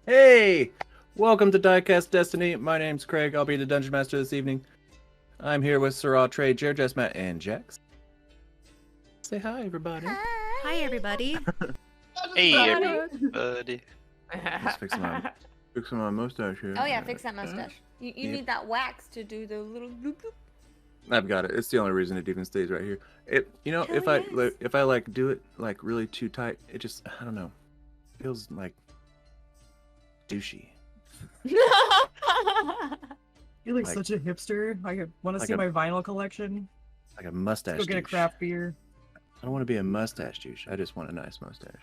Hey! Welcome to Diecast Destiny. My name's Craig. I'll be the Dungeon Master this evening. I'm here with Sirah, Trey, Jared, Jess, Matt, and Jax. Say hi, everybody. Hi, everybody. Hey, everybody. Just fixing my mustache here. Oh yeah, fix that mustache. You need that wax to do the little bloop bloop. I've got it. It's the only reason it even stays right here. If I like do it like really too tight, it just I don't know, feels like douchey. You're like such a hipster. I want to see my vinyl collection. Like a mustache. Let's go get a craft beer. I don't want to be a mustache douche. I just want a nice mustache.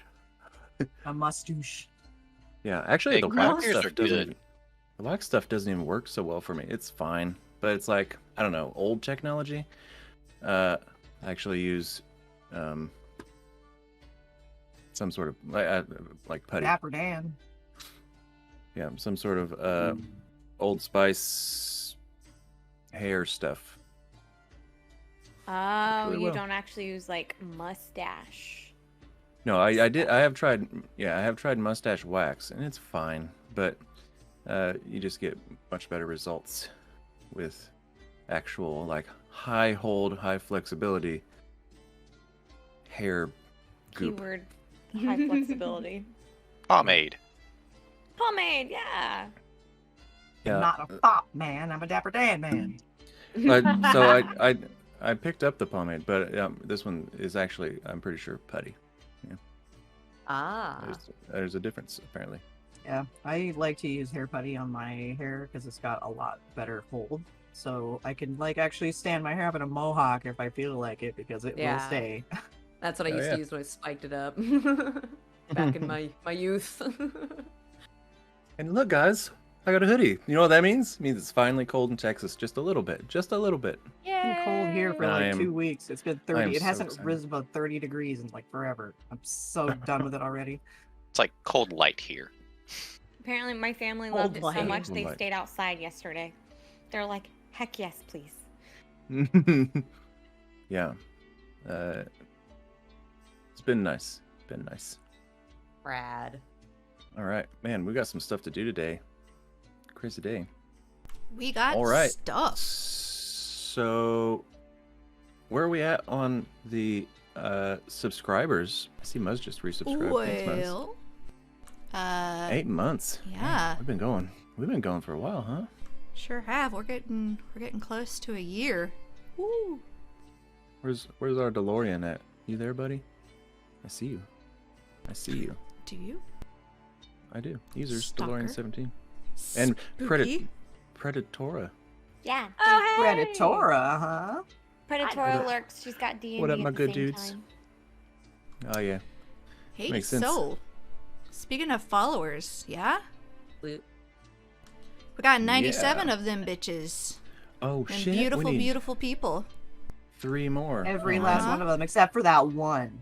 A mustache. Yeah, actually, the wax beers stuff are good. the wax stuff doesn't even work so well for me. It's fine, but it's like I don't know, old technology. I actually use some sort of like putty. Dapper Dan. Yeah, some sort of Old Spice hair stuff. Oh, really you well. don't actually use like mustache. No, I did. I have tried. Yeah, I have tried mustache wax, and it's fine, but you just get much better results with actual like high hold, high flexibility hair goop. Keyword high flexibility. Pomade. Pomade, yeah. Yeah. I'm not a fop man. I'm a Dapper Dan man. So I picked up the pomade, but this one is actually I'm pretty sure putty. Ah. There's a difference apparently. Yeah, I like to use hair putty on my hair because it's got a lot better hold. So I can like actually stand my hair up in a mohawk if I feel like it because it will stay. That's what I Oh, used yeah. to use when I spiked it up. Back in my youth. And look, guys, I got a hoodie. You know what that means? It means it's finally cold in Texas, just a little bit, just a little bit. It's been cold here for And like 2 weeks. It's been 30. It so hasn't excited. risen above 30 degrees in like forever. I'm so done with it already. It's like cold light here. Apparently my family Cold loved it so light. much Cold they light. stayed outside yesterday. They're like, heck yes, please. Yeah, it's been nice. Been nice. Brad. All right, man, we got some stuff to do today. Crazy day. We got All right. stuff. So, where are we at on the subscribers? I see Muzz just resubscribed. Thanks, Muzz. Well, 8 months. yeah. Man, we've been going. We've been going for a while, huh? sure have. We're getting close to a year. Woo. Where's our DeLorean at? You there, buddy? I see you. I see you. Do you? I do. Users Stalker. DeLorean 17 and Spooky. Predatora. Yeah. Oh, hey. Predatora, huh? Predatora lurks. She's got D&D What up, at my the good same dudes? time. Oh yeah. Hey, Makes sense. so speaking of followers, yeah, Blue. we got 97 of them bitches. Oh And shit. beautiful, we need beautiful people. 3 more. Every Oh, last man. one of them, except for that one.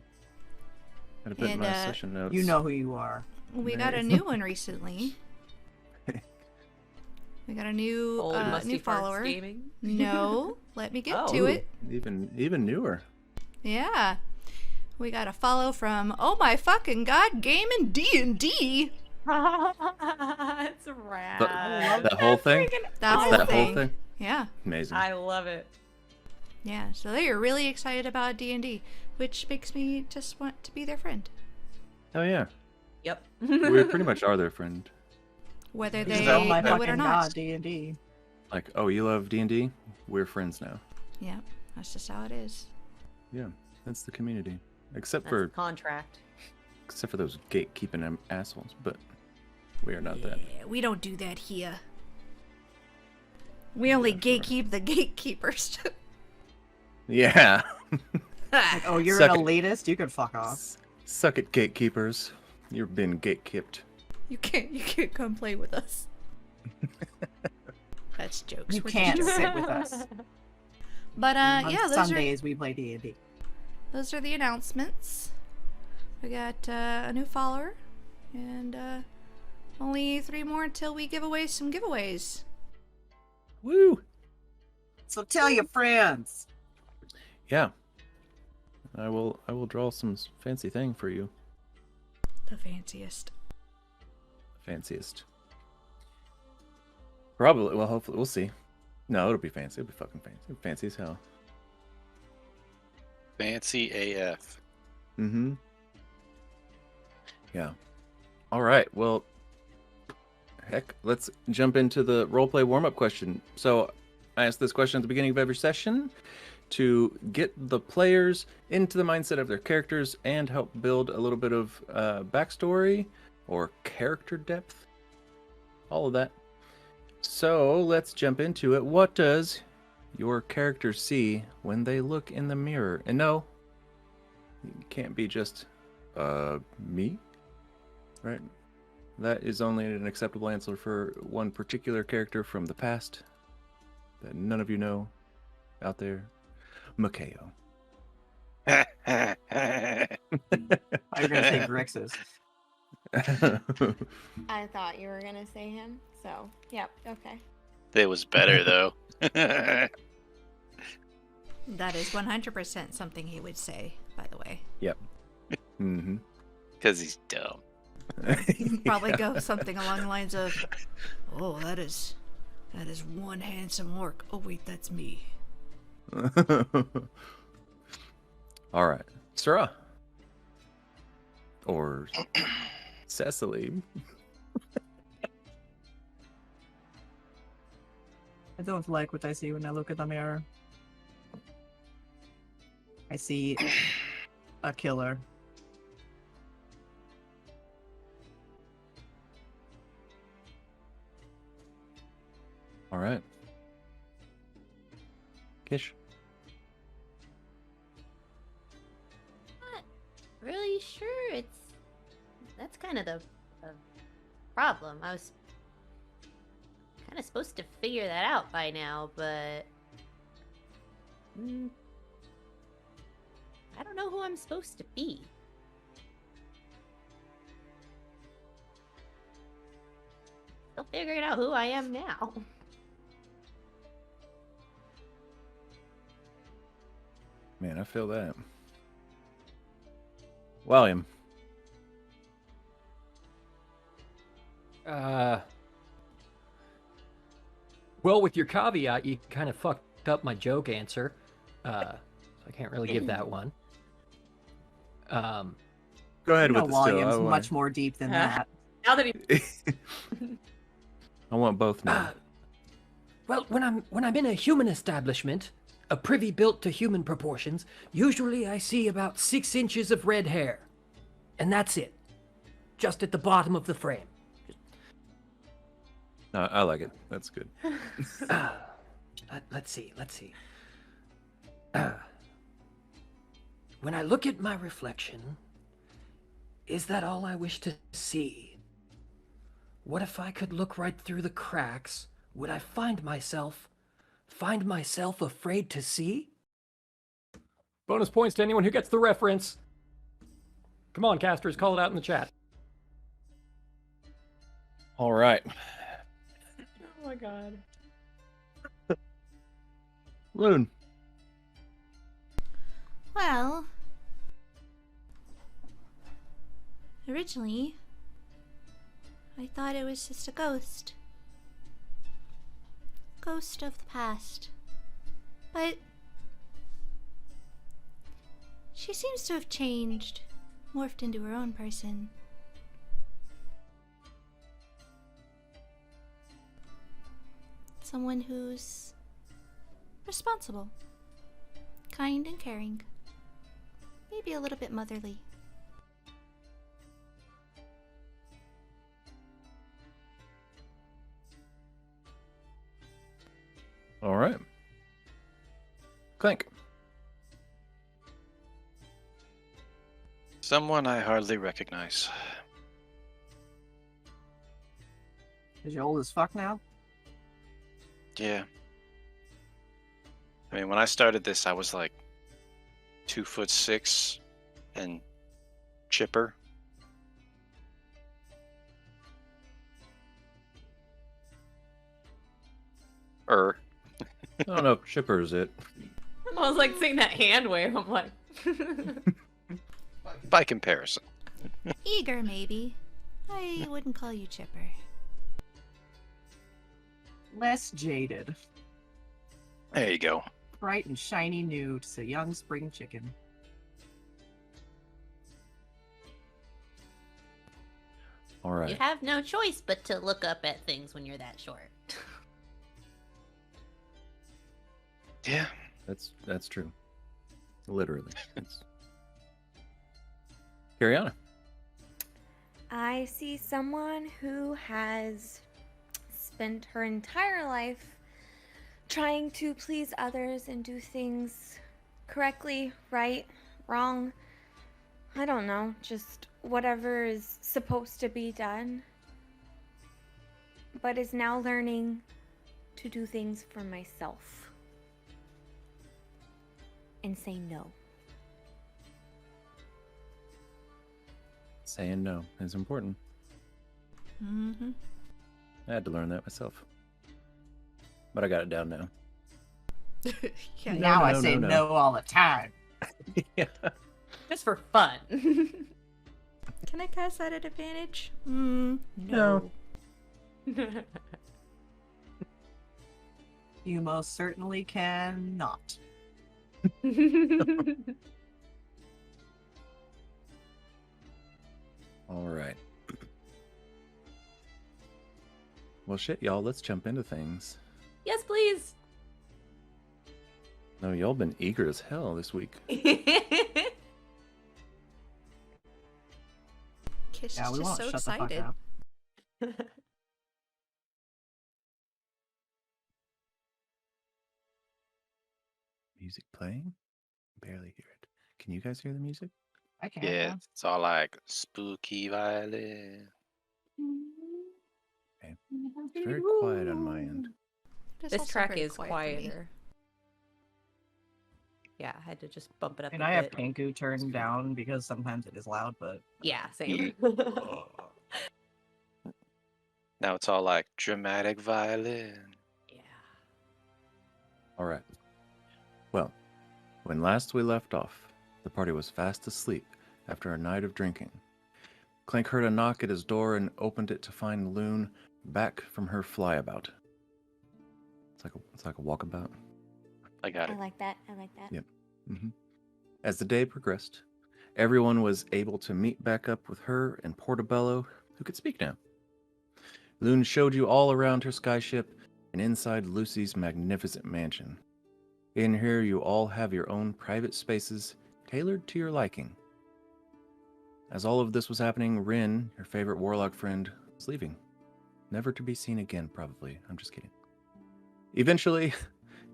Gotta put in And, my session notes. You know who you are. We got a Nice. new one recently. We got a new Old Musty new Farts follower. Gaming. No, let me get Oh. to it. Even newer. Yeah, we got a follow from Oh My Fucking God, Gaming D&D. It's rad. That whole thing. That whole That thing. whole thing. Yeah, Amazing. I love it. yeah. So they are really excited about D&D, which makes me just want to be their friend, Oh yeah. Yep. We pretty much are their friend. whether Because they oh my know it or fucking not. god, D&D. Like, oh, you love D&D? We're friends now. Yeah, that's just how it is. Yeah, that's the community. Except That's the for contract. those gatekeeping assholes, but we are not that. Yeah, we don't do that here. We only gatekeep the gatekeepers. Yeah. Like, oh, you're Suck an it. elitist? You can fuck off. Suck it, gatekeepers. You've been gatekept. You can't come play with us. That's jokes. You We're can't just sit with us. But On yeah, Sundays we play D&D. those are the announcements. We got a new follower, and only 3 more until we give away some giveaways. Woo! So tell your friends. Yeah. I will draw some fancy thing for you. The fanciest. fanciest. Probably. Well, hopefully we'll see. No, it'll be fancy. It'll be fucking fancy. Fancy as hell. Fancy AF. Mm-hmm. Yeah. All right. Well, heck, let's jump into the roleplay warm-up question. So I ask this question at the beginning of every session to get the players into the mindset of their characters and help build a little bit of backstory or character depth. All of that. So let's jump into it. What does your character see when they look in the mirror? And no, it can't be just me, right? That is only an acceptable answer for one particular character from the past that none of you know out there. Makeo. I was gonna say Grixis. I thought you were gonna say him, so yep, okay. It was better though. That is 100% something he would say, by the way. Yep. Mm-hmm. Because he's dumb. He'd probably go something along the lines of, "Oh, that is one handsome orc. Oh wait, that's me." All right, Sarah or Cecily. I don't like what I see when I look at the mirror. I see a killer. All right, Kish. Not really sure. That's kind of the problem. I was kind of supposed to figure that out by now, but I don't know who I'm supposed to be. Still figuring out who I am now. Man, I feel that. Walliam. Well, with your caveat, you kind of fucked up my joke answer. So I can't really give that one. Go ahead You know, with the still. Walliam's much more deep than that. Now that he I want both now. Well, when I'm in a human establishment, a privy built to human proportions, usually I see about 6 inches of red hair. And that's it. Just at the bottom of the frame. I like it. That's good. Let's see. When I look at my reflection, is that all I wish to see? What if I could look right through the cracks? Would I find myself afraid to see? Bonus points to anyone who gets the reference. Come on, casters, call it out in the chat. All right. Oh my god. Lune. Well, originally, I thought it was just a ghost. Ghost of the past. But she seems to have changed, morphed into her own person. Someone who's responsible, kind and caring, maybe a little bit motherly. All right. Clank. Someone I hardly recognize. Is you old as fuck now? Yeah. I mean, when I started this, I was like 2'6" and chipper. I don't know if chipper is it. I was like seeing that hand wave. I'm like, By comparison. Eager, maybe. I wouldn't call you chipper. Less jaded. There you go. Bright and shiny new to young spring chicken. All right. You have no choice but to look up at things when you're that short. Yeah. That's true. Literally. Carry on. I see someone who has spent her entire life trying to please others and do things correctly, right, wrong. I don't know, just whatever is supposed to be done. But is now learning to do things for myself. And say no. Saying no is important. Mm-hmm. I had to learn that myself. But I got it down now. Yeah. Now I say no all the time. Yeah. Just for fun. Can I cast that at advantage? No. You most certainly cannot. All right. Well, shit, y'all. Let's jump into things. Yes, please. No, y'all been eager as hell this week. Kish Yeah, is we just won't so shut excited. the fuck up. Music playing? Barely hear it. Can you guys hear the music? I can. Yeah, it's all like spooky violin. Okay. It's very quiet on my end. It is This also track very is quiet for me. quieter. Yeah, I had to just bump it up And a I have bit. Pinku turned down because sometimes it is loud, but Yeah, same. Now it's all like dramatic violin. Yeah. All right. Well, when last we left off, the party was fast asleep after a night of drinking. Clank heard a knock at his door and opened it to find Lune back from her flyabout. It's like a walkabout. I got I it. like that. I like that. Yep. As the day progressed, everyone was able to meet back up with her and Portobello, who could speak now. Lune showed you all around her skyship and inside Lucy's magnificent mansion. In here, you all have your own private spaces tailored to your liking. As all of this was happening, Rin, your favorite warlock friend, was leaving. Never to be seen again, probably. I'm just kidding. Eventually,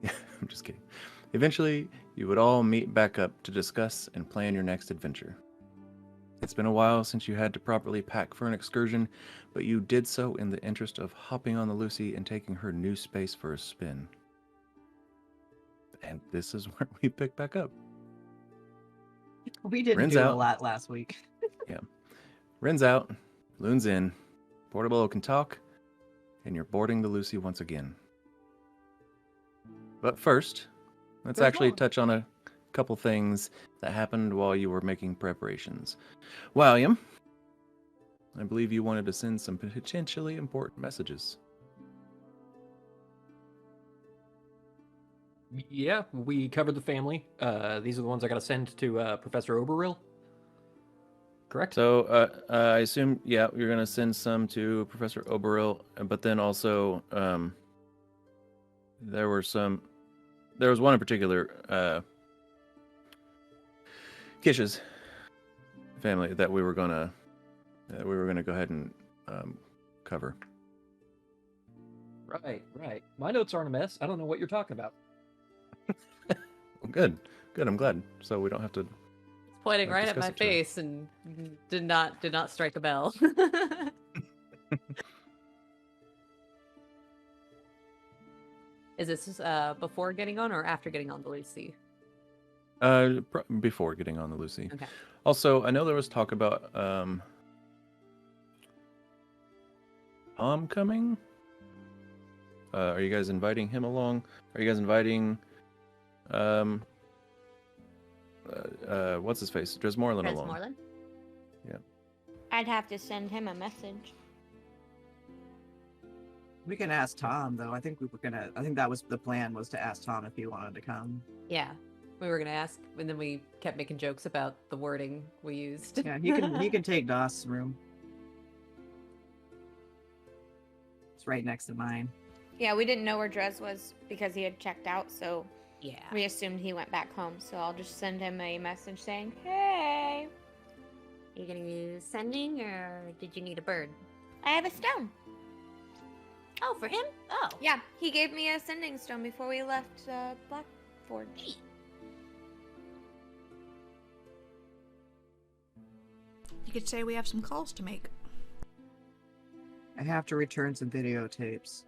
I'm just kidding. Eventually, you would all meet back up to discuss and plan your next adventure. It's been a while since you had to properly pack for an excursion, but you did so in the interest of hopping on the Lucy and taking her new space for a spin. And this is where we pick back up. we didn't Rin's do a out. lot last week. Rin's out, Lune's in, Portobello can talk, and you're boarding the Lucy once again. But first, let's actually touch on a couple things that happened while you were making preparations. Walliam, I believe you wanted to send some potentially important messages. Yeah, we covered the family. These are the ones I gotta send to Professor Oberil. Correct? So I assume, yeah, you're going to send some to Professor Oberil, but then also there was one in particular, Kish's family that we were gonna go ahead and cover. Right. My notes aren't a mess. I don't know what you're talking about. Well, good. I'm glad. So we don't have to. Pointing right at discuss my it, sure. face and did not strike a bell. Is this before getting on or after getting on the Lucy? Before getting on the Lucy. Okay. Also, I know there was talk about Tom coming. Are you guys inviting him along? Are you guys inviting what's his face? Dresmorland along? Moreland? I'd have to send him a message. We can ask Tom though. I think that was the plan, was to ask Tom if he wanted to come. Yeah. We were gonna ask, and then we kept making jokes about the wording we used. Yeah, he can take Doss' room. It's right next to mine. Yeah, we didn't know where Drez was because he had checked out, so Yeah. we assumed he went back home. So I'll just send him a message saying, "Hey, Are you gonna use sending, or did you need a bird? I have a stone." Oh, for him? Oh. Yeah, he gave me a sending stone before we left Blackforge. You could say we have some calls to make. I have to return some videotapes.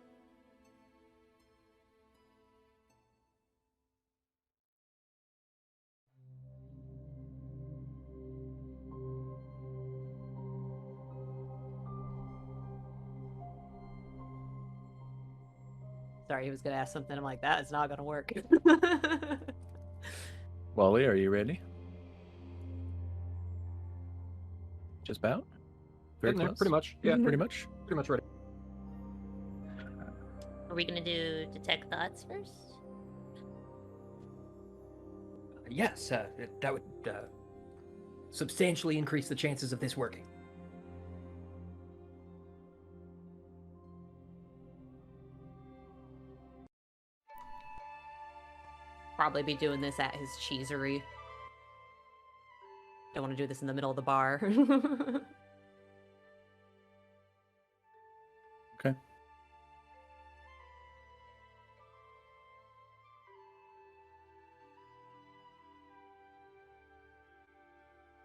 Sorry, he was gonna ask something. I'm like, that is not gonna work. Wally, are you ready? Just about? Very Getting there, close? pretty much. Yeah, Pretty much? pretty much ready. Are we gonna do detect thoughts first? Yes, that would substantially increase the chances of this working. Probably be doing this at his cheesery. Don't want to do this in the middle of the bar. Okay.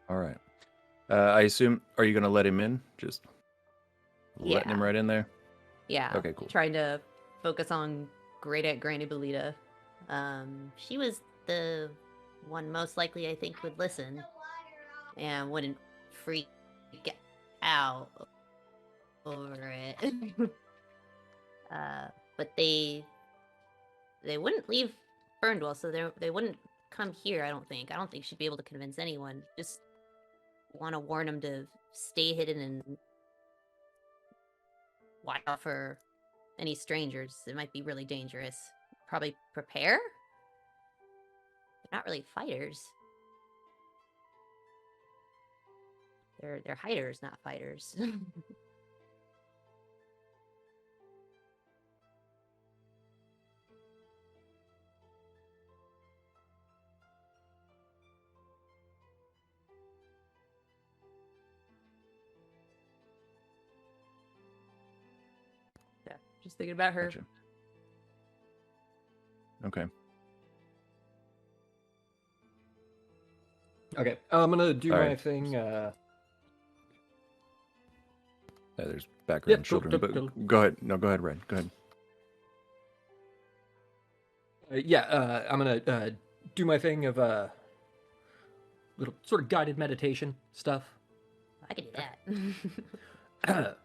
All right. I assume, are you going to let him in? Just letting him Yeah. right in there? Yeah. Okay, cool. Trying to focus on Great Aunt Granny Belita. She was the one most likely I think would listen and wouldn't freak out over it. But they wouldn't leave Ferndwell, so they wouldn't come here. I don't think she'd be able to convince anyone. Just want to warn them to stay hidden and watch out for any strangers. It might be really dangerous. Probably prepare. They're not really fighters. They're hiders, not fighters. Yeah. Just thinking about her. Gotcha. Okay. Okay, I'm gonna do All my right. thing. Yeah, there's background Yep, children, yep, but yep. go ahead. No, go ahead, Red. Go ahead. I'm gonna do my thing of little sort of guided meditation stuff. I can do that.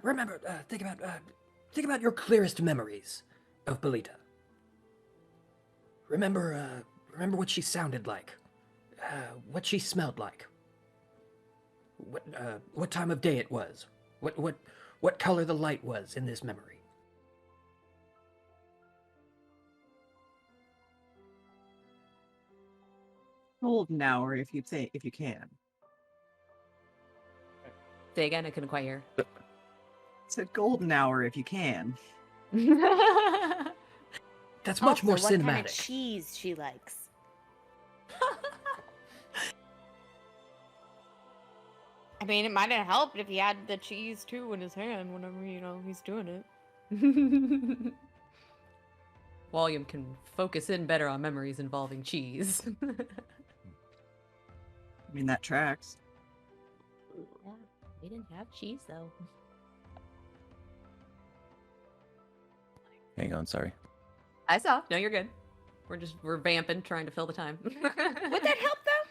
Remember, think about your clearest memories of Belita. Remember what she sounded like, what she smelled like, what time of day it was, what color the light was in this memory. Golden hour if you can. Say again, I couldn't quite hear. It's a golden hour if you can. That's much more Also, what cinematic. kind of cheese she likes. I mean, it might have helped if he had the cheese too in his hand whenever he's doing it. Walliam can focus in better on memories involving cheese. I mean, that tracks. Yeah, we didn't have cheese though. Hang on, sorry. I saw. No, you're good. We're vamping, trying to fill the time. Would that help though?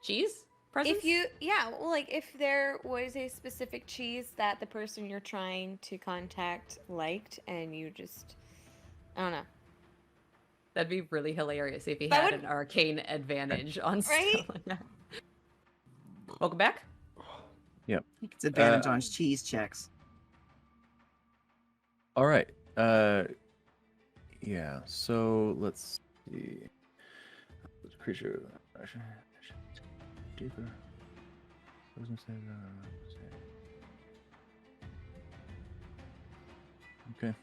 Cheese? Presents? If there was a specific cheese that the person you're trying to contact liked, and you just, I don't know. That'd be really hilarious if he That had would- an arcane advantage on Right? stuff like that. Welcome back. Yep. It's advantage on cheese checks. All right. Yeah. So let's see. Creature. Deeper. Okay.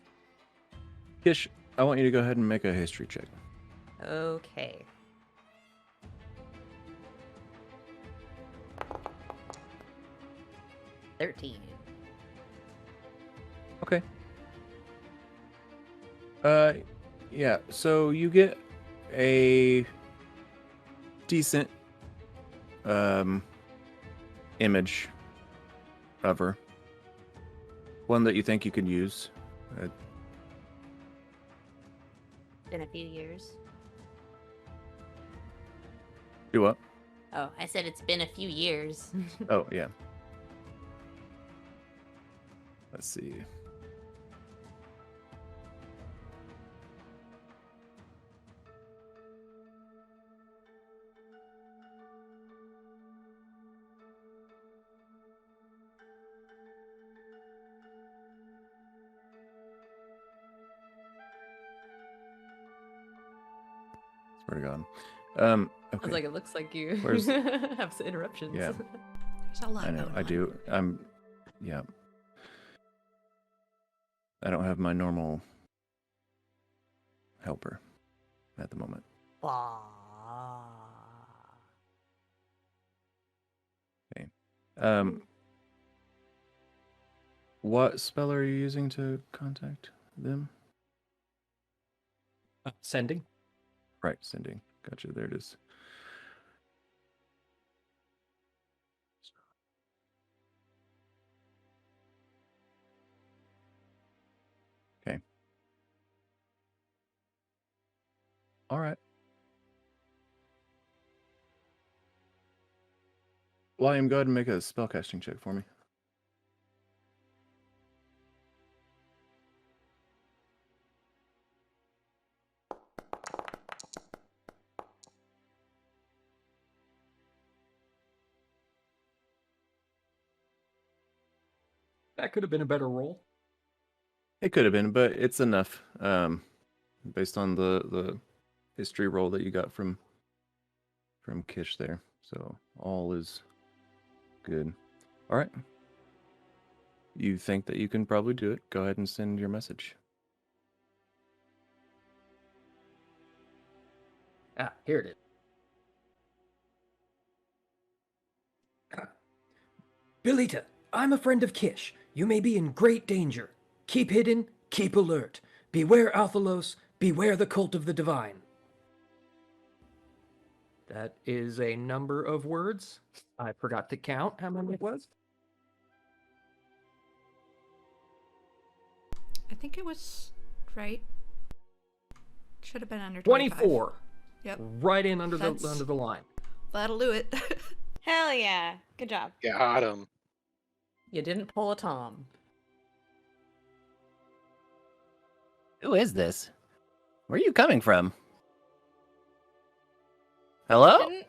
Kish, I want you to go ahead and make a history check. Okay. $13. Okay. Yeah. So you get a decent image of her. One that you think you could use. Been a few years. Do what? Oh, I said it's been a few years. Oh, yeah. Let's see. Swear to God. Okay. I was like, it looks like you Where's- have some interruptions. Yeah. There's a lot I know, going I on. do. Yeah. I don't have my normal helper at the moment. What spell are you using to contact them? Sending. Right, sending. Gotcha, there it is. Okay. All right. Walliam, go ahead and make a spellcasting check for me. That could have been a better roll. It could have been, but it's enough. Based on the history roll that you got from Kish there. So all is good. All right. You think that you can probably do it? Go ahead and send your message. Ah, here it is. Belita, I'm a friend of Kish. You may be in great danger. Keep hidden, keep alert. Beware Alphalos, beware the cult of the divine. That is a number of words. I forgot to count how many it was. I think it was right. Should have been under 25. 24. Yep. Right in under That's- the line. That'll do it. Hell yeah. Good job. Got him. You didn't pull a Tom. Who is this? Where are you coming from? Hello? Didn't,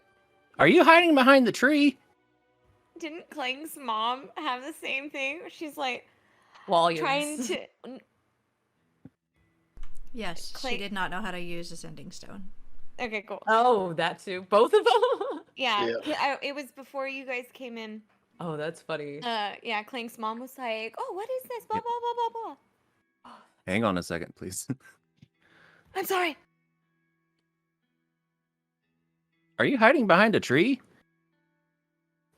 Are you hiding behind the tree? didn't Klang's mom have the same thing? She's like Walliams. trying to. Yes, Clay- she did not know how to use a sending stone. Okay, cool. Oh, that too. Both of them? Yeah, it was before you guys came in. Oh, that's funny. Yeah, Klang's mom was like, "Oh, what is this? Blah Yep. blah blah blah blah." Hang on a second, please. I'm sorry. Are you hiding behind a tree?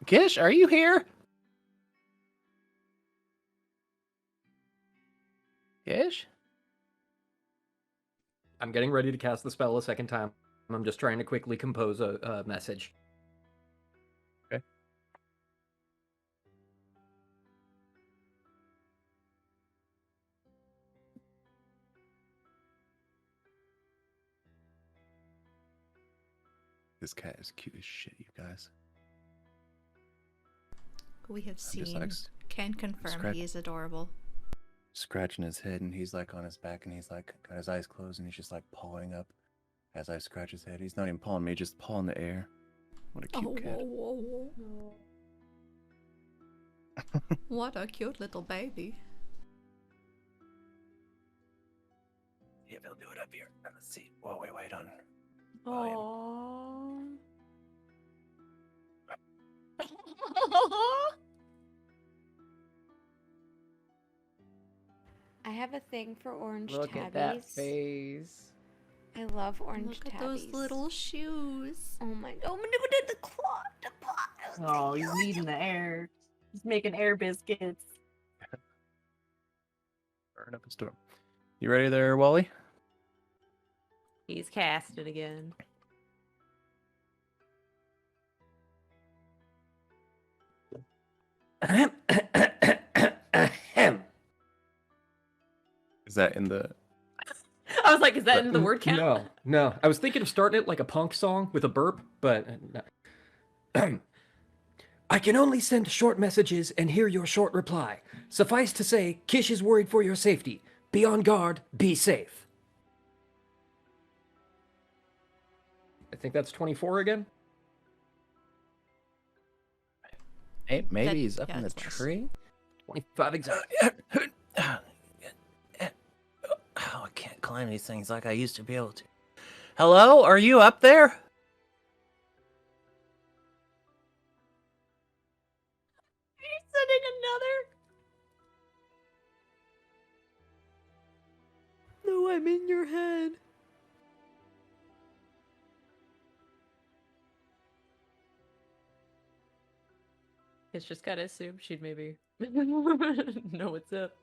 Kish, are you here? Kish? I'm getting ready to cast the spell a second time. I'm just trying to quickly compose a message. Okay. This cat is cute as shit, you guys. We have I'm just seen. like Can confirm scratch- he is adorable. scratching his head, and he's like on his back, and he's like got his eyes closed, and he's just like pawing up as I scratch his head. He's not even pawing me, just pawing the air. What a cute cat. whoa. What a cute little baby. Yeah, they'll do it up here. Let's see. While we wait on. Aww. I have a thing for orange Look tabbies. at that face. I love orange Look at tabbies. those little shoes. Oh my god. Oh, the claw. The claw. Oh, he's eating the air. He's making air biscuits. Burn up a storm. You ready there, Wally? He's casted again. Is that in the? I was like, is that in the word count? No, no. I was thinking of starting it like a punk song with a burp, but I can only send short messages and hear your short reply. Suffice to say, Kish is worried for your safety. Be on guard, be safe. I think that's 24 again. Hey, maybe That- he's up yeah, in the that's less. tree. 25 exactly. Oh, I can't climb these things like I used to be able to. Hello, are you up there? You're sending another. No, I'm in your head. It's just gotta assume she'd maybe know what's up.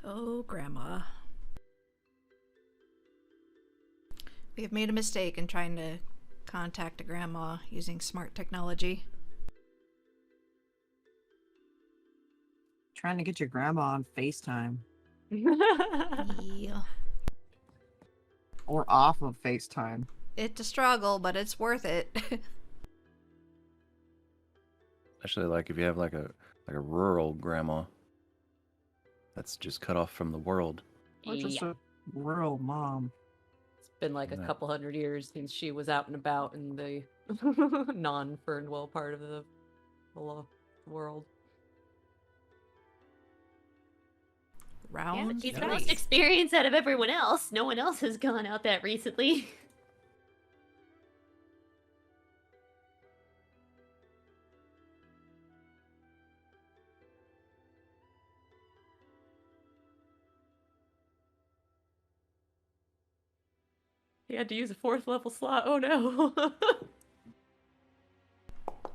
Oh, Grandma. We have made a mistake in trying to contact a grandma using smart technology. Trying to get your grandma on FaceTime. Yeah. Or off of FaceTime. It's a struggle, but it's worth it. Especially like if you have like a rural grandma that's just cut off from the world. Or just a rural mom. It's been like a Yeah. couple hundred years since she was out and about in the non-Fernwell part of the world. Yeah, Round but she's the three. most experienced out of everyone else. No one else has gone out that recently. He had to use a 4th level slot. Oh no.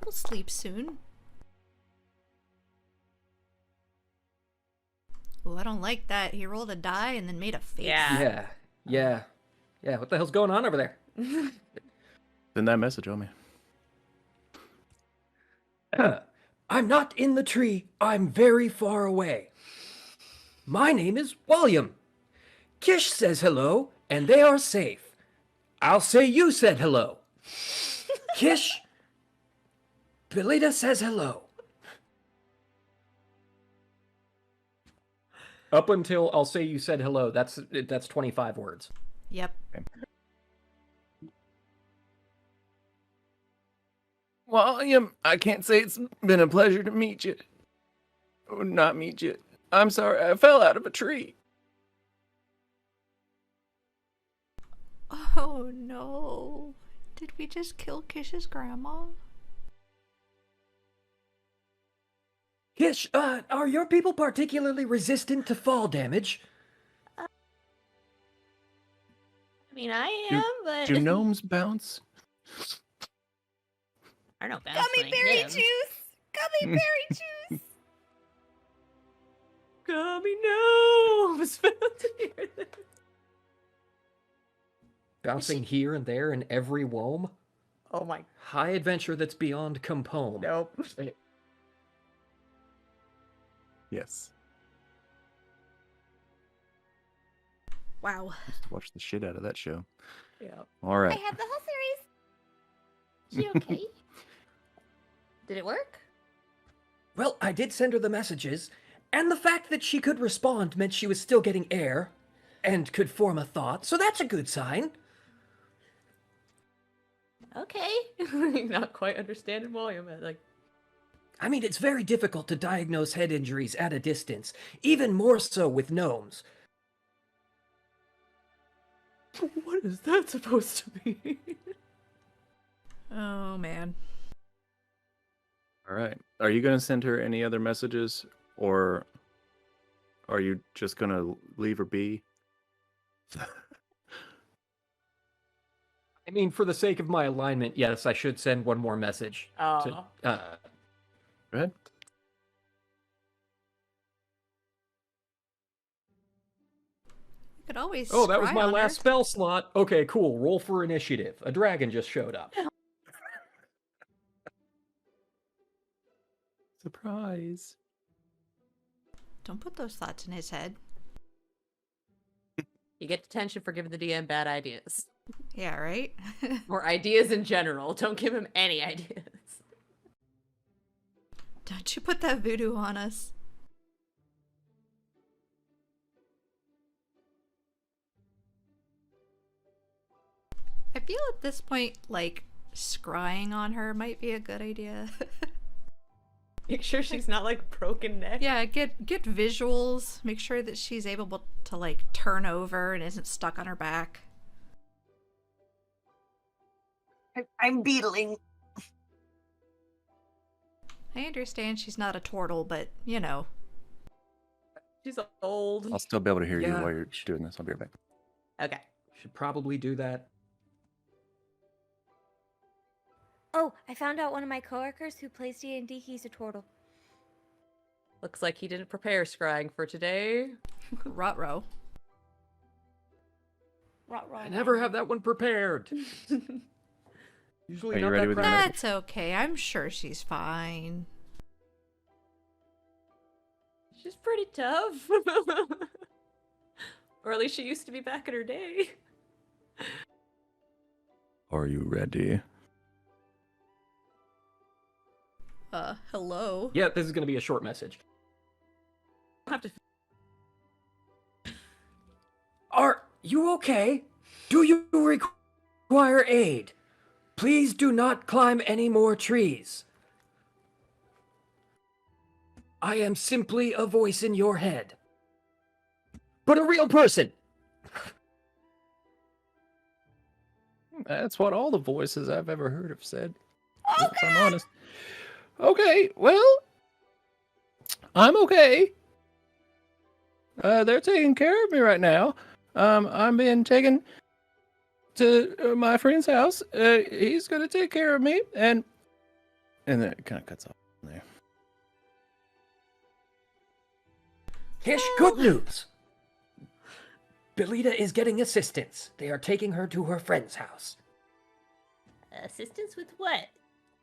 We'll sleep soon. Oh, I don't like that. He rolled a die and then made a face. Yeah. Yeah. What the hell's going on over there? Send that message on me. I'm not in the tree. I'm very far away. My name is Walliam. Kish says hello, and they are safe. I'll say you said hello. Kish, Belita says hello. Up until I'll say you said hello, that's 25 words. Yep. Walliam, I can't say it's been a pleasure to meet you. Or not meet you. I'm sorry, I fell out of a tree. Oh no. Did we just kill Kish's grandma? Kish, are your people particularly resistant to fall damage? I mean, I am, but Do gnomes bounce? I don't know. Gummy berry juice! Gummy berry juice! Gummy gnomes! Bouncing here and there in every womb? Oh my. High adventure that's beyond compome. Nope. Yes. Wow. I used to watch the shit out of that show. Yeah. All I right. have the whole series. Is she okay? Did it work? Well, I did send her the messages, and the fact that she could respond meant she was still getting air and could form a thought, so that's a good sign. Okay. Not quite understanding Walliam. Like, I mean, it's very difficult to diagnose head injuries at a distance, even more so with gnomes. what is that supposed to be? Oh man. All right. Are you going to send her any other messages, or are you just going to leave her be? I mean, for the sake of my alignment, yes, I should send one more message. Oh. Go ahead. You could always. Oh, that was scry my on last her. spell slot. Okay, cool. Roll for initiative. A dragon just showed up. Surprise. Don't put those thoughts in his head. You get detention for giving the DM bad ideas. Yeah, right? Or ideas in general. Don't give him any ideas. Don't you put that voodoo on us. I feel at this point like scrying on her might be a good idea. Make sure she's not like broken neck. Yeah, get visuals. Make sure that she's able to like turn over and isn't stuck on her back. I'm beetling. I understand she's not a turtle, but you know. She's old. I'll still be able to hear you Yeah. while you're doing this. I'll be right back. Okay. Should probably do that. Oh, I found out one of my coworkers who plays D&D, he's a turtle. Looks like he didn't prepare scrying for today. Ruh-roh. I never have that one prepared. Usually Are you not ready that with the proud. That's okay. I'm sure she's fine. She's pretty tough. Or at least she used to be back in her day. Are you ready? Hello? Yeah, this is going to be a short message. I'll have to. Are you okay? Do you require aid? Please do not climb any more trees. I am simply a voice in your head. But a real person. That's what all the voices I've ever heard have said. If I'm honest. Okay, well, I'm okay. They're taking care of me right now. I'm being taken to my friend's house. He's gonna take care of me, and then it kind of cuts off there. Kish, good news. Belita is getting assistance. They are taking her to her friend's house. Assistance with what?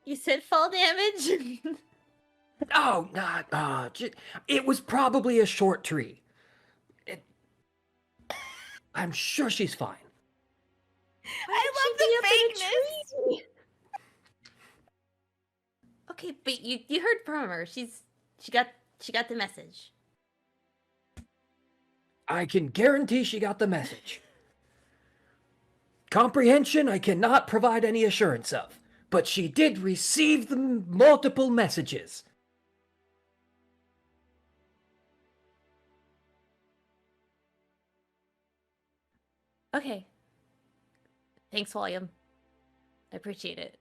You said fall damage? Oh, it was probably a short tree. I'm sure she's fine. I love the fakeness. Okay, but you heard from her. She got the message. I can guarantee she got the message. Comprehension, I cannot provide any assurance of, but she did receive the multiple messages. Okay. Thanks, Walliam. I appreciate it.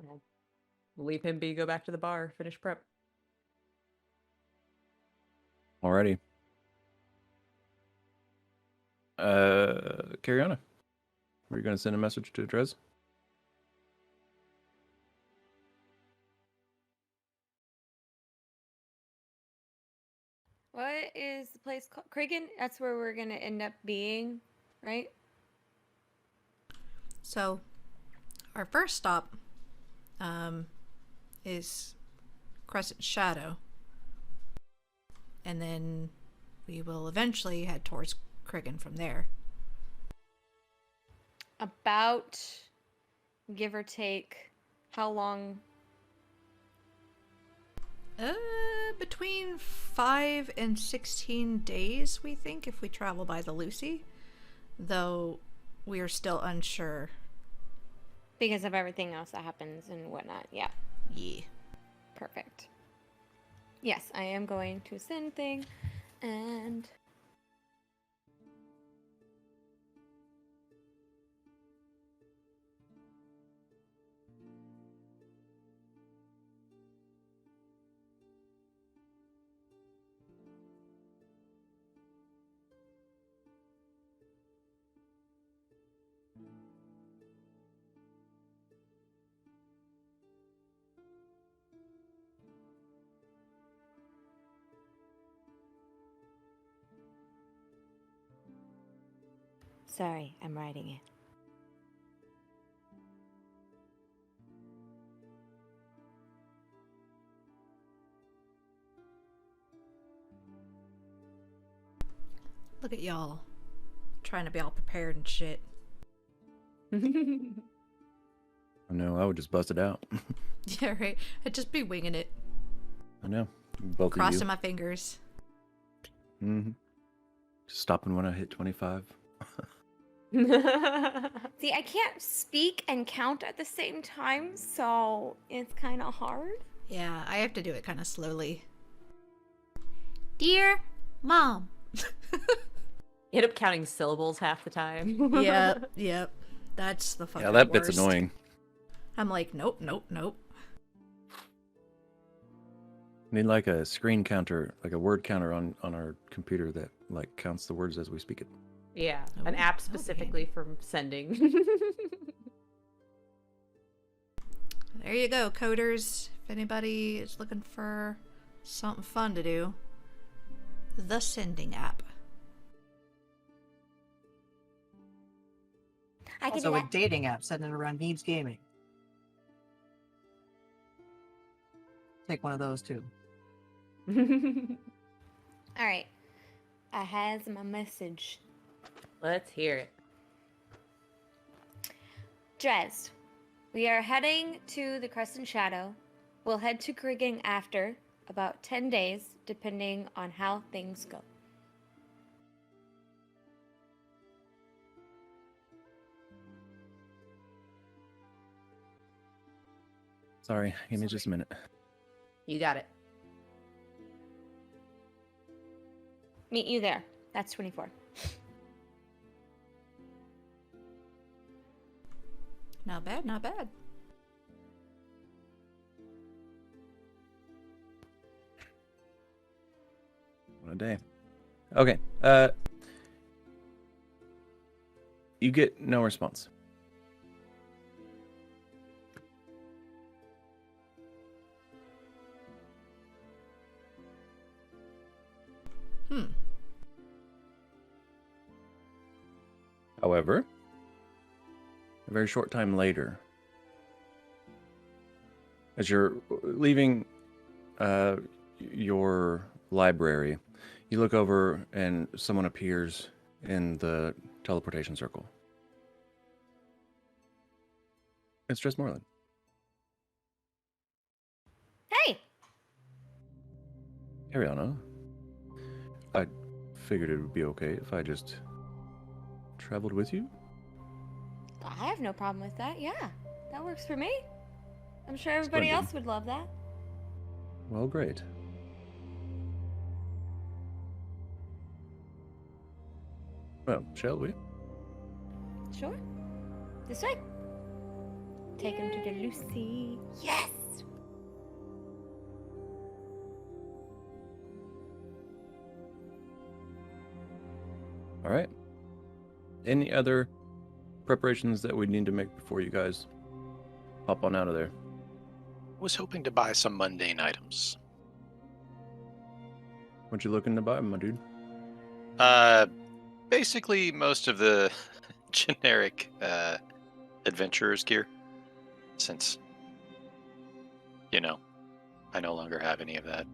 I'll leave him be, go back to the bar, finish prep. Alrighty. Carry on. Were you gonna send a message to Drez? What is the place called? Krigan? That's where we're gonna end up being, right? So, our first stop is Crescent Shadow. And then we will eventually head towards Krigan from there. About, give or take, how long Between 5 and 16 days, we think, if we travel by the Lucy. Though we are still unsure. Because of everything else that happens and whatnot. Yeah. Yeah. Perfect. Yes, I am going to send thing and... Sorry, I'm writing it. Look at y'all. Trying to be all prepared and shit. No, I would just bust it out. Yeah, right. I'd just be winging it. I know. Both of Crossing you. my fingers. Mm-hmm. Just stopping when I hit 25. See, I can't speak and count at the same time, so it's kind of hard. Yeah, I have to do it kind of slowly. Dear Mom. You end up counting syllables half the time. Yep. That's the fucking Yeah, that worst. bit's annoying. I'm like, nope. Need like a screen counter, like a word counter on our computer that like counts the words as we speak it. Yeah, Oh, an app that'll be specifically for sending. There you go, coders. If anybody is looking for something fun to do, the sending app. I can Also, do a that. dating app centered around needs gaming. Take one of those too. All right. I has my message. Let's hear it. Dres, we are heading to the Crescent Shadow. We'll head to Krigging after about 10 days, depending on how things go. Sorry, give me just a minute. You got it. Meet you there. That's 24. Not bad, not bad. What a day. Okay. You get no response. However, a very short time later, as you're leaving your library, you look over and someone appears in the teleportation circle. It's Dres Moreland. Hey! Ariana, I figured it would be okay if I just traveled with you. I have no problem with that. Yeah, that works for me. I'm sure everybody Splendid. else would love that. Well, great. Well, shall we? Sure. This way. Take him to the Lucy. Yes! All right. Any other preparations that we need to make before you guys hop on out of there? Was hoping to buy some mundane items. What you looking to buy, my dude? Basically most of the generic adventurer's gear, since, you know, I no longer have any of that.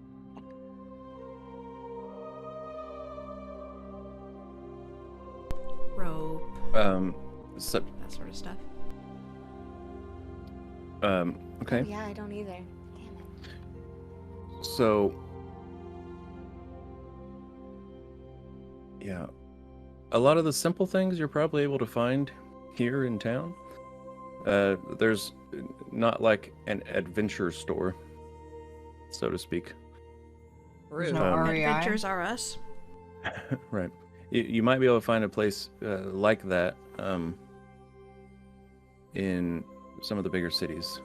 Rope, So, that sort of stuff. okay. Oh, yeah, I don't either. Damn it. So, yeah, a lot of the simple things you're probably able to find here in town. There's not like an adventure store, so to speak. There's Rude. no REI. Adventures are us. Right. You might be able to find a place like that in some of the bigger cities.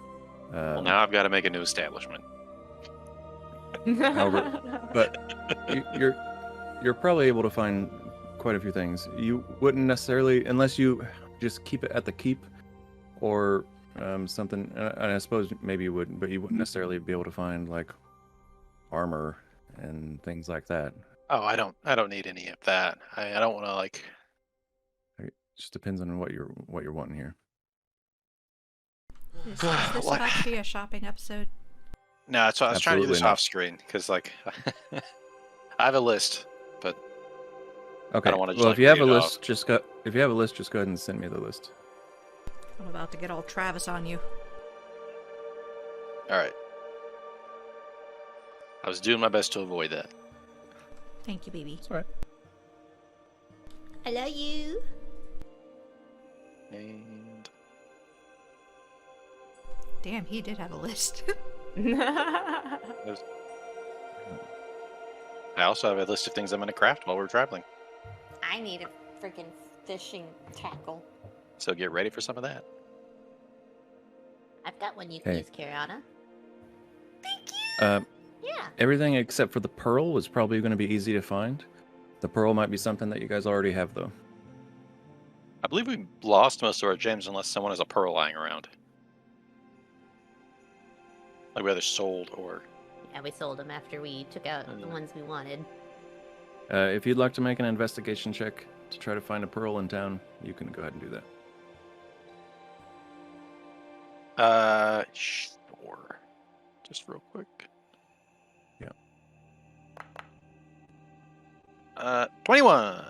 Well, now I've got to make a new establishment. However, but you're probably able to find quite a few things. You wouldn't necessarily, unless you just keep it at the keep, or something. And I suppose maybe you would, but you wouldn't necessarily be able to find like armor and things like that. Oh, I don't need any of that. I don't want to like. It just depends on what you're wanting here. Is this What? about to be a shopping episode? No, so I was trying to do this Absolutely not. off screen because like I have a list, but Okay. don't wanna just, Well, like, if you have a read it list, just go ahead and send me the list. I'm about to get all Travis on you. all right. I was doing my best to avoid that. Thank you, baby. It's all right. I love you. And Damn, he did have a list. I also have a list of things I'm going to craft while we're traveling. I need a freaking fishing tackle. So get ready for some of that. I've got one you can Hey. use, Cariana. Uh, Yeah. everything except for the pearl was probably going to be easy to find. The pearl might be something that you guys already have, though. I believe we lost most of our gems unless someone has a pearl lying around. Like we either sold or... Yeah, we sold them after we took out the ones we wanted. If you'd like to make an investigation check to try to find a pearl in town, you can go ahead and do that. Sure. Just real quick. Yeah. 21.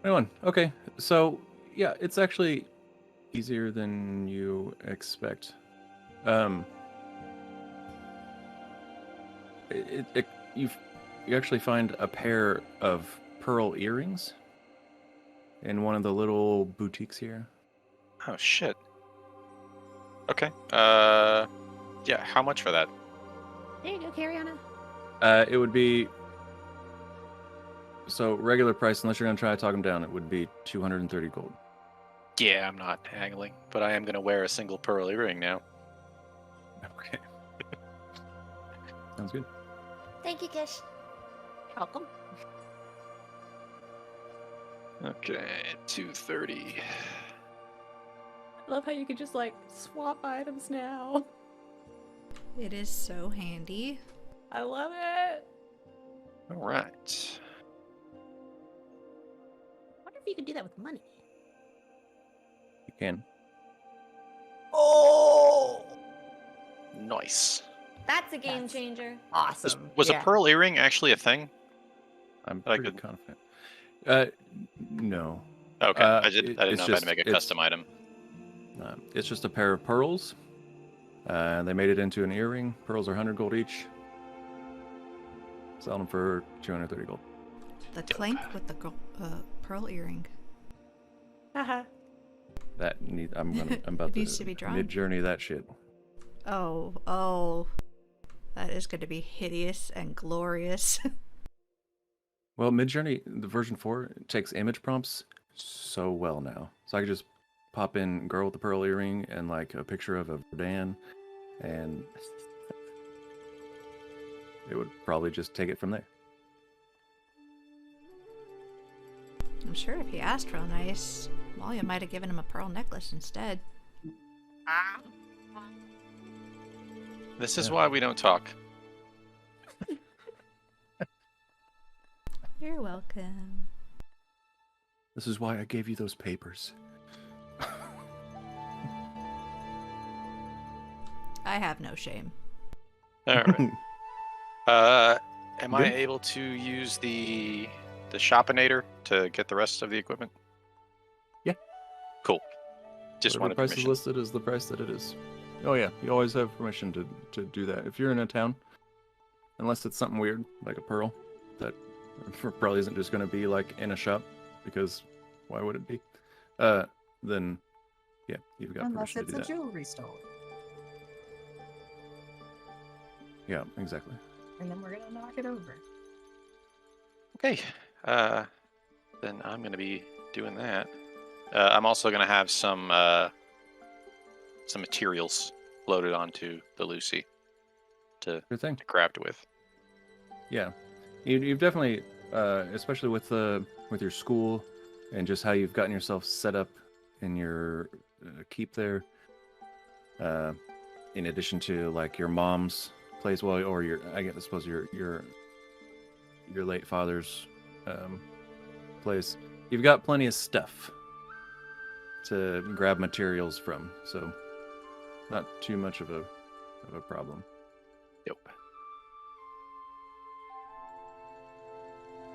21. Okay. So, yeah, it's actually easier than you expect. You actually find a pair of pearl earrings in one of the little boutiques here. Oh, shit. Okay. Yeah, how much for that? There you go, Cariana. It would be... So, regular price, unless you're going to try to talk them down, it would be 230 gold. Yeah, I'm not haggling, but I am going to wear a single pearl earring now. Okay. Sounds good. Thank you, Kish. Welcome. Okay, 230. I love how you can just like swap items now. It is so handy. I love it. All right. I wonder if you could do that with money. You can. Oh! Nice. That's a game That's- changer. Awesome. Was Yeah. a pearl earring actually a thing? I'm I pretty could- confident. No. Okay, I didn't it's know if I had just- to make a it's- custom item. It's just a pair of pearls. They made it into an earring. Pearls are 100 gold each. Sell them for 230 gold. The clink with the pearl earring. Haha. I'm about It needs to be drawn. mid-journey that shit. Oh. That is going to be hideous and glorious. Well, Midjourney, the version 4, takes image prompts so well now. So I could just pop in girl with the pearl earring and like a picture of a Verdan, and it would probably just take it from there. I'm sure if he asked real nice, Walliam might have given him a pearl necklace instead. This is Yeah. why we don't talk. You're welcome. This is why I gave you those papers. I have no shame. All right. Am I Good. able to use the Shopinator to get the rest of the equipment? Yeah. Cool. Just Whatever wanted the price is permission. listed is the price that it is. Oh yeah, you always have permission to do that if you're in a town, unless it's something weird like a pearl that probably isn't just going to be like in a shop, because why would it be? Then yeah, you've got Unless permission it's to do a that. jewelry store. Yeah, exactly. And then we're gonna knock it over. Okay. Then I'm going to be doing that. I'm also going to have some materials loaded onto the Lucy to Good thing. craft with. Yeah, you've definitely, especially with your school and just how you've gotten yourself set up in your keep there. In addition to like your mom's place, well, or I suppose your late father's place. You've got plenty of stuff to grab materials from, so not too much of a problem. Yep.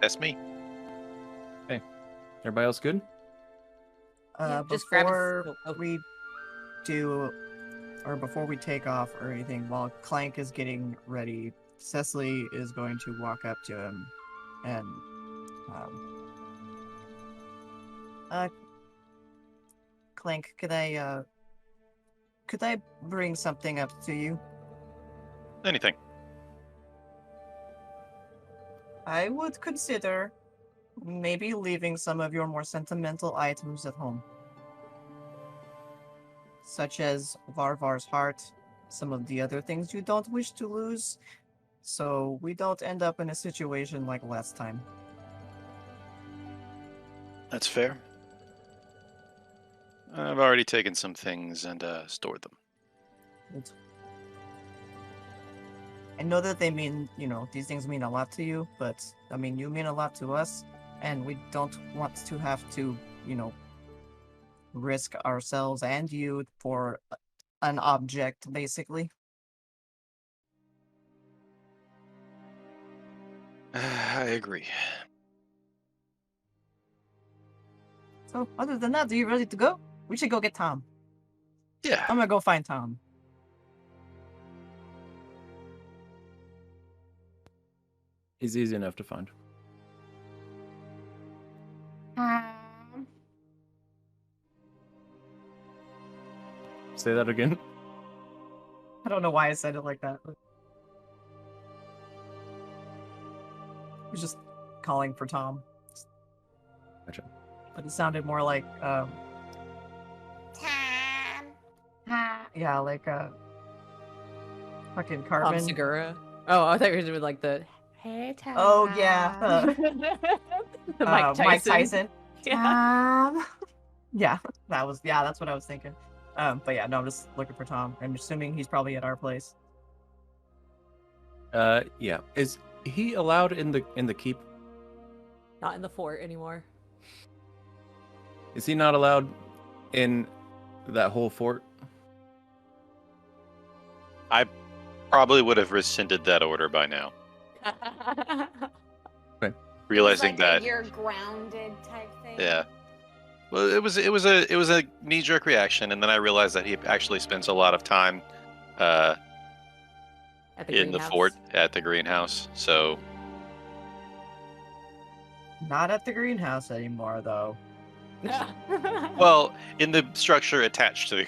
That's me. Everybody else good? Yeah, just grab Before his- oh. we do, or before we take off or anything, while Clank is getting ready, Cecily is going to walk up to him and, Clank, could I bring something up to you? Anything. I would consider maybe leaving some of your more sentimental items at home. Such as Varvar's heart, some of the other things you don't wish to lose, so we don't end up in a situation like last time. That's fair. I've already taken some things and stored them. I know that they mean, these things mean a lot to you, but, you mean a lot to us, and we don't want to have to, risk ourselves and you for an object, basically. I agree. So, other than that, are you ready to go? We should go get Tom. Yeah. I'm gonna go find Tom. He's easy enough to find. Say that again. I don't know why I said it like that. But... I was just calling for Tom. Gotcha. But it sounded more like, Tom. yeah, like, fucking Tom Cartman. Segura. Oh, I thought you were doing like the hey Tom. Oh, yeah. The Mike Tyson. Mike Tyson. Yeah. Yeah, that's what I was thinking. But yeah, no, I'm just looking for Tom. I'm assuming he's probably at our place. Yeah. Is he allowed in the keep? Not in the fort anymore. Is he not allowed in that whole fort? I probably would have rescinded that order by now, realizing It's like that. you're grounded type thing. Yeah. Well, it was a knee-jerk reaction, and then I realized that he actually spends a lot of time At in the greenhouse. fort at the greenhouse. So Not at the greenhouse anymore, though. well, in the structure attached to the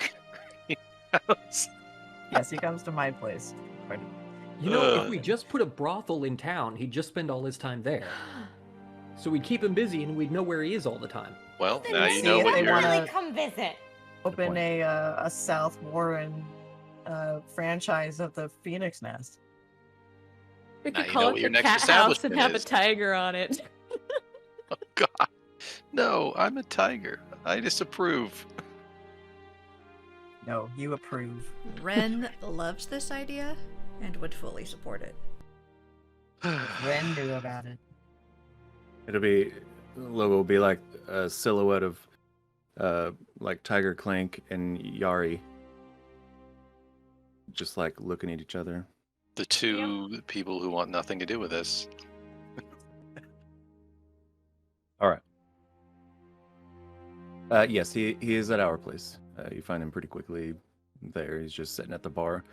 greenhouse. Yes, he comes to my place. You know, Ugh. if we just put a brothel in town, he'd just spend all his time there. So we'd keep him busy and we'd know where he is all the time. Well, Then now maybe you know if what they you're. wanna- really come visit. Open point. a South Warren franchise of the Phoenix Nest. We Now could you call know it what the your next cat house and establishment have is. a tiger on it. Oh God, no! I'm a tiger. I disapprove. No, you approve. Ren loves this idea and would fully support it. Ren knew about it. Logo will be like a silhouette of like Tiger Clank and Yari just like looking at each other. The two people who want nothing to do with this. All right. Yes, he is at our place. You find him pretty quickly, there. He's just sitting at the bar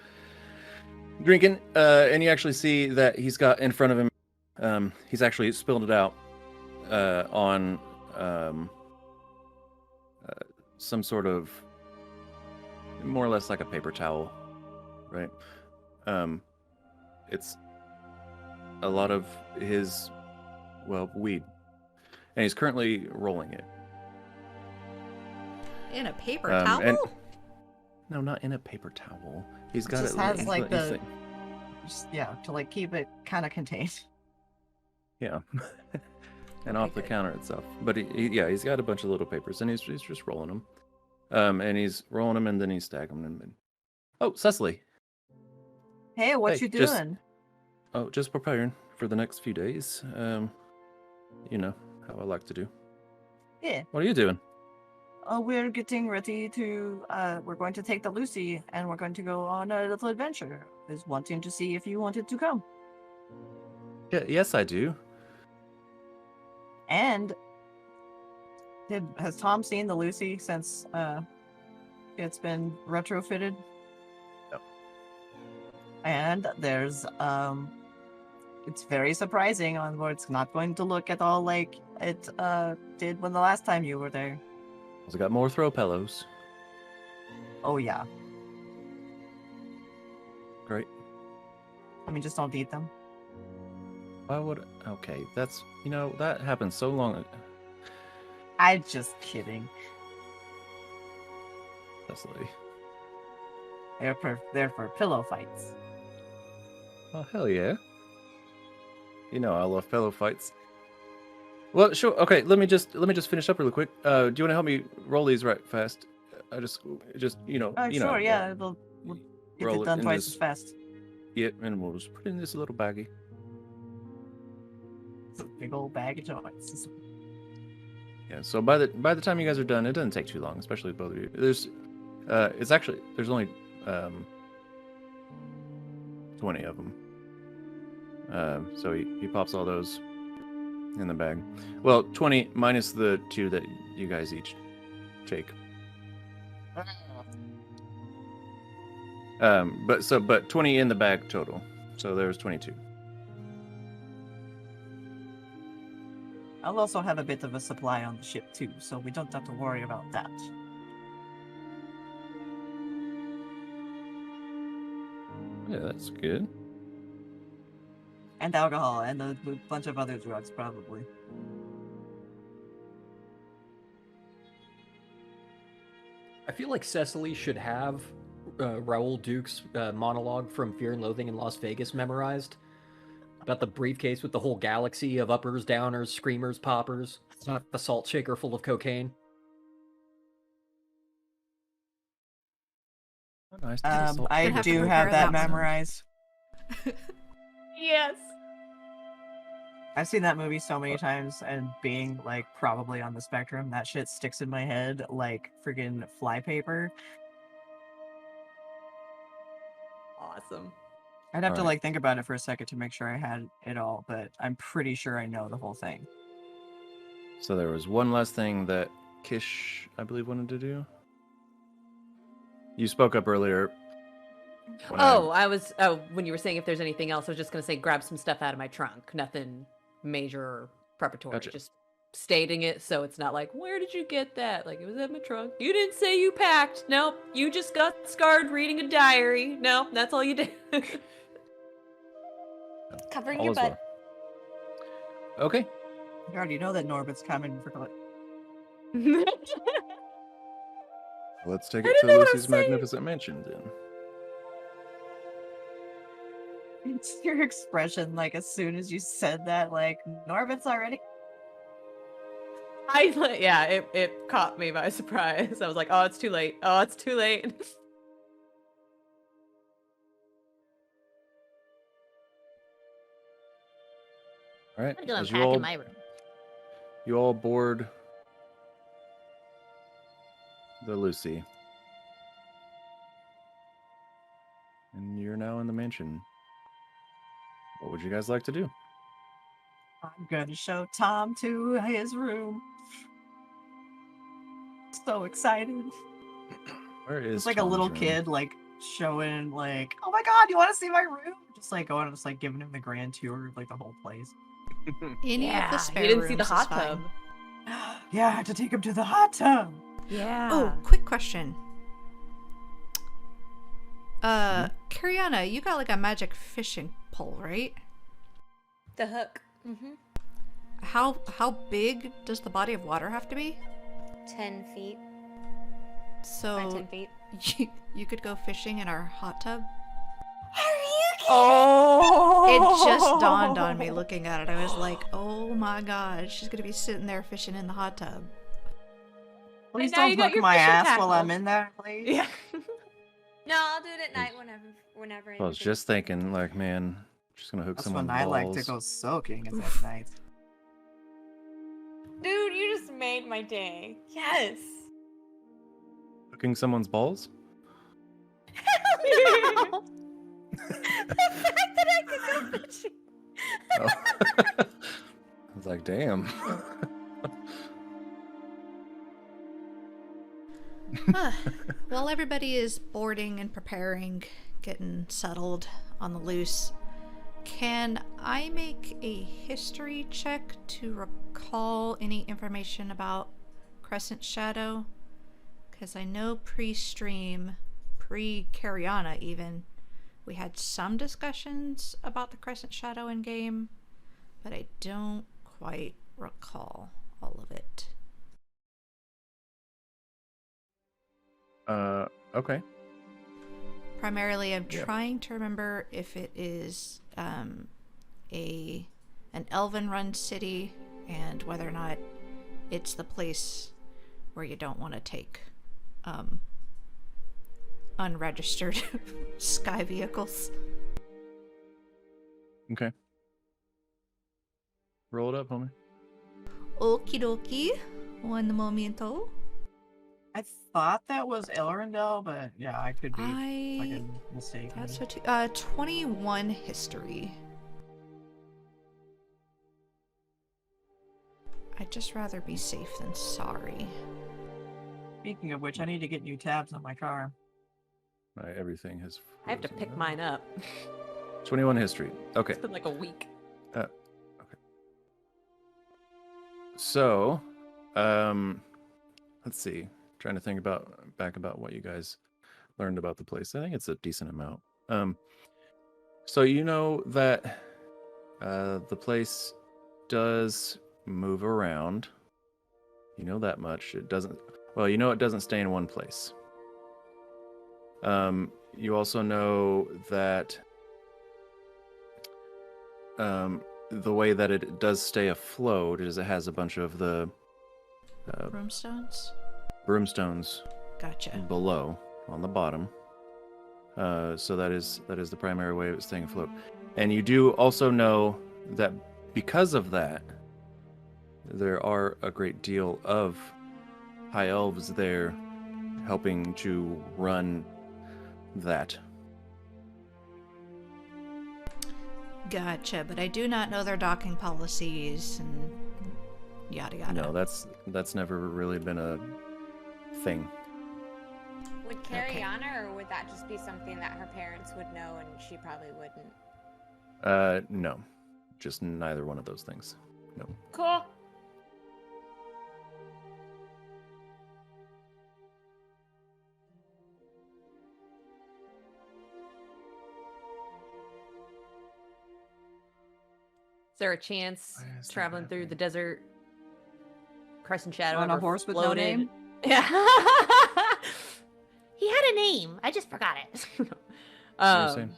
drinking, and you actually see that he's got in front of him, he's actually spilled it out on some sort of, more or less like a paper towel, right? It's a lot of his, well, weed, and he's currently rolling it. In a paper towel? And, no, not in a paper towel. He's got just it. has he's like got- he's just, yeah, to like keep it kind of contained. Yeah, and Okay, off the good. counter itself. But he's got a bunch of little papers, and he's just rolling them. And he's rolling them, and then he's stacking them. And... Oh, Cecily. Hey, what Hey, you just- doing? Oh, just preparing for the next few days. You know how I like to do. Yeah. What are you doing? We're getting ready to. We're going to take the Lucy, and we're going to go on a little adventure. I was wanting to see if you wanted to come. Yeah, yes, I do. And has Tom seen the Lucy since it's been retrofitted? No. And there's it's very surprising on where it's not going to look at all like it did when the last time you were there. I got more throw pillows. Oh yeah. Great. I mean, just don't eat them. Why would? Okay, that's that happened so long ago. I'm just kidding. Cecily. They're for pillow fights. Oh hell yeah! You know I love pillow fights. Well, sure. Okay, let me just finish up really quick. Do you want to help me roll these right fast? I just Sure, yeah. We'll get roll it it done in twice this- as fast. Yeah, and we'll just put it in this little baggie. It's a big old bag of toys. Yeah. So by the time you guys are done, it doesn't take too long, especially with both of you. There's only 20 of them. So he pops all those in the bag. Well, 20 minus the 2 that you guys each take. But 20 in the bag total. So there's 22. I'll also have a bit of a supply on the ship too, so we don't have to worry about that. Yeah, that's good. And alcohol, and a bunch of other drugs, probably. I feel like Cecily should have Raoul Duke's monologue from Fear and Loathing in Las Vegas memorized. About the briefcase with the whole galaxy of uppers, downers, screamers, poppers. It's not the salt shaker full of cocaine. Oh, nice. I Gonna have to do prepare have that that one. memorized. Yes. I've seen that movie so many times, and being like probably on the spectrum, that shit sticks in my head like friggin' flypaper. Awesome. I'd have to Alright. like think about it for a second to make sure I had it all, but I'm pretty sure I know the whole thing. So there was one last thing that Kish, I believe, wanted to do. You spoke up earlier. when When you were saying if there's anything else, I was just gonna say grab some stuff out of my trunk. Nothing major or preparatory. Gotcha. Just stating it so it's not like, where did you get that? Like, it was in my trunk. You didn't say you packed. Nope. You just got scarred reading a diary. Nope, that's all you did. Covering All your is butt. well. Okay. You already know that Norbert's coming for Let's take I it didn't to know what I was Lucy's saying. magnificent mansion then. It's your expression, like as soon as you said that, like Norbert's already. It caught me by surprise. I was like, oh, it's too late. Oh, it's too late. All right. I'm gonna go as unpack in my room. you all board the Lucy. And you're now in the mansion. What would you guys like to do? I'm gonna show Tom to his room. So excited. Where is It's like a Tom's little room? kid, like showing, like, oh my god, you want to see my room? Just like going and just like giving him the grand tour of like the whole place. Any of the Yeah, spare you didn't see the rooms is hot fine. tub. Yeah, I had to take him to the hot tub. Yeah. Oh, quick question. Kariana, you got like a magic fishing pole, right? The hook. Mm-hmm. How big does the body of water have to be? 10 feet. By So 10 feet. you could go fishing in our hot tub? Are you kidding? Oh! It just dawned on me looking at it. I was like, oh my god, she's gonna be sitting there fishing in the hot tub. Please And now you don't got hook your my fishing ass while tackle. I'm in there, please. Yeah. No, I'll do it at night whenever. I was just thinking, like, man, just gonna hook That's someone's when I balls. like to go soaking is at night. Dude, you just made my day. Yes. Hooking someone's balls? No. The fact that I could go fishing. Oh. I was like, damn. While everybody is boarding and preparing, getting settled on the loose, can I make a history check to recall any information about Crescent Shadow? Because I know pre-stream, pre-Kariana even, we had some discussions about the Crescent Shadow in game, but I don't quite recall all of it. Okay. Primarily, I'm Yep. trying to remember if it is an elven-run city, and whether or not it's the place where you don't want to take unregistered sky vehicles. Okay. Roll it up, homie. Okie dokie. Un momento. I thought that was Elrondel, but yeah, I could be I... fucking mistaken. That's what 21 history. I'd just rather be safe than sorry. Speaking of which, I need to get new tabs on my car. Right, everything has. I have to frozen pick up. mine up. 21 history. Okay. It's been like a week. Okay. So, let's see. Trying to think about what you guys learned about the place. I think it's a decent amount. So you know that the place does move around. You know that much. It doesn't. Well, you know it doesn't stay in one place. You also know that the way that it does stay afloat is it has a bunch of the Broomstones? broomstones Gotcha. below on the bottom. So that is the primary way of it staying afloat. And you do also know that because of that, there are a great deal of high elves there helping to run that. Gotcha, but I do not know their docking policies and yada yada. No, that's never really been a thing. Would Okay. Kariana, or would that just be something that her parents would know and she probably wouldn't? No. Just neither one of those things. No. Cool. Is there a chance Why is that traveling through the happening? desert, Crescent Shadow On a ever horse with no floated? name? Yeah. He had a name. I just forgot it. What were you saying?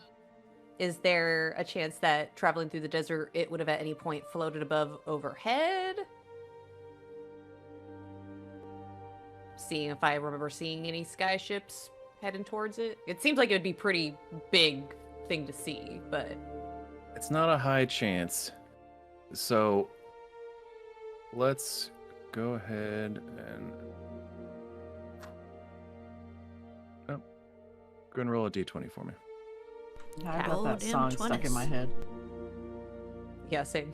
Is there a chance that traveling through the desert, it would have at any point floated above overhead? Seeing if I remember seeing any sky ships heading towards it. It seems like it would be pretty big thing to see, but It's not a high chance. So let's go ahead and go and roll a d20 for me. Yeah, I got Oh, that damn song stuck in my head. yeah, same.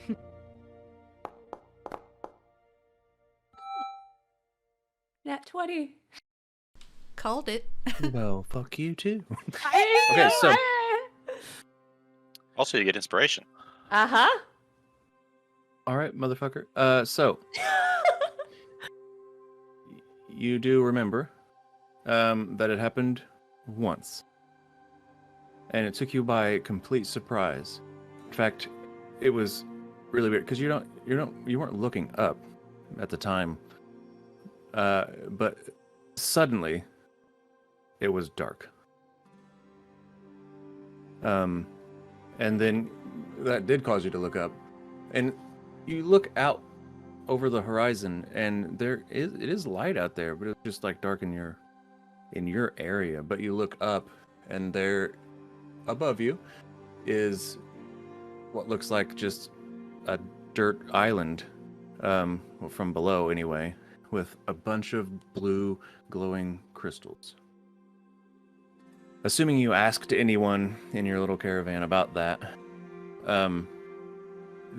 Nat 20. called it. Well, fuck you too. I Okay, so Also, you get inspiration. Uh-huh. all right, motherfucker. So you do remember that it happened once, and it took you by complete surprise. In fact, it was really weird because you weren't looking up at the time, but suddenly it was dark. And then that did cause you to look up, and you look out over the horizon, and it is light out there, but it's just like dark in your area. But you look up, and there above you is what looks like just a dirt island, well, from below anyway, with a bunch of blue glowing crystals. Assuming you asked anyone in your little caravan about that,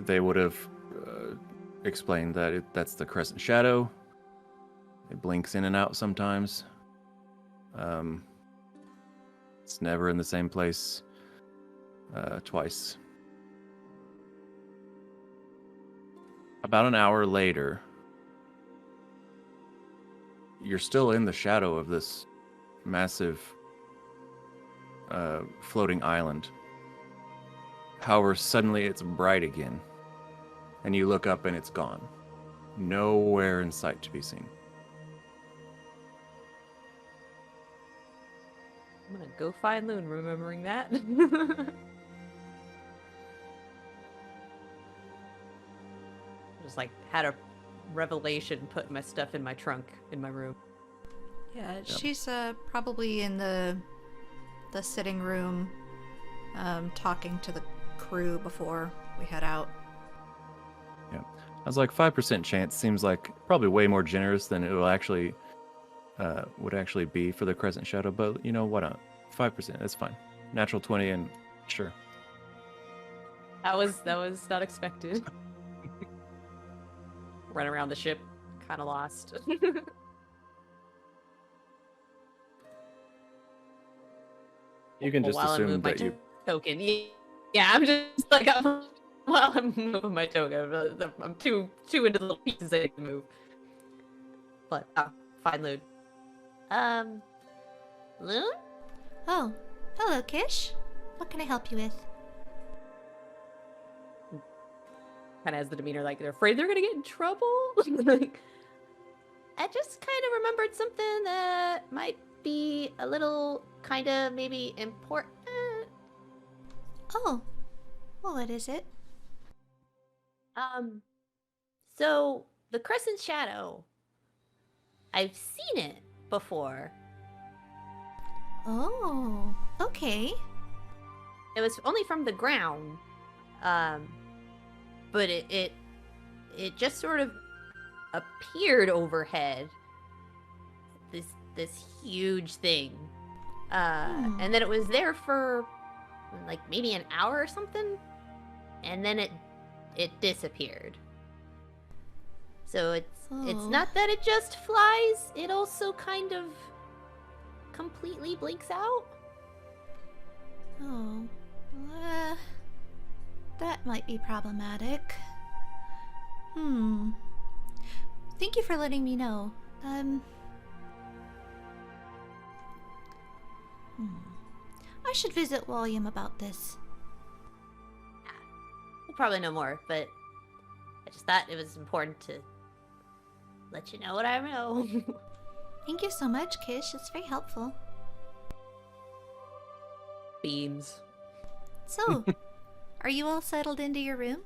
they would have explained that that's the Crescent Shadow. It blinks in and out sometimes. It's never in the same place twice. About an hour later, you're still in the shadow of this massive floating island. However, suddenly it's bright again, and you look up and it's gone. Nowhere in sight to be seen. I'm gonna go find Lune, remembering that. Just like had a revelation putting my stuff in my trunk in my room. Yeah, she's probably in the sitting room, talking to the crew before we head out. Yeah, I was like 5% chance seems like probably way more generous than it will actually would actually be for the Crescent Shadow, but you know, why not? 5%, that's fine. Natural 20 and sure. That was not expected. Run around the ship, kind of lost. You can just While I assume move my that you. token. Yeah, I'm just like while I'm moving my token, I'm too into the little pieces I can move. But fine, Lune. Lune? Oh, hello, Kish. What can I help you with? Kind of has the demeanor like they're afraid they're gonna get in trouble. I just kind of remembered something that might be a little kind of maybe important. Oh, well, what is it? So the Crescent Shadow, I've seen it before. Oh, okay. It was only from the ground, but it just sort of appeared overhead. This huge thing, and then it was there for like maybe an hour or something, and then it disappeared. So it's not that it just flies; it also kind of completely blinks out. Oh, that might be problematic. Thank you for letting me know. I should visit Walliam about this. We'll probably know more, but I just thought it was important to let you know what I know. Thank you so much, Kish. It's very helpful. Beams. So, are you all settled into your room?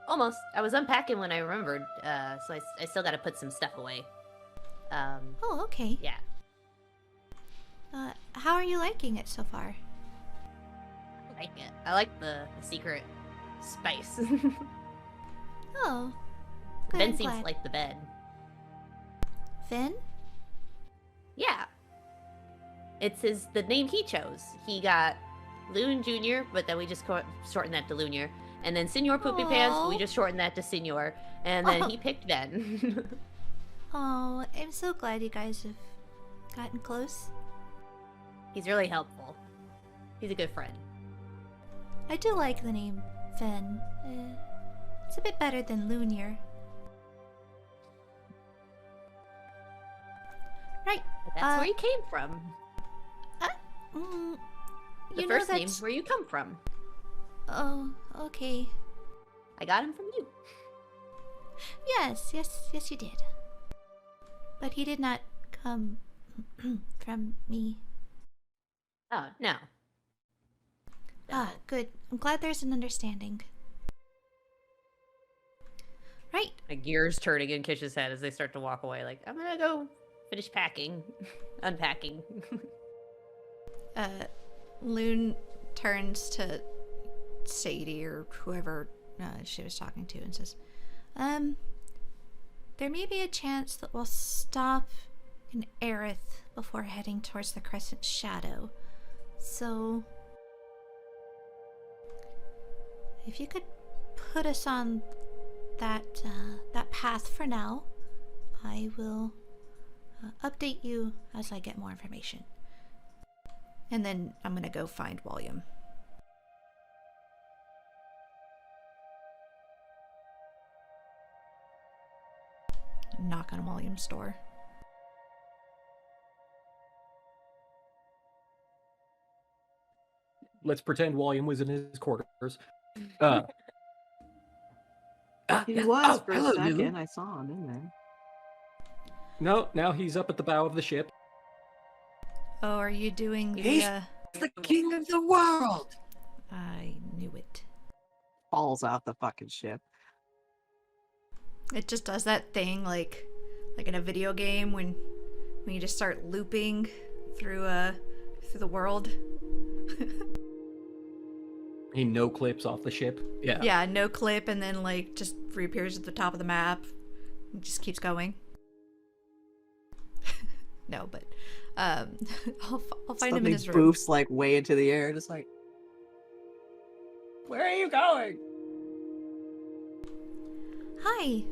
Almost. I was unpacking when I remembered, so I still gotta put some stuff away. Oh, okay. Yeah. How are you liking it so far? I like it. I like the secret space. Oh, good, Ben I'm seems glad. like the bed. Finn? Yeah. It's the name he chose. He got Lune Jr., but then we just shortened that to Lunior. And then Senor Poopy Pants, we Aw. just shortened that to Senor. And then he picked Ben. Oh, I'm so glad you guys have gotten close. He's really helpful. He's a good friend. I do like the name Fen. It's a bit better than Lune. Right. But that's where you came from. Mm, The you first know name's where you come from. Oh, okay. I got him from you. Yes, you did. But he did not come from me. Oh, no. Ah, good. I'm glad there's an understanding. Right. My gears turning in Kish's head as they start to walk away. Like, I'm gonna go finish packing, unpacking. Lune turns to Sadie or whoever she was talking to and says, there may be a chance that we'll stop in Ayrith before heading towards the Crescent Shadow. So, if you could put us on that path for now, I will update you as I get more information. And then I'm gonna go find Walliam. Knock on Walliam's door. Let's pretend Walliam was in his quarters. He was for hello, a second. Lune. I saw him in there. No, now he's up at the bow of the ship. Oh, are you doing He's the king of the world! I knew it. Falls off the fucking ship. It just does that thing like in a video game when you just start looping through the world. He no clips off the ship. Yeah. Yeah, no clip, and then like just reappears at the top of the map. It just keeps going. No, but I'll find him in his room. Boofs like way into the air, just like, where are you going? Hi.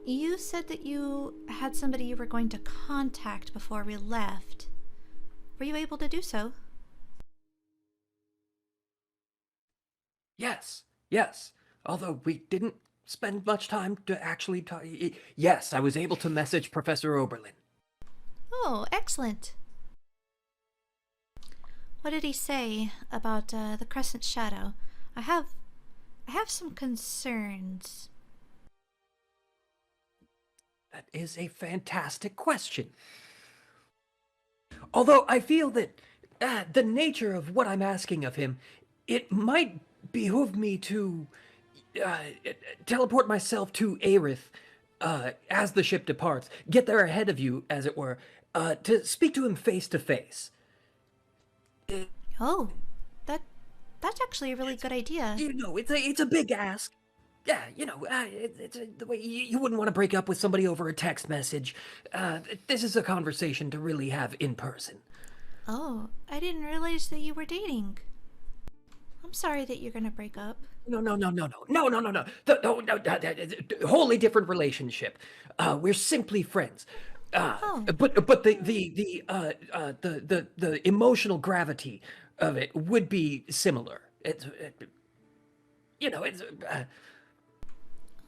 You said that you had somebody you were going to contact before we left. Were you able to do so? Yes. Although we didn't spend much time to actually talk. Yes, I was able to message Professor Oberlin. Oh, excellent. What did he say about the Crescent Shadow? I have some concerns. That is a fantastic question. Although I feel that the nature of what I'm asking of him, it might behoove me to teleport myself to Ayrith as the ship departs, get there ahead of you, as it were, to speak to him face to face. Oh, that's actually a really good idea. You know, it's a big ask. Yeah, you know, it's the way you wouldn't want to break up with somebody over a text message. This is a conversation to really have in person. Oh, I didn't realize that you were dating. I'm sorry that you're gonna break up. No. Wholly different relationship. We're simply friends. But the emotional gravity of it would be similar.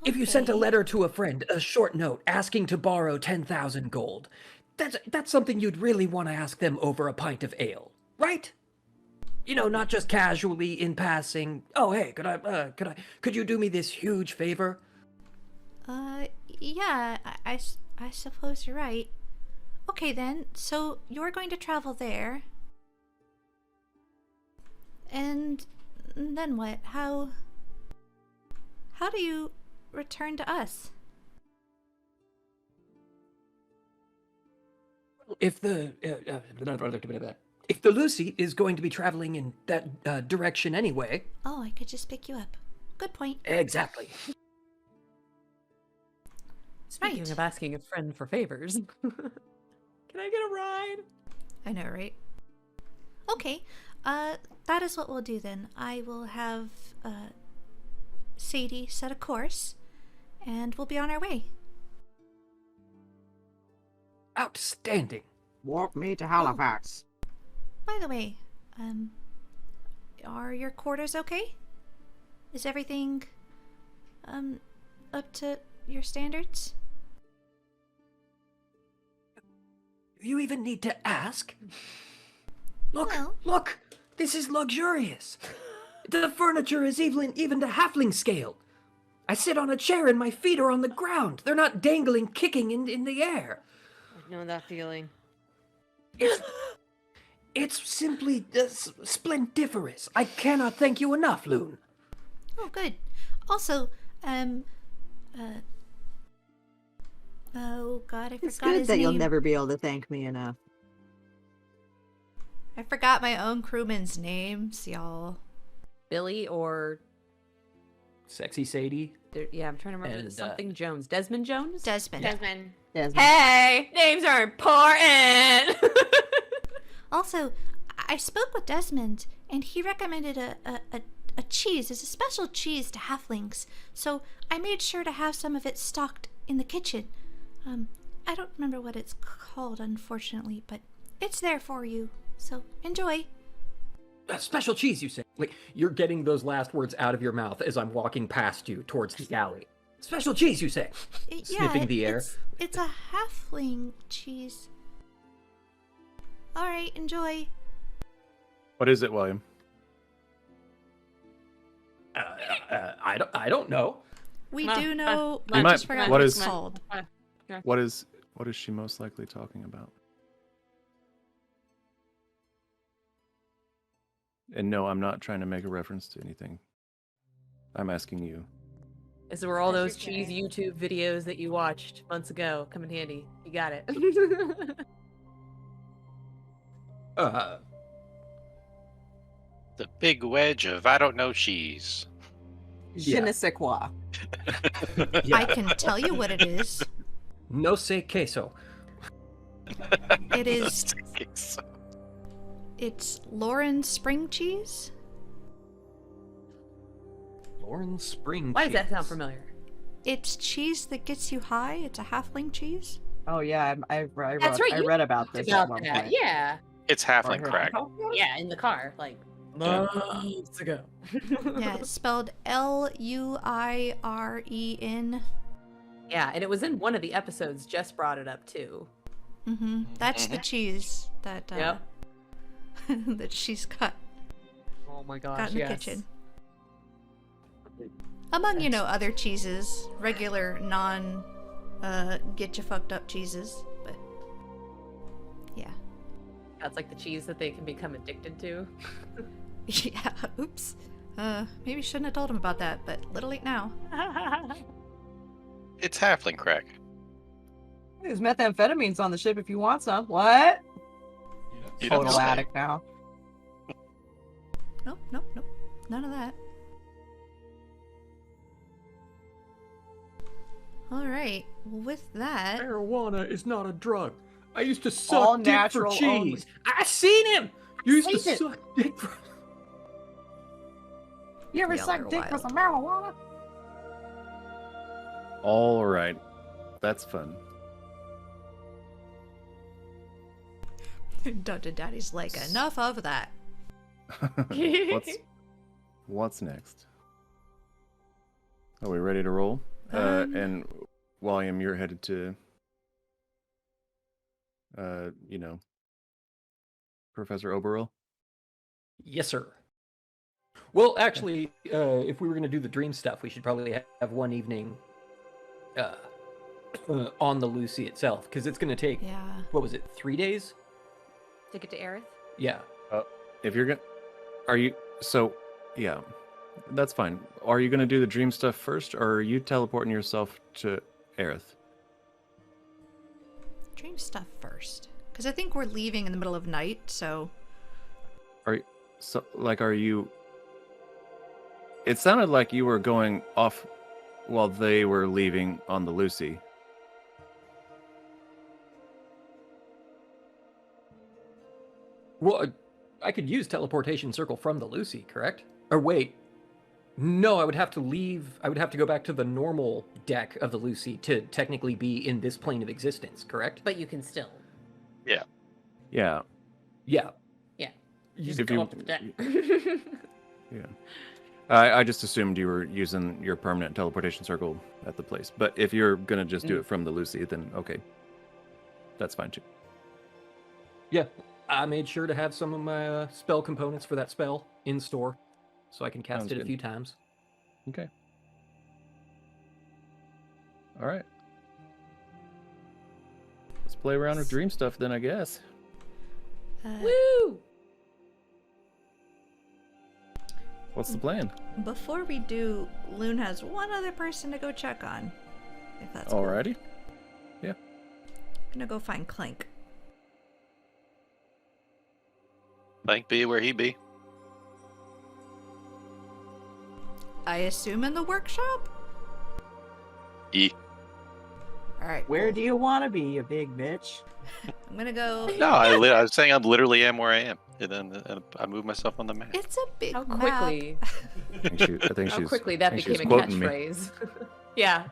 If you sent a letter to a friend, a short note asking to borrow 10,000 gold, that's something you'd really want to ask them over a pint of ale, right? You know, not just casually in passing. Oh, hey, could you do me this huge favor? Yeah, I suppose you're right. Okay then, so you're going to travel there. And then what? How do you return to us? If the Lucy is going to be traveling in that direction anyway. Oh, I could just pick you up. Good point. Exactly. Speaking of asking a friend for favors, can I get a ride? I know, right? Okay, that is what we'll do then. I will have Sadie set a course, and we'll be on our way. Outstanding. Walk me to Halifax. By the way, are your quarters okay? Is everything, up to your standards? Do you even need to ask? Look, Well- look! This is luxurious. The furniture is even to halfling scale. I sit on a chair and my feet are on the ground. They're not dangling, kicking in the air. I know that feeling. It's simply splendiferous. I cannot thank you enough, Lune. Oh, good. Also, oh god, I It's forgot good his that name. you'll never be able to thank me enough. I forgot my own crewman's names, y'all. Billy or Sexy Sadie. yeah, I'm trying to remember And, something Jones. Desmond Jones? Desmond. Desmond. Desmond. Hey, names are important. Also, I spoke with Desmond, and he recommended a cheese. It's a special cheese to halflings, so I made sure to have some of it stocked in the kitchen. I don't remember what it's called, unfortunately, but it's there for you, so enjoy. Special cheese, you say? Like, you're getting those last words out of your mouth as I'm walking past you towards the alley. Special cheese, you say? Sniffing the air. It's a halfling cheese. All right, enjoy. What is it, William? I don't know. We Come on, do come know. on. I You might- just forgot what what is- it's called. What is she most likely talking about? And no, I'm not trying to make a reference to anything. I'm asking you. This is where all those That's your cheese check. YouTube videos that you watched months ago come in handy. You got it. The big wedge of I don't know cheese. Je ne sais quoi. I can tell you what it is. No sé queso. It is. It's Lauren spring cheese. Lauren Spring Why does that sound cheese. familiar? It's cheese that gets you high. It's a halfling cheese. Oh yeah, I That's right, I you read about this at About one that. point. Yeah. It's halfling Or- crack. Yeah, in the car, like months ago. Yeah, it's spelled Luiren. Yeah, and it was in one of the episodes. Jess brought it up too. Mm-hmm. That's the cheese that Yep. that she's got Oh my gosh. in the yes. kitchen. Among, other cheeses, regular non get you fucked up cheeses, but yeah. That's like the cheese that they can become addicted to. Yeah, oops. Maybe shouldn't have told him about that, but little late now. It's halfling crack. There's methamphetamines on the ship if you want some. What? You don't Total say. addict now. Nope. None of that. Alright, well, with that, Marijuana is not a drug. I used to All suck dick for natural cheese. only. I seen him. You used to Seen it. suck dick for. You ever Y'all suck are dick for wild. some marijuana? All right, that's fun. Dr. Daddy's like, enough of that. What's next? Are we ready to roll? And Walliam, you're headed to, Professor Oberil. Yes, sir. Well, actually, if we were going to do the dream stuff, we should probably have one evening on the Lucy itself, because it's going to take, Yeah. what was it, 3 days? Take it to Ayrith. Yeah. If you're gonna, yeah, that's fine. Are you gonna do the dream stuff first, or are you teleporting yourself to Ayrith? Dream stuff first. Because I think we're leaving in the middle of night, so. Are you? It sounded like you were going off while they were leaving on the Lucy. Well, I could use teleportation circle from the Lucy, correct? Or wait, No, I would have to leave. I would have to go back to the normal deck of the Lucy to technically be in this plane of existence, correct? But you can still. Yeah. Yeah. Yeah. Yeah. You Just If go you- up to the deck. Yeah. I just assumed you were using your permanent teleportation circle at the place. But if you're gonna just do it from the Lucy, then okay. That's fine too. Yeah. I made sure to have some of my spell components for that spell in store, so I can cast Sounds it a good. few times. Okay. All right. Let's play around with dream stuff then, I guess. Woo! What's the plan? Before we do, Lune has one other person to go check on. If that's cool. Alrighty. I'm gonna go find Clank. Clank be where he be. I assume in the workshop? E. Alright. Where do you want to be, you big bitch? I'm gonna go. No, I was saying I literally am where I am, and then I move myself on the map. It's a big How map. quickly? I think How she's quickly that I think she's became a quoting me. catchphrase. Yeah.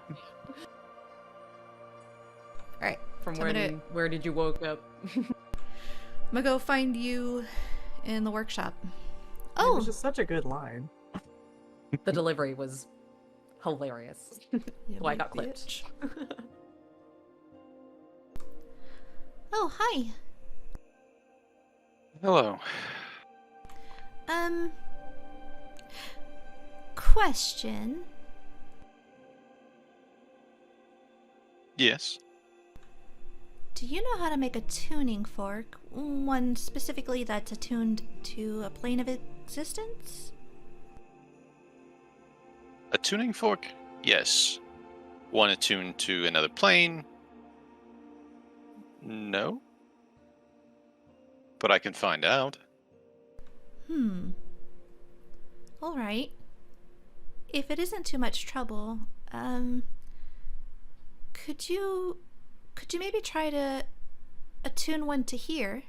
Alright. From So I'm gonna- where did you woke up? I'm gonna go find you in the workshop. It Oh, was just such a good line. The delivery was hilarious. you So I big got clipped. bitch. Oh, hi. Hello. Question. Yes. Do you know how to make a tuning fork? One specifically that's attuned to a plane of existence? A tuning fork? Yes. One attuned to another plane? No. But I can find out. Alright. If it isn't too much trouble, could you maybe try to attune one to here?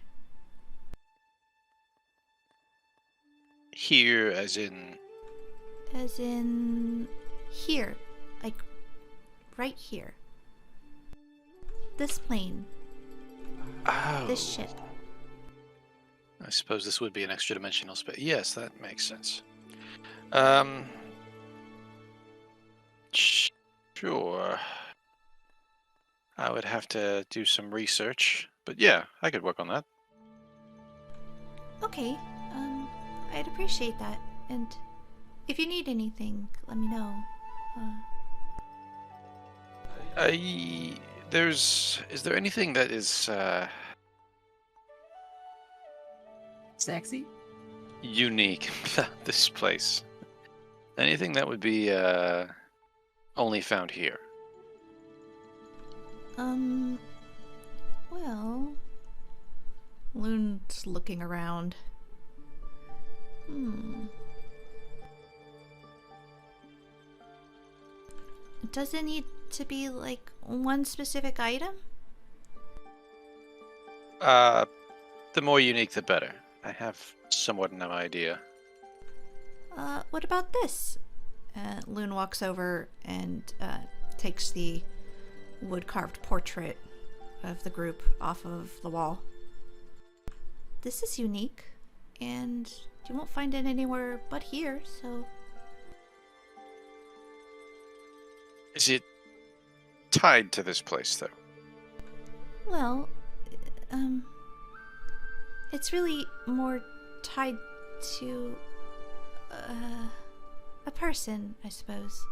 Here, as in. As in here. Like right here. This plane. Oh. This ship. I suppose this would be an extra dimensional space. Yes, that makes sense. Sure. I would have to do some research, but yeah, I could work on that. Okay. I'd appreciate that. And if you need anything, let me know. Is there anything that is Sexy? unique about this place? Anything that would be only found here? Well, Lune's looking around. Does it need to be like one specific item? The more unique, the better. I have somewhat no idea. What about this? Lune walks over and takes the wood-carved portrait of the group off of the wall. This is unique, and you won't find it anywhere but here, so... Is it tied to this place, though? Well, it's really more tied to a person, I suppose.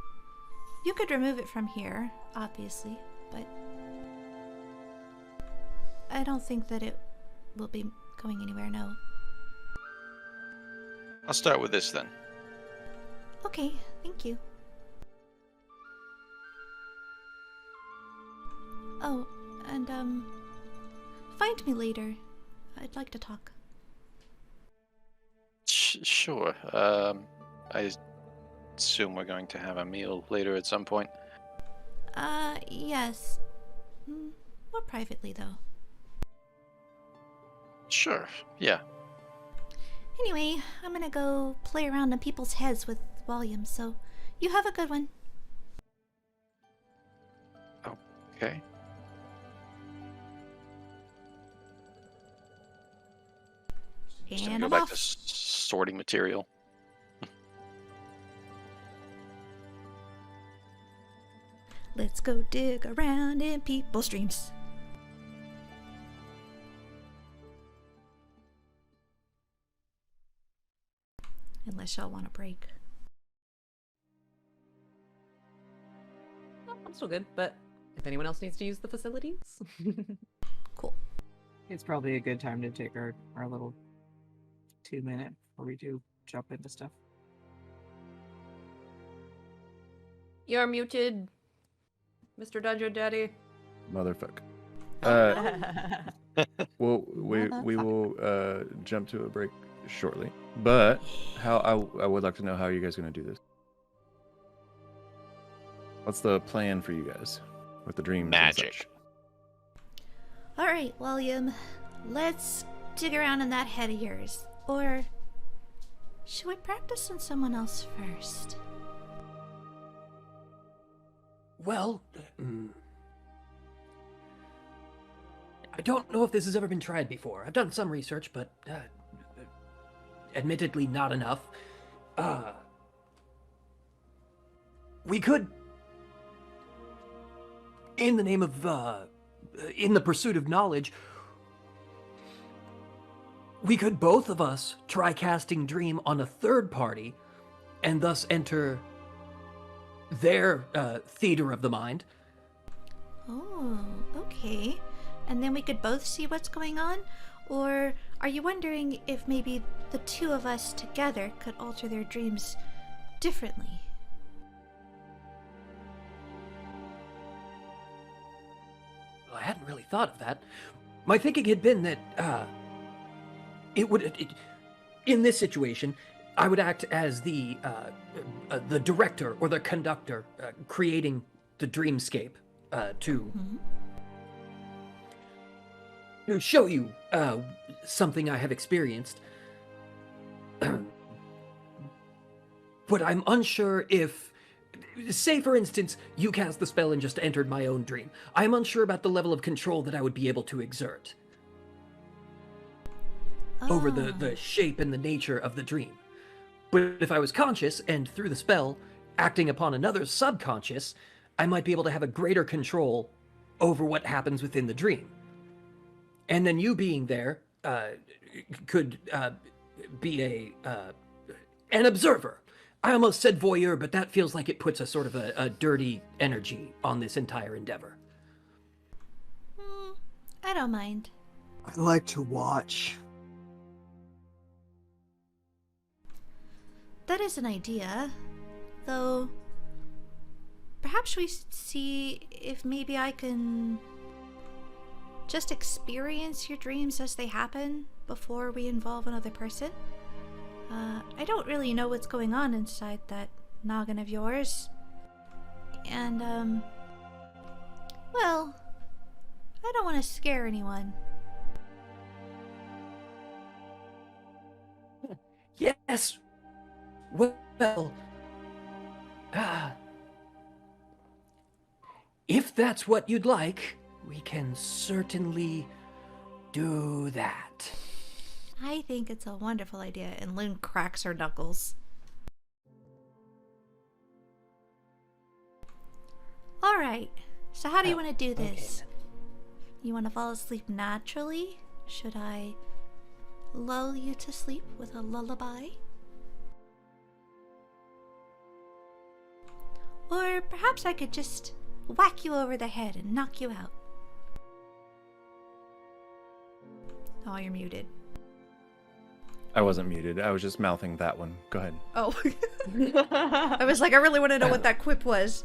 You could remove it from here, obviously, but I don't think that it will be going anywhere, no. I'll start with this then. Okay, thank you. Oh, and find me later. I'd like to talk. Sure. I assume we're going to have a meal later at some point. Yes. More privately, though. Sure. Yeah. Anyway, I'm gonna go play around in people's heads with Walliam, so you have a good one. Okay. Just gonna And go I'm back off. to sorting material. Let's go dig around in people's dreams. Unless y'all want a break. Oh, I'm still good, but if anyone else needs to use the facilities. Cool. It's probably a good time to take our little 2-minute before we do jump into stuff. You're muted, Mr. Dungeon Daddy. Motherfucker. Oh. Well, we will jump to a break shortly. But how I would like to know how you guys are going to do this. What's the plan for you guys with the dreams? Magic. Alright, Walliam. Let's dig around in that head of yours. Or should we practice on someone else first? Well, I don't know if this has ever been tried before. I've done some research, but admittedly not enough. We could, in the name of, in the pursuit of knowledge, we could both of us try casting Dream on a third party, and thus enter their theater of the mind. Oh, okay. And then we could both see what's going on? Or are you wondering if maybe the two of us together could alter their dreams differently? Well, I hadn't really thought of that. My thinking had been that in this situation, I would act as the director or the conductor, creating the dreamscape to show you something I have experienced. But I'm unsure if, say for instance, you cast the spell and just entered my own dream. I'm unsure about the level of control that I would be able to exert over the shape and the nature of the dream. But if I was conscious and through the spell, acting upon another's subconscious, I might be able to have a greater control over what happens within the dream. And then you being there could be an observer. I almost said voyeur, but that feels like it puts a sort of a dirty energy on this entire endeavor. I don't mind. I like to watch. That is an idea. Though, perhaps we see if maybe I can just experience your dreams as they happen before we involve another person. I don't really know what's going on inside that noggin of yours. And, well, I don't want to scare anyone. Yes! Well, if that's what you'd like, we can certainly do that. I think it's a wonderful idea, and Lune cracks her knuckles. Alright, so how do you want to do this? Okay. You want to fall asleep naturally? Should I lull you to sleep with a lullaby? Or perhaps I could just whack you over the head and knock you out. Oh, you're muted. I wasn't muted. I was just mouthing that one. Go ahead. Oh. I was like, I really want to know what that quip was.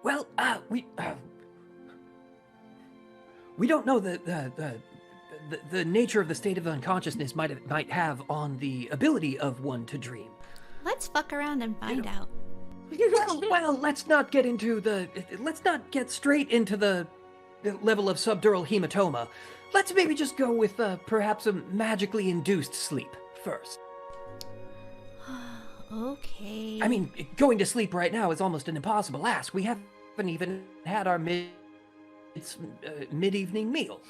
Well, we don't know the nature of the state of unconsciousness might have on the ability of one to dream. Let's fuck around and find out. Well, let's not get straight into the level of subdural hematoma. Let's maybe just go with perhaps a magically induced sleep first. Okay. I mean, going to sleep right now is almost an impossible ask. We haven't even had our mid-evening meal.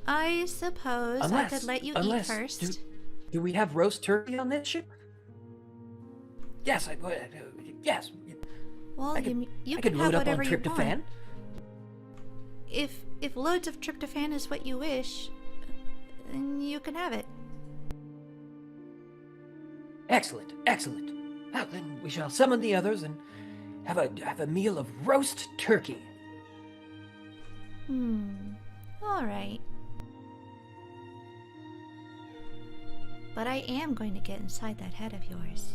I suppose I could let you eat first. Do we have roast turkey on this ship? Yes, yes. Well, I could you I can could have load up on whatever you tryptophan. want. If loads of tryptophan is what you wish, then you can have it. Excellent, excellent. Well, then we shall summon the others and have a meal of roast turkey. All right. But I am going to get inside that head of yours.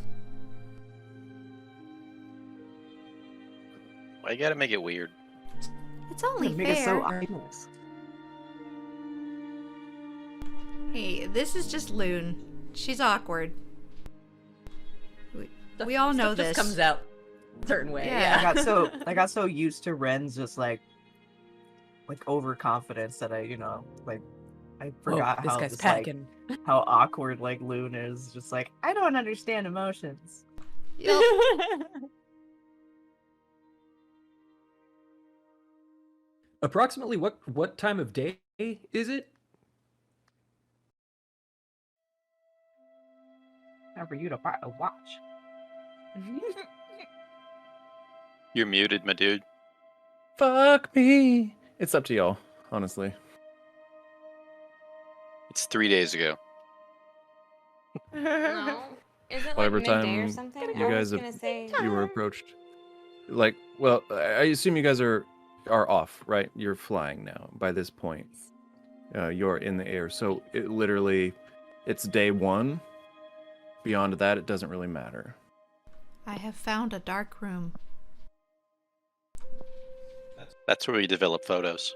Why you gotta make it weird? It's only Make it so fair. obvious. Hey, this is just Lune. She's awkward. We all know Stuff this. just comes out a certain way. Yeah. I got so used to Ren's just like overconfidence that I forgot this how guy's just, packing. how awkward Lune is. Just like, I don't understand emotions. Yup. Approximately what time of day is it? Time for you to buy a watch. You're muted, my dude. Fuck me. It's up to y'all, honestly. It's 3 days ago. No. Is it Whatever like midday or time something? you I guys was gonna say. You were approached. Like, well, I assume you guys are off, right? You're flying now. By this point, you're in the air. So it literally, it's day one. Beyond that, it doesn't really matter. I have found a dark room. That's where we develop photos.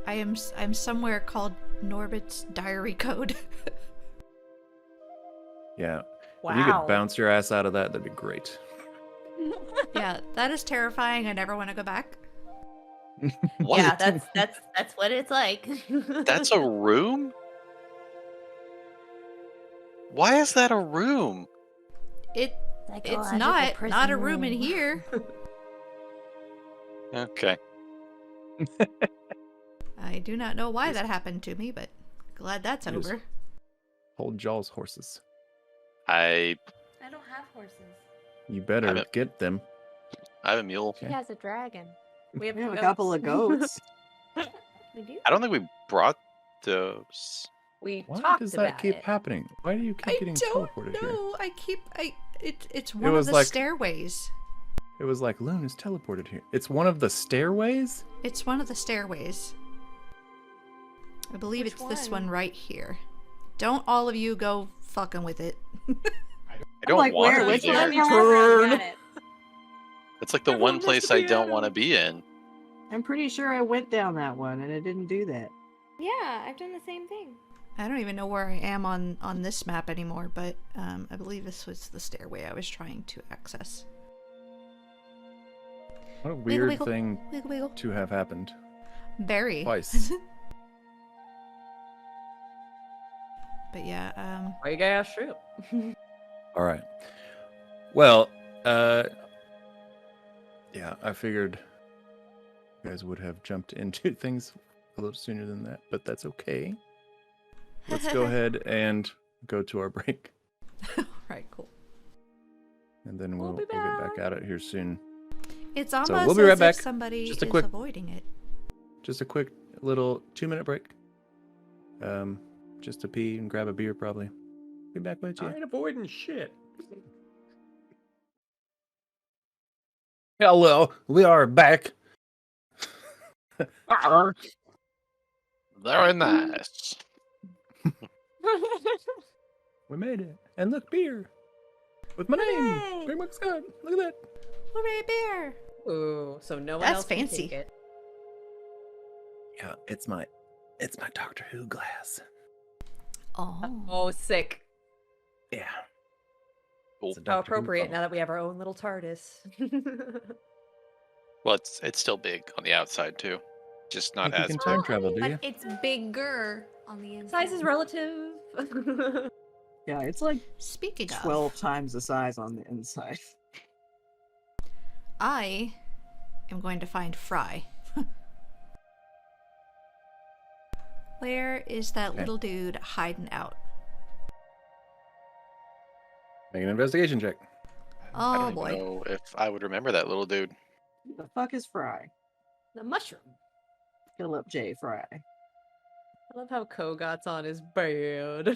I'm somewhere called Norbit's diary code. Yeah. Wow. If you could bounce your ass out of that, that'd be great. Yeah, that is terrifying. I never want to go back. What? Yeah, that's what it's like. That's a room? Why is that a room? It's Psychological not prison a room in room. here. Okay. I do not know why that happened to me, but glad that's Yes. over. Hold Jaws horses. I don't have horses. You better I don't- get them. have a mule. He has a dragon. We have, We have a couple of goats. We do. I don't think we brought those. We Why talked does that about keep it. happening? Why do you keep I getting don't teleported here? know. It's one was of the like- stairways. It was like Lune is teleported here. It's one of the stairways? It's one of the stairways. I believe Which it's this one? one right here. Don't all of you go fucking with it. I don't like, want where? to be Which there. one? Turn. It's like the Everyone one wants place to I be don't in. want to be in. I'm pretty sure I went down that one and it didn't do that. Yeah, I've done the same thing. I don't even know where I am on this map anymore, but I believe this was the stairway I was trying to access. What a weird wiggle. thing Wiggle wiggle. to have happened. Very. Twice. But yeah, Why you gotta shoot? All right. Well, yeah, I figured you guys would have jumped into things a little sooner than that, but that's okay. Let's go ahead and go to our break, right, cool. and then We'll we'll be get back back. at it here soon. It's So almost we'll be right as back. if somebody Just a is quick- avoiding it. Just a quick little 2-minute break. Just to pee and grab a beer, probably. Be back with you. I ain't avoiding shit. Hello, we are back. Very nice. We made it. And look, beer. With my name. Hooray! Greg Scott. Look at that. Hooray, bear! Ooh, so no one That's else can fancy. take it. Yeah, it's my Doctor Who glass. Oh. Oh, sick. Yeah. Cool. It's a How Doctor Who appropriate bottle. now that we have our own little TARDIS. Well, it's still big on the outside too, just not Think as you big. can time travel, do you? But it's bigger on the inside. Size is relative. Yeah, it's like Speaking 12 of, times the size on the inside. I am going to find Fry. Where is that Okay. little dude hiding out? Make an investigation check. I Oh don't even boy. know if I would remember that little dude. Who the fuck is Fry? The mushroom. Philip J. Fry. I love how Kogat's on his bed.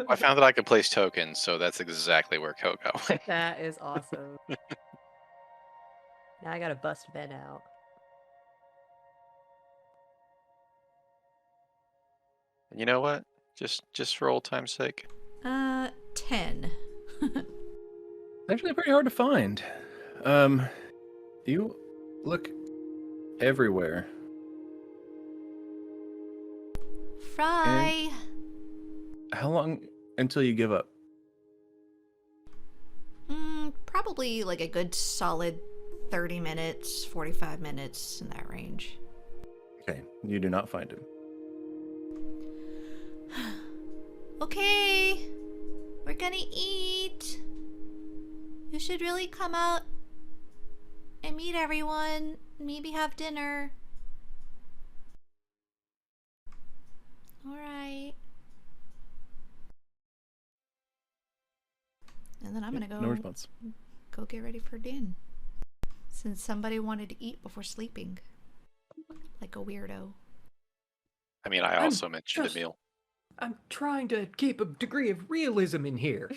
I found that I could place tokens, so that's exactly where Koga went. That is awesome. Now I gotta bust Ben out. You know what? Just for old time's sake. 10. Actually, pretty hard to find. You look everywhere. Fry. How long until you give up? Probably like a good solid 30 minutes, 45 minutes, in that range. Okay, you do not find him. Okay, we're gonna eat. You should really come out and meet everyone. Maybe have dinner. Alright. And then I'm gonna No response. go get ready for dinner. Since somebody wanted to eat before sleeping. Like a weirdo. I mean, I I'm also mentioned just- a meal. I'm trying to keep a degree of realism in here.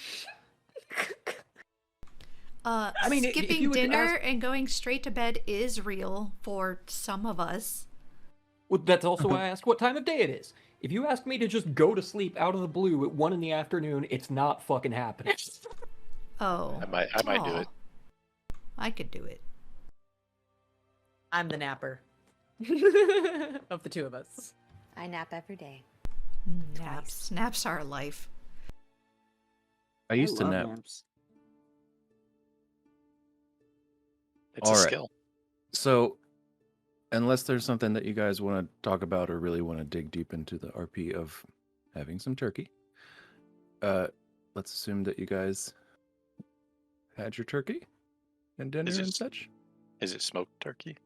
I mean, if skipping you would dinner ask- and going straight to bed is real for some of us. Well, that's also why I asked what time of day it is. If you ask me to just go to sleep out of the blue at 1 in the afternoon, it's not fucking happening. Oh. I might do it. I could do it. I'm the napper. Of the two of us. I nap every day. Naps. Naps are life. I used to love nap. naps. It's a All right. skill. So, unless there's something that you guys want to talk about or really want to dig deep into the RP of having some turkey, let's assume that you guys had your turkey and dinner Is it and s- such. Is it smoked turkey?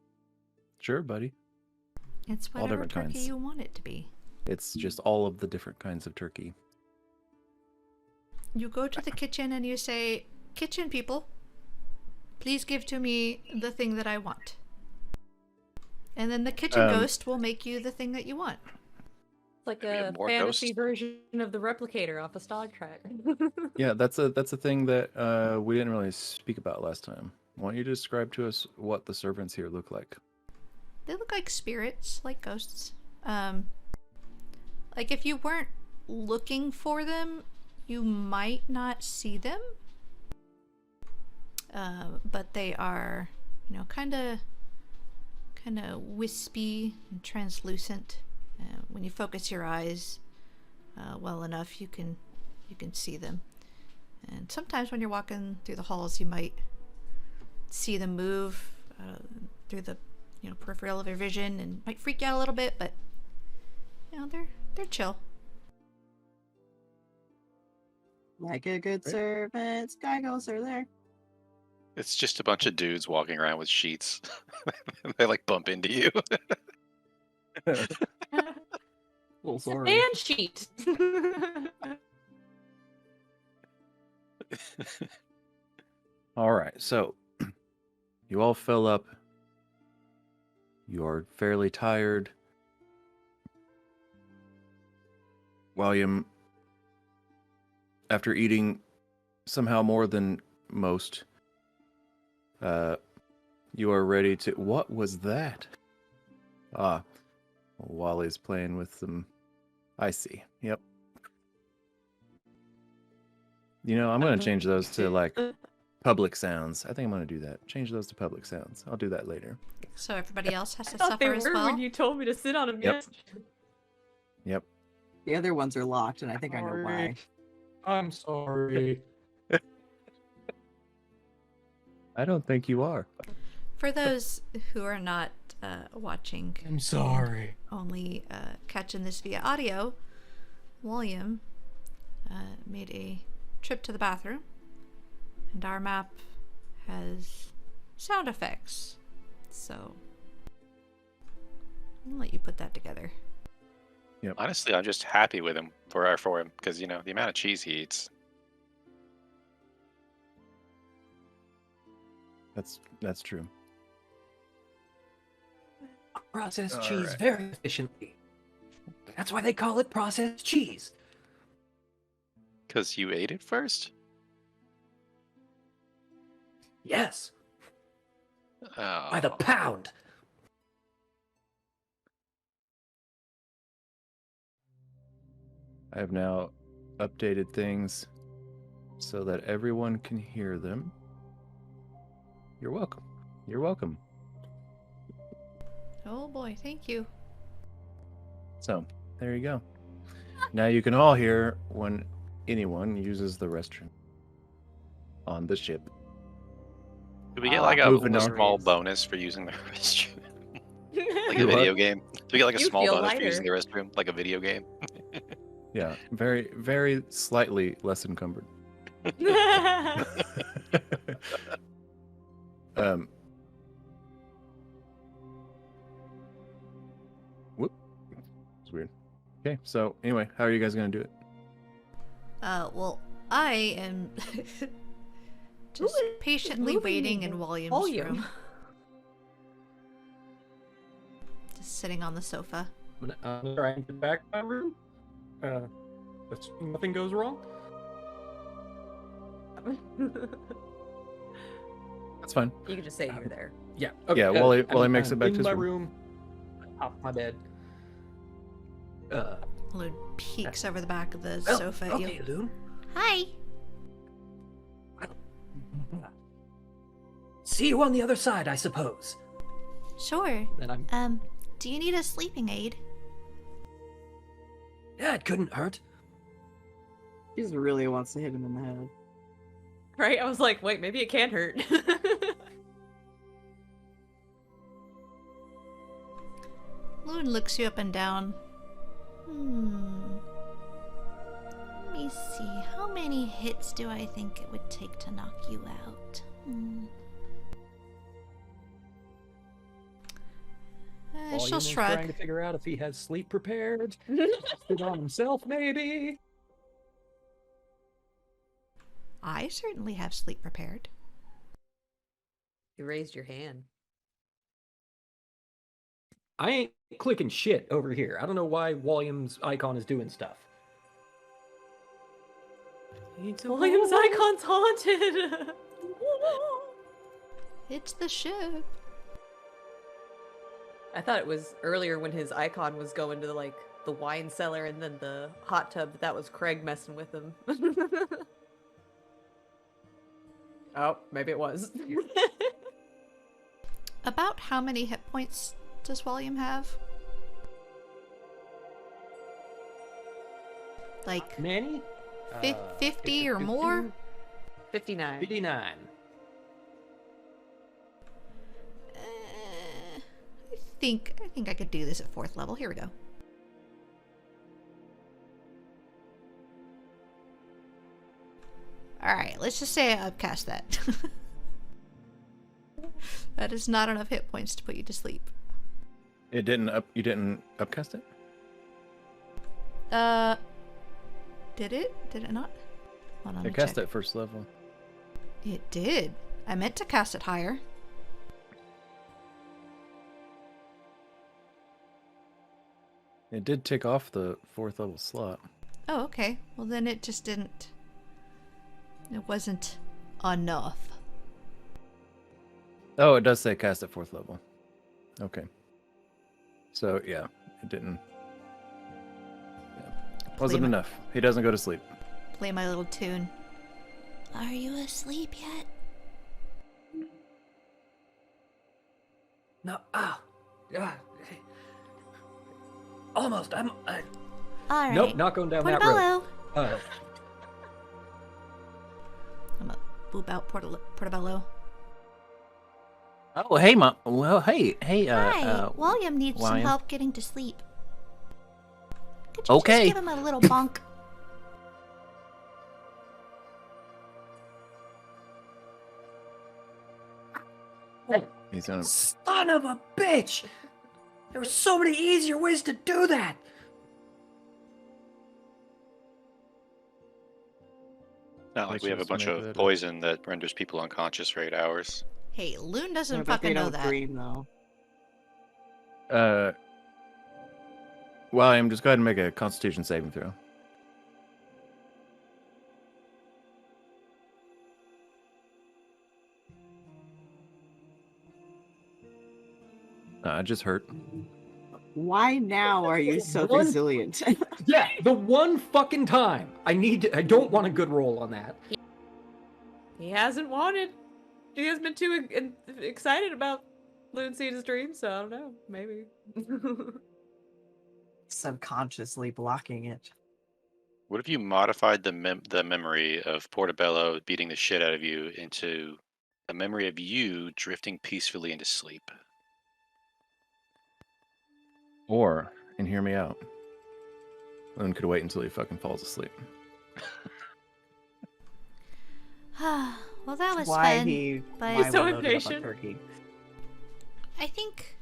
Sure, buddy. It's All whatever different turkey kinds. you want it to be. It's just all of the different kinds of turkey. You go to the kitchen and you say, "Kitchen people, please give to me the thing that I want." And then the kitchen ghost will make you the thing that you want. It's like Maybe a more fantasy ghosts? version of the replicator off of Star Trek. Yeah, that's a thing that we didn't really speak about last time. Why don't you describe to us what the servants here look like? They look like spirits, like ghosts. Like if you weren't looking for them, you might not see them. But they are, kind of wispy and translucent. When you focus your eyes well enough, you can see them. And sometimes when you're walking through the halls, you might see them move through the peripheral of your vision, and might freak you out a little bit, but they're chill. Like a good servant, Sky Ghosts are there. It's just a bunch of dudes walking around with sheets. They like bump into you. Well, It's a sorry. fan sheet. All right, so you all fill up. You're fairly tired. Walliam, after eating somehow more than most, you are ready to... What was that? Ah, Wally's playing with some... I see. Yep. I'm going to change those to, like, public sounds. I think I'm going to do that. Change those to public sounds. I'll do that later. So everybody else has to I thought they suffer as were well. when you told me to sit on them. Yep. Yep. The other ones are locked, and I think I know why. I'm sorry. I don't think you are. For those who are not watching, I'm sorry. only catching this via audio, Walliam made a trip to the bathroom, and our map has sound effects. So I'll let you put that together. Yep. Honestly, I'm just happy with him for him because the amount of cheese he eats. That's true. Processed All cheese right. very efficiently. That's why they call it processed cheese. Because you ate it first? Yes, Oh. by the pound. I have now updated things so that everyone can hear them. You're welcome. You're welcome. Oh boy, thank you. So, there you go. Now you can all hear when anyone uses the restroom on the ship. Do we get like a Moving on. small bonus for using the restroom? Like a Do what? video game? Do we get like a You small feel bonus for using the lighter. restroom? Like a video game? Yeah, very, very slightly less encumbered. Whoop. It's weird. Okay, so anyway, how are you guys gonna do it? Well, I am just Who is patiently moving waiting in the Walliam's volume? room. Just sitting on the sofa. I'm gonna try and get back to my room. Nothing goes wrong. That's fine. You could just say you're there. Yeah. Yeah, while he makes it back to in his my room. off my bed. Lune peeks over the back of the Well, sofa at okay, you. Lune. Hi! See you on the other side, I suppose. Sure. Then I'm. Do you need a sleeping aid? Yeah, it couldn't hurt. He just really wants to hit him in the head. Right? I was like, wait, maybe it can hurt. Lune looks you up and down. Let me see. How many hits do I think it would take to knock you out? Walliam She'll is shrug. trying to figure out if he has sleep prepared. Sit on himself, maybe. I certainly have sleep prepared. You raised your hand. I ain't clicking shit over here. I don't know why Walliam's icon is doing stuff. William's icon's haunted. It's the ship. I thought it was earlier when his icon was going to the wine cellar and then the hot tub. That was Craig messing with him. Oh, maybe it was. About how many hit points does Walliam have? Like Nanny? 50 or more? 59. 59. I think I could do this at 4th level. Here we go. Alright, let's just say I upcast that. That is not enough hit points to put you to sleep. You didn't upcast it? Did it? Did it not? Hold on, I let me cast check. it first level. It did. I meant to cast it higher. It did tick off the 4th level slot. Oh, okay. Well, then it just didn't. It wasn't enough. Oh, it does say cast at 4th level. Okay. So, yeah, it didn't. Yeah. Wasn't enough. He doesn't go to sleep. Play my little tune. Are you asleep yet? No, almost. All right. Nope, not going down that road. Portobello. I'm gonna boop out Portobello. Oh, hey, Mom. Well, hey. Hi. Walliam needs some Walliam. help getting to sleep. Could you Okay. just give him a little bonk? He's gonna. Son of a bitch! There were so many easier ways to do that! Not like we have a Just bunch make of that up. poison that renders people unconscious for 8 hours. Hey, Lune Yeah, doesn't but they fucking know don't that. dream though. Walliam, just go ahead and make a Constitution saving throw. It just hurt. Why now are you so One- resilient? Yeah, the one fucking time. I don't want a good roll on that. He hasn't wanted. He hasn't been too excited about Lune seeing his dreams, so I don't know. Maybe. Subconsciously blocking it. What if you modified the memory of Portobello beating the shit out of you into a memory of you drifting peacefully into sleep? Or, and hear me out, Lune could wait until he fucking falls asleep. Well, that was why fun. he but why He's so we loaded up on impatient. turkey. I think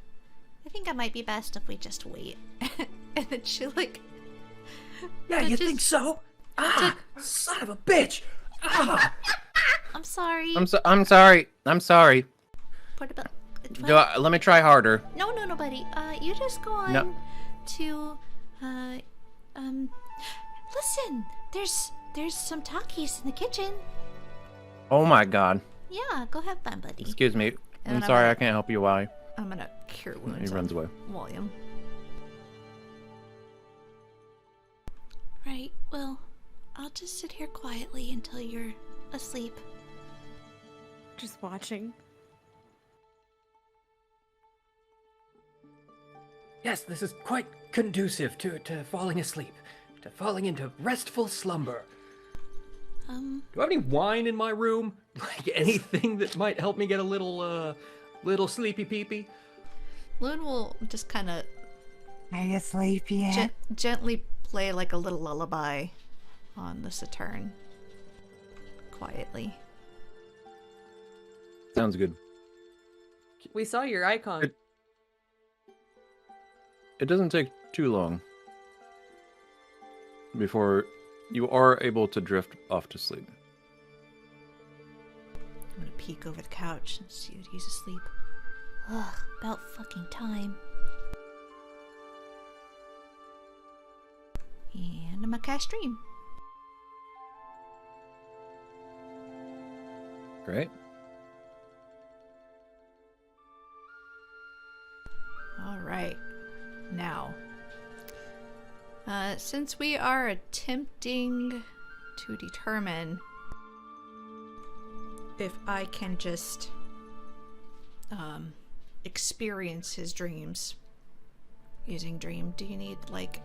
it might be best if we just wait. And then she like. Yeah, That you just- think so? Ah, son of a bitch! Ah! I'm sorry. I'm sorry. I'm sorry. Portobello. Let me try harder. No, buddy. You just go on No. to, listen. There's some Takis in the kitchen. Oh my god. Yeah, go have fun, buddy. Excuse me. And I'm then sorry, I'm I can't help you, Wally. gonna cure He wounds. runs on away. Walliam. Right. Well, I'll just sit here quietly until you're asleep. Just watching. Yes, this is quite conducive to falling asleep, to falling into restful slumber. Do I have any wine in my room? Like anything that might help me get a little sleepy peepee? Lune will just kind of Are you sleepy yet? gently play like a little lullaby on the Saturn. Quietly. Sounds good. We saw your icon. It doesn't take too long before you are able to drift off to sleep. I'm gonna peek over the couch and see that he's asleep. Ugh, about fucking time. And I'm gonna cast stream. Great. Alright. Now. Since we are attempting to determine if I can just experience his dreams using dream, do you need like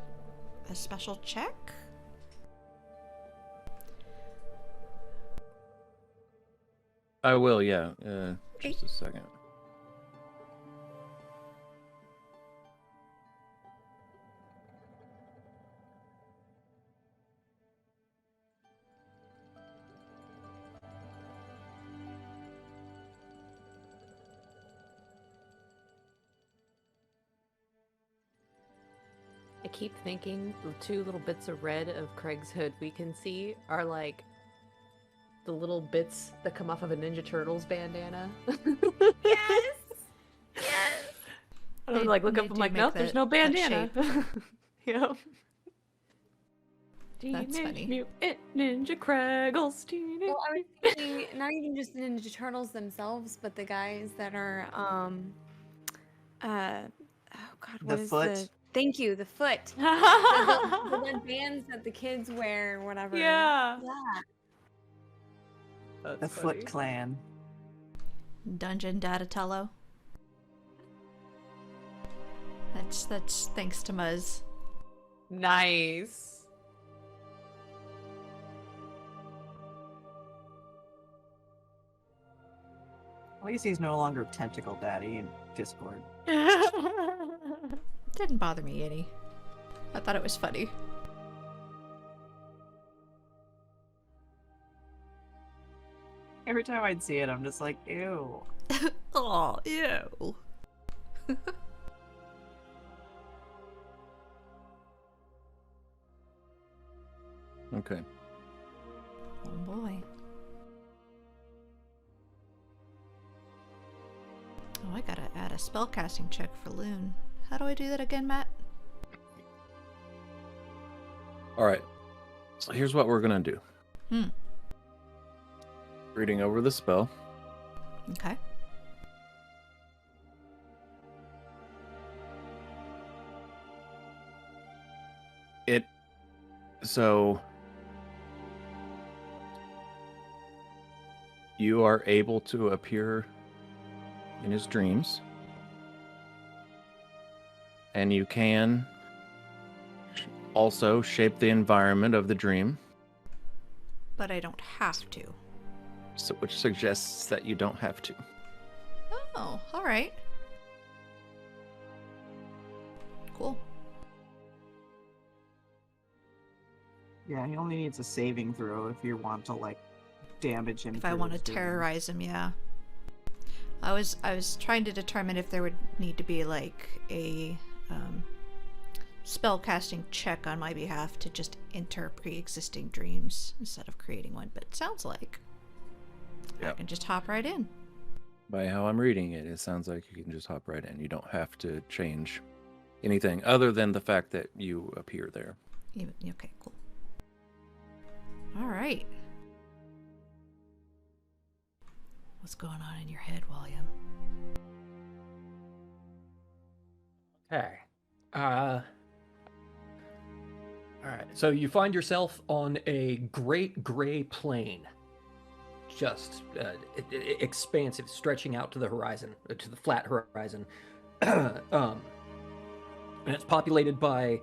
a special check? I will, yeah. Just a second. I keep thinking the two little bits of red of Craig's hood we can see are like the little bits that come off of a Ninja Turtles bandana. Yes. Yes. And I'm They- like, look they up, I'm do like, make nope, there's that- no that bandana. shape. Yep. That's Teenage funny. Mutant Ninja Kraggles. Well, I was thinking not even just the Ninja Turtles themselves, but the guys that are oh god, what The is Foot? the thank you, the foot. The one bands that the kids wear, or whatever. Yeah. Yeah. That's The funny. Foot Clan. Dungeon Datatello. That's thanks to Muzz. Nice. At least he's no longer Tentacle Daddy in Discord. Didn't bother me any. I thought it was funny. Every time I'd see it, I'm just like, ew. Oh, ew. Okay. Oh boy. Oh, I gotta add a spellcasting check for Lune. How do I do that again, Matt? All right. So here's what we're gonna do. Hmm. Reading over the spell. Okay. So you are able to appear in his dreams, and you can also shape the environment of the dream, But I don't have to. so, which suggests that you don't have to. Oh, alright. Cool. Yeah, he only needs a saving throw if you want to like damage him. If I through want to his dreams. terrorize him, yeah. I was trying to determine if there would need to be like a spellcasting check on my behalf to just enter pre-existing dreams instead of creating one, but it sounds like I Yep. can just hop right in. By how I'm reading it, it sounds like you can just hop right in. You don't have to change anything other than the fact that you appear there. Okay, cool. All right. What's going on in your head, Walliam? Okay. Alright, so you find yourself on a great gray plain. Just expansive, stretching out to the horizon, to the flat horizon. And it's populated by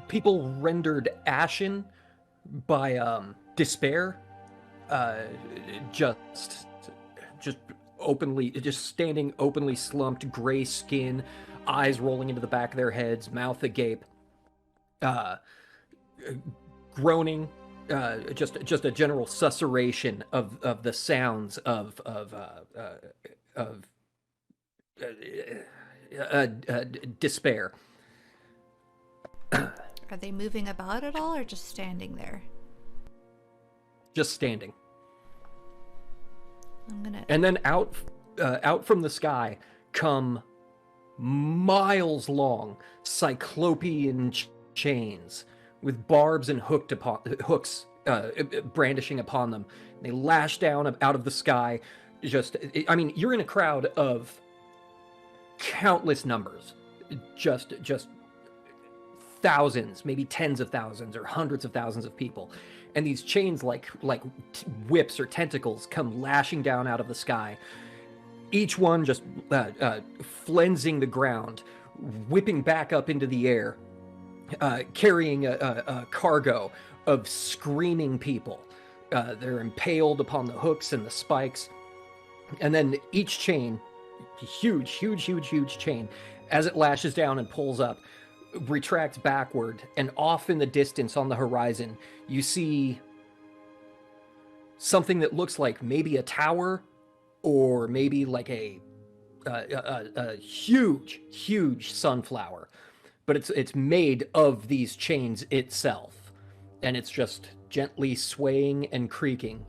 people rendered ashen by despair. Just openly, just standing openly slumped, gray skin, eyes rolling into the back of their heads, mouth agape, groaning, just a general susurration of the sounds of despair. Are they moving about at all or just standing there? Just standing. I'm gonna... And then out from the sky come miles long cyclopean chains with barbs and hooks brandishing upon them. They lash down out of the sky. I mean, you're in a crowd of countless numbers. Just thousands, maybe tens of thousands or hundreds of thousands of people. And these chains, like whips or tentacles, come lashing down out of the sky. Each one just flensing the ground, whipping back up into the air, carrying a cargo of screaming people. They're impaled upon the hooks and the spikes. And then each chain, huge chain, as it lashes down and pulls up, retracts backward, and off in the distance on the horizon, you see something that looks like maybe a tower, or maybe like a huge sunflower, but it's made of these chains itself, and it's just gently swaying and creaking,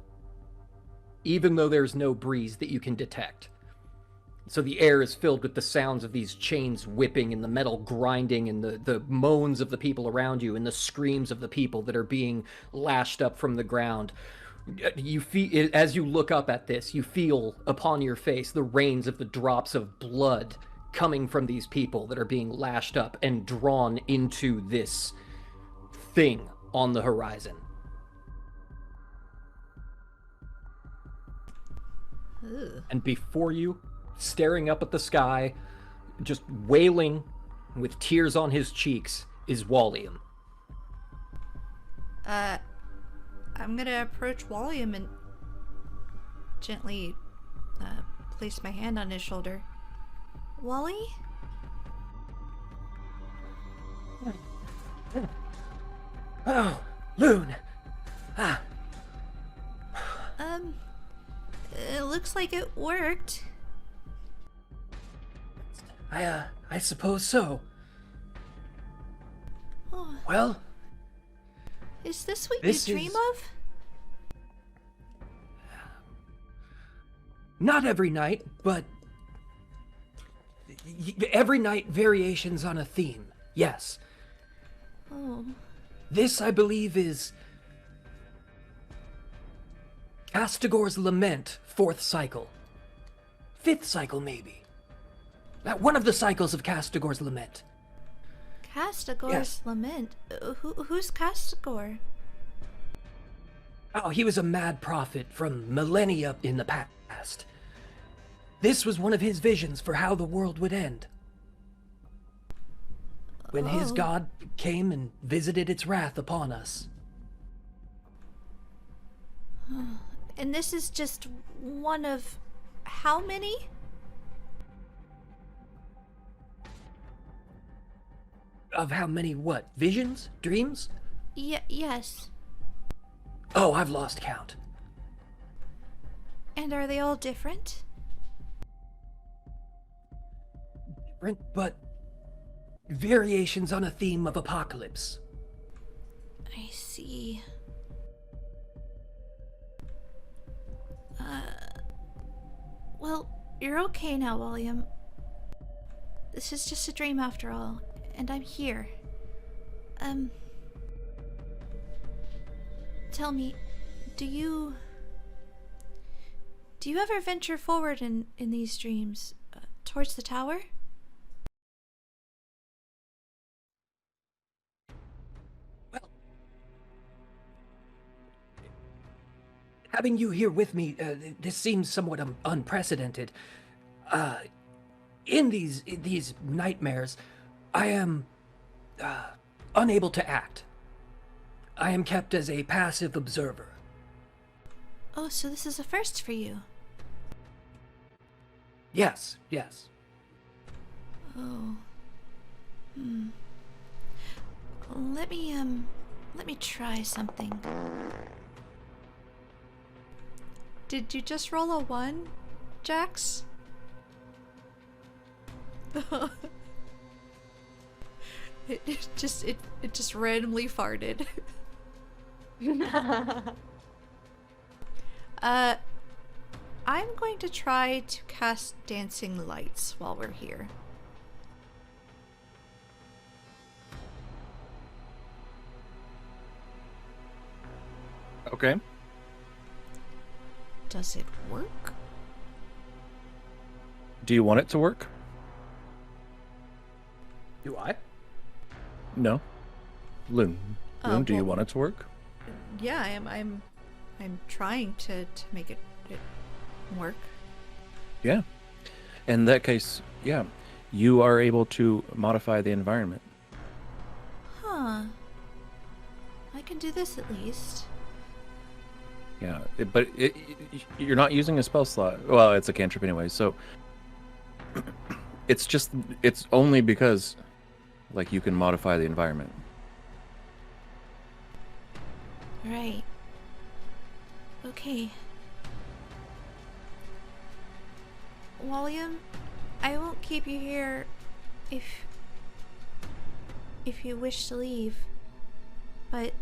even though there's no breeze that you can detect. So the air is filled with the sounds of these chains whipping and the metal grinding and the moans of the people around you and the screams of the people that are being lashed up from the ground. You feel, as you look up at this, you feel upon your face the rains of the drops of blood coming from these people that are being lashed up and drawn into this thing on the horizon. Ugh. And before you, staring up at the sky, just wailing with tears on his cheeks, is Walliam. I'm gonna approach Walliam and gently place my hand on his shoulder. Wally? Oh, Lune. Ah. like it worked. I suppose so. Oh, Well, is this what this you dream is- of? not every night, but every night variations on a theme. Yes. Oh, This, I believe, is Castigor's Lament, 4th cycle. 5th cycle, maybe. One of the cycles of Castigor's Lament. Castigor's Yes. Lament. Who's Castigor? Oh, he was a mad prophet from millennia in the past. This was one of his visions for how the world would end. When his Oh. god came and visited its wrath upon us. And this is just one of how many? Of how many what? Visions? Dreams? Yes. Oh, I've lost count. And are they all different? Different, but variations on a theme of apocalypse. I see. Well, you're okay now, Walliam. This is just a dream after all, and I'm here. Tell me, do you ever venture forward in these dreams, towards the tower? Having you here with me, this seems somewhat unprecedented. In these nightmares, I am unable to act. I am kept as a passive observer. Oh, so this is a first for you. Yes, yes. Oh. Let me try something. Did you just roll a 1, Jax? it just randomly farted. I'm going to try to cast dancing lights while we're here. Okay. Does it work? Do you want it to work? Do I? No. Lune. Lune, do you well- want it to work? Yeah, I'm trying to make it work. Yeah. In that case, yeah. You are able to modify the environment. Huh. I can do this at least. Yeah, but you're not using a spell slot. Well, it's a cantrip anyway, so it's only because like you can modify the environment. Right. Okay. Walliam, I won't keep you here if you wish to leave. But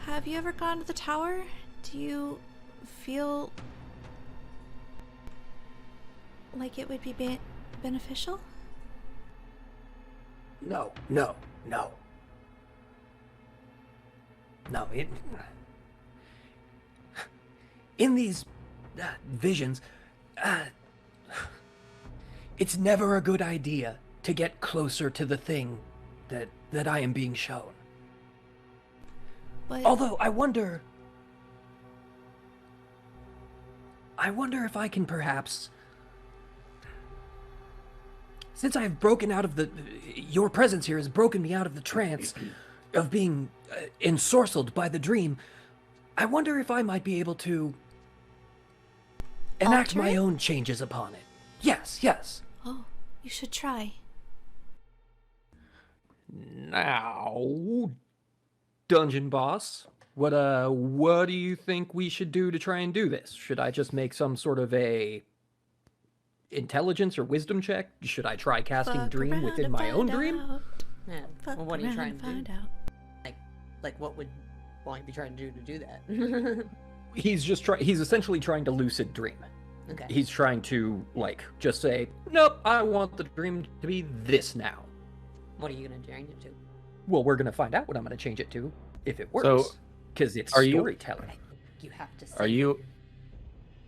have you ever gone to the tower? Do you feel like it would be beneficial? No. No, in these visions, it's never a good idea to get closer to the thing that I am being shown. But Although I wonder if I can perhaps, since I have broken out of your presence here has broken me out of the trance of being ensorcelled by the dream, I wonder if I might be able to enact Alter my it? own changes upon it. Yes. oh, you should try. Now, dungeon boss, What do you think we should do to try and do this? Should I just make some sort of a intelligence or wisdom check? Should I try casting Fuck dream around within and my own find dream? out. Yeah. Fuck Well, what are you around trying and to find do? out. Like what would Walliam be trying to do that? He's essentially trying to lucid dream. Okay. He's trying to like just say, nope, I want the dream to be this now. What are you gonna change it to? Well, we're gonna find out what I'm gonna change it to if it works. So, because it's are you- storytelling. You have to say Are you?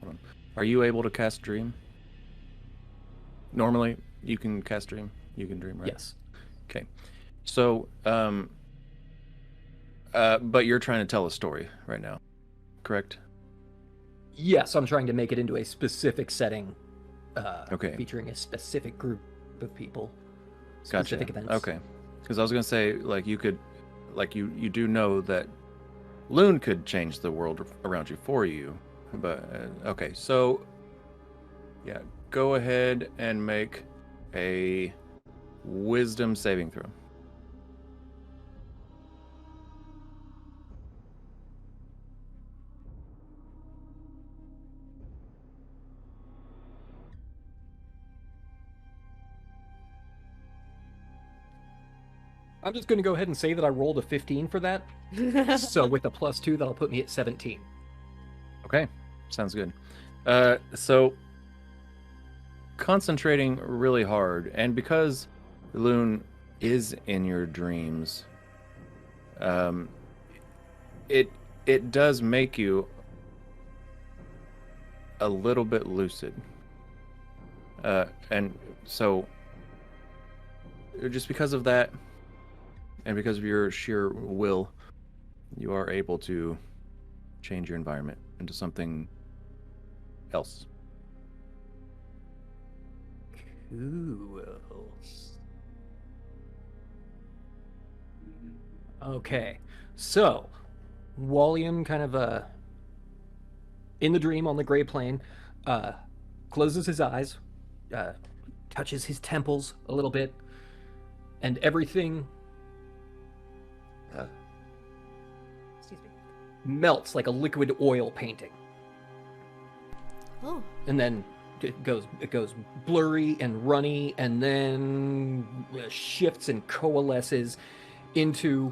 Hold on. Are you able to cast dream? Normally, you can cast dream. You can dream, right? Yes. Okay. So, but you're trying to tell a story right now, correct? Yes, I'm trying to make it into a specific setting. Okay. Featuring a specific group of people. Gotcha. Specific events. Okay. Because I was gonna say, like, you could, like, you do know that Lune could change the world around you for you, but okay. So, yeah, go ahead and make a wisdom saving throw. I'm just going to go ahead and say that I rolled a 15 for that. So with a +2, that'll put me at 17. Okay, sounds good. So concentrating really hard, and because Lune is in your dreams, it does make you a little bit lucid, and so just because of that, and because of your sheer will, you are able to change your environment into something else. Cool. Okay, so Walliam kind of in the dream on the gray plane closes his eyes, touches his temples a little bit, and everything excuse me, melts like a liquid oil painting. Oh, And then it goes blurry and runny, and then shifts and coalesces into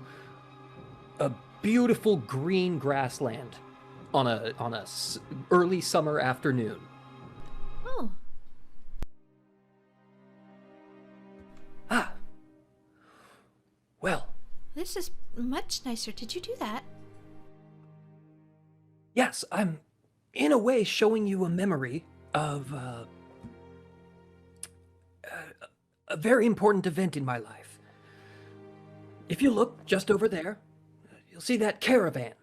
a beautiful green grassland on a early summer afternoon. oh, Ah. Well, this is much nicer. Did you do that? yes, I'm in a way showing you a memory of a very important event in my life. If you look just over there, you'll see that caravan.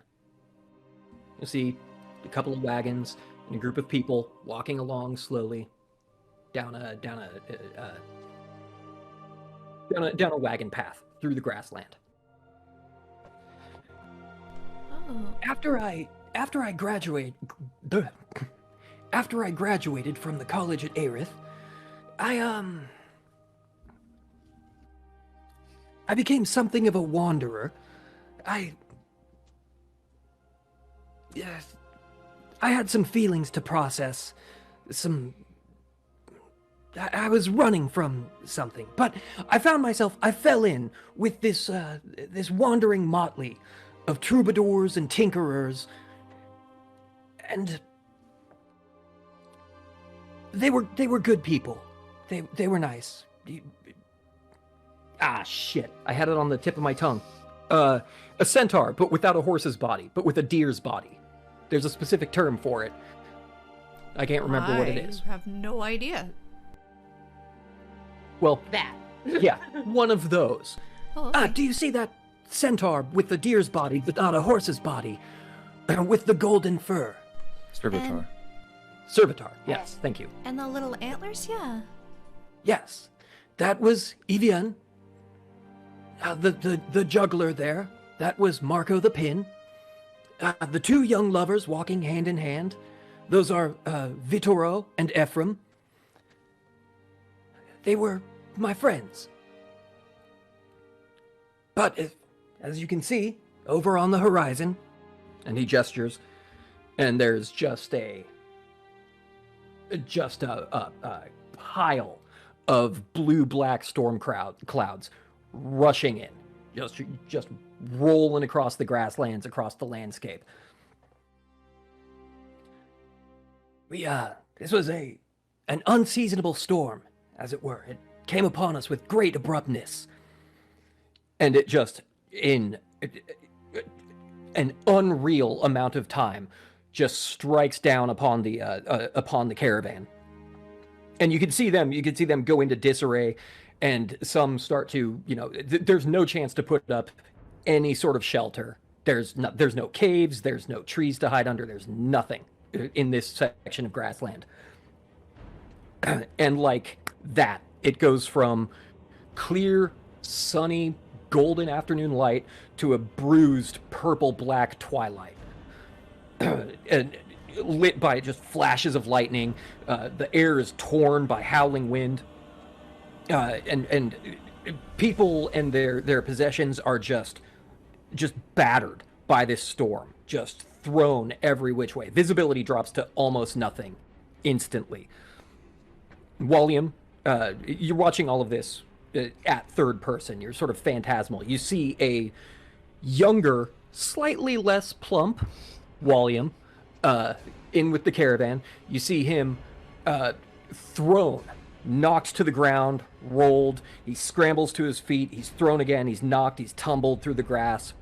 You'll see a couple of wagons and a group of people walking along slowly down a wagon path through the grassland. Oh, After I graduated from the college at Ayrith, I became something of a wanderer. I had some feelings to process. I was running from something, but I fell in with this wandering motley of troubadours and tinkerers, and they were good people. They were nice. Ah, shit. I had it on the tip of my tongue. A centaur, but without a horse's body, but with a deer's body. There's a specific term for it. I can't remember what it is. I have no idea. Well, that. yeah, one of those. Oh, okay. Do you see that centaur with the deer's body, but not a horse's body, with the golden fur? Servitor. Servitor, yes, thank you. And the little antlers, yeah. Yes, that was Evian. The juggler there, that was Marco the Pin. The two young lovers walking hand in hand, those are Vittorio and Ephraim. They were my friends. But as you can see, over on the horizon, And he gestures, and there's just a pile of blue-black storm clouds rushing in, just rolling across the grasslands, across the landscape. This was an unseasonable storm, as it were. It came upon us with great abruptness. And it just, in an unreal amount of time, just strikes down upon the caravan. And you can see them go into disarray, and some start to, there's no chance to put up any sort of shelter. There's no caves, there's no trees to hide under, there's nothing in this section of grassland. And like that, it goes from clear, sunny, golden afternoon light to a bruised purple-black twilight. And lit by just flashes of lightning. The air is torn by howling wind. And people and their possessions are just battered by this storm, just thrown every which way. Visibility drops to almost nothing instantly. Walliam, you're watching all of this at third person. You're sort of phantasmal. You see a younger, slightly less plump Walliam in with the caravan. You see him thrown, knocked to the ground, rolled. He scrambles to his feet. He's thrown again. He's knocked. He's tumbled through the grass.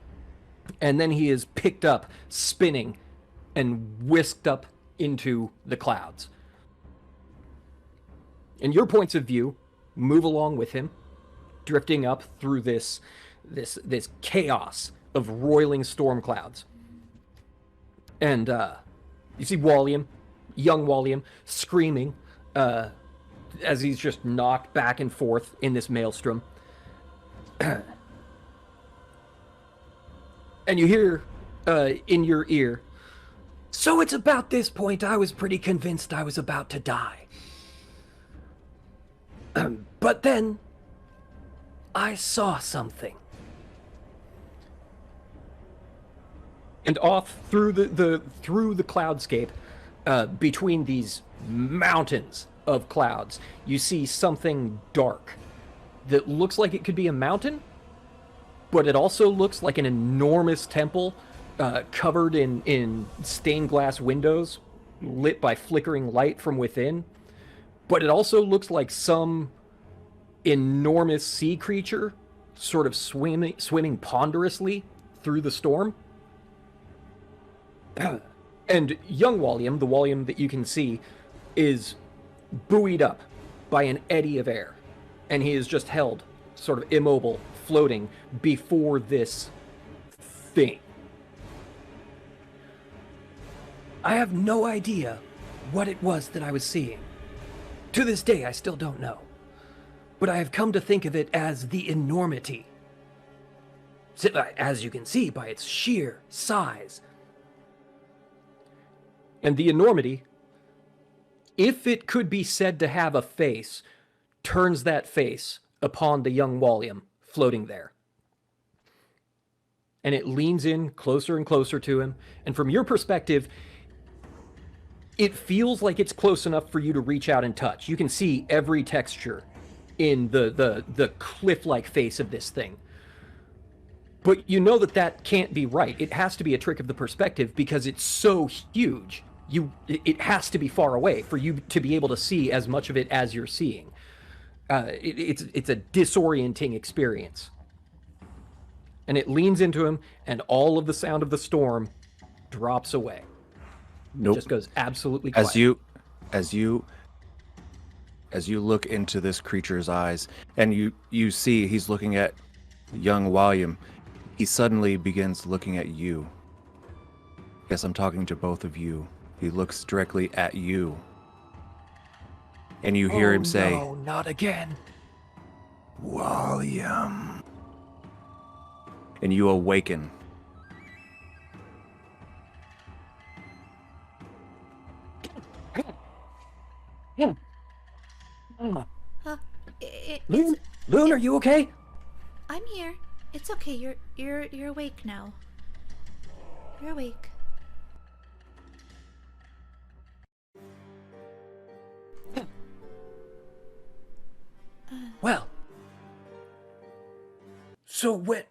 And then he is picked up, spinning, and whisked up into the clouds. And your points of view move along with him, drifting up through this chaos of roiling storm clouds. And you see Walliam, young Walliam, screaming as he's just knocked back and forth in this maelstrom. And you hear in your ear, "So it's about this point I was pretty convinced I was about to die. But then I saw something." And off through the cloudscape, between these mountains of clouds, you see something dark that looks like it could be a mountain, but it also looks like an enormous temple covered in stained glass windows lit by flickering light from within. But it also looks like some enormous sea creature sort of swimming ponderously through the storm. And young Walliam, the Walliam that you can see, is buoyed up by an eddy of air. And he is just held sort of immobile, floating before this thing. I have no idea what it was that I was seeing. To this day, I still don't know. But I have come to think of it as the enormity. As you can see by its sheer size. And the enormity, if it could be said to have a face, turns that face upon the young Walliam floating there. And it leans in closer and closer to him. And from your perspective, it feels like it's close enough for you to reach out and touch. You can see every texture in the cliff-like face of this thing. But you know that can't be right. It has to be a trick of the perspective because it's so huge. It has to be far away for you to be able to see as much of it as you're seeing. It's a disorienting experience. And it leans into him, and all of the sound of the storm drops away. Nope. It just goes absolutely quiet. As you look into this creature's eyes, and you see he's looking at young Walliam, he suddenly begins looking at you. Yes, I'm talking to both of you. He looks directly at you. And you hear him say, "No, not again." "Walliam." And you awaken. Lune, are you okay? I'm here. It's okay. You're awake now. You're awake. Well, so when...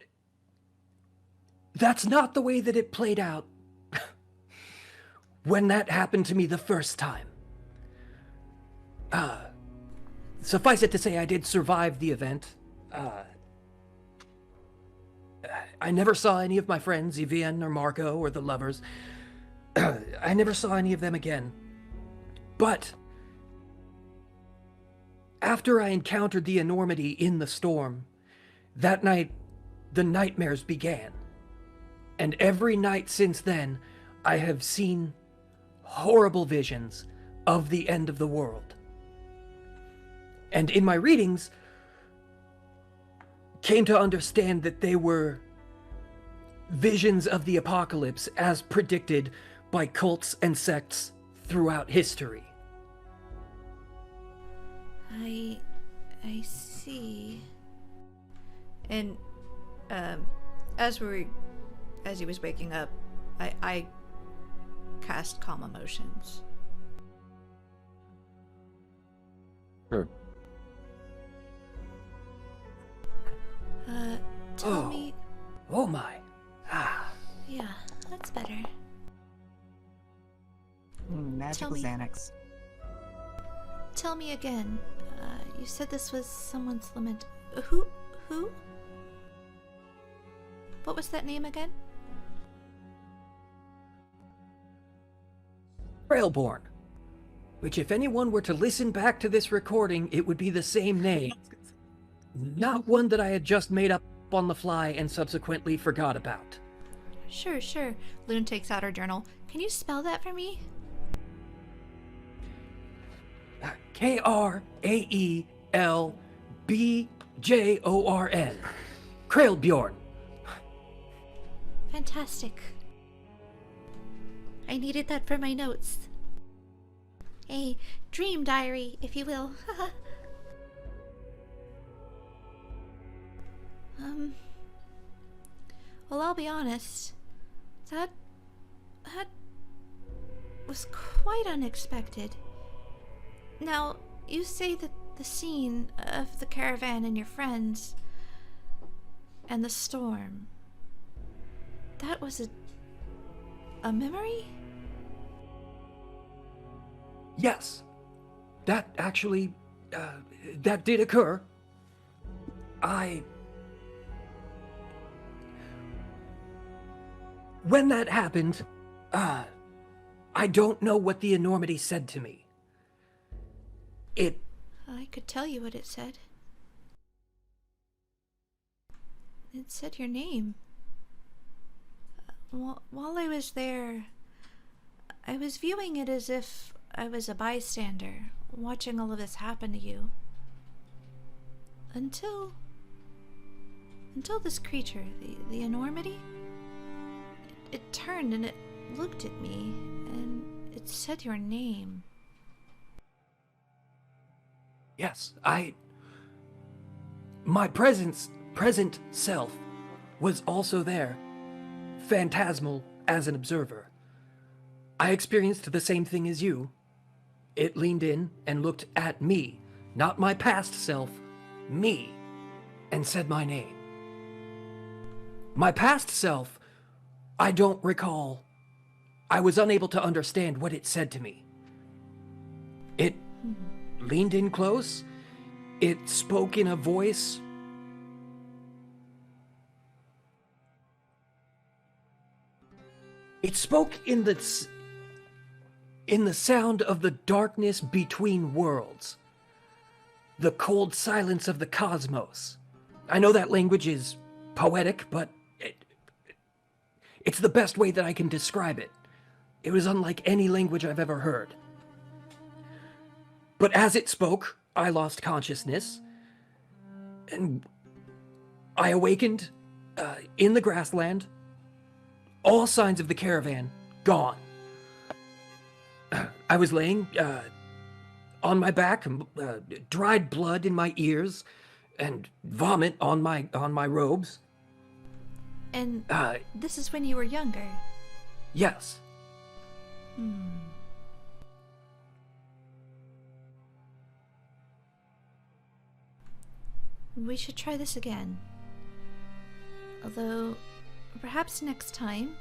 That's not the way that it played out when that happened to me the first time. Suffice it to say, I did survive the event. I never saw any of my friends, Evian or Marco or the lovers. I never saw any of them again. But after I encountered the enormity in the storm, that night, the nightmares began. And every night since then, I have seen horrible visions of the end of the world. And in my readings, came to understand that they were visions of the apocalypse as predicted by cults and sects throughout history. I see. And as he was waking up, I cast Calm Emotions. Sure. Tell me. Oh my. Yeah, that's better. Magical me. Xanax. Tell me again. You said this was someone's lament. Who? What was that name again? Trailborn. Which, if anyone were to listen back to this recording, it would be the same name. Not one that I had just made up on the fly and subsequently forgot about. Sure. Lune takes out her journal. Can you spell that for me? Kraelbjorn. Kraelbjorn. Fantastic. I needed that for my notes. A dream diary, if you will. Well, I'll be honest. That was quite unexpected. Now, you say that the scene of the caravan and your friends and the storm, that was a memory? Yes. That actually, that did occur. When that happened, I don't know what the enormity said to me. I could tell you what it said. It said your name. While I was there, I was viewing it as if I was a bystander, watching all of this happen to you. Until this creature, the enormity, it turned and it looked at me, and it said your name. Yes, my present self was also there, phantasmal as an observer. I experienced the same thing as you. It leaned in and looked at me, not my past self, me, and said my name. My past self, I don't recall. I was unable to understand what it said to me. It leaned in close. It spoke in a voice. It spoke in the sound of the darkness between worlds. The cold silence of the cosmos. I know that language is poetic, but it's the best way that I can describe it. It was unlike any language I've ever heard. But as it spoke, I lost consciousness, and I awakened in the grassland. All signs of the caravan gone. I was laying on my back, dried blood in my ears, and vomit on my robes. And this is when you were younger. Yes. We should try this again. Although, perhaps next time,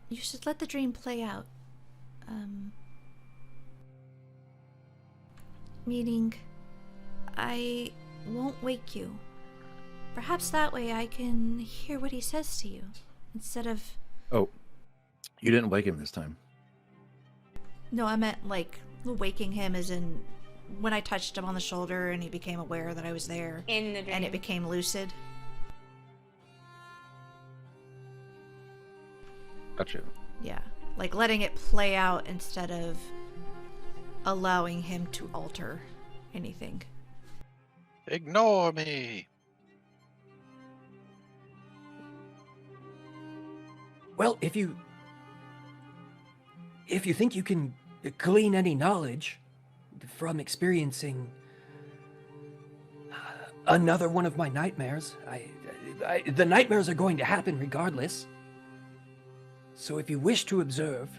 you should let the dream play out. Meaning, I won't wake you. Perhaps that way I can hear what he says to you, instead of... Oh, you didn't wake him this time. No, I meant, like, waking him as in when I touched him on the shoulder and he became aware that I was there. In the dream. And it became lucid. Gotcha. Yeah. Like, letting it play out instead of allowing him to alter anything. Ignore me. Well, if you think you can glean any knowledge from experiencing another one of my nightmares, the nightmares are going to happen regardless. So if you wish to observe,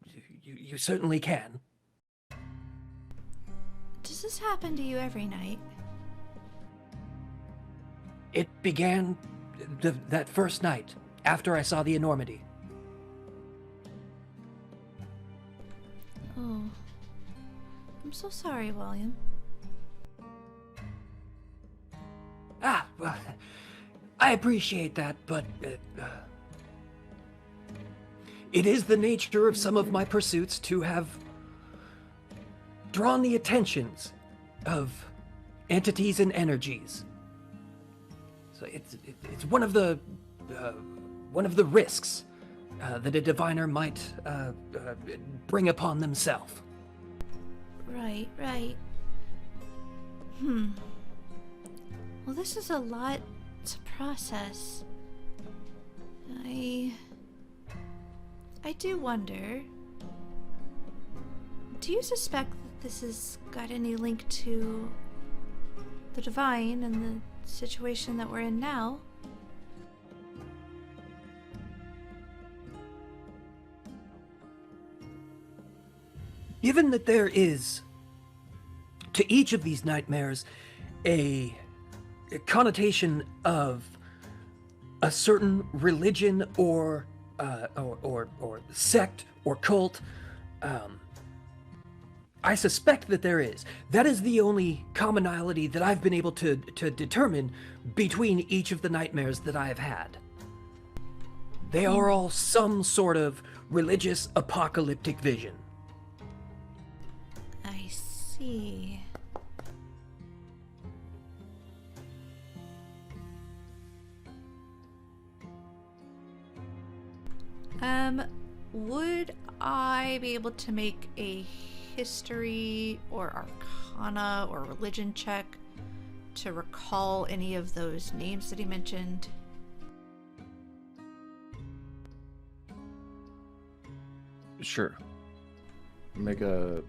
you certainly can. Does this happen to you every night? It began that first night after I saw the enormity. Oh. I'm so sorry, Walliam. Well, I appreciate that, but it is the nature of some of my pursuits to have drawn the attentions of entities and energies. So it's one of the risks that a diviner might bring upon themselves. Right. Well, this is a lot to process. I do wonder, do you suspect that this has got any link to the divine and the situation that we're in now? Given that there is, to each of these nightmares, a connotation of a certain religion or sect or cult, I suspect that there is. That is the only commonality that I've been able to determine between each of the nightmares that I have had. They are all some sort of religious apocalyptic vision. I see. Would I be able to make a history or arcana or religion check to recall any of those names that he mentioned? Sure. Make a...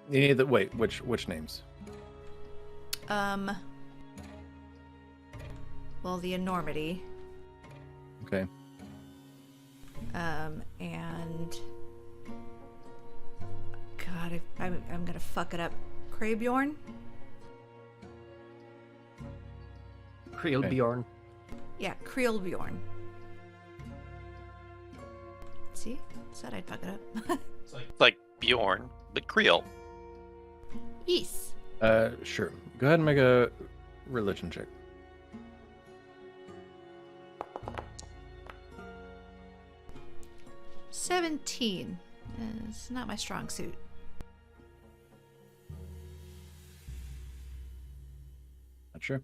Wait, which names? Well, the enormity. Okay. And... God, I'm gonna fuck it up. Kraybjorn? Krielbjorn. Yeah, Krielbjorn. See? Said I'd fuck it up. It's like Bjorn, but Creole. Yes. Sure. Go ahead and make a religion check. $17. It's not my strong suit. Not sure.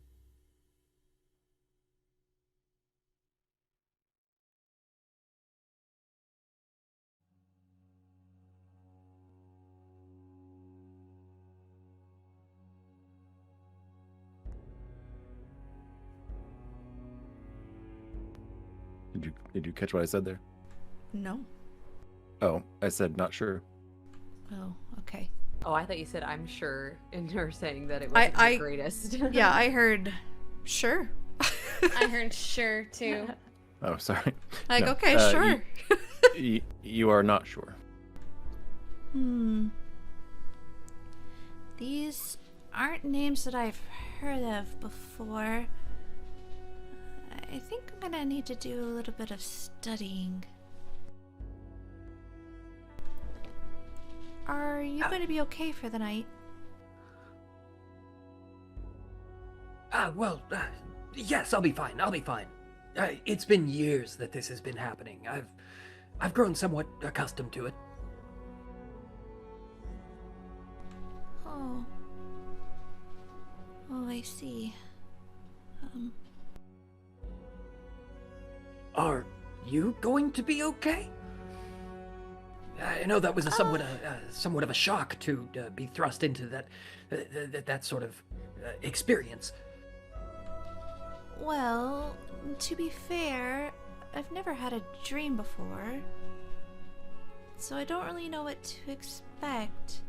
Did you catch what I said there? No. Oh, I said not sure. Oh, okay. Oh, I thought you said I'm sure, and you're saying that it wasn't the greatest. Yeah, I heard Sure. I heard sure too. Oh, sorry. Like, No, okay, sure. You are not sure. These aren't names that I've heard of before. I think I'm gonna need to do a little bit of studying. Are you going to be okay for the night? Yes, I'll be fine. I'll be fine. It's been years that this has been happening. I've grown somewhat accustomed to it. Oh. Oh, I see. Are you going to be okay? I know that was somewhat of a shock to be thrust into that sort of experience. Well, to be fair, I've never had a dream before, so I don't really know what to expect.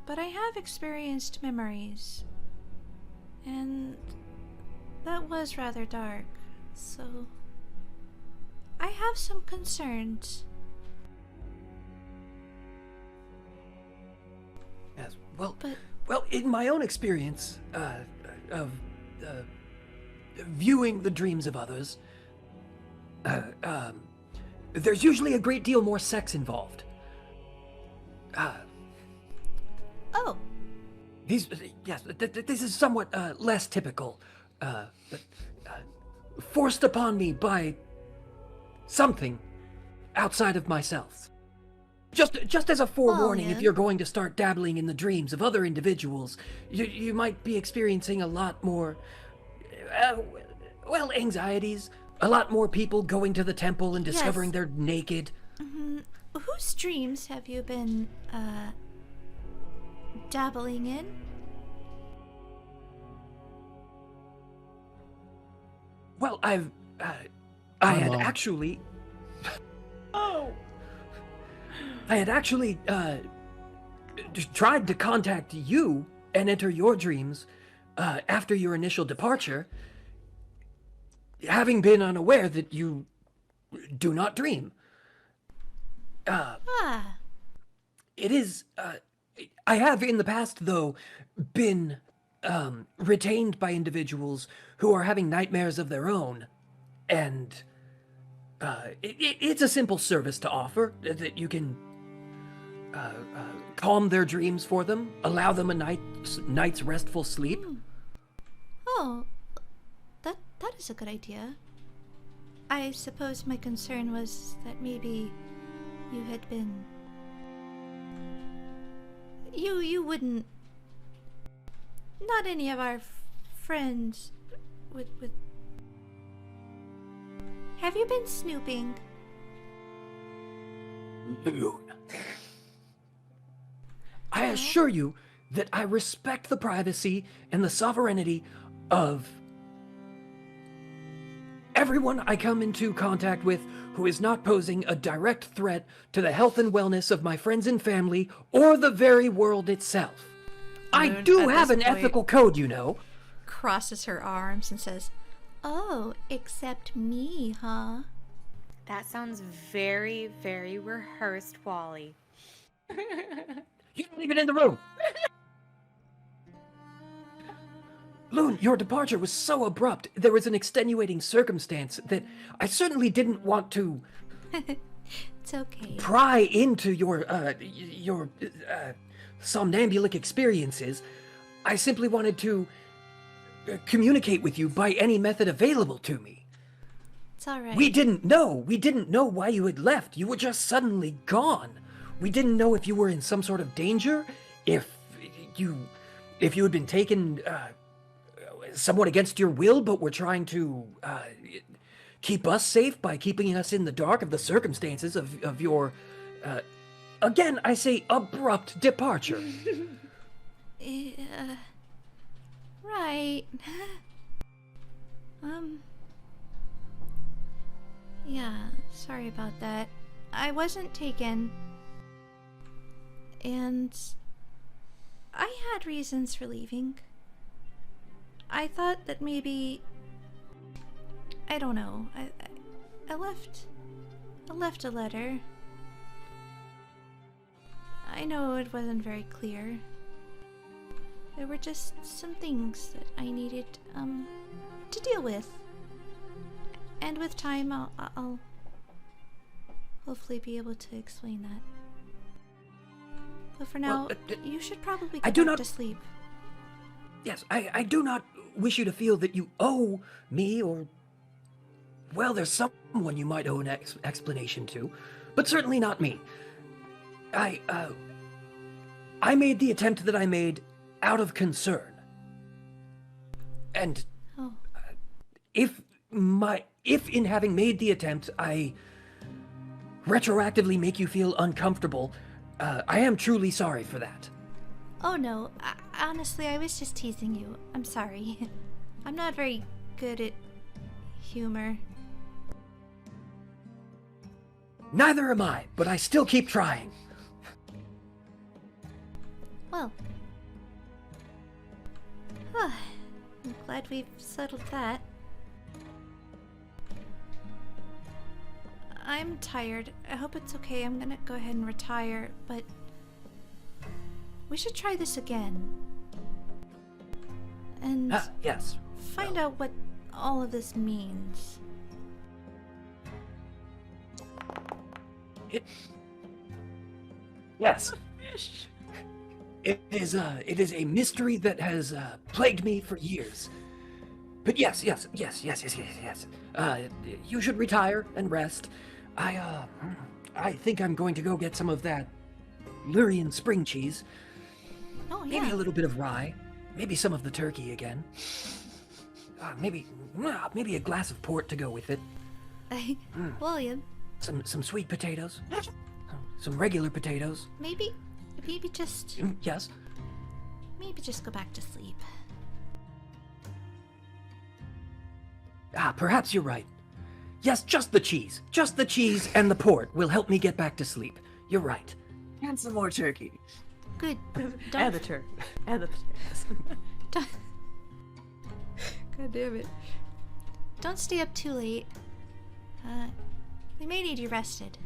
But I have experienced memories, and that was rather dark, so I have some concerns. Yes, well, in my own experience of viewing the dreams of others, there's usually a great deal more sex involved. Oh. This is somewhat less typical, but forced upon me by something outside of myself. Just as a forewarning, if you're going to start dabbling in the dreams of other individuals, you might be experiencing a lot more, anxieties. A lot more people going to the temple and discovering they're naked. Whose dreams have you been, dabbling in? Well, I had actually... Oh! I had actually, tried to contact you and enter your dreams, after your initial departure, having been unaware that you do not dream. It is, I have in the past, though, been, retained by individuals who are having nightmares of their own, and, it's a simple service to offer, that you can, calm their dreams for them, allow them a night's restful sleep. Oh, that is a good idea. I suppose my concern was that maybe you had been... You wouldn't... Not any of our friends would... Have you been snooping? Lune. I assure you that I respect the privacy and the sovereignty of everyone I come into contact with who is not posing a direct threat to the health and wellness of my friends and family or the very world itself. I do have an ethical code, you know. Crosses her arms and says, "Oh, except me, huh?" That sounds very, very rehearsed, Wally. You're not even in the room. Lune, your departure was so abrupt. There was an extenuating circumstance that I certainly didn't want to It's okay. pry into your somnambulic experiences. I simply wanted to communicate with you by any method available to me. It's alright. We didn't know why you had left. You were just suddenly gone. We didn't know if you were in some sort of danger, if you had been taken somewhat against your will, but were trying to keep us safe by keeping us in the dark of the circumstances of your, again, I say abrupt departure. Right. Yeah, sorry about that. I wasn't taken. And I had reasons for leaving. I thought that maybe... I don't know. I left a letter. I know it wasn't very clear. There were just some things that I needed, to deal with. And with time, I'll hopefully be able to explain that. But for now, you should probably go back to sleep. Yes, I do not wish you to feel that you owe me or... Well, there's someone you might owe an explanation to, but certainly not me. I made the attempt that I made out of concern. And if in having made the attempt, I retroactively make you feel uncomfortable, I am truly sorry for that. Oh no, honestly, I was just teasing you. I'm sorry. I'm not very good at humor. Neither am I, but I still keep trying. Well, I'm glad we've settled that. I'm tired. I hope it's okay. I'm gonna go ahead and retire, but we should try this again. And yes. Find out what all of this means. Yes. It is a mystery that has plagued me for years. But yes. You should retire and rest. I think I'm going to go get some of that Lurian spring cheese. Oh yeah. Maybe a little bit of rye. Maybe some of the turkey again. Maybe a glass of port to go with it. Walliam. Some sweet potatoes. Some regular potatoes. Maybe just... Yes? Maybe just go back to sleep. Perhaps you're right. Yes, just the cheese. Just the cheese and the port will help me get back to sleep. You're right. And some more turkey. Good. And the turkey. And the potatoes. God damn it. Don't stay up too late. We may need you rested.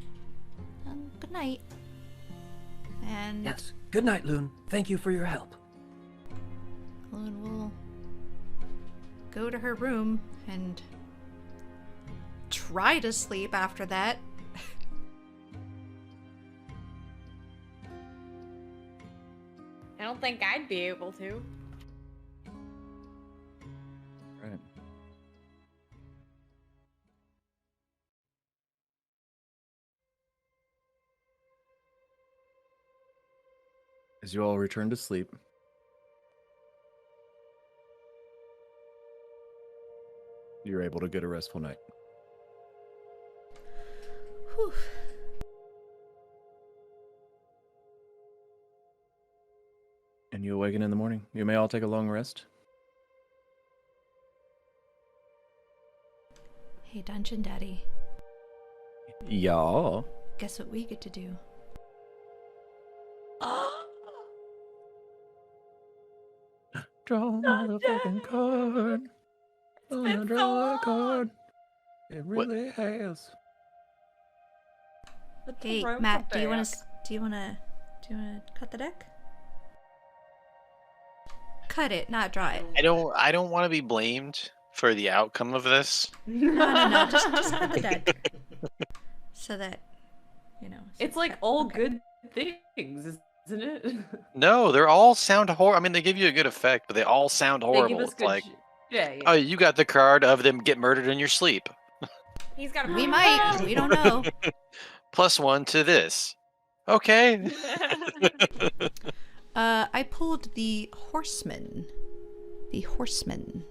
Good night. And... Yes. Good night, Lune. Thank you for your help. Lune will go to her room and try to sleep after that. I don't think I'd be able to. Right. As you all return to sleep, you're able to get a restful night. Whew. And you awaken in the morning. You may all take a long rest. Hey, Dungeon Daddy. Yeah. Guess what we get to do? Draw a motherfucking card. Gonna draw a card. It really has. Hey, Matt, do you wanna cut the deck? Cut it, not draw it. I don't want to be blamed for the outcome of this. No. Just cut the deck. So that, you know. It's like all good things, isn't it? No, they're all sound horrible. I mean, they give you a good effect, but they all sound They horrible. give us It's good like, yeah. oh, you got the card of them get murdered in your sleep. He's got a We might. We don't know. +1 to this. Okay. I pulled the Horseman. The Horseman.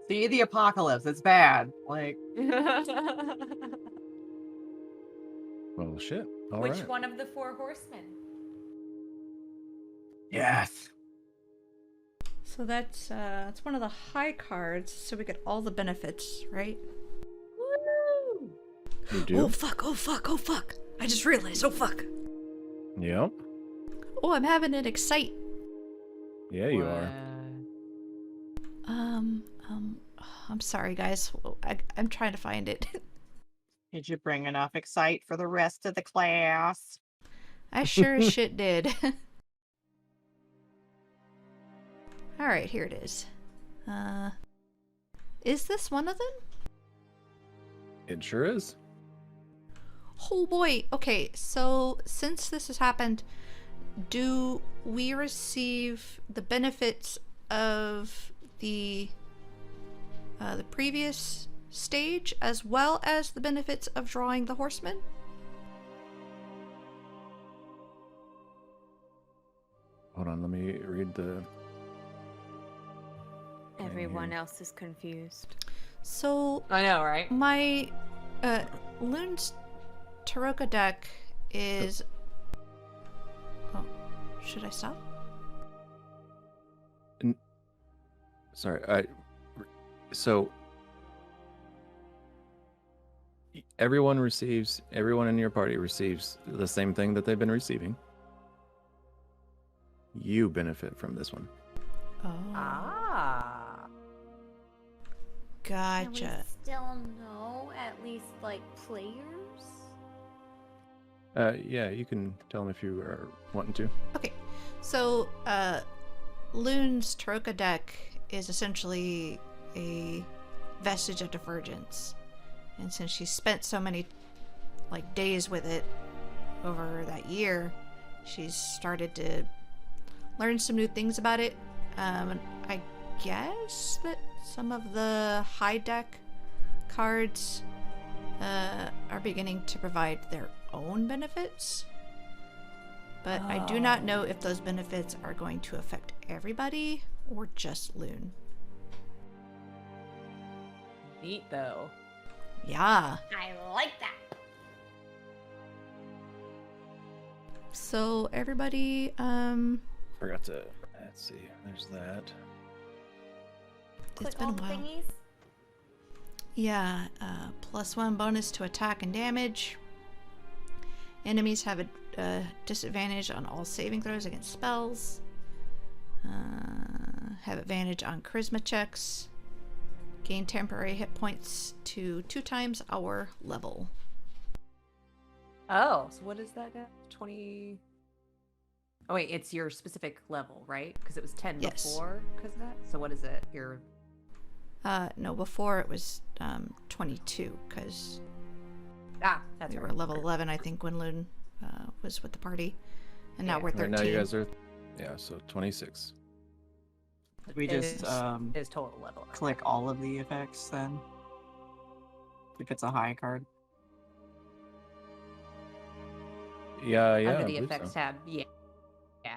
See, the apocalypse. It's bad. Like, Well, shit. All Which right. one of the 4 horsemen? yes. So that's one of the high cards, so we get all the benefits, right? Woo! You do? Oh fuck. I just realized, oh fuck. Yep. Oh, I'm having an excite. Yeah, you are. I'm sorry, guys. I'm trying to find it. Did you bring enough Excite for the rest of the class? I sure as shit did. Alright, here it is. Is this one of them? It sure is. Oh boy. Okay, so since this has happened, do we receive the benefits of the previous stage as well as the benefits of drawing the horseman? Hold on, let me read the... Everyone else is confused. So I know, right? my Lune's Taroka deck is... Oh, should I stop? Sorry, so everyone in your party receives the same thing that they've been receiving. You benefit from this one. Oh. Ah. Can we Gotcha. still know at least like players? Yeah, you can tell them if you are wanting to. Okay, so Lune's Taroka deck is essentially a vestige of Divergence, and since she spent so many like days with it over that year, she's started to learn some new things about it. And I guess that some of the high deck cards are beginning to provide their own benefits. But I do not know if those benefits are going to affect everybody or just Lune. Neat though. Yeah. I like that. So everybody, Forgot to... Let's see. There's that. it's Click been all a the while. thingies. Yeah, +1 bonus to attack and damage. Enemies have a disadvantage on all saving throws against spells. Have advantage on charisma checks. Gain temporary hit points to 2 times our level. Oh, so what is that now? 20. Oh wait, it's your specific level, right? Because it was 10 Yes. before, because of that. So what is it? Your No, before it was 22, because that's we right. were level 11, I think, when Lune was with the party. And now Yeah. we're 13. Right now you guys are... Yeah, so 26. We just His total level. click all of the effects then? If it's a high card? Yeah, Under I the believe effects so. tab. Yeah. Yeah.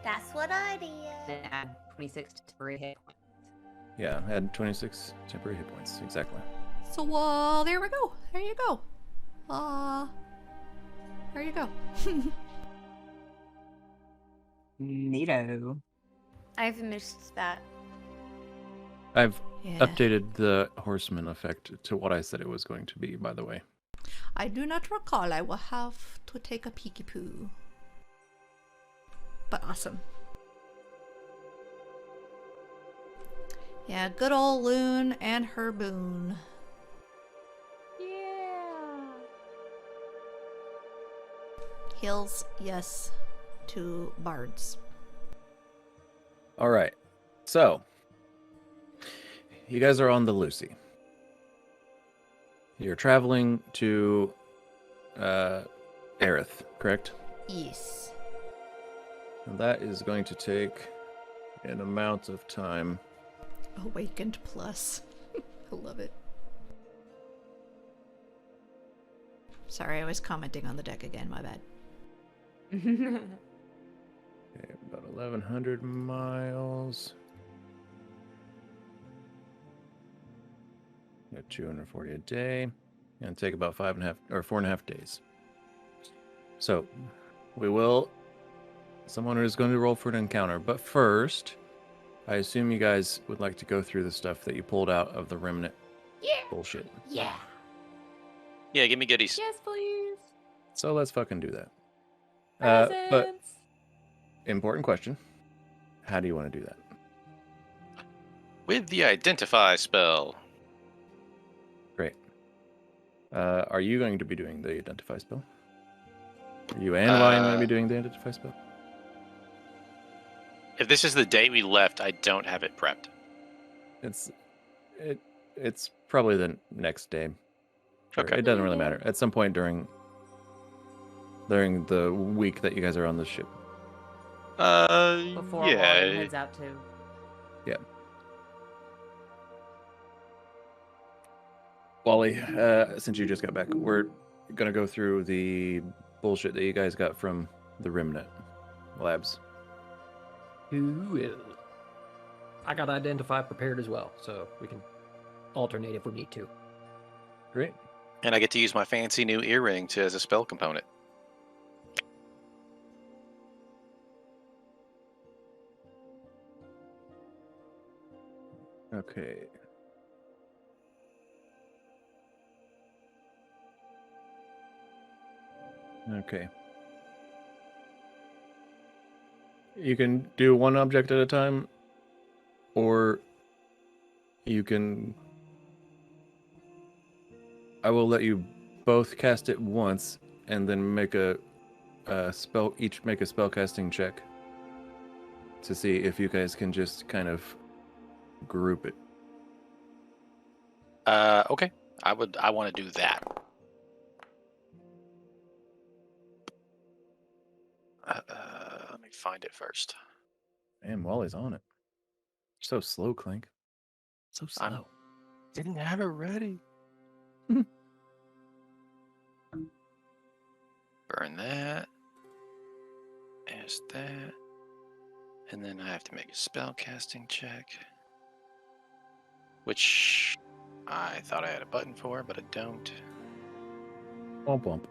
That's what I did. Then add 26 to temporary hit points. Yeah, add 26 temporary hit points. Exactly. So, there we go. There you go. There you go. Neato. I've missed that. I've Yeah. updated the horseman effect to what I said it was going to be, by the way. I do not recall. I will have to take a peeky poo. But awesome. Yeah, good old Lune and her boon. Yeah. Heals, yes, to bards. All right. So, you guys are on the Lucy. You're traveling to Ayrith, correct? Yes. And that is going to take an amount of time. Awakened plus. I love it. Sorry, I was commenting on the deck again, my bad. Okay, about 1,100 miles. Got 240 a day. And take about 4.5 days. So, someone is going to roll for an encounter. But first, I assume you guys would like to go through the stuff that you pulled out of the remnant bullshit. Yeah. Yeah, give me goodies. Yes, please. So let's fucking do that. But Presents. important question: how do you want to do that? With the identify spell. Great. Are you going to be doing the identify spell? Are you and Walliam going to be doing the identify spell? If this is the day we left, I don't have it prepped. It's probably the next day. Sure, Okay. it doesn't really matter. At some point during the week that you guys are on the ship. Before yeah. Walliam heads out too. Yeah. Wally, since you just got back, we're gonna go through the bullshit that you guys got from the Rimnet labs. Who will? I got identify prepared as well, so we can alternate if we need to. Great. And I get to use my fancy new earring as a spell component. Okay. Okay. You can do one object at a time, or you can... I will let you both cast it once, and then make a spell. Each make a spell casting check to see if you guys can just kind of group it. Okay. I want to do that. Let me find it first. Man, Wally's on it. So slow, Clink. So slow. Didn't have it ready. Burn that. There's that. And then I have to make a spell casting check. Which I thought I had a button for, but I don't. Womp womp.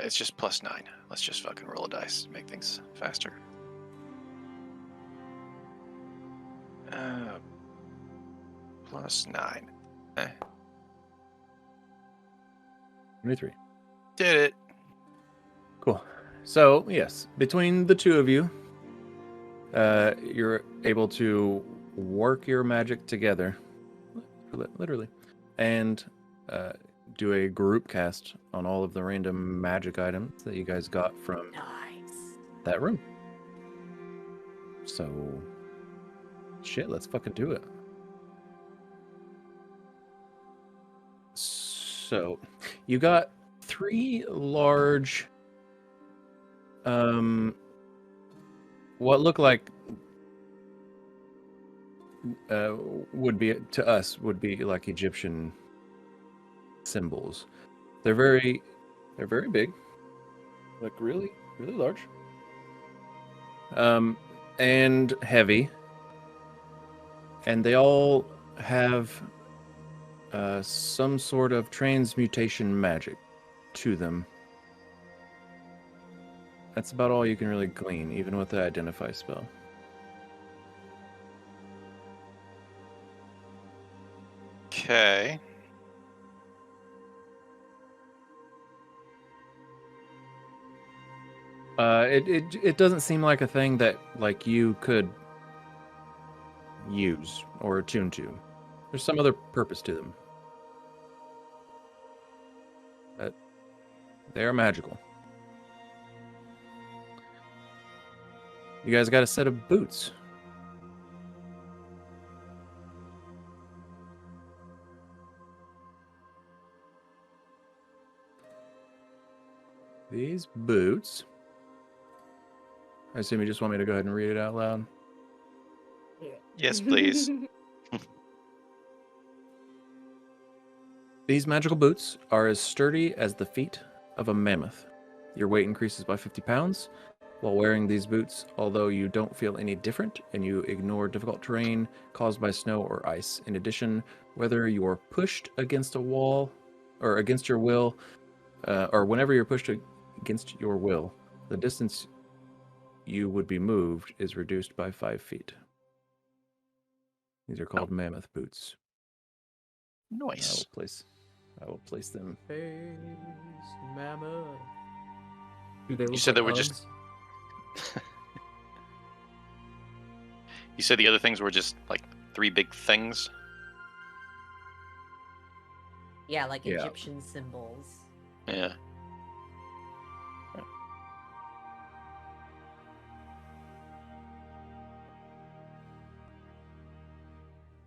It's just +9. Let's just fucking roll a dice, make things faster. +9. 23. Did it. Cool. So, yes, between the two of you, you're able to work your magic together, literally, and do a group cast on all of the random magic items that you guys got from that room. So, shit, let's fucking do it. So, you got 3 large, what look like, would be, to us, would be like Egyptian symbols. They're very big, like really large, and heavy, and they all have some sort of transmutation magic to them. That's about all you can really glean, even with the identify spell. Okay. It doesn't seem like a thing that like you could use or attune to. There's some other purpose to them. But they are magical. You guys got a set of boots. These boots. I assume you just want me to go ahead and read it out loud. Yes, please. These magical boots are as sturdy as the feet of a mammoth. Your weight increases by 50 pounds while wearing these boots, although you don't feel any different and you ignore difficult terrain caused by snow or ice. In addition, whether you are pushed against a wall or against your will, or whenever you're pushed against your will, the distance you would be moved is reduced by 5 feet. These are called mammoth boots. Nice. I will place them. Face mammoth. Do they look said like they were just- Uggs? You said the other things were just like 3 big things. Yeah, like Yeah. Egyptian symbols. Yeah.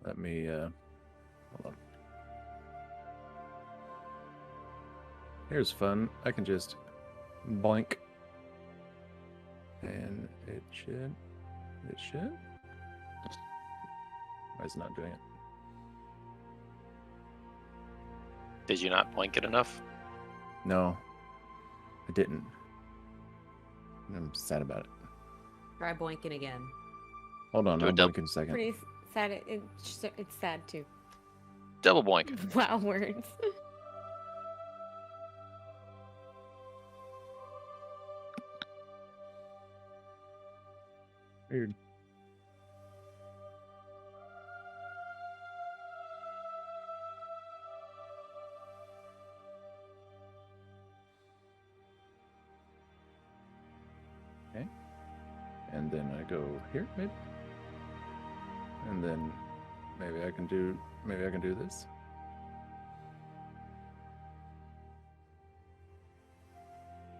Let me hold on. Here's fun. I can just boink. And it should. Why is it not doing it? Did you not blink it enough? No, I didn't. I'm sad about it. Try boinking again. Hold on, Do a I'm double- blinking a second. Pretty sad. It's sad too. Double boink. Wow, words. Weird. Okay. And then I go here, maybe. And then maybe I can do this.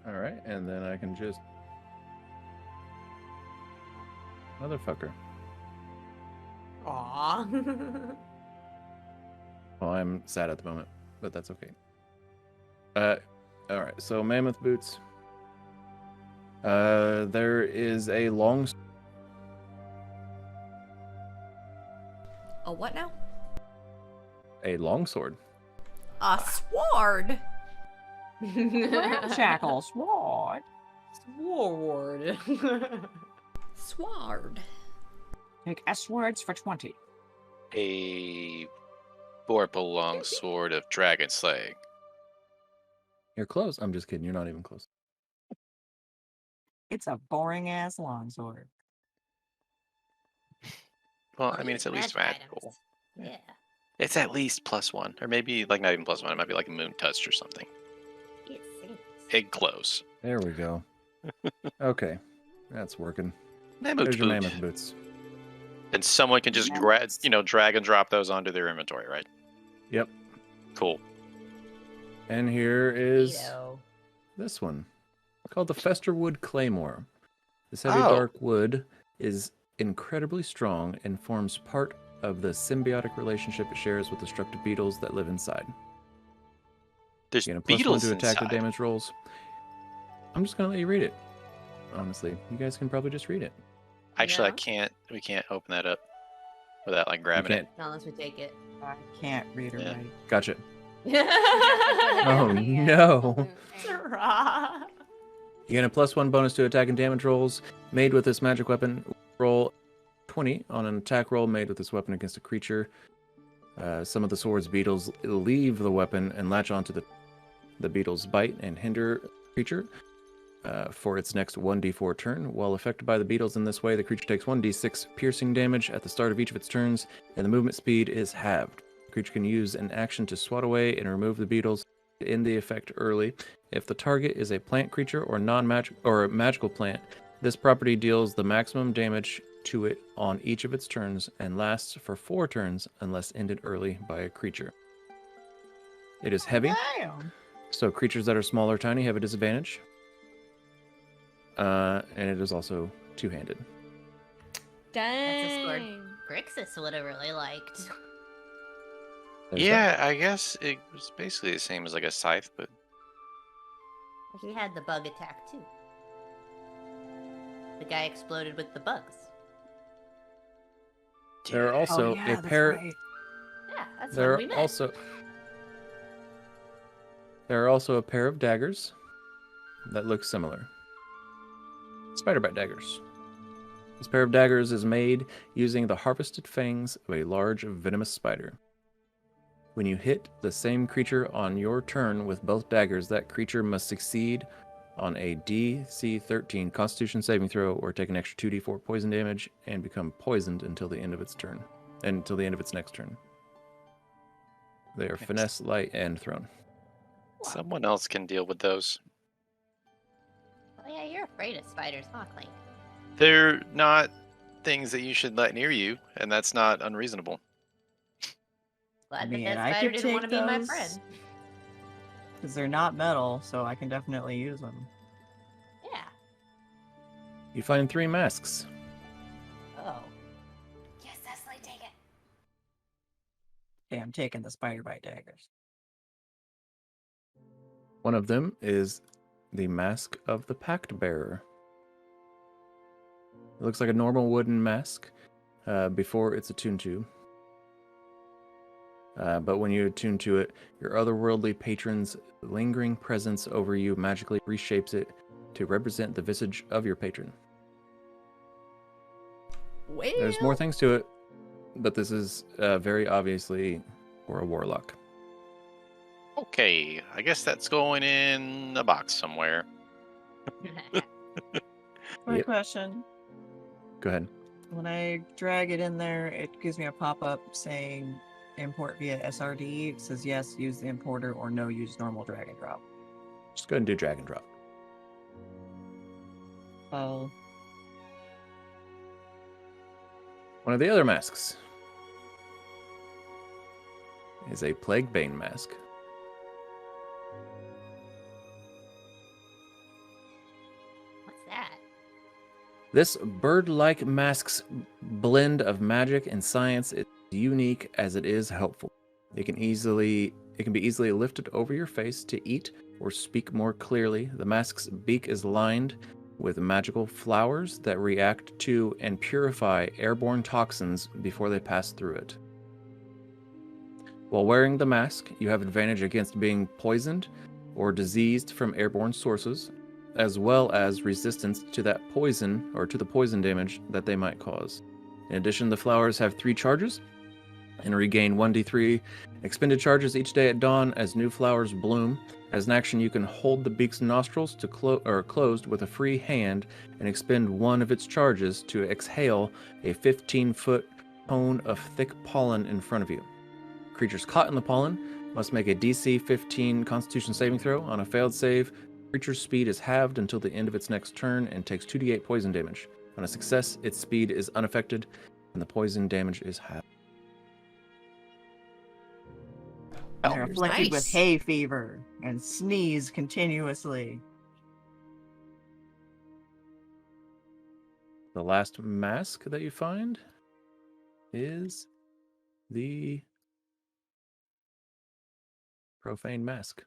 All right, and then I can just motherfucker. Aww. Well, I'm sad at the moment, but that's okay. All right. So mammoth boots. There is a long. A what now? A longsword. A sword. Shackle sword. Sword. Sword. Take S words for 20. A vorpal long sword of dragon slaying. You're close. I'm just kidding. You're not even close. It's a boring ass longsword. Well, I mean, it's at least magical. Yeah. It's at least +1, or maybe like not even +1. It might be like a moon touched or something. Egg close. There we go. Okay, that's working. Mammoth There's your boot. mammoth boots. And someone can just drag and drop those onto their inventory, right? Yep. Cool. And here is Neato. this one, called the Festerwood Claymore. This heavy Oh. dark wood is incredibly strong and forms part of the symbiotic relationship it shares with destructive beetles that live inside. There's You get a +1 beetles to attack the inside. damage rolls. I'm just gonna let you read it. Honestly, you guys can probably just read it. Actually, Yeah. we can't open that up without like grabbing can't. it. Not unless we take it. I can't read or Yeah. write. Gotcha. oh Oh no! Sarah. You get a +1 bonus to attack and damage rolls made with this magic weapon. Roll 20 on an attack roll made with this weapon against a creature. Some of the sword's beetles leave the weapon and latch onto the beetle's bite and hinder the creature for its next 1d4 turn. While affected by the beetles in this way, the creature takes 1d6 piercing damage at the start of each of its turns, and the movement speed is halved. The creature can use an action to swat away and remove the beetles in the effect early. If the target is a plant creature or a magical plant, this property deals the maximum damage to it on each of its turns and lasts for 4 turns unless ended early by a creature. It is heavy, Damn. so creatures that are small or tiny have a disadvantage. And it is also two-handed. That's a sword Dang. Grixis would have really liked. There's Yeah, I guess it was basically the same as like a scythe, but He had the bug attack too. The guy exploded with the bugs. that. There are also oh, yeah, a that's pair. right. Yeah, that's There what we are met. also a pair of daggers that look similar. Spider-bite daggers. This pair of daggers is made using the harvested fangs of a large venomous spider. When you hit the same creature on your turn with both daggers, that creature must succeed on a DC 13 Constitution saving throw or take an extra 2d4 poison damage and become poisoned until the end of its turn. Until the end of its next turn. They are finesse, light, and thrown. Someone else can deal with those. Oh yeah, you're afraid of spiders, huh, Clank? They're not things that you should let near you, and that's not unreasonable. Glad I mean, that I spider could didn't want to take be my those. friend. Because they're not metal, so I can definitely use them. Yeah. You find 3 masks. Oh. Yes, Cecily, take it. Okay, I'm taking the spider bite daggers. One of them is the Mask of the Pact Bearer. It looks like a normal wooden mask before it's attuned to. But when you attune to it, your otherworldly patron's lingering presence over you magically reshapes it to represent the visage of your patron. Well, There's more things to it, but this is very obviously for a warlock. Okay, I guess that's going in a box somewhere. Quick Yep. question. Go ahead. When I drag it in there, it gives me a pop-up saying import via SRD. It says yes, use the importer, or no, use normal drag and drop. Just go ahead and do drag and drop. Oh, One of the other masks is a Plague Bane mask. What's that? This bird-like mask's blend of magic and science is unique as it is helpful. It can be easily lifted over your face to eat or speak more clearly. The mask's beak is lined with magical flowers that react to and purify airborne toxins before they pass through it. While wearing the mask, you have advantage against being poisoned or diseased from airborne sources, as well as resistance to that poison or to the poison damage that they might cause. In addition, the flowers have 3 charges and regain 1d3 expended charges each day at dawn as new flowers bloom. As an action, you can hold the beak's nostrils to closed with a free hand and expend 1 of its charges to exhale a 15-foot cone of thick pollen in front of you. Creatures caught in the pollen must make a DC 15 Constitution saving throw. On a failed save, creature's speed is halved until the end of its next turn and takes 2d8 poison damage. On a success, its speed is unaffected and the poison damage is halved. they're afflicted with Nice. hay fever and sneeze continuously. The last mask that you find is the Profane Mask.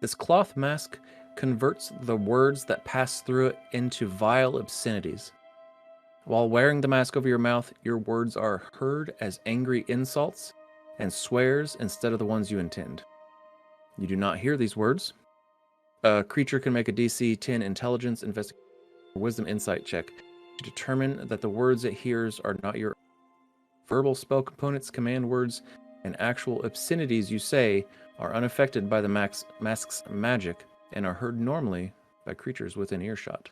This cloth mask converts the words that pass through it into vile obscenities. While wearing the mask over your mouth, your words are heard as angry insults and swears instead of the ones you intend. You do not hear these words. A creature can make a DC 10 Intelligence, Investigation, or Wisdom Insight check to determine that the words it hears are not your verbal spell components, command words, and actual obscenities you say are unaffected by the mask's magic and are heard normally by creatures within earshot.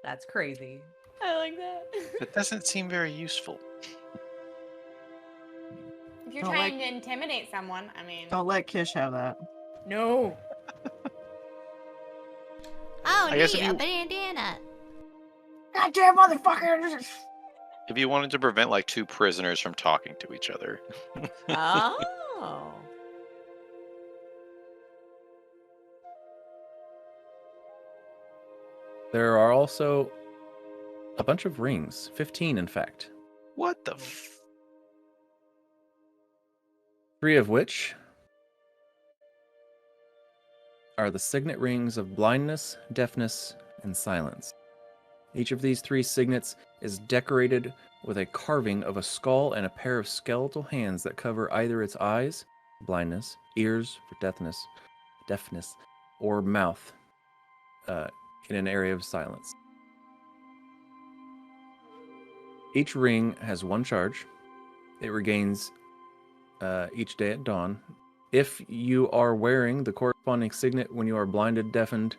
That's crazy. I like that. It doesn't seem very useful. If you're Don't trying to intimidate someone, I mean, Don't let Kish have that. no. Oh, I guess neat, if a you- bandana. Goddamn motherfucker! If you wanted to prevent like 2 prisoners from talking to each other. Oh. There are also a bunch of rings, 15 in fact, What the 3 of which are the signet rings of blindness, deafness, and silence. Each of these 3 signets is decorated with a carving of a skull and a pair of skeletal hands that cover either its eyes, blindness, ears for deafness, or mouth in an area of silence. Each ring has 1 charge. It regains each day at dawn. If you are wearing the corresponding signet when you are blinded, deafened,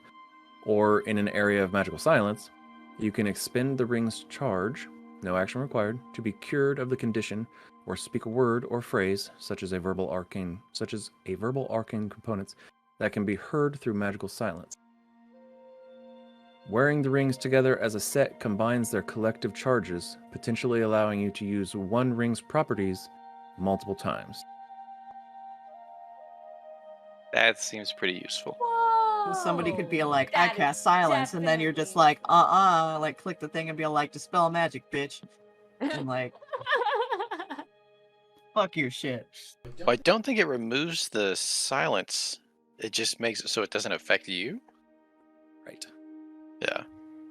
or in an area of magical silence, you can expend the ring's charge. no action required, to be cured of the condition, or speak a word or phrase, such as a verbal arcane components that can be heard through magical silence. Wearing the rings together as a set combines their collective charges, potentially allowing you to use one ring's properties multiple times. That seems pretty useful. Somebody could be Whoa. like, I That cast is silence, and then you're just definitely like, like click the thing and be like, dispel magic, bitch. And like, fuck your shit. Well, I don't think it removes the silence. It just makes it so it doesn't affect you. Right. Yeah.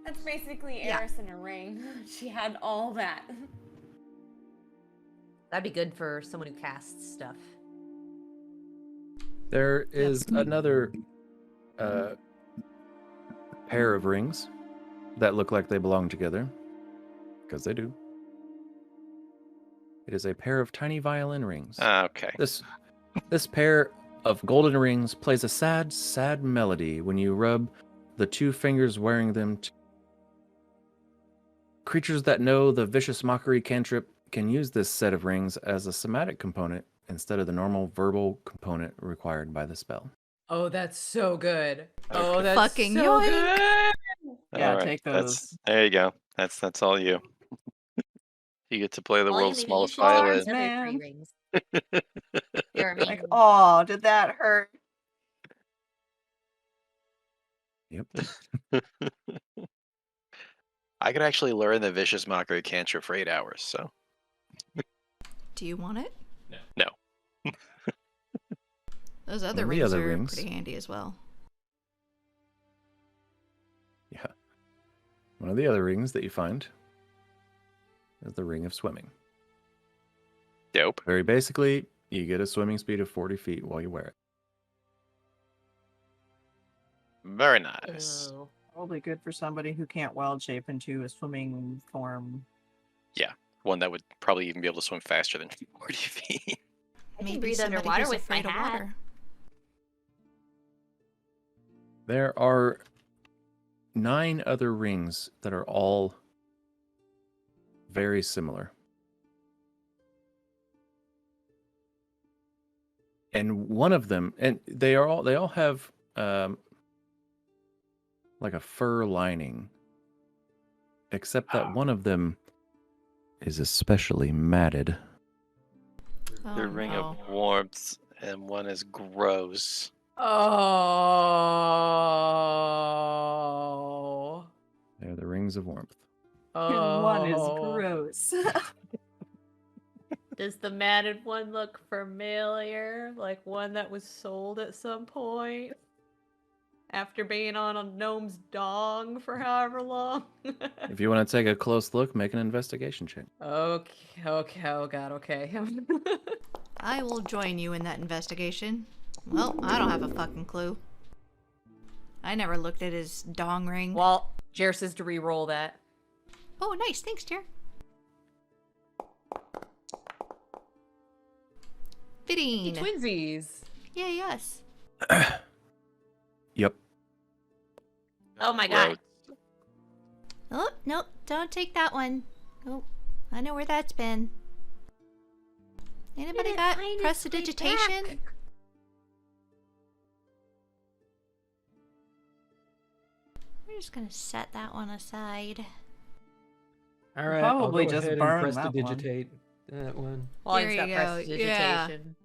That's basically Yeah. Ayrith in a ring. She had all that. That'd be good for someone who casts stuff. There is another pair of rings that look like they belong together, because they do. It is a pair of tiny violin rings. Okay. This pair of golden rings plays a sad, sad melody when you rub the two fingers wearing them. Creatures that know the vicious mockery cantrip can use this set of rings as a somatic component instead of the normal verbal component required by the spell. Oh, that's so good. Oh, that's Fucking so yoink. good. Yeah, All right, take that's- those. There you go. That's all you. You get to play the Walliam, world's maybe smallest you should start violin. another Man. 3 rings. You're amazing. Like, oh, did that hurt? Yep. I could actually learn the vicious mockery cantrip for 8 hours. So Do you want it? no. Those other One of the rings other are rings. pretty handy as well. Yeah. One of the other rings that you find is the Ring of Swimming. Dope. Very basically, you get a swimming speed of 40 feet while you wear it. Very nice. Oh. Probably good for somebody who can't wild shape into a swimming form. One that would probably even be able to swim faster than 40 feet. I can Maybe breathe somebody underwater who's with my afraid of hat. water. There are 9 other rings that are all very similar. And one of them, and they all have like a fur lining, except that one of them is especially matted. Oh, The ring no. of warmth, and one is gross. Oh. They're the rings of warmth. Oh. One is gross. Does the matted one look familiar? Like one that was sold at some point? After being on a gnome's dong for however long? If you want to take a close look, make an investigation check. Okay, oh god, okay. I will join you in that investigation. Well, I don't have a fucking clue. I never looked at his dong ring. Well, Jer says to re-roll that. Oh, nice. Thanks, dear. 15. Twinsies. Yeah, yes. Yep. Oh my god. Oh, nope. Don't take that one. Oh, I know where that's been. Anybody Didn't got find its way prestidigitation? back. We're just gonna set that one aside. All right, Probably I'll go just ahead burn and that one. prestidigitate that one. Walliam's There got you go, yeah. prestidigitation.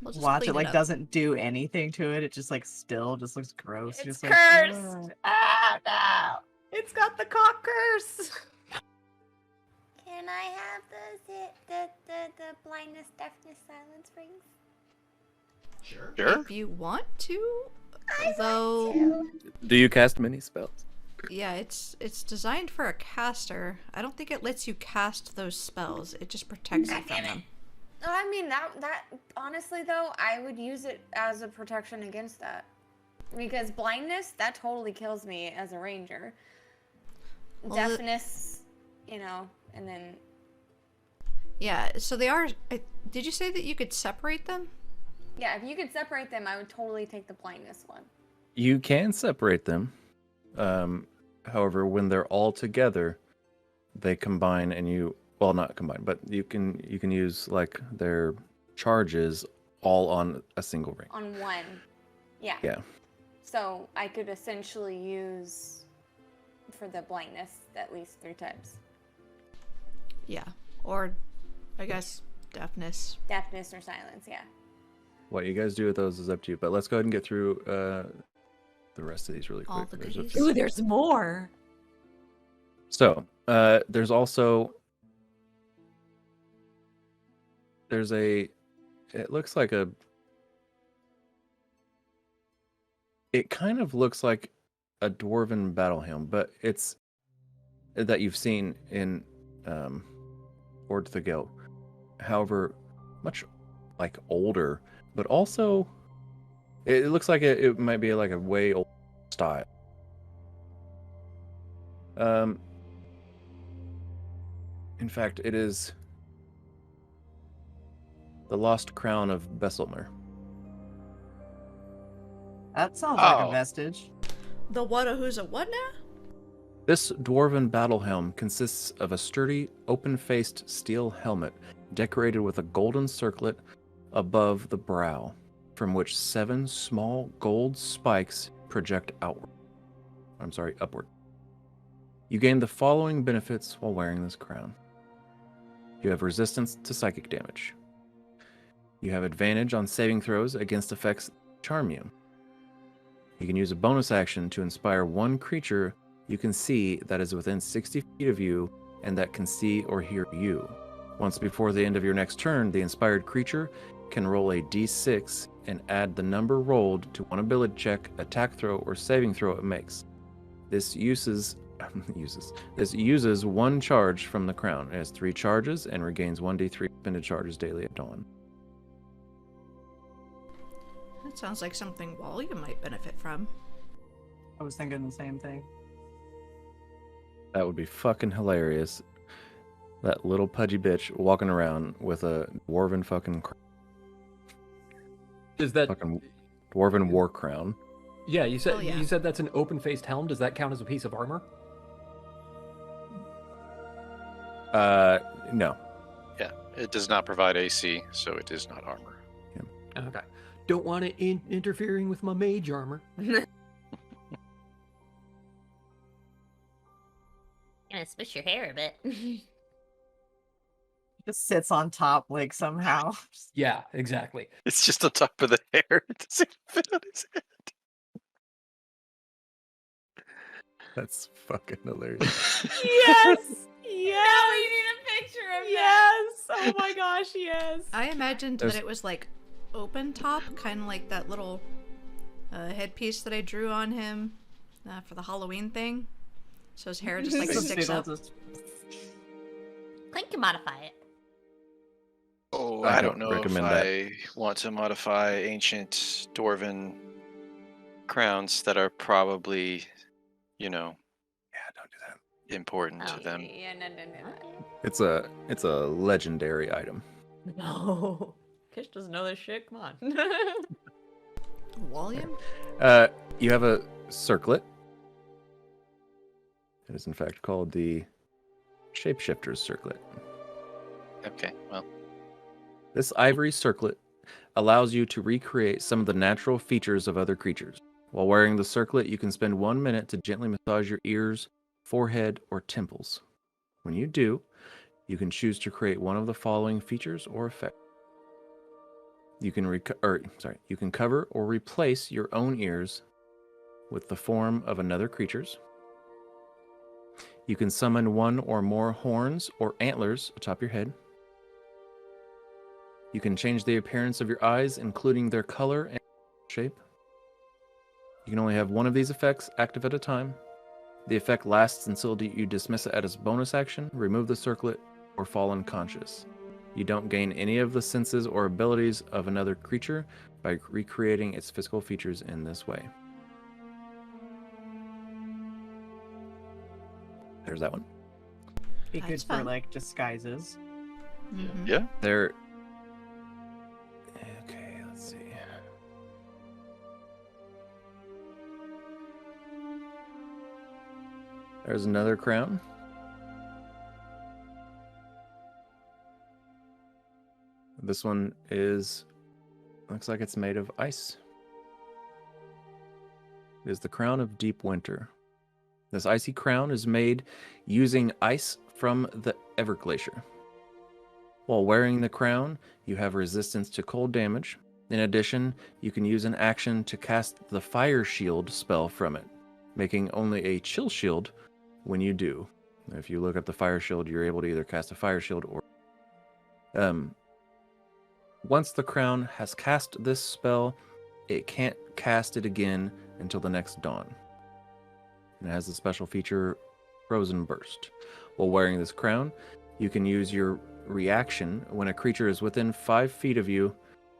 We'll just Watch clean it like up. doesn't do anything to it. It just like still just looks gross. It's just like, cursed. "Ugh." Ah, no. It's got the cock curse. Can I have the blindness, deafness, silence rings? Sure. If you want to, I though. want to. Do you cast many spells? Yeah, it's designed for a caster. I don't think it lets you cast those spells. It just protects you from them. Oh, I mean that honestly though, I would use it as a protection against that. Because blindness, that totally kills me as a ranger. Well, Deafness, you know, and then Yeah, so they are. Did you say that you could separate them? yeah, if you could separate them, I would totally take the blindness one. You can separate them. However, when they're all together, they combine, and you not combine, but you can use like their charges all on a single ring. On one. Yeah. Yeah. So I could essentially use for the blindness at least 3 times. Yeah. Or, I guess, deafness. Deafness or silence, yeah. What you guys do with those is up to you. But let's go ahead and get through the rest of these really quick. All the There's a goodies. few. Ooh, there's more. So, there's also it looks like it kind of looks like a dwarven battle helm, but it's that you've seen in Ord the Gelt. However, much like older, but also it looks like it might be like a way old style. In fact, it is the Lost Crown of Besselmer. That sounds like a Oh. vestige. The what a who's a what now? This dwarven battle helm consists of a sturdy, open-faced steel helmet decorated with a golden circlet above the brow, from which 7 small gold spikes project upward. You gain the following benefits while wearing this crown. You have resistance to psychic damage. You have advantage on saving throws against effects that charm you. You can use a bonus action to inspire one creature you can see that is within 60 feet of you and that can see or hear you. Once before the end of your next turn, the inspired creature can roll a d6 and add the number rolled to one ability check, attack throw, or saving throw it makes. This uses 1 charge from the crown. It has 3 charges and regains 1d3 expended charges daily at dawn. That sounds like something Walliam might benefit from. I was thinking the same thing. That would be fucking hilarious. That little pudgy bitch walking around with a dwarven fucking Is that fucking dwarven war crown. Yeah, you said Oh, yeah. you said that's an open-faced helm. Does that count as a piece of armor? No. Yeah, it does not provide AC, so it is not armor. Okay. Don't want it interfering with my mage armor. Gonna swish your hair a bit. Just sits on top, like, somehow. Yeah, exactly. It's just on top of the hair. It doesn't fit on his head. That's fucking hilarious. Yes! Yes! Now we need a picture of Yes! Oh my gosh, yes. I imagined There's- that it was like open top, kind of like that little headpiece that I drew on him for the Halloween thing. So his hair just like So sticks Stiggle up. just- Clint can modify it. Oh, I I don't don't know if recommend that. I want to modify ancient dwarven crowns that are probably, Yeah, don't do that. important Oh, to them. Yeah, no. Okay. It's a legendary item. No. Kish doesn't know this shit. Come on. Walliam? You have a circlet. It is in fact called the Shapeshifter's Circlet. Okay, well, This ivory circlet allows you to recreate some of the natural features of other creatures. While wearing the circlet, you can spend 1 minute to gently massage your ears, forehead, or temples. When you do, you can choose to create one of the following features or effects. You can cover or replace your own ears with the form of another creature's. You can summon 1 or more horns or antlers atop your head. You can change the appearance of your eyes, including their color and shape. You can only have 1 of these effects active at a time. The effect lasts until you dismiss it as a bonus action, remove the circlet, or fall unconscious. You don't gain any of the senses or abilities of another creature by recreating its physical features in this way. There's that one. Be good That's for, fun. like, disguises. Mhm. yeah. There. Okay, let's see. There's another crown. This one is looks like it's made of ice. It is the Crown of Deep Winter. This icy crown is made using ice from the Everglacier. While wearing the crown, you have resistance to cold damage. In addition, you can use an action to cast the Fire Shield spell from it, making only a Chill Shield when you do. If you look up the Fire Shield, you're able to either cast a Fire Shield or... Once the crown has cast this spell, it can't cast it again until the next dawn. And it has the special feature Frozen Burst. While wearing this crown, you can use your reaction when a creature is within 5 feet of you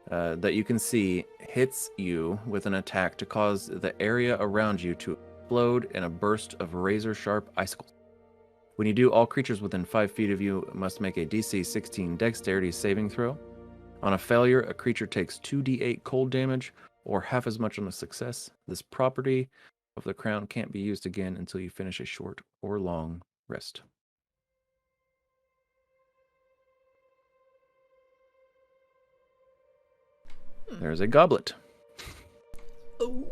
that you can see hits you with an attack to cause the area around you to explode in a burst of razor-sharp icicles. When you do, all creatures within 5 feet of you must make a DC 16 Dexterity saving throw. On a failure, a creature takes 2d8 cold damage, or half as much on a success. This property of the crown can't be used again until you finish a short or long rest. There's a goblet. Oh.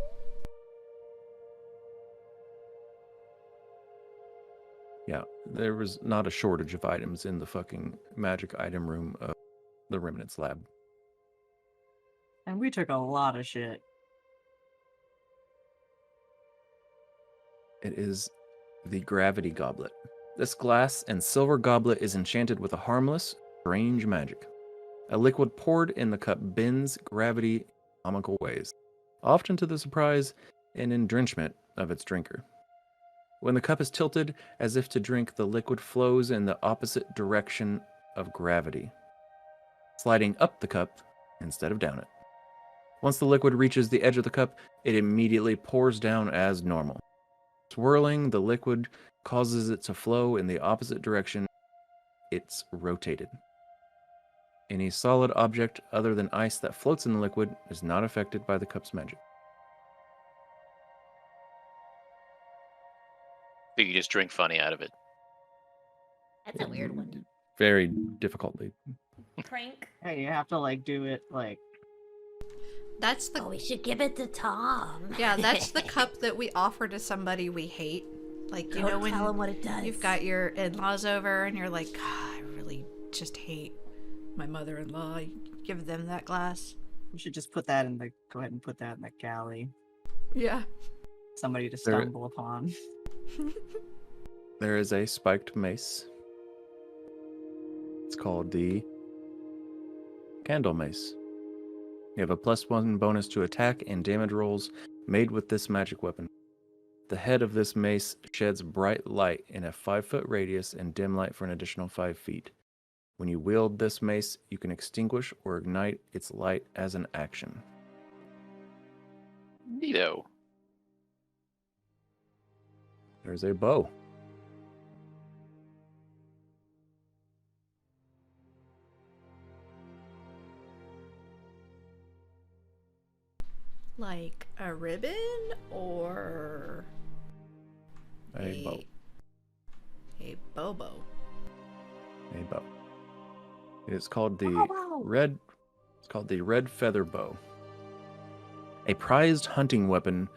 Yeah, there was not a shortage of items in the fucking magic item room of the Remnants Lab. And we took a lot of shit. It is the Gravity Goblet. This glass and silver goblet is enchanted with a harmless, strange magic. A liquid poured in the cup bends gravity in comical ways, often to the surprise and entrenchment of its drinker. When the cup is tilted as if to drink, the liquid flows in the opposite direction of gravity, sliding up the cup instead of down it. Once the liquid reaches the edge of the cup, it immediately pours down as normal. Swirling the liquid causes it to flow in the opposite direction it's rotated. Any solid object other than ice that floats in the liquid is not affected by the cup's magic. So you just drink funny out of it. That's a weird one. Very difficultly. Prank. Hey, you have to like do it like That's the Oh, we should give it to Tom. yeah. That's the cup that we offer to somebody we hate. Like you know when tell him what it does. you've got your in-laws over and you're like, God, I really just hate my mother-in-law. You give them that glass. you should just put that in the go ahead and put that in the galley. Yeah. Somebody to There- stumble upon. There is a spiked mace. It's called the Candle Mace. You have a +1 bonus to attack and damage rolls made with this magic weapon. The head of this mace sheds bright light in a 5-foot radius and dim light for an additional 5 feet. When you wield this mace, you can extinguish or ignite its light as an action. Neato. There's a bow. Like a ribbon or A bow. A bobo. A bow. It is called the red. It's called the red feather bow. A prized hunting weapon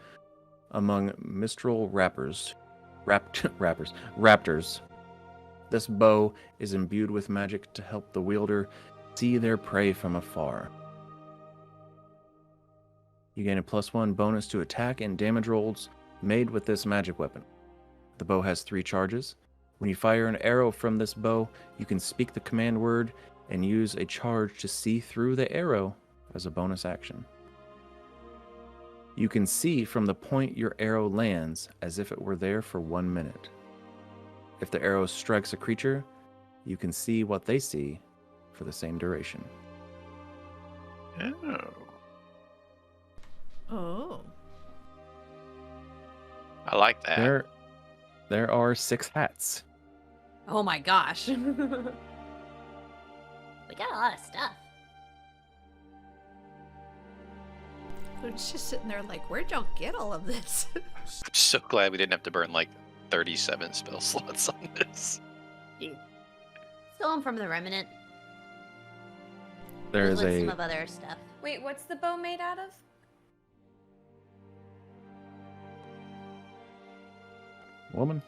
among Mistral raptors. This bow is imbued with magic to help the wielder see their prey from afar. You gain a +1 bonus to attack and damage rolls made with this magic weapon. The bow has 3 charges. When you fire an arrow from this bow, you can speak the command word and use a charge to see through the arrow as a bonus action. You can see from the point your arrow lands as if it were there for 1 minute. If the arrow strikes a creature, you can see what they see for the same duration. Oh. Oh. I like that. There are 6 hats. Oh my gosh. We got a lot of stuff. It's just sitting there like, where'd y'all get all of this? I'm so glad we didn't have to burn like 37 spell slots on this. Stolen from the Remnant. There Goes is with a some of other stuff. Wait, what's the bow made out of? woman.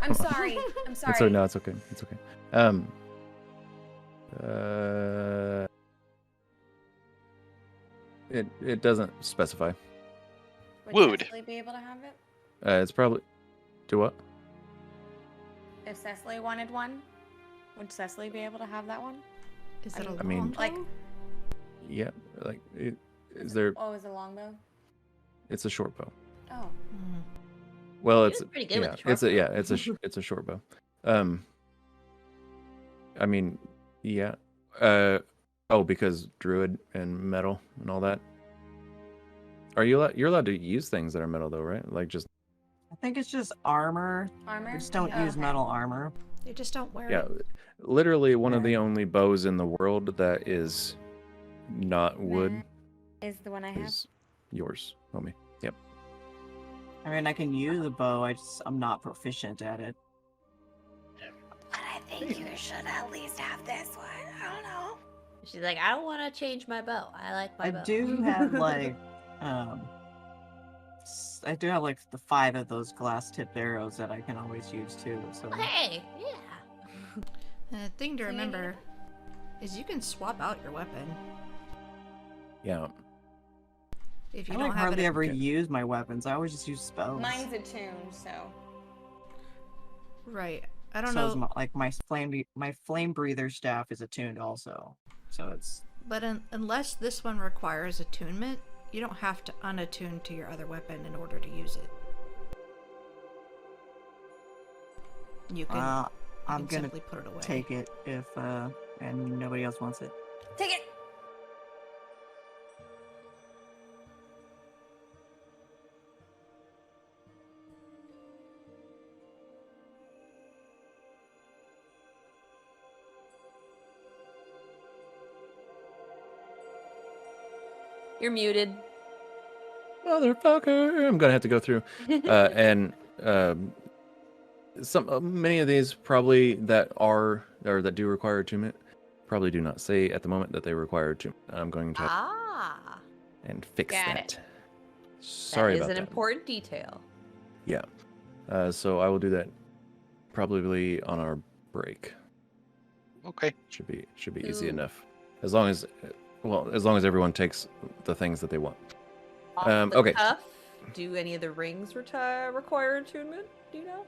I'm sorry. I'm sorry. It's okay. It's okay. It doesn't specify. Wood. Would Cecily be able to have it? It's probably. Do what? If Cecily wanted one, would Cecily be able to have that one? Is it a I mean- longbow? Like, Yeah, like is there? oh, is it a longbow? It's a short bow. Oh. Mm. Well, He it's was pretty good with yeah, the short it's a bow. yeah, it's a it's a short bow. I mean, yeah. Oh, because druid and metal and all that. Are you you're allowed to use things that are metal though, right? Like just I think it's just armor. Armor? Just don't Oh, use okay. metal armor. They just don't wear yeah, it. literally one of Yeah. the only bows in the world that is not wood Is the one I have. is yours, homie. Yep. I mean, I can use a bow. I'm not proficient at it. But I think you should at least have this one. I don't know. She's like, I don't want to change my bow. I like my I bow. do have like, I do have like the 5 of those glass tipped arrows that I can always use too. So Hey, yeah. And the thing to So you need remember is you can swap out your weapon Yeah. if you I don't like have hardly it. ever Okay. use my weapons. I always just use spells. Mine's attuned, so. Right. I don't So is know, my flame breather staff is attuned also. So it's but unless this one requires attunement, you don't have to unattune to your other weapon in order to use it. You can, you I'm can gonna simply put it away. take it if and nobody else wants it. Take it! You're muted. Motherfucker, I'm gonna have to go through. And many of these probably that are or that do require attunement probably do not say at the moment that they require attunement. I'm going to have Ah. and fix Got that. it. Sorry that is about an that. important detail. Yeah. So I will do that probably on our break. Okay. Should be easy Ooh. enough. As long as everyone takes the things that they want. Off the Okay. cuff, do any of the rings require attunement? Do you know?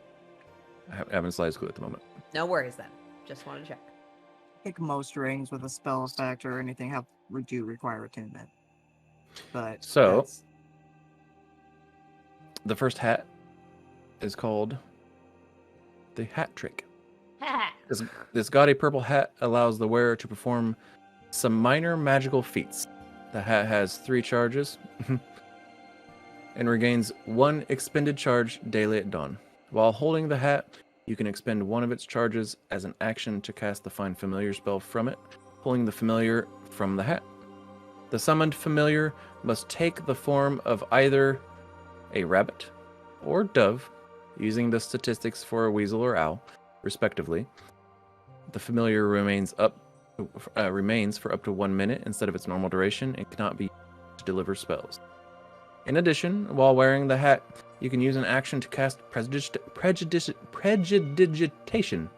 I haven't sliced glue at the moment. No worries then. Just want to check. I think most rings with a spell effect or anything do require attunement. But So- that's- The first hat is called the hat trick. This gaudy purple hat allows the wearer to perform some minor magical feats. The hat has 3 charges and regains 1 expended charge daily at dawn. While holding the hat, you can expend 1 of its charges as an action to cast the Find Familiar spell from it, pulling the familiar from the hat. The summoned familiar must take the form of either a rabbit or dove, using the statistics for a weasel or owl, respectively. The familiar remains for up to 1 minute instead of its normal duration and cannot be used to deliver spells. In addition, while wearing the hat, you can use an action to cast prestidigitation.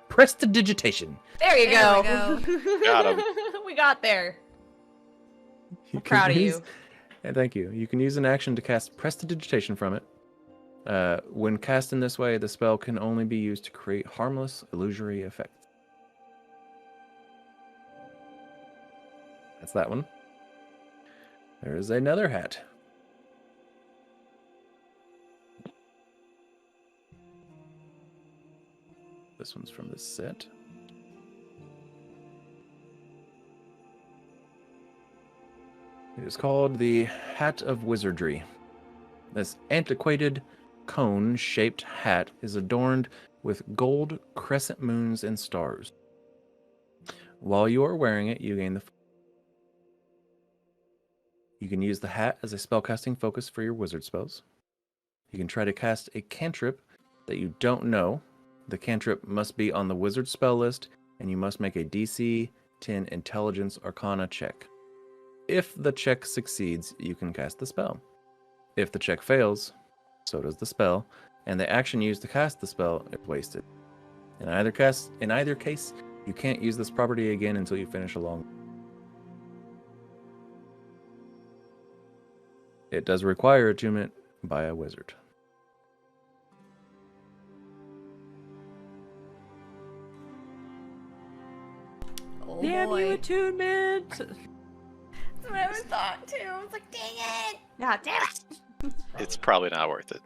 Prestidigitation. There you There go. we Got 'em. We got there. You I'm can proud of use- you. And thank you. You can use an action to cast prestidigitation from it. When cast in this way, the spell can only be used to create harmless illusory effects. That's that one. There is another hat. This one's from this set. It is called the Hat of Wizardry. This antiquated cone-shaped hat is adorned with gold crescent moons and stars. While you are wearing it, you gain You can use the hat as a spellcasting focus for your wizard spells. You can try to cast a cantrip that you don't know. The cantrip must be on the wizard spell list, and you must make a DC 10 intelligence arcana check. If the check succeeds, you can cast the spell. If the check fails, so does the spell, and the action used to cast the spell is wasted. In either case, you can't use this property again until you finish a long. It does require attunement by a wizard. Oh Damn boy. you, attunement! That's what I was thought too. I was like, dang it! No, damn it! It's probably not worth it.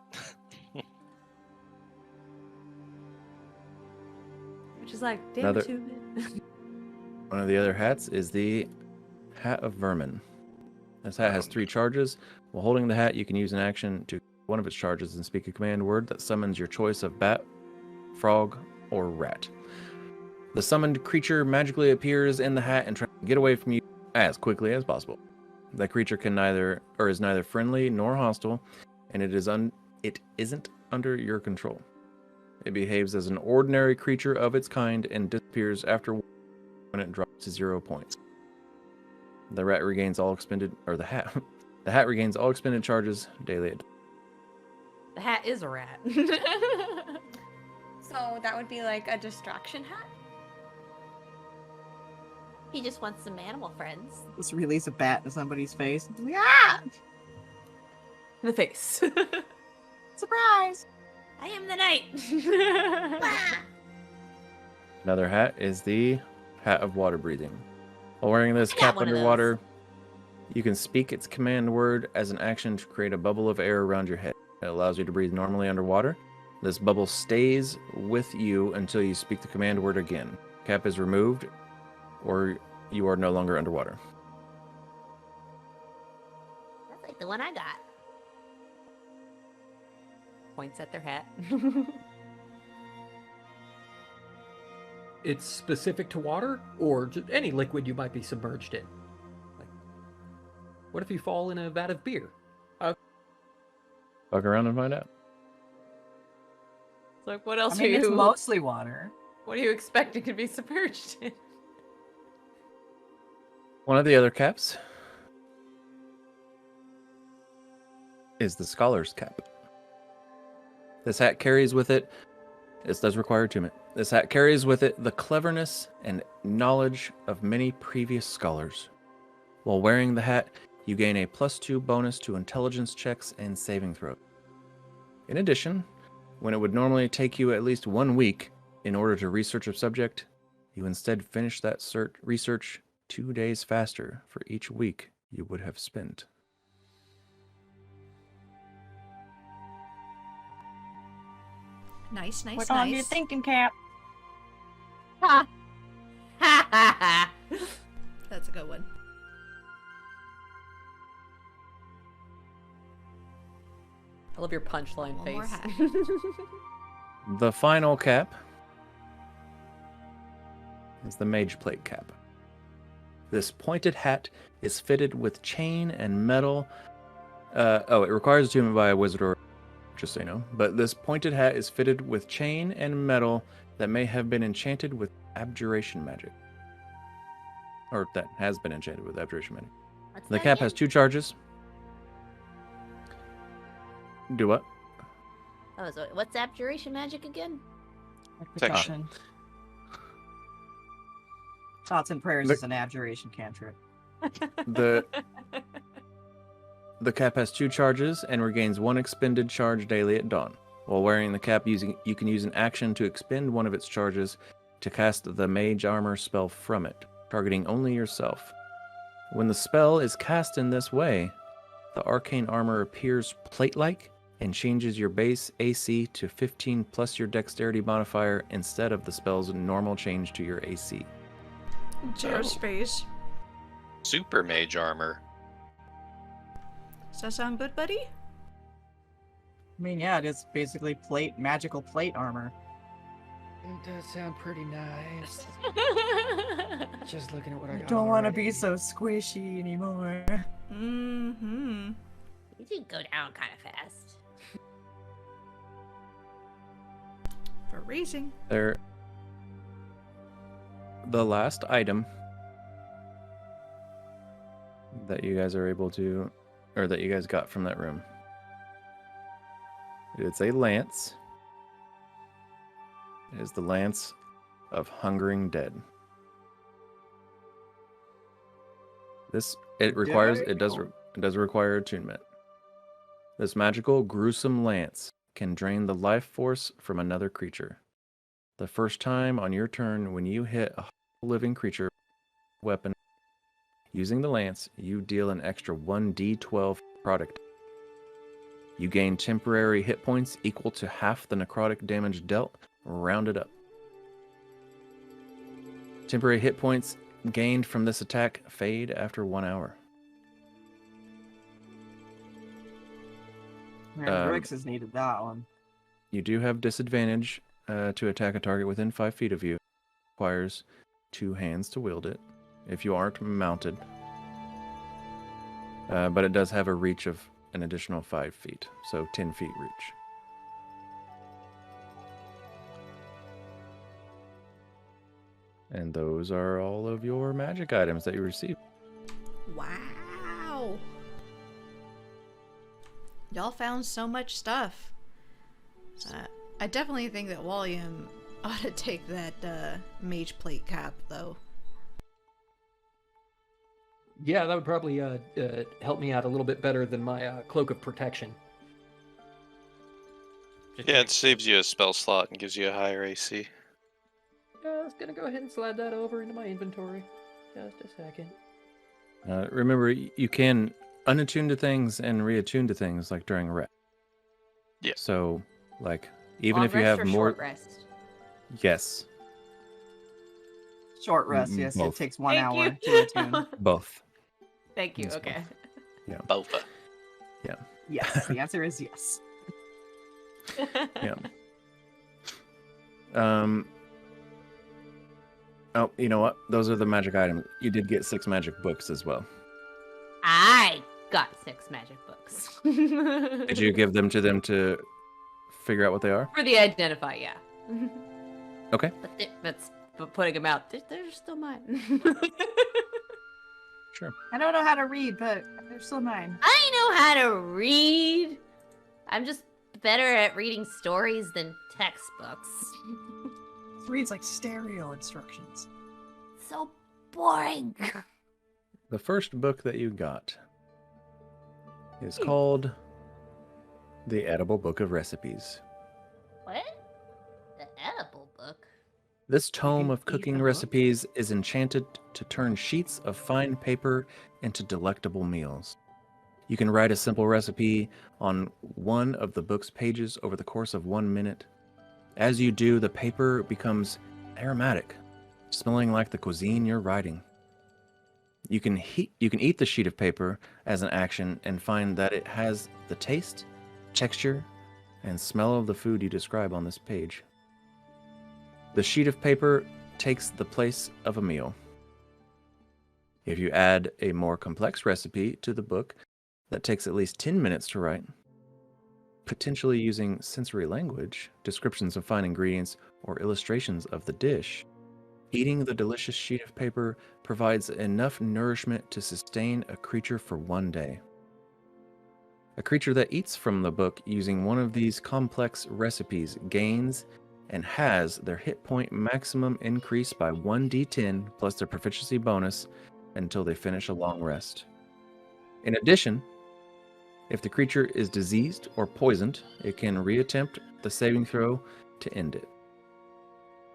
Which is like, damn Another- attunement. One of the other hats is the Hat of Vermin. This hat has 3 charges. While holding the hat, you can use an action to one of its charges and speak a command word that summons your choice of bat, frog, or rat. The summoned creature magically appears in the hat and tries to get away from you as quickly as possible. That creature is neither friendly nor hostile, and it isn't under your control. It behaves as an ordinary creature of its kind and disappears after when it drops to 0 points. The rat regains all expended, or the hat regains all expended charges daily. The hat is a rat. So that would be like a distraction hat? He just wants some animal friends. Let's release a bat in somebody's face. Yeah! In the face. Surprise! I am the knight. Another hat is the Hat of Water Breathing. While wearing this I got cap one of those. underwater, you can speak its command word as an action to create a bubble of air around your head. It allows you to breathe normally underwater. This bubble stays with you until you speak the command word again. Cap is removed, or you are no longer underwater. That's like the one I got. Points at their hat. It's specific to water or just any liquid you might be submerged in. Like, what if you fall in a vat of beer? Fuck around and find out. It's like, what else I mean, are it's you? mostly water. What are you expecting to be submerged in? One of the other caps is the Scholar's Cap. This hat carries with it, this does require attunement. This hat carries with it the cleverness and knowledge of many previous scholars. While wearing the hat, you gain a +2 bonus to intelligence checks and saving throws. In addition, when it would normally take you at least 1 week in order to research a subject, you instead finish that research 2 days faster for each week you would have spent. Nice, nice, What nice. on your thinking cap? Ha! Ha ha ha! That's a good one. I love your punchline One face. more hat. The final cap is the Mage Plate Cap. This pointed hat is fitted with chain and metal. It requires attunement by a wizard or just so you know. But this pointed hat is fitted with chain and metal that may have been enchanted with abjuration magic. Or that has been enchanted with abjuration magic. What's The that cap again? has 2 charges. Do what? Oh, so what's abjuration magic again? Protection. Thoughts and prayers The- is an abjuration cantrip. The cap has 2 charges and regains 1 expended charge daily at dawn. While wearing the cap, you can use an action to expend one of its charges to cast the Mage Armor spell from it, targeting only yourself. When the spell is cast in this way, the arcane armor appears plate-like and changes your base AC to 15 plus your dexterity modifier instead of the spell's normal change to your AC. Geospace. Super mage armor. Does that sound good, buddy? I mean, yeah, it is basically magical plate armor. It does sound pretty nice. Just looking at what I I got. don't want to already. be so squishy anymore. Mm-hmm. You did go down kind of fast. For raising. The last item that you guys are able to, or that you guys got from that room. It's a lance. It is the Lance of Hungering Dead. It does require attunement. This magical, gruesome lance can drain the life force from another creature. The first time on your turn when you hit a living creature weapon using the lance, you deal an extra 1d12 necrotic. You gain temporary hit points equal to half the necrotic damage dealt, rounded up. Temporary hit points gained from this attack fade after 1 hour. Man, Grix has needed that one. You do have disadvantage to attack a target within 5 feet of you. It requires 2 hands to wield it if you aren't mounted. But it does have a reach of an additional 5 feet, so 10 feet reach. And those are all of your magic items that you receive. Wow. Y'all found so much stuff. I definitely think that Walliam ought to take that mage plate cap, though. Yeah, that would probably help me out a little bit better than my cloak of protection. Yeah, it saves you a spell slot and gives you a higher AC. Yeah, I was gonna go ahead and slide that over into my inventory. Just a second. Remember, you can unattune to things and reattune to things like during rest. Yeah. So, like, even Long if you rest have or more. short rest? Yes. Short rest, yes. Both. It takes 1 Thank hour you. to attune. Both. Thank you. Yes, Okay. Yeah. Both. Yeah. Yes, the answer is yes. Yeah. Oh, you know what? Those are the magic items. You did get 6 magic books as well. I got 6 magic books. Did you give them to figure out what they are? For the identify, yeah. Okay. But putting them out, they're still mine. Sure. I don't know how to read, but they're still mine. I know how to read. I'm just better at reading stories than textbooks. It reads like stereo instructions. So boring. The first book that you got is called The Edible Book of Recipes. What? The edible book? This tome can of eat cooking the book? recipes is enchanted to turn sheets of fine paper into delectable meals. You can write a simple recipe on one of the book's pages over the course of 1 minute. As you do, the paper becomes aromatic, smelling like the cuisine you're writing. You can eat the sheet of paper as an action and find that it has the taste, texture, and smell of the food you describe on this page. The sheet of paper takes the place of a meal. If you add a more complex recipe to the book that takes at least 10 minutes to write, potentially using sensory language, descriptions of fine ingredients, or illustrations of the dish, eating the delicious sheet of paper provides enough nourishment to sustain a creature for 1 day. A creature that eats from the book using one of these complex recipes gains and has their hit point maximum increased by 1d10 plus their proficiency bonus until they finish a long rest. In addition, if the creature is diseased or poisoned, it can reattempt the saving throw to end it.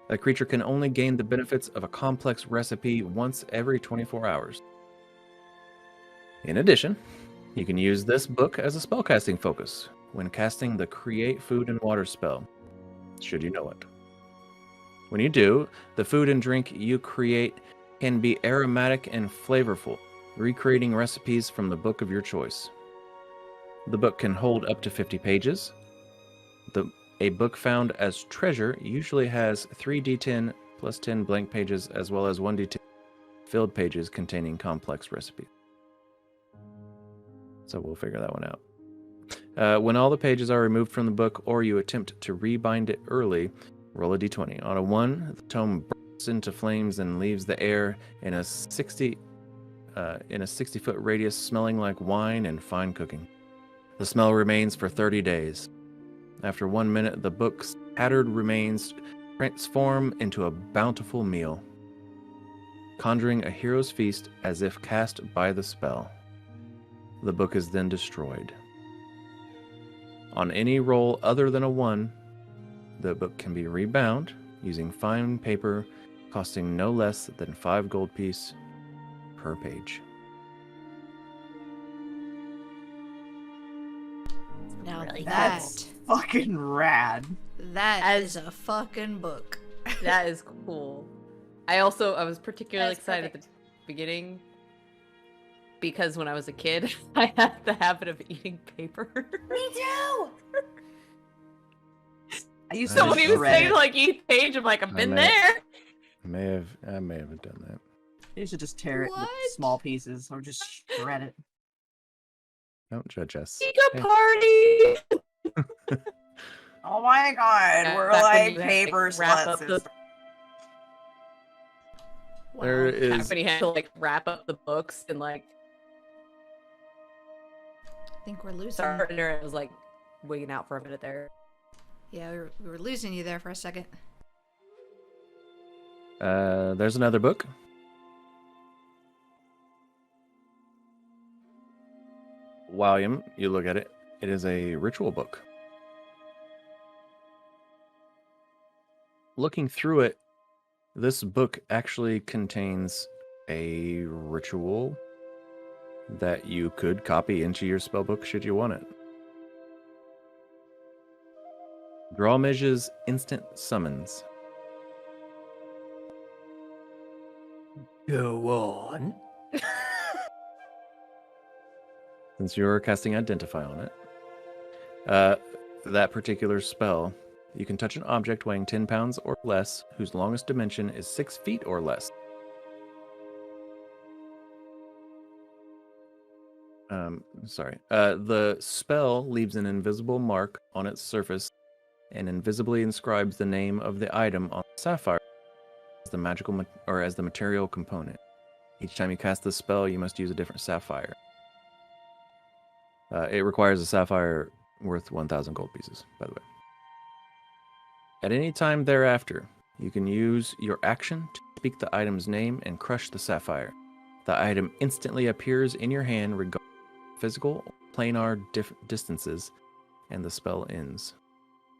A creature can only gain the benefits of a complex recipe once every 24 hours. In addition, you can use this book as a spellcasting focus when casting the Create Food and Water spell, should you know it. When you do, the food and drink you create can be aromatic and flavorful, recreating recipes from the book of your choice. The book can hold up to 50 pages. A book found as treasure usually has 3d10 plus 10 blank pages as well as 1d10 filled pages containing complex recipes. So we'll figure that one out. When all the pages are removed from the book or you attempt to rebind it early, roll a d20. On a 1, the tome bursts into flames and leaves the air in a 60 in a 60-foot radius, smelling like wine and fine cooking. The smell remains for 30 days. After 1 minute, the book's tattered remains transform into a bountiful meal, conjuring a hero's feast as if cast by the spell. The book is then destroyed. On any roll other than a 1, the book can be rebound using fine paper, costing no less than 5 gold piece per page. Now Really that Fucking rad. that is a fucking book. That is cool. I was particularly That's excited at perfect. the beginning because when I was a kid, I had the habit of eating paper. Me too. I used So to when he just was shred saying it. like each page, I'm like, I've been may- there. I may have done that. I used to just tear it into What? small pieces or just shred it. Don't judge us. Eat a Hey, party. Oh my god, Yeah, we're back when like you had to, paper wrap up sluts. the- There Wow. is Back when he had to like wrap up the books and like I think we're losing. start and it was like wigging out for a minute there. Yeah, we were losing you there for a second. there's another book. Walliam, you look at it. It is a ritual book. Looking through it, this book actually contains a ritual that you could copy into your spellbook should you want it. Drawmage's instant summons. Go on. Since you're casting Identify on it, that particular spell, you can touch an object weighing 10 pounds or less, whose longest dimension is 6 feet or less. The spell leaves an invisible mark on its surface and invisibly inscribes the name of the item on the sapphire as the magical as the material component. Each time you cast this spell, you must use a different sapphire. It requires a sapphire worth 1,000 gold pieces, by the way. At any time thereafter, you can use your action to speak the item's name and crush the sapphire. The item instantly appears in your hand regardless of physical or planar distances, and the spell ends.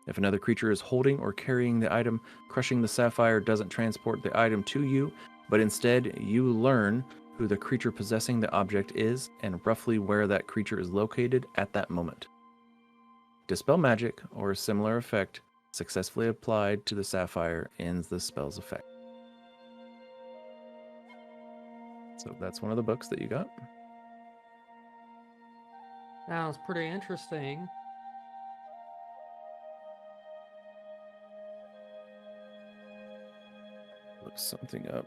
If another creature is holding or carrying the item, crushing the sapphire doesn't transport the item to you, but instead you learn who the creature possessing the object is and roughly where that creature is located at that moment. Dispel magic or a similar effect successfully applied to the sapphire ends the spell's effect. So that's one of the books that you got. Sounds pretty interesting. Look something up.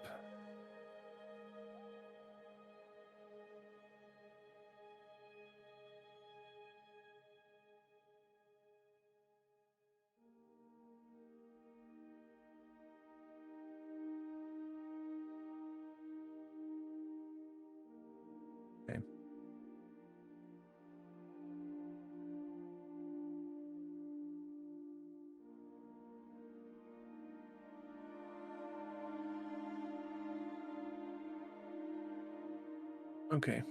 Okay. Okay.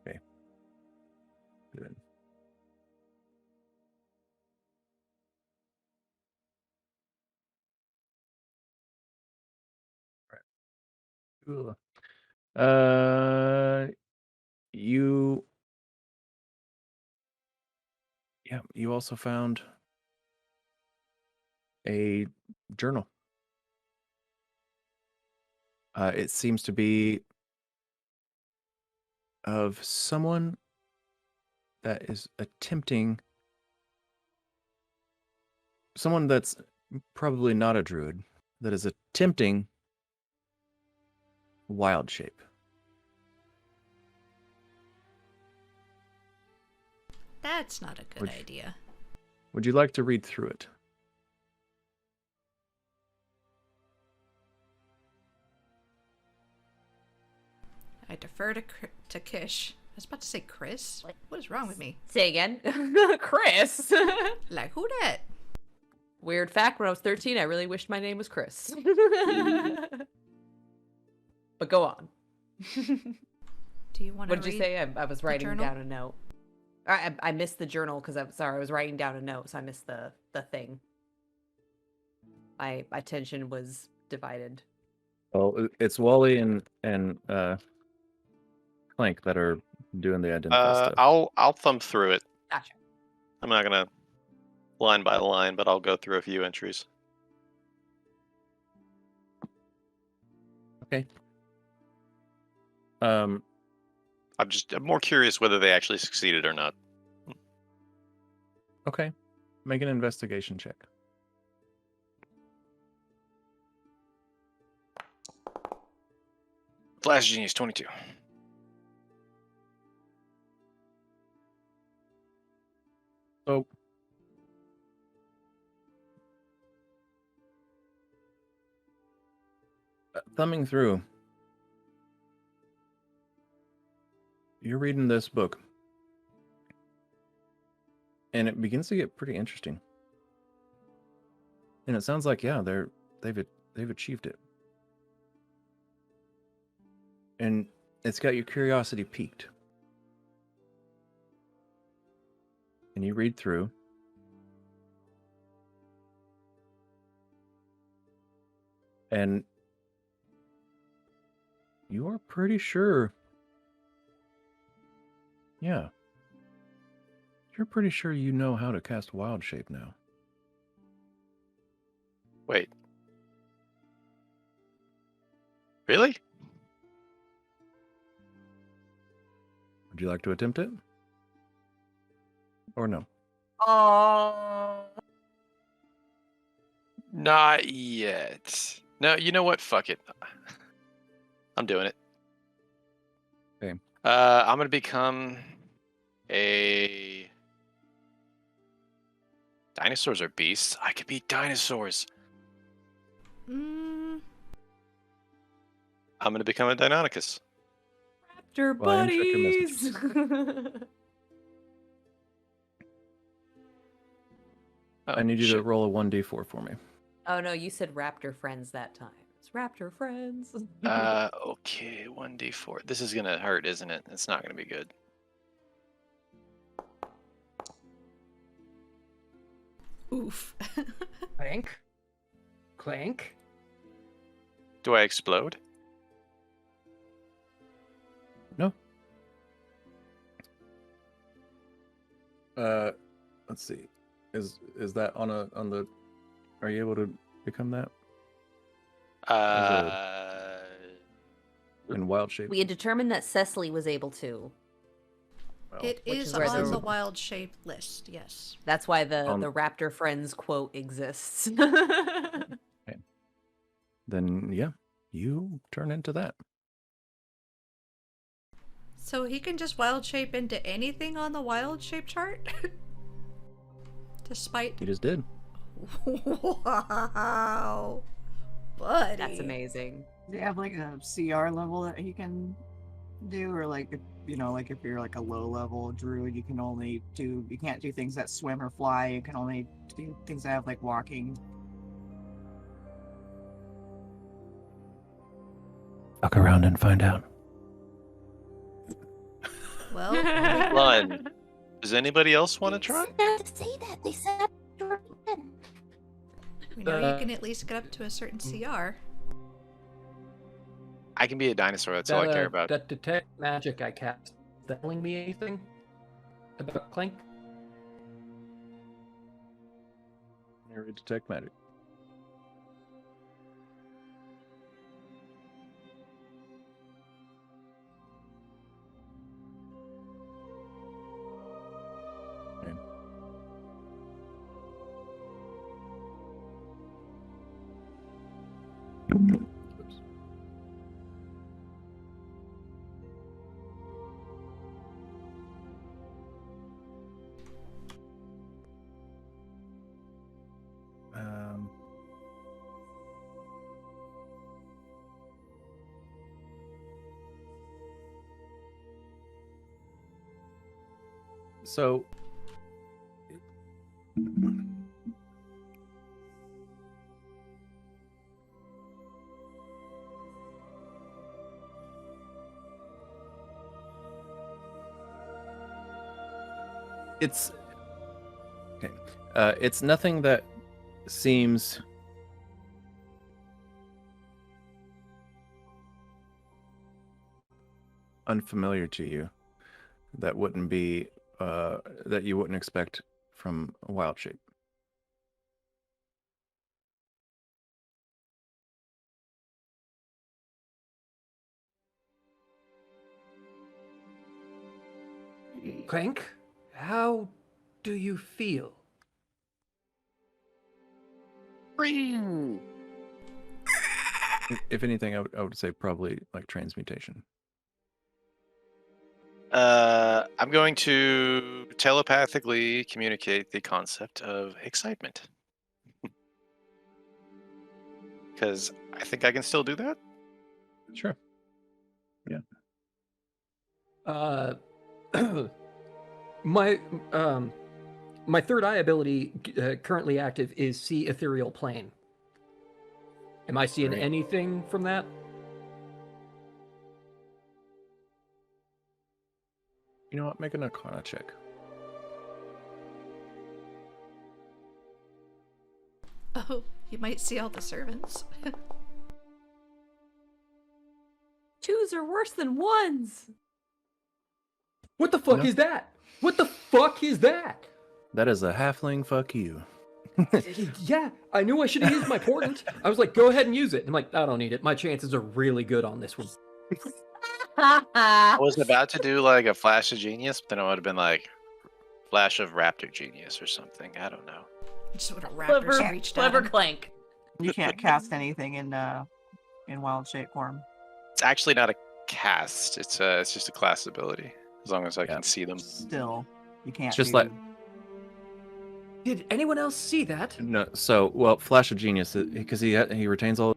Okay. Good. Cool. You you also found a journal. It seems to be of someone that is attempting, someone that's probably not a druid, that is attempting wild shape. That's not a good Would- idea. Would you like to read through it? I defer to Kish. I was about to say Chris. What is wrong with me? Say again. Chris. Like, who that? Weird fact, when I was 13, I really wished my name was Chris. But go on. Do you want to What did you say? I was writing journal? down a note. I missed the journal because I'm sorry, I was writing down a note, so I missed the thing. My attention was divided. Well, it's Wally and Clank that are doing the identify stuff. I'll thumb through it. Gotcha. I'm not gonna line by line, but I'll go through a few entries. Okay. I'm more curious whether they actually succeeded or not. Okay. Make an investigation check. Flash Genius 22. So, thumbing through, you're reading this book, and it begins to get pretty interesting. And it sounds like, yeah, they've achieved it, and it's got your curiosity piqued. And you read through, and you are pretty sure, yeah, you're pretty sure you know how to cast Wild Shape now. Wait. Really? Would you like to attempt it? Or no? Not yet. No, you know what? Fuck it. I'm doing it. Okay. I'm gonna become a dinosaurs or beasts. I could be dinosaurs. Mm, I'm gonna become a Deinonychus. Raptor Well, I am check your buddies. Oh, I need you to shit. roll a 1d4 for me. Oh no, you said raptor friends that time. It's raptor friends. Okay, 1d4. This is gonna hurt, isn't it? It's not gonna be good. oof. Clank? Clank? Do I explode? No. Let's see. Is that on the? Are you able to become that in Wild Shape? We had determined that Cecily was able to. Well, It which is is where on the- the wild shape list, yes. That's why the Um, raptor friends quote exists. then yeah, you turn into that. So he can just wild shape into anything on the wild shape chart? Despite... You just did. Wow. Buddy. That's amazing. Do you have like a CR level that he can do, or like if like if you're like a low level druid, you can't do things that swim or fly. You can only do things that have like walking. Fuck around and find out. Well, Lune. Does anybody else want to try? Not to say that. They said we know you can at least get up to a certain CR. I can be a dinosaur. That's all I care about. That detect magic I cast. Is that telling me anything about Clank? Area detect magic. Okay. Oops. So. It's okay. It's nothing that seems unfamiliar to you. That wouldn't be that you wouldn't expect from a wild shape. Clank, how do you feel? If anything, I would say probably like transmutation. I'm going to telepathically communicate the concept of excitement. Because I think I can still do that. Sure. Yeah. My third eye ability currently active is See Ethereal Plane. Am I seeing Great. anything from that? You know what? Make an Arcana check. Oh, you might see all the servants. Twos are worse than ones. What the fuck No. is that? What the fuck is that? That is a halfling. Fuck you. Yeah, I knew I should have used my portent. I was like, go ahead and use it. I'm like, I don't need it. My chances are really good on this one. I was about to do like a flash of genius, but then it would have been like flash of raptor genius or something. I don't know. Just would have raptors reached out. Clever Clank. You can't cast anything in wild shape form. It's actually not a cast. It's just a class ability. As long as I can see them. Still, you can't. It's just do- like Did anyone else see that? no. So well, flash of genius because he retains all.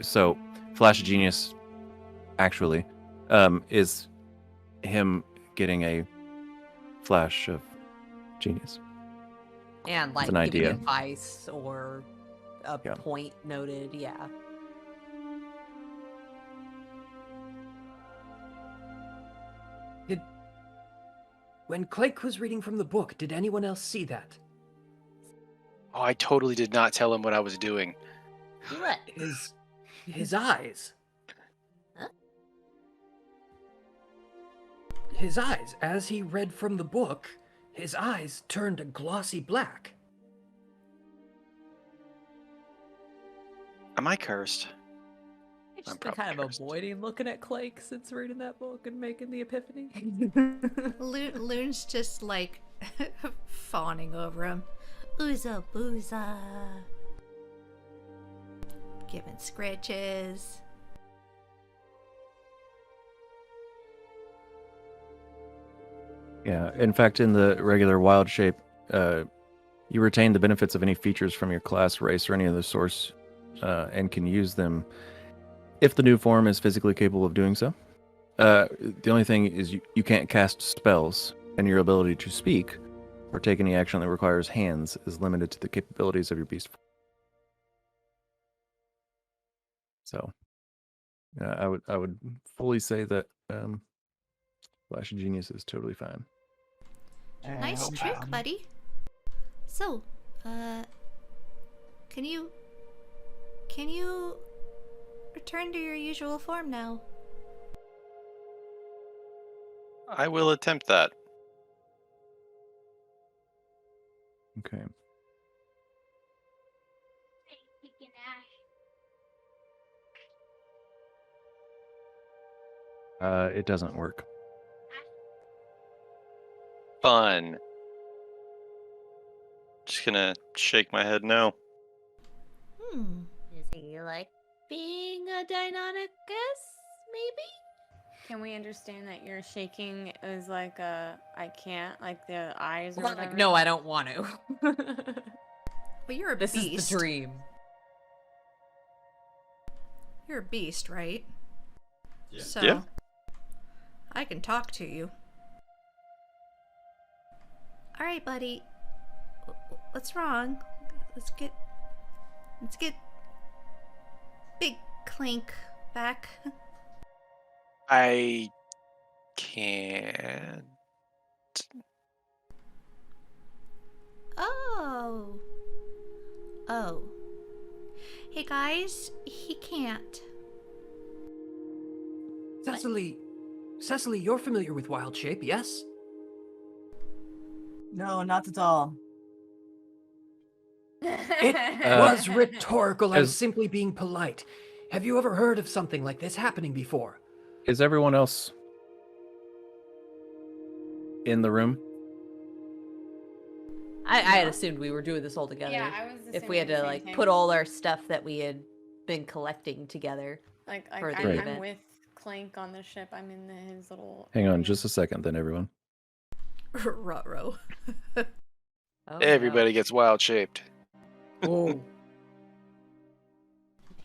So flash of genius, actually, is him getting a flash of genius. And like an giving idea. advice or a Yeah. point noted, yeah. When Clank was reading from the book, did anyone else see that? Oh, I totally did not tell him what I was doing. What? His eyes. Huh? His eyes, as he read from the book, his eyes turned a glossy black. Am I cursed? I've just I'm been probably kind of cursed. avoiding looking at Clank since reading that book and making the epiphany. Lune's just like fawning over him. Ooza booza. Giving scratches. Yeah. In fact, in the regular wild shape, you retain the benefits of any features from your class, race, or any other source, and can use them if the new form is physically capable of doing so. The only thing is you can't cast spells, and your ability to speak or take any action that requires hands is limited to the capabilities of your beast form. So, I would fully say that Flash of Genius is totally fine. Nice trick, buddy. So, can you return to your usual form now? I will attempt that. Okay. It doesn't work. Fun. Just gonna shake my head no. Hmm. Does he like being a Deinonychus, maybe? Can we understand that you're shaking is like a I can't, like the eyes or Well, whatever? like, no, I don't want to. But you're a This beast. is the dream. You're a beast, right? Yeah. So, Yeah. I can talk to you. All right, buddy. What's wrong? Let's get Big Clink back. I can't. Oh. Oh. Hey guys, he can't. Cecily, you're familiar with Wild Shape, yes? No, not at all. It was rhetorical. I was as- simply being polite. Have you ever heard of something like this happening before? Is everyone else in the room? I had assumed we were doing this all together. Yeah, I was if we had assuming to the like same put thing. all our stuff that we had been collecting together. Like for the I'm event. with Clank on the ship. I'm in his little. Hang on area. just a second, then, everyone. Ruh-roh. Oh, Everybody gets wild shaped. Oh,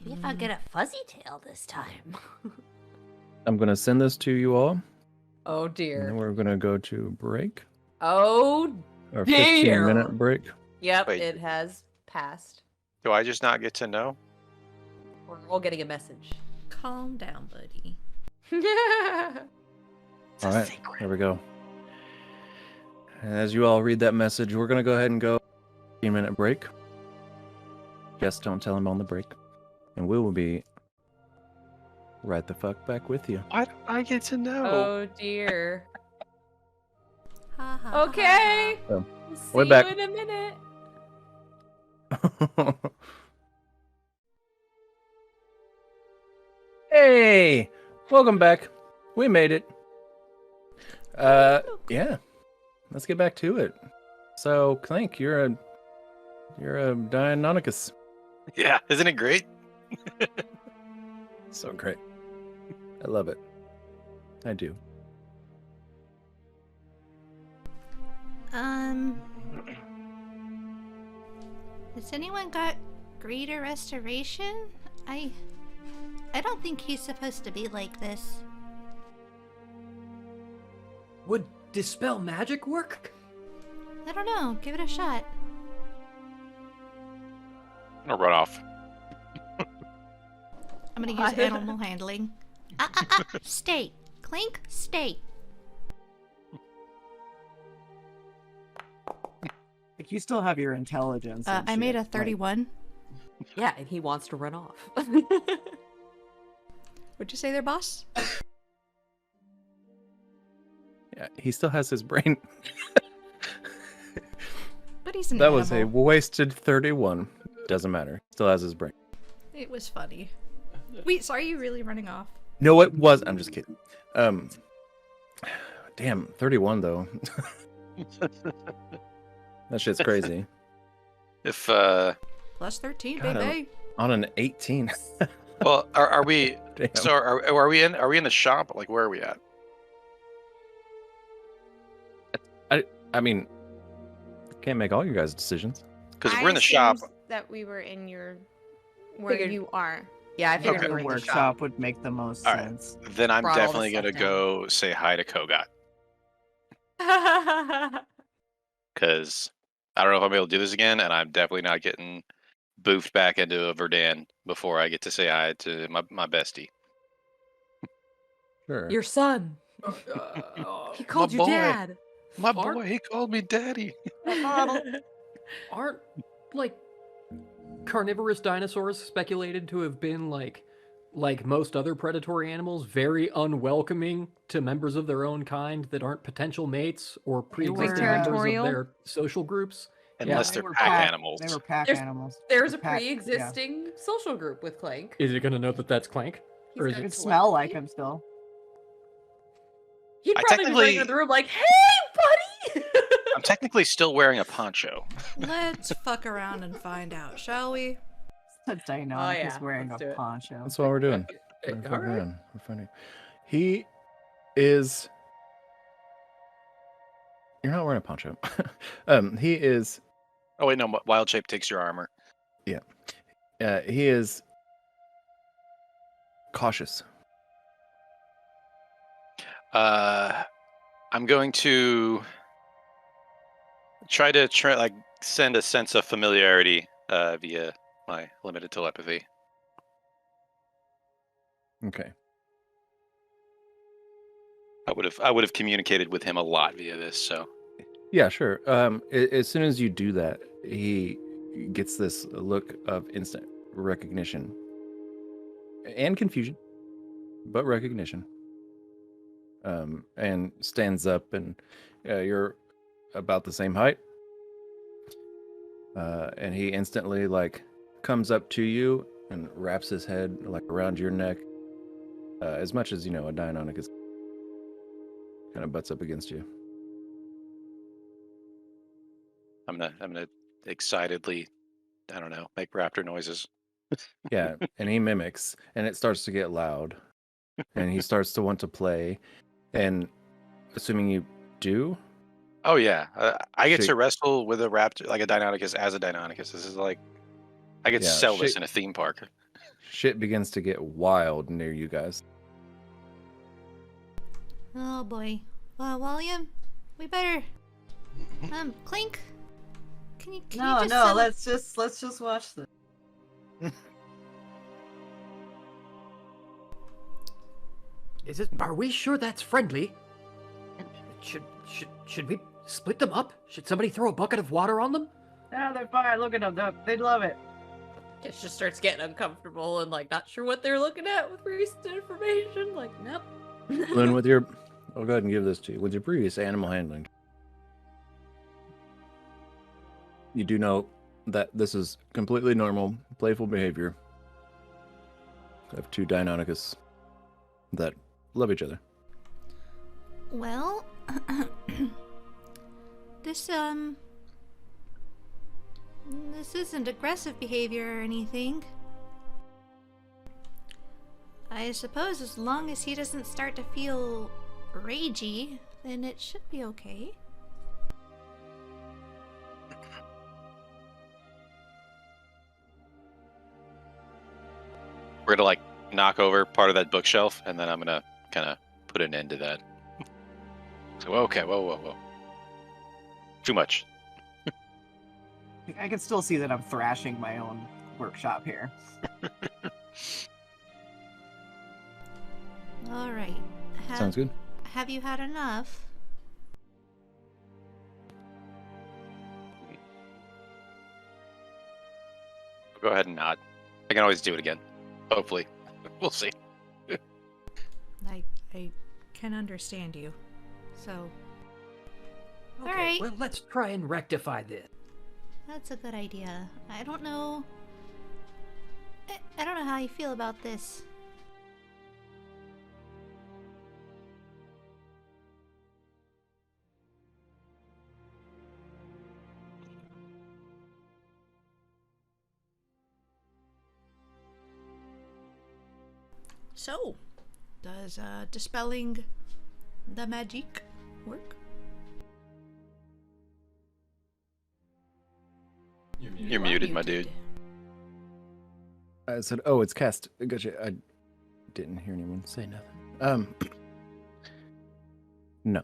Maybe if I get a fuzzy tail this time. I'm going to send this to you all, no. Oh and then dear. we're going to go to break. Oh Our dear. 15-minute break. Yep, Wait. it has passed. Do I just not get to know? We're all getting a message. Calm down, buddy. All right, here we go. As you all read that message, we're going to go ahead and go 15-minute break. Yes, don't tell him on the break. And we will be right the fuck back with you. Why don't I get to know? Oh dear. Ha, ha, ha, Okay. Oh, See we're you back. in a minute. Hey, welcome back. We made it. Yeah, let's get back to it. So, Clink, you're a Deinonychus. Yeah, isn't it great? So great. I love it. I do. Has anyone got greater restoration? I don't think he's supposed to be like this. would dispel magic work? I don't know. Give it a shot. I'm gonna run off. I'm gonna use animal handling. Stay. Clink, stay. Like you still have your intelligence. and I made shit, a like- 31. Yeah, and he wants to run off. What'd you say there, boss? Yeah, he still has his brain. But he's an That was a animal. wasted 31. Doesn't matter. Still has his brain. It was funny. Wait, so are you really running off? No, it was. I'm just kidding. Damn, 31 though. That shit's crazy. If Plus 13, God, baby. On an 18. well, are we? Damn. So are we in? Are we in the shop? Like, where are we at? I mean, can't make all you guys' decisions. Because I we're in the shop. assumed that we were in your where Figured- you are. Yeah, I figured Okay. we were The in the workshop shop. would make the most All right. sense. Then I'm Brought all the definitely stuff gonna down. go say hi to Kogot. Because I don't know if I'm able to do this again, and I'm definitely not getting boofed back into a Verdan before I get to say hi to my bestie. Sure. Your son. He called you boy. dad. My Aren't- boy, he called me daddy. Aren't, like, carnivorous dinosaurs speculated to have been, like most other predatory animals, very unwelcoming to members of their own kind that aren't potential mates or pre-existing members of territorial? their social groups? Unless They they're were pack animals. They were pack There's- animals. There's a Pack- pre-existing social group with Clank. Is it going to know that that's Clank? Or is It it... could smell like him still. He'd I probably be running technically- in the room like, "Hey, buddy!" I'm technically still wearing a poncho. Let's fuck around and find out, shall we? Dino Oh, is yeah, wearing let's a do it. poncho. That's what we're doing. Hey, We're all fucking right. around. We're finding. He is. You're not wearing a poncho. He is. Oh wait, no. Wild shape takes your armor. He is cautious. I'm going to try to like send a sense of familiarity via my limited telepathy. Okay. I would have communicated with him a lot via this, so Yeah, sure. As soon as you do that, he gets this look of instant recognition and confusion, but recognition. And stands up, and you're about the same height. And he instantly like comes up to you and wraps his head like around your neck, as much as a Deinonychus kind of butts up against you. I'm gonna excitedly, I don't know, make raptor noises. Yeah, and he mimics, and it starts to get loud, and he starts to want to play, and assuming you do. Oh yeah, I get Shake- to wrestle with a raptor, like a Deinonychus, as a Deinonychus. This is like, I could Yeah, sell this shake- in a theme park. Shit begins to get wild near you guys. Oh boy. Walliam, we better. Clink. Can you No, just let's just watch this. Are we sure that's friendly? Should we split them up? Should somebody throw a bucket of water on them? No, they're fine. Look at them. They'd love it. It just starts getting uncomfortable and like not sure what they're looking at with recent information. Like, nope. Lune, I'll go ahead and give this to you. With your previous animal handling, you do know that this is completely normal, playful behavior of two Deinonychus that love each other. Well, this isn't aggressive behavior or anything. I suppose as long as he doesn't start to feel ragey, then it should be okay. We're gonna like knock over part of that bookshelf, and then I'm gonna kind of put an end to that. So okay, whoa. Too much. I can still see that I'm thrashing my own workshop here. All right. Sounds good. Have you had enough? Go ahead and nod. I can always do it again. Hopefully, we'll see. I can understand you. So, Okay, all right. well, let's try and rectify this. That's a good idea. I don't know. I don't know how you feel about this. So, does dispelling the magic work? You're muted, my dude. I said, "Oh, it's cast." Gotcha. I didn't hear anyone say nothing. No.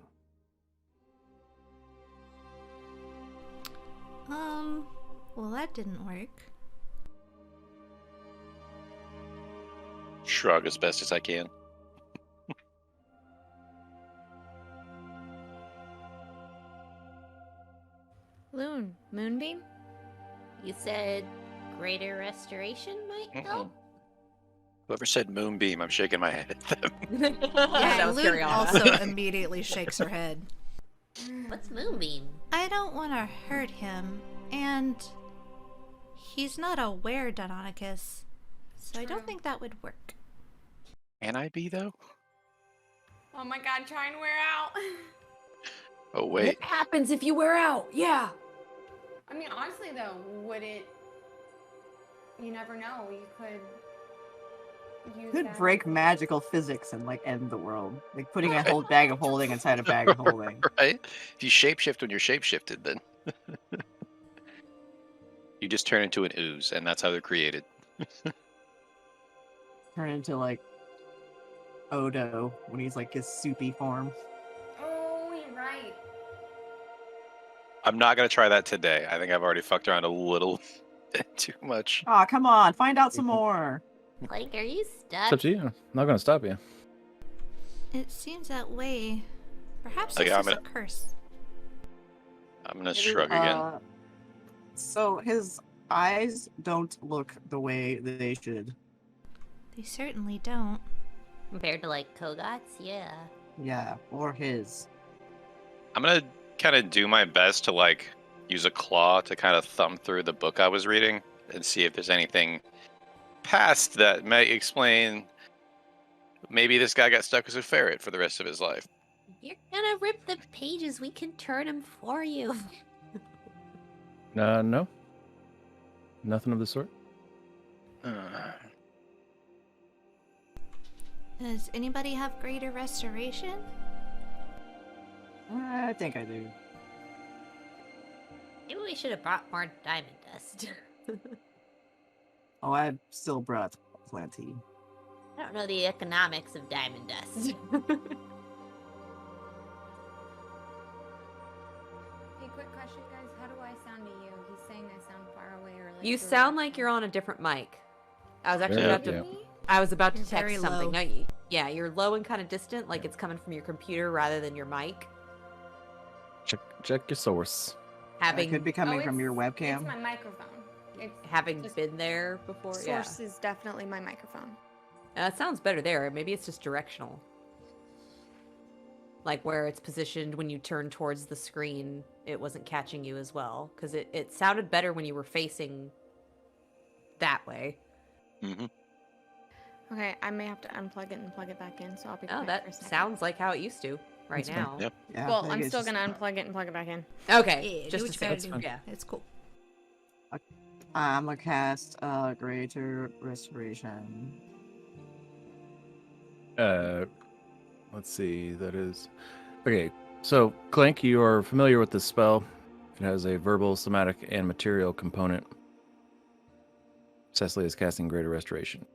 Well, that didn't work. Shrug as best as I can. Lune, Moonbeam? You said greater restoration might help? Whoever said moonbeam, I'm shaking my head at them. Yeah, That was Lune Curiana. also immediately shakes her head. What's Moonbeam? I don't want to hurt him, and he's not a were-Deinonychus, so I don't think that would work. Can I be though? Oh my god, try and wear out. Oh wait. What happens if you wear out? Yeah. I mean, honestly though, would it? You never know. You could use Could that. break magical physics and like end the world. Like putting a whole bag of holding inside a bag of holding. Right? If you shapeshift when you're shapeshifted, then you just turn into an ooze, and that's how they're created. Turn into like Odo when he's like his soupy form. Oh, you're right. I'm not gonna try that today. I think I've already fucked around a little bit too much. Aw, come on, find out some more. Like, are you It's stuck? up to you. I'm not going to stop you. It seems that way. Perhaps Okay, this I'm is a gonna- curse. I'm gonna shrug again. So his eyes don't look the way they should. They certainly don't. Compared to like Kogat's, yeah. Yeah, or his. I'm gonna kind of do my best to like use a claw to kind of thumb through the book I was reading and see if there's anything past that may explain. Maybe this guy got stuck as a ferret for the rest of his life. You're gonna rip the pages. We can turn them for you. No. Nothing of the sort. Does anybody have greater restoration? I think I do. Maybe we should have brought more diamond dust. Oh, I still brought plenty. I don't know the economics of diamond dust. Hey, quick question, guys. How do I sound to you? He's saying I sound far away or like. You direct. sound like you're on a different mic. I was actually Yeah, about to. yeah. I was about to You're very text something. low. No, yeah, you're low and kind of distant, like it's coming from your computer rather than your mic. Check your source. It could be coming Oh, from your it's- webcam. It's my microphone. It's Having just- been there before, yeah. source is definitely my microphone. It sounds better there. Maybe it's just directional. Like where it's positioned when you turn towards the screen, it wasn't catching you as well. Because it sounded better when you were facing that way. Mm-hmm. Okay, I may have to unplug it and plug it back in, so I'll be Oh, quick for a that second. sounds like how it used to right That's fine. now. Yep. Yeah, I Well, think I'm it's still just- gonna unplug it and plug it back in. Okay, Yeah, just do a what you gotta second. do. fine. It's cool. I'm gonna cast Greater Restoration. Let's see. That is okay. So, Clank, you are familiar with this spell. It has a verbal, somatic, and material component. Cecily is casting Greater Restoration.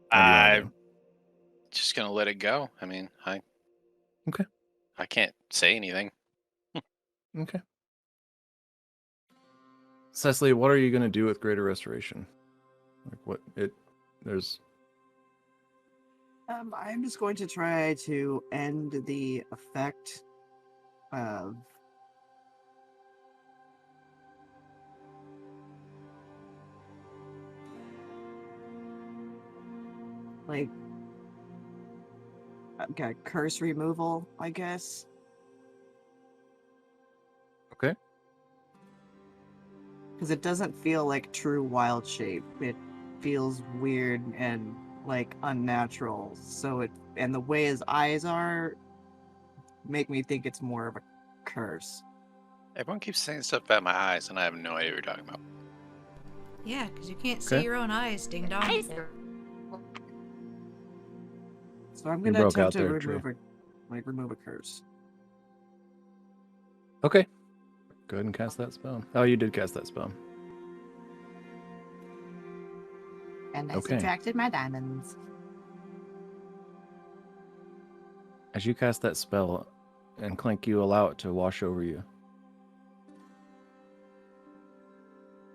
What do you wanna I'm do? just gonna let it go. I mean, Okay. I can't say anything. Okay. Cecily, what are you going to do with Greater Restoration? Like what it there's I'm just going to try to end the effect of like okay, curse removal, I guess. okay. Because it doesn't feel like true wild shape. It feels weird and like unnatural. So it and the way his eyes are make me think it's more of a curse. Everyone keeps saying stuff about my eyes, and I have no idea what you're talking about. Yeah, because you can't see Okay. your own eyes, ding dong. Eyes are- So I'm You gonna broke out attempt to there, Trey. remove a curse. Okay. Go ahead and cast that spell. Oh, you did cast that spell. And I Okay. subtracted my diamonds. As you cast that spell, and Clink, you allow it to wash over you.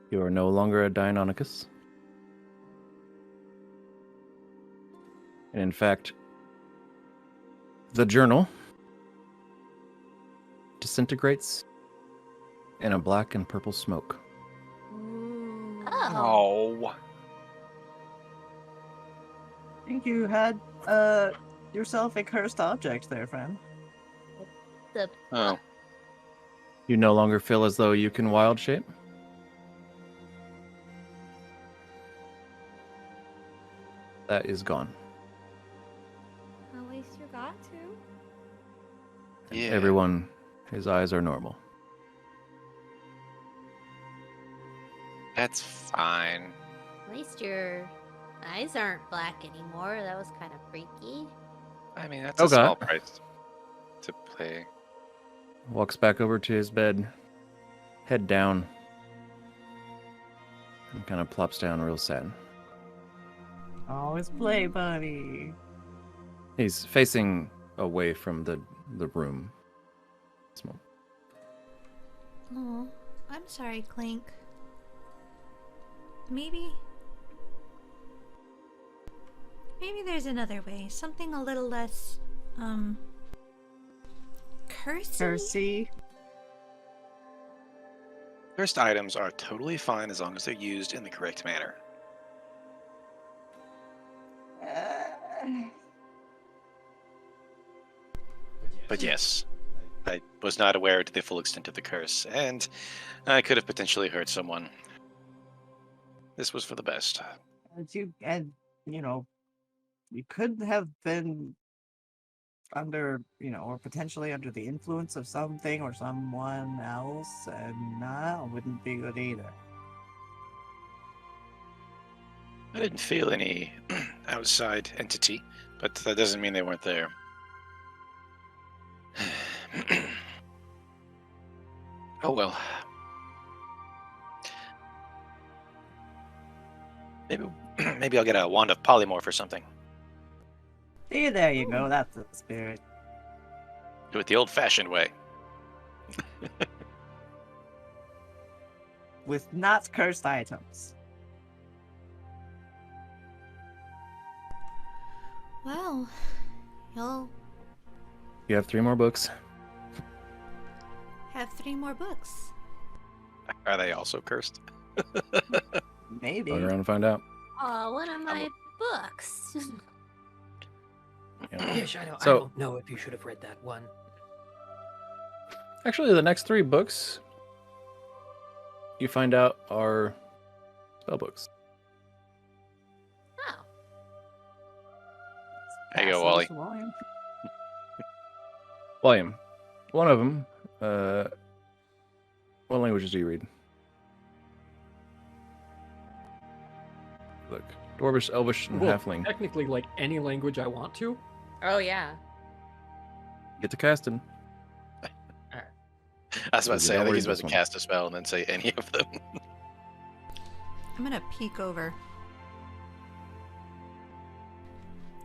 You are no longer a Deinonychus. And in fact, the journal disintegrates in a black and purple smoke. Oh. Oh. I think you had yourself a cursed object there, friend. The Oh. You no longer feel as though you can wild shape. That is gone. At least you got to. And Yeah. Everyone, his eyes are normal. That's fine. At least your eyes aren't black anymore. That was kind of freaky. I mean, that's Oh, a small God. price to pay. Walks back over to his bed, head down, and kind of plops down real sad. Always play, buddy. He's facing away from the room. Smoke. Oh, I'm sorry, Clink. Maybe there's another way. Something a little less, cursy? Cersei. Cursed items are totally fine as long as they're used in the correct manner. But yes, I was not aware to the full extent of the curse, and I could have potentially hurt someone. This was for the best. And you could have been under, or potentially under the influence of something or someone else, and that wouldn't be good either. I didn't feel any outside entity, but that doesn't mean they weren't there. Oh well. Maybe I'll get a wand of polymorph or something. See, there you go. That's the spirit. Do it the old-fashioned way. With not cursed items. Well, you'll You have 3 more books. have 3 more books. Are they also cursed? Maybe. Go around and find out. Oh, one of my books. Yeah. Yes, I know. I So- don't know if you should have read that one. Actually, the next 3 books you find out are spell books. Oh, There you go, Pass Wally. those to Walliam. Walliam, one of them. What languages do you read? Look, Dwarvish, Elvish, and Well, Halfling. technically, like any language I want to. Oh yeah. Get to casting. I was about to You say, I don't think read he's about this to one. cast a spell and then say any of them. I'm gonna peek over.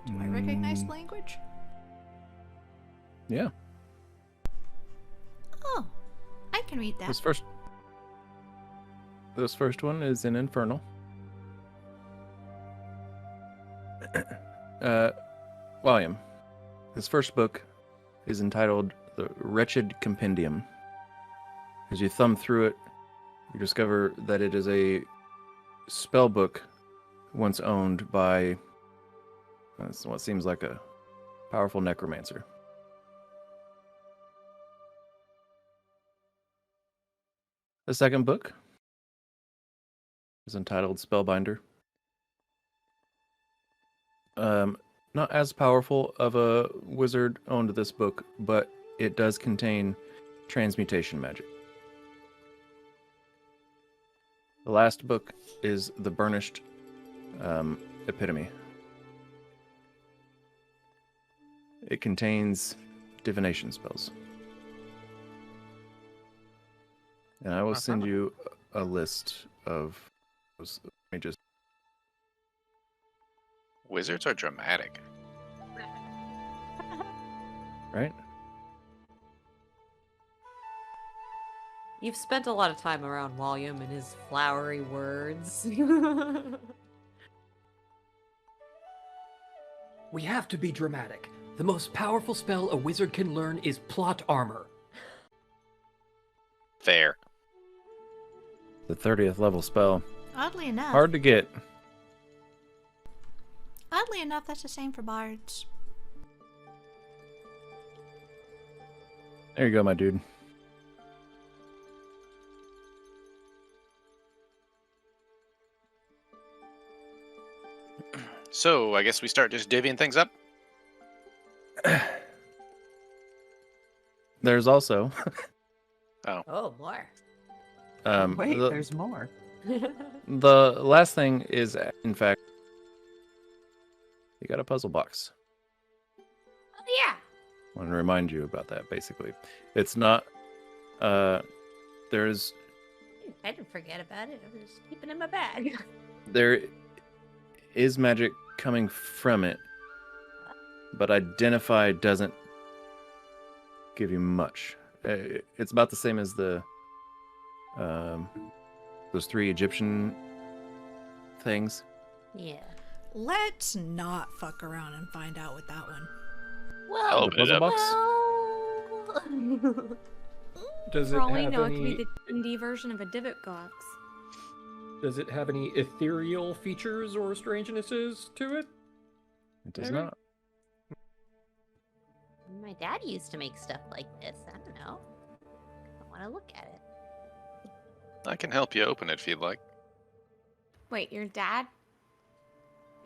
Do I recognize the language? Yeah. Oh, I can read that. This first one is in Infernal. Walliam, his first book is entitled The Wretched Compendium. As you thumb through it, you discover that it is a spell book once owned by what seems like a powerful necromancer. The second book is entitled Spellbinder. Not as powerful of a wizard owned this book, but it does contain transmutation magic. The last book is The Burnished Epitome. It contains divination spells. And I will send you a list of those. Let me just. Wizards are dramatic. Right? You've spent a lot of time around Walliam and his flowery words. We have to be dramatic. The most powerful spell a wizard can learn is plot armor. Fair. The 30th level spell. Oddly enough. Hard to get. Oddly enough, that's the same for bards. There you go, my dude. So, I guess we start just divvying things up? There's also oh boy. Wait, the, there's more. the last thing is, in fact, you got a puzzle box. Oh yeah. I want to remind you about that. Basically, it's not. There's I didn't forget about it. I was just keeping it in my bag. there is magic coming from it, but identify doesn't give you much. It's about the same as the those 3 Egyptian things. Yeah. Let's not fuck around and find out with that one. I'll Well, open it puzzle up. box? well... Does For it all we have know, it could any? be the D&D version of a divot box. Does it have any ethereal features or strangenesses to it? It does Maybe? not. My dad used to make stuff like this. I don't know. I want to look at it. I can help you open it if you'd like. Wait, your dad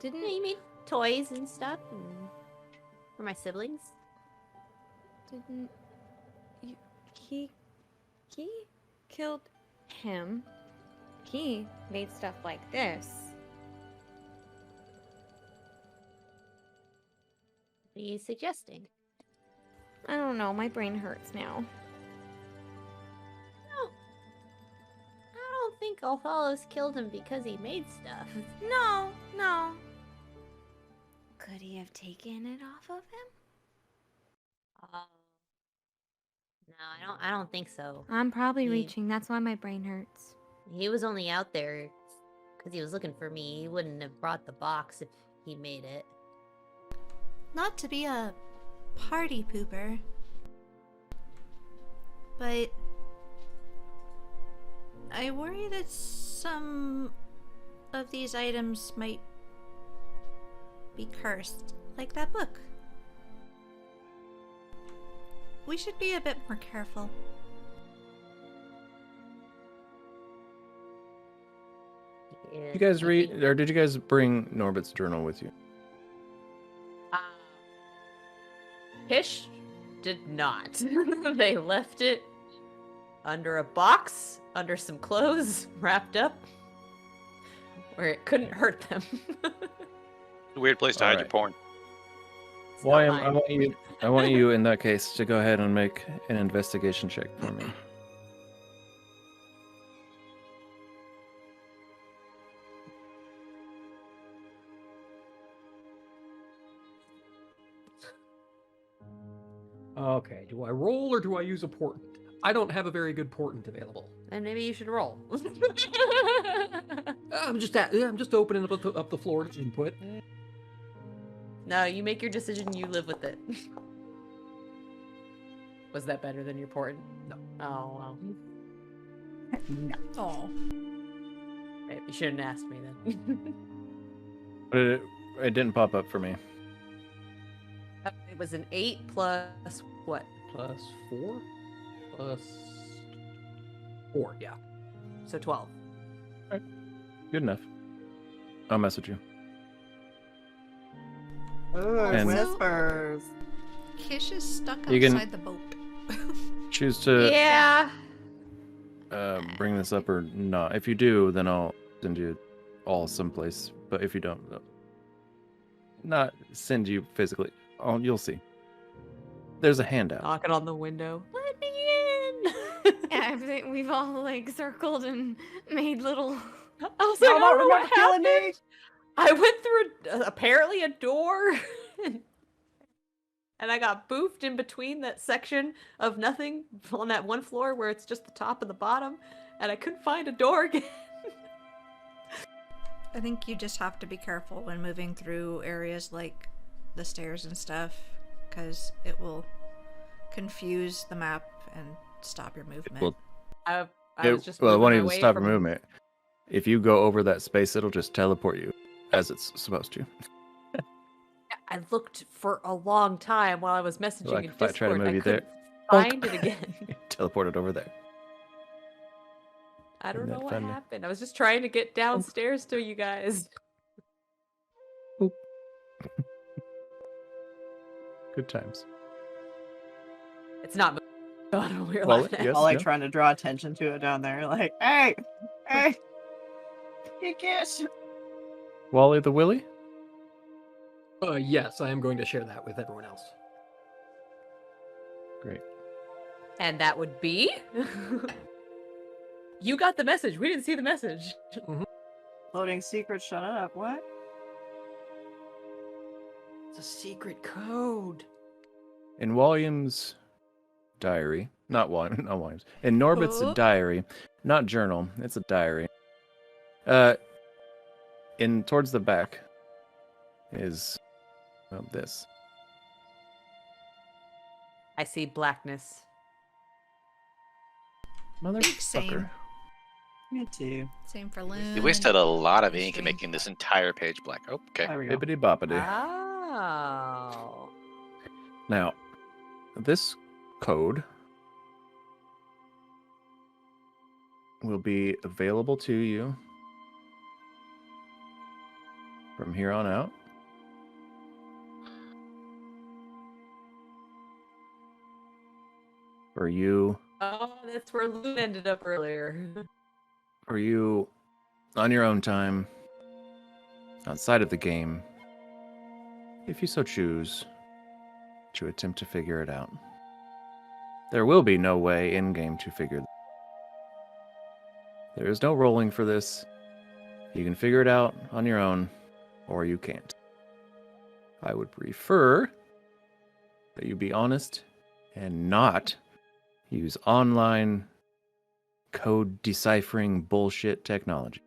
Yeah, didn't you made toys and stuff and for my siblings. didn't you, he killed him. He made stuff like this. What are you suggesting? I don't know, my brain hurts now. I don't think Othello's killed him because he made stuff. No. Could he have taken it off of him? No, I don't think so. I'm probably He- reaching, that's why my brain hurts. He was only out there because he was looking for me. He wouldn't have brought the box if he made it. Not to be a party pooper, but I worry that some of these items might be cursed, like that book. We should be a bit more careful. Yeah, You guys I read, think- or did you guys bring Norbert's journal with you? Hish did not. They left it under a box, under some clothes, wrapped up, where it couldn't hurt them. Weird place to hide your Alright. porn. It's not William, mine. I want you in that case to go ahead and make an investigation check for me. Okay, do I roll or do I use a portent? I don't have a very good portent available. And maybe you should roll. I'm just opening up the floor to input. No, you make your decision, you live with it. Was that better than your portent? No. Oh, well. Oh, Maybe you shouldn't ask me then. But it didn't pop up for me. It was an 8 plus what? Plus 4? Plus 4, yeah. So 12. Good enough. I'll message you. Ooh, And- whispers. Kish is stuck You can- outside the boat. Choose to Yeah. bring this up or not. If you do, then I'll send you all someplace. But if you don't, not send you physically. You'll see. There's a handout. Knocking on the window. Let me in. Yeah, I think we've all like circled and made little. I was like, Y'all I don't don't know what remember killing me? happened. I went through apparently a door, and I got boofed in between that section of nothing on that one floor where it's just the top and the bottom, and I couldn't find a door again. I think you just have to be careful when moving through areas like the stairs and stuff, because it will confuse the map and stop your movement. Well, I It, was just well, it won't moving even away stop from- your movement. If you go over that space, it'll just teleport you, as it's supposed to. I looked for a long time while I was messaging Like in if I try to Discord. move I you there, couldn't find it again. teleported over there. I don't Isn't know that what funny? happened. I was just trying to get downstairs to you guys. Good times. It's not moving. We're Well, laughing at. yes. All like yeah. trying to draw attention to it down there. Like, hey, you kiss. Wally the Willy? Yes, I am going to share that with everyone else. Great. And that would be. You got the message. We didn't see the message. Loading secret. Shut up. What? It's a secret code. In Walliam's diary, Not Walliams. In Norbit's diary, not journal. It's a diary. In towards the back is this. I see blackness. Motherfucker. Same. Me too. Same for Lune. You wasted a lot of ink History. in making this entire page black. Oh, okay. There we go. Bippity boppity. Oh. Now, this code will be available to you from here on out. For you, Oh, that's where Lune ended up earlier. for you, on your own time, outside of the game, if you so choose, to attempt to figure it out. There will be no way in-game to figure. There is no rolling for this. You can figure it out on your own, or you can't. I would prefer that you be honest and not use online code deciphering bullshit technology.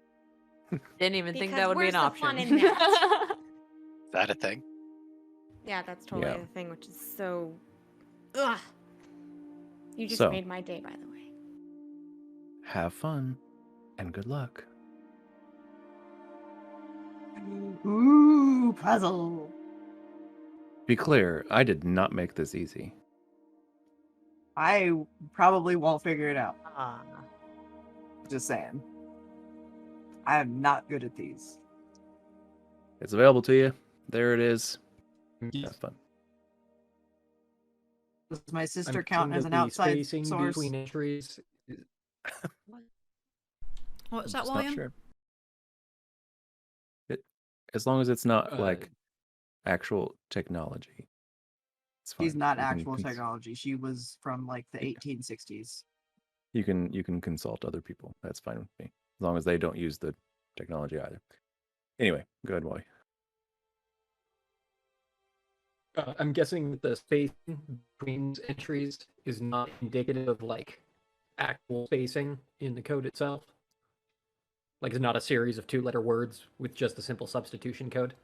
Didn't even think Because that would be where's an the option. fun in that? Is that a thing? Yeah, that's totally Yeah. the thing, which is so. Ugh. You just So. made my day, by the way. Have fun and good luck. Ooh, puzzle. Be clear, I did not make this easy. I probably won't figure it out. Ah. Just saying. I am not good at these. It's available to you. There it is. Have fun. Does my sister I'm count thinking as of an the outside spacing source? between entries. What was that, Just not William? sure. As long as it's not like actual technology. It's fine. She's not You can actual cons- technology. She was from like the 1860s. You can consult other people. That's fine with me. As long as they don't use the technology either. Anyway, go ahead, Wally. I'm guessing that the spacing between entries is not indicative of like actual spacing in the code itself. Like it's not a series of 2-letter words with just a simple substitution code.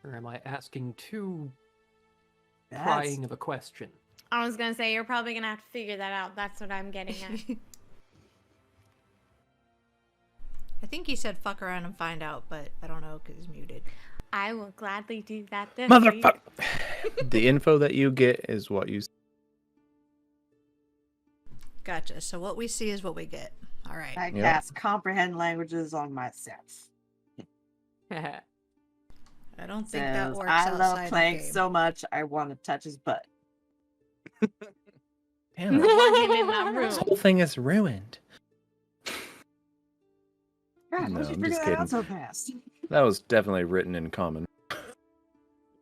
Or am I asking too prying of a question? I was gonna say you're probably gonna have to figure that out. That's what I'm getting at. I think he said fuck around and find out, but I don't know because he's muted. I will gladly do that this week. Motherfucker. The info that you get is what you. Gotcha. So what we see is what we get. All right. I Yep. cast comprehend languages on myself. I don't think that Says, works I outside love the Plank game. so much I want to touch his butt. Damn it. Want him in my This room. whole thing is ruined. God, No, how'd you I'm figure just that kidding. out so fast? That was definitely written in common,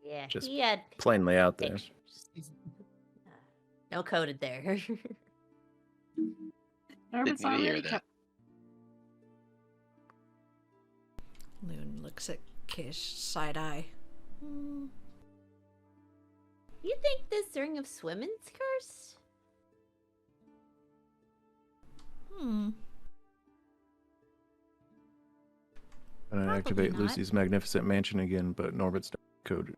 Yeah, Just he had plainly out there. pictures. No coded there. Norbit's need to hear already that. Lune looks at Kish side eye. You think this Ring of Swimming's cursed? Hmm. I'm gonna Probably activate not. Lucy's magnificent mansion again, but Norbit's code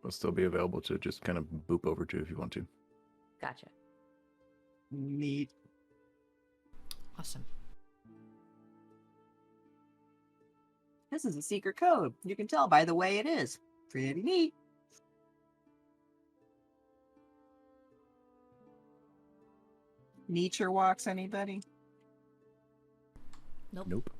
will still be available to just kind of boop over to if you want to. Gotcha. Neat. Awesome. This is a secret code. You can tell by the way it is. Pretty neat. Nature walks, anybody? Nope.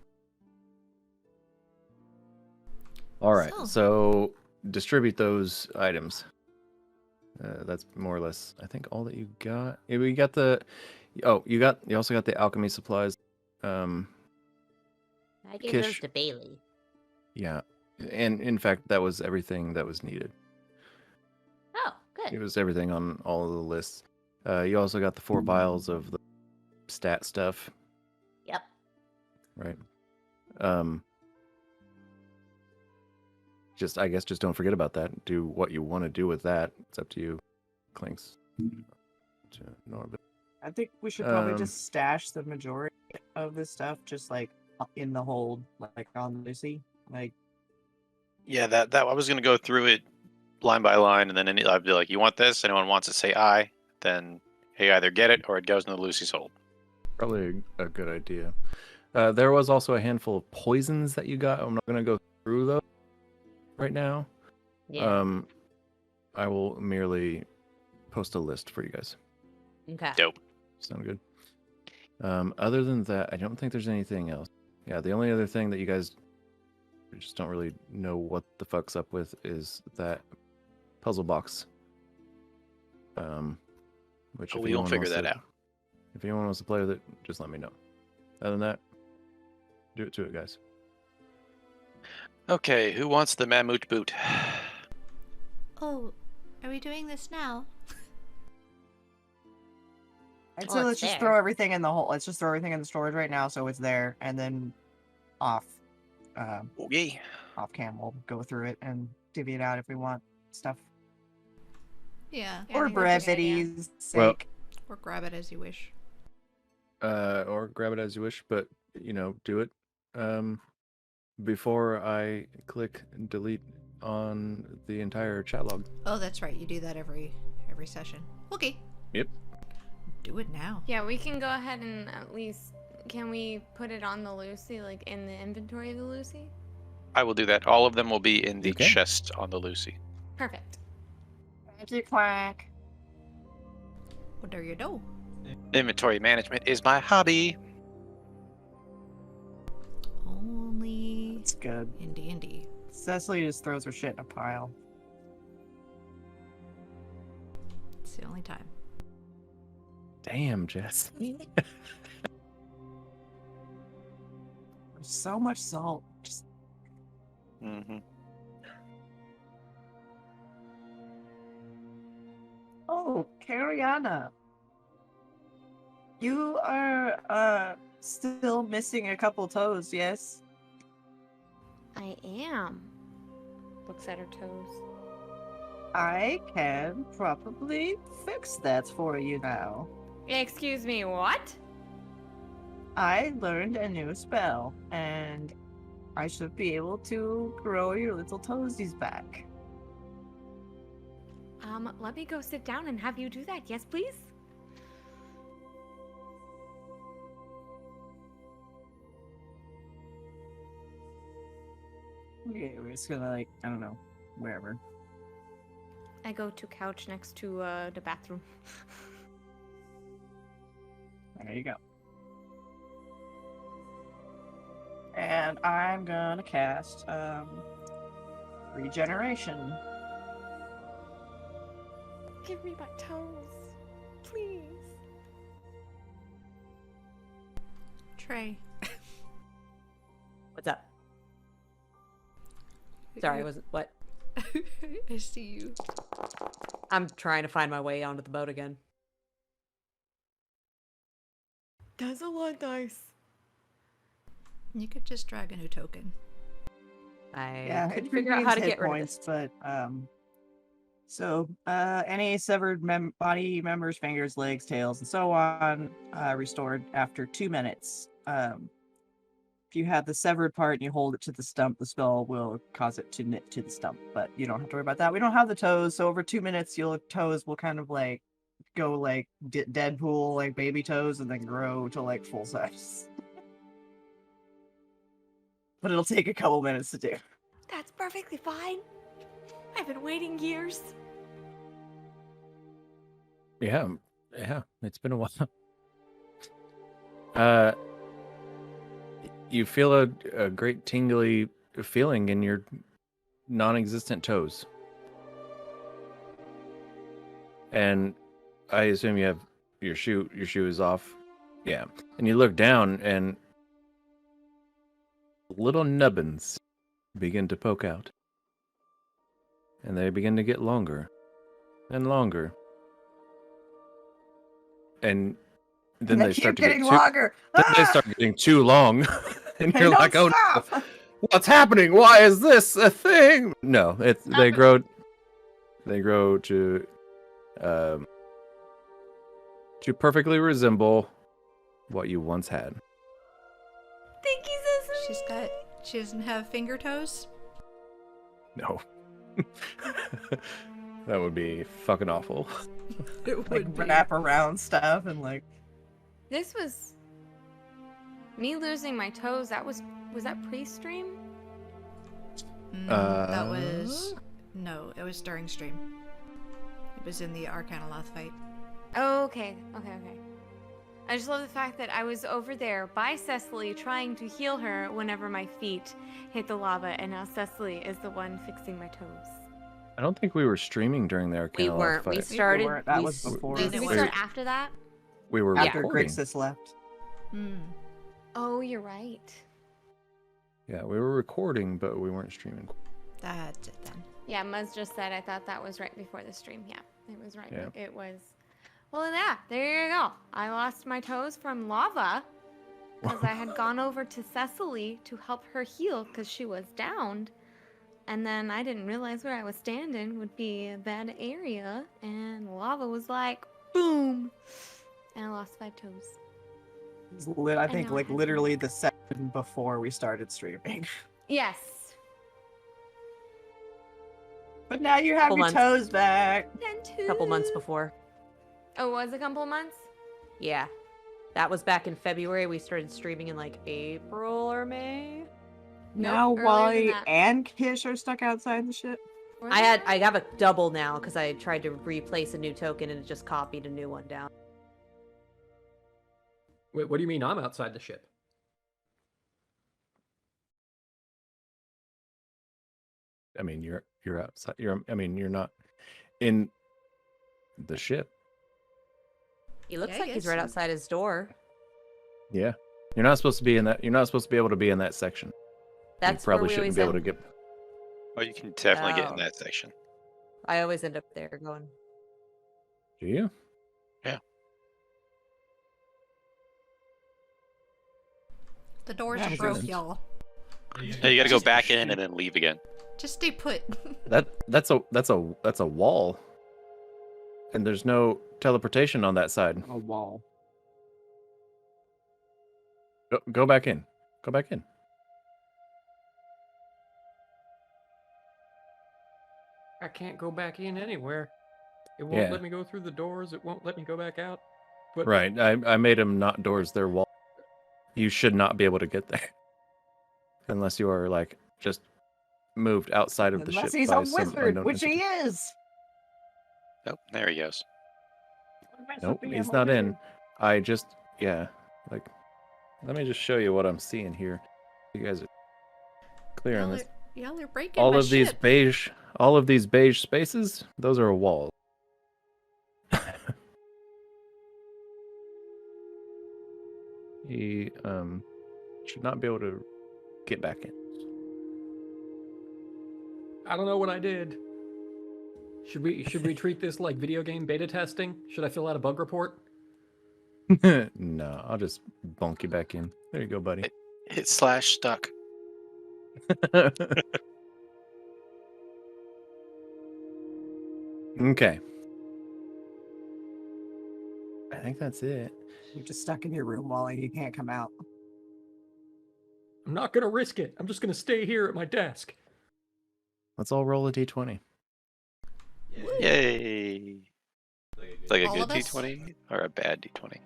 All right, So- so distribute those items. That's more or less, I think, all that you got. Yeah, we got the. Oh, you also got the alchemy supplies. I gave those Kish. to Bailey. Yeah, and in fact, that was everything that was needed. Oh, It good. was everything on all of the lists. You also got the 4 vials of the stat stuff, Yep. right? I guess just don't forget about that. Do what you want to do with that. It's up to you, Clinks. to Norbit. I think we should probably Um, just stash the majority of this stuff just like in the hold, like on Lucy. Like, Yeah, that I was gonna go through it line by line, and then I'd be like, "You want this? Anyone wants to say aye?" Then you either get it or it goes into Lucy's hold. Probably a good idea. There was also a handful of poisons that you got. I'm not going to go through those right now. Yeah. I will merely post a list for you guys. Okay. Dope. Sound good? Other than that, I don't think there's anything else. Yeah, the only other thing that you guys just don't really know what the fuck's up with is that puzzle box. Which if We won't anyone figure wants that to- out. If anyone wants to play with it, just let me know. Other than that, do it to it, guys. Okay, who wants the Mammut boot? Oh, are we doing this now? I'd Well, say it's let's just there. throw everything in the hole. Let's just throw everything in the storage right now, so it's there, and then off Okay. cam we'll go through it and divvy it out if we want stuff. Yeah. Yeah, I Or think that's a good idea. brevity's Well- sake. Or grab it as you wish. Or grab it as you wish, but do it before I click delete on the entire chat log. Oh, that's right. You do that every session. Okay. Yep. Do it now. Yeah, we can go ahead and at least, can we put it on the Lucy, like in the inventory of the Lucy? I will do that. All of them will be in the Okay. chest on the Lucy. Perfect. Quack. Well, there you go. Inventory management is my hobby. Only It's good. in D&D. Cecily just throws her shit in a pile. It's the only time. Damn, Jess. There's so much salt. Just Mm-hmm. oh, Cariana. You are still missing a couple toes, yes? I am. Looks at her toes. I can probably fix that for you now. Excuse me, what? I learned a new spell, and I should be able to grow your little toesies back. Let me go sit down and have you do that. Yes, please? Okay, we're just gonna I don't know, wherever. I go to couch next to the bathroom. There you go. And I'm gonna cast regeneration. Give me my toes, please. Trey. What's up? Sorry, I wasn't. What? I see you. I'm trying to find my way onto the boat again. That's a lot dice. You could just drag a new token. I couldn't it figure out how to regains get hit rid points, of this. but so any severed body members, fingers, legs, tails, and so on, restored after 2 minutes. If you have the severed part and you hold it to the stump, the spell will cause it to knit to the stump, but you don't have to worry about that. We don't have the toes, so over 2 minutes, your toes will kind of like go like Deadpool, like baby toes, and then grow to like full size. But it'll take a couple minutes to do. That's perfectly fine. I've been waiting years. Yeah, it's been a while. You feel a great tingly feeling in your non-existent toes. And I assume you have your shoe is off. Yeah. And you look down and little nubbins begin to poke out. And they begin to get longer and longer. And then they start to get too, longer. then they start getting too long. And They you're don't like, oh no, stop. what's happening? Why is this a thing? No, they grow to to perfectly resemble what you once had. Thank you, Sesame. She doesn't have finger toes? No. That would be fucking awful. It Like wrap around stuff and like. This was me losing my toes. Was that pre-stream? That was... No, it was during stream. It was in the Arcanoloth fight. Oh, okay. I just love the fact that I was over there by Cecily trying to heal her whenever my feet hit the lava, and now Cecily is the one fixing my toes. I don't think we were streaming during the Arcanoloth We weren't. fight. We started. That was before. Did we start after that? We were After recording. Grixis left. Oh, you're right. Yeah, we were recording, but we weren't streaming. That's it then. Yeah, Muzz just said I thought that was right before the stream. Yeah, it was right. Yeah. It was. Well, yeah, there you go. I lost my toes from lava because I had gone over to Cecily to help her heal because she was downed. And then I didn't realize where I was standing would be a bad area. And lava was like, boom. And I lost 5 toes. I think know, like I had literally the second before we started streaming. Yes. But now you have Couple your months. toes back. A couple months before. Oh, it was a couple months? Yeah. That was back in February. We started streaming in like April or May. Now earlier than Wally that. and Kish are stuck outside the ship. Were I they? have a double now because I tried to replace a new token and it just copied a new one down. Wait, what do you mean I'm outside the ship? I mean, you're outside. You're not in the ship. He looks Yeah, like he he's is. right outside his door. Yeah, you're not supposed to be in that. You're not supposed to be able to be in that section. That's you probably where we shouldn't always be able to get. Oh, you can definitely get in Oh. that section. I always end up there going. Do you? The doors Yeah, are broke, because- y'all. Hey, you gotta go back in and then leave again. Just stay put. That's a wall, and there's no teleportation on that side. A wall. Go back in. Go back in. I can't go back in anywhere. It won't Yeah. let me go through the doors. It won't let me go back out. But Right. I made them not doors. They're wall. You should not be able to get there unless you are like just moved outside of the Unless ship. he's by a some wizard, unknown which he entity. is. Oh, there he goes. Nope, he's not in. I just like. Let me just show you what I'm seeing here. You guys are clear on this. Y'all are breaking All my of these ship. beige spaces, those are a wall. He should not be able to get back in. I don't know what I did. Should we treat this like video game beta testing? Should I fill out a bug report? No, I'll just bonk you back in. There you go, buddy. Hit slash stuck. Okay. I think that's it. You're just stuck in your room, Wally. You can't come out. I'm not gonna risk it. I'm just gonna stay here at my desk. Let's all roll a d20. Yay! It's like a All good of us? D20 or a bad D20.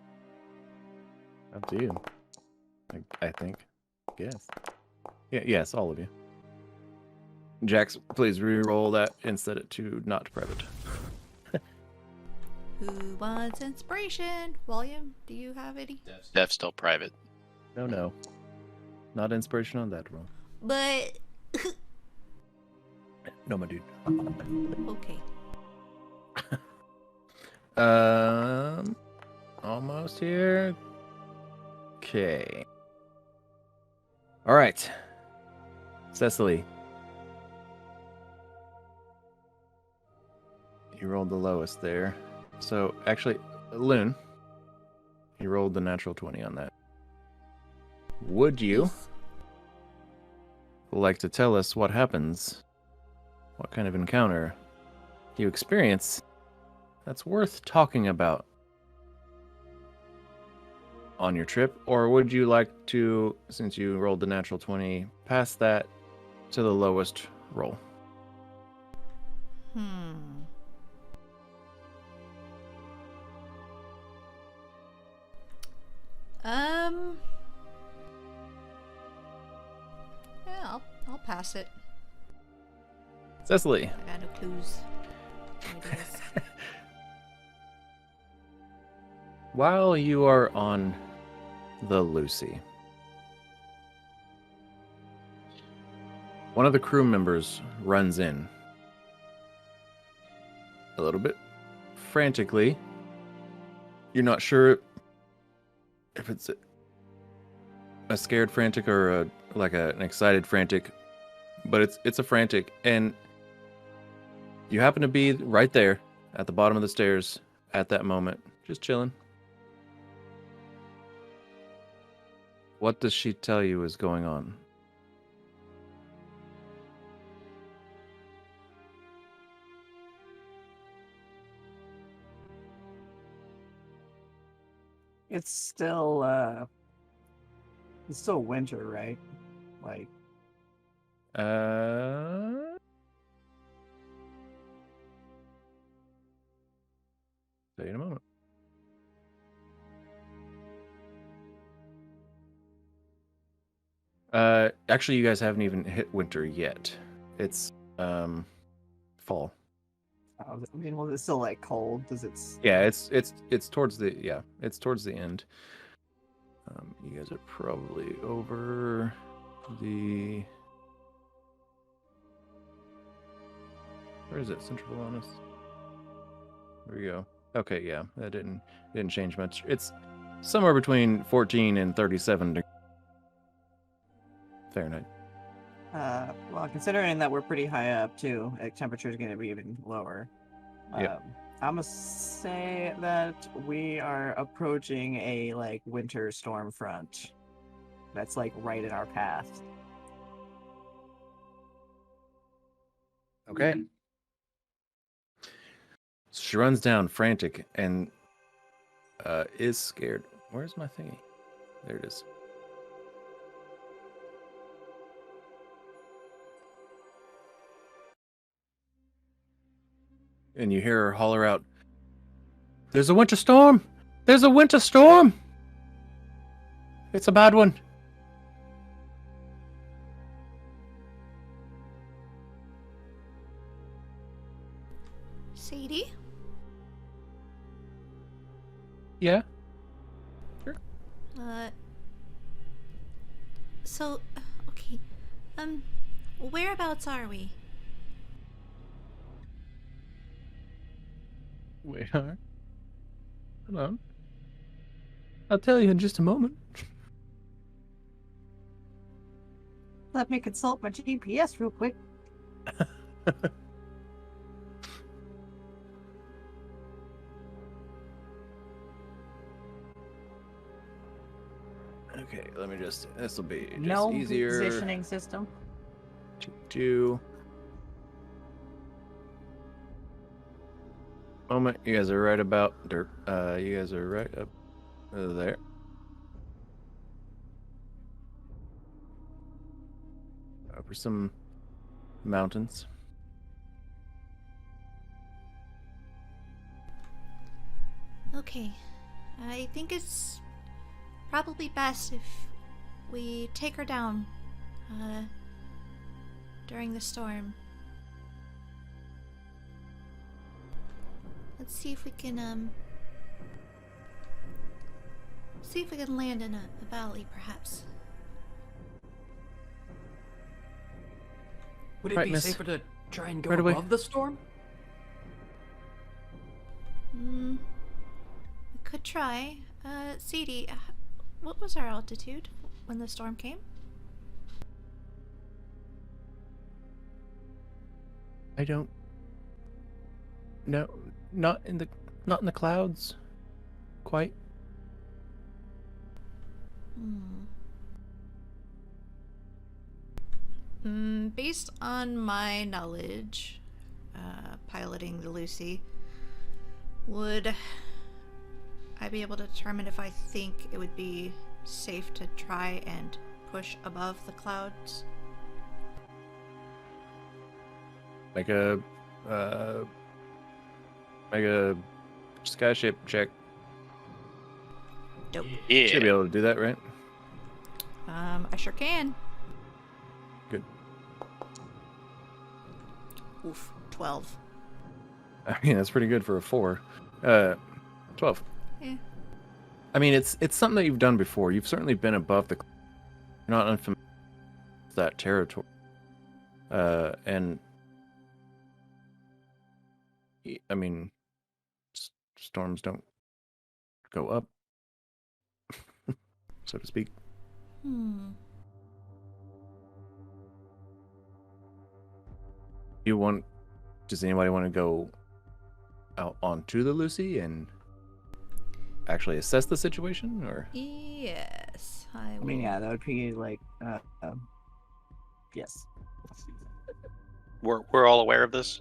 Up to you. I think. Yes. Yeah. Yes, all of you. Jax, please re-roll that and set it to not private. Who wants inspiration? Walliam, do you have any? Dev's still private. No. Not inspiration on that roll. But No, my dude. okay. Almost here. Okay. All right. Cecily. You rolled the lowest there. So, actually, Lune, you rolled the natural 20 on that. Would you like to tell us what happens? What kind of encounter you experience that's worth talking about on your trip, or would you like to, since you rolled the natural 20, pass that to the lowest roll? Yeah, I'll pass it. Cecily. I got no clues. Ideas. While you are on the Lucy, one of the crew members runs in a little bit frantically. You're not sure if it's a scared frantic or an excited frantic, but it's a frantic, and you happen to be right there at the bottom of the stairs at that moment, just chilling. What does she tell you is going on? It's still winter, right? Like, tell you in a moment. Actually, you guys haven't even hit winter yet. It's fall. I mean, well, it's still like cold. Does it? Yeah, it's towards the end. You guys are probably over the. Where is it? Central Wellness. There we go. Okay, yeah, that didn't change much. It's somewhere between 14 and 37 degrees Fahrenheit. Well, considering that we're pretty high up too, temperature is going to be even lower. Yep. I'm gonna say that we are approaching a like winter storm front. That's like right in our path. Okay. She runs down frantic and is scared. Where's my thingy? There it is. And you hear her holler out, "There's a winter storm! There's a winter storm! It's a bad one." Sadie? Yeah? So, okay. Whereabouts are we? Wait, hold on. I'll tell you in just a moment. Let me consult my GPS real quick. Okay, let me just. This will be just No easier positioning system. to do. Moment, you guys are right about dirt. You guys are right up there. Over some mountains. Okay. I think it's probably best if we take her down during the storm. Let's see if we can land in a valley, perhaps. Would it Right, be miss. safer to try and go Right away. above the storm? We could try. Sadie, what was our altitude when the storm came? I don't. No, not in the clouds. Quite. Based on my knowledge, piloting the Lucy, would I be able to determine if I think it would be safe to try and push above the clouds? Make a sky shape check. Dope. Yeah. Should be able to do that, right? I sure can. Good. Oof, 12. I mean, that's pretty good for a 4. 12. Yeah. I mean, it's something that you've done before. You've certainly been above the. You're not unfamiliar with that territory. And I mean, storms don't go up, so to speak. Does anybody want to go out onto the Lucy and actually assess the situation, or? Yes, I I will. mean, yeah, that would be like, yes. We're all aware of this.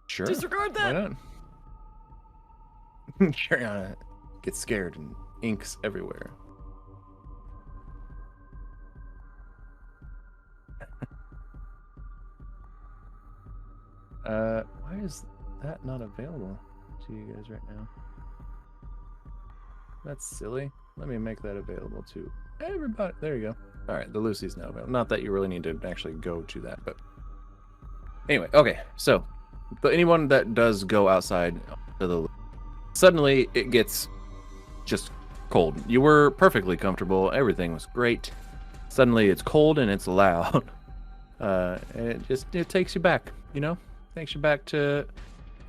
Sure. Disregard that. Why not? Shariana gets scared and inks everywhere. Why is that not available to you guys right now? That's silly. Let me make that available to everybody. There you go. All right, the Lucy's now available. Not that you really need to actually go to that, but anyway. Okay, so but anyone that does go outside to the suddenly it gets just cold. You were perfectly comfortable. Everything was great. Suddenly it's cold and it's loud. And it takes you back, you know? Takes you back to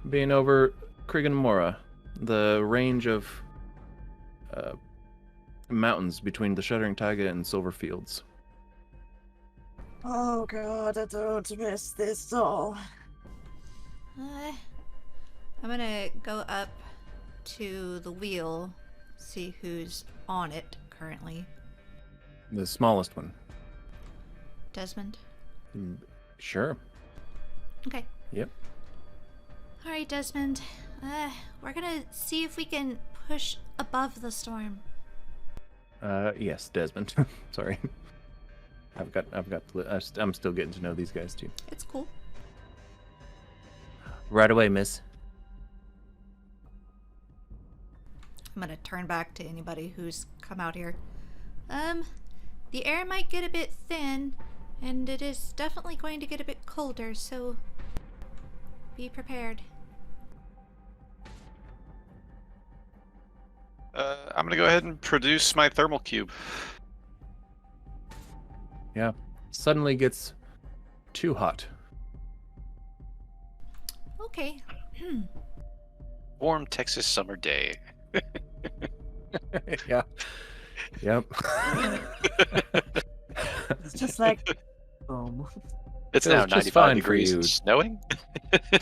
being over Kriganmora, the range of mountains between the Shuddering Taiga and Silver Fields. Oh god, I don't miss this all. I'm gonna go up to the wheel, see who's on it currently. The smallest one. Desmond? Sure. Okay. Yep. Alright, Desmond. We're gonna see if we can push above the storm. Yes, Desmond. Sorry. I'm still getting to know these guys too. It's cool. Right away, miss. I'm gonna turn back to anybody who's come out here. The air might get a bit thin, and it is definitely going to get a bit colder, so be prepared. I'm gonna go ahead and produce my thermal cube. Yeah. Suddenly gets too hot. Okay. Warm Texas summer day. Yeah. Yep. It's just like, boom. It's Feels now just 95 fine for degrees you. and snowing.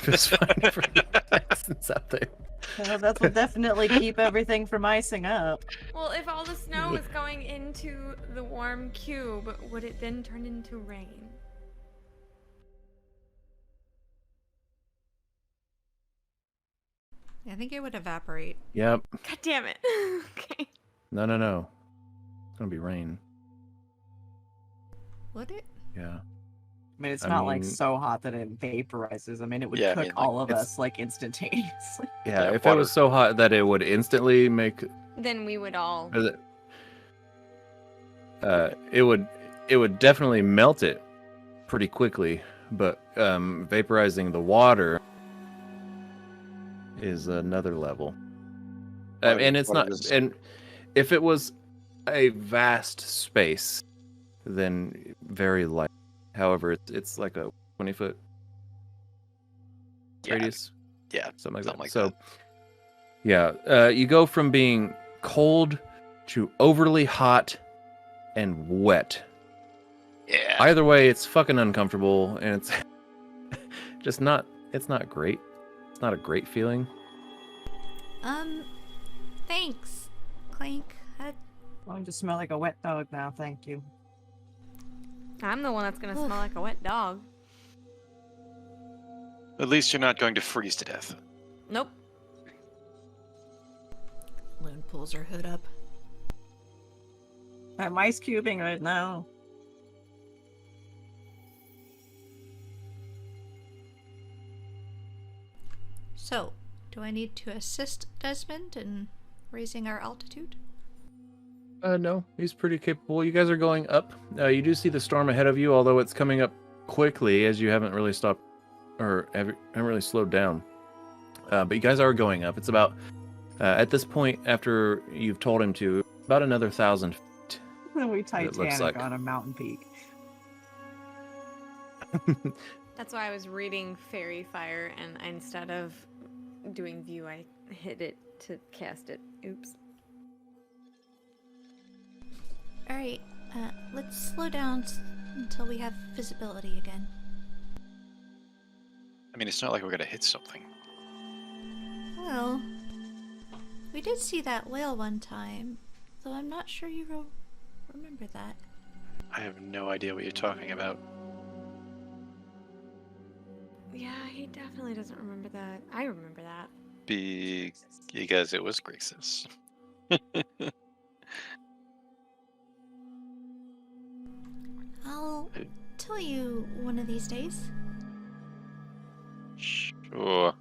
Just fine for the Texans out there. Well, that will definitely keep everything from icing up. Well, if all the snow is going into the warm cube, would it then turn into rain? I think it would evaporate. Yep. God damn it. Okay. No. It's gonna be rain. Would it? Yeah. I mean, it's I not like mean- so hot that it vaporizes. I mean, it would Yeah, I cook mean, like, all of it's- us like instantaneously. Yeah, Yeah, if water. it was so hot that it would instantly make Then we would all. it would definitely melt it pretty quickly, but vaporizing the water is another level. And it's not, and if it was a vast space, then very light. However, it's like a 20-foot Yeah, radius, yeah, something like something that. like So, that. yeah, you go from being cold to overly hot and wet. Yeah. Either way, it's fucking uncomfortable, and it's just not. It's not great. It's not a great feeling. Thanks, Clank. I'm just smell like a wet dog now. Thank you. I'm the one that's gonna Oof. smell like a wet dog. At least you're not going to freeze to death. Nope. Lune pulls her hood up. I'm ice cubing right now. So, do I need to assist Desmond in raising our altitude? No, he's pretty capable. You guys are going up. You do see the storm ahead of you, although it's coming up quickly as you haven't really stopped or haven't really slowed down. But you guys are going up. It's about, at this point, after you've told him to, about another 1,000 feet. We looks Titanic like. on a mountain peak. That's why I was reading Fairy Fire, and instead of doing view, I hit it to cast it. Oops. Alright, let's slow down until we have visibility again. I mean, it's not like we're gonna hit something. Well, we did see that whale one time, though I'm not sure you remember that. I have no idea what you're talking about. Yeah, he definitely doesn't remember that. I remember that. Because it was Grixis. I'll tell you one of these days. Sure.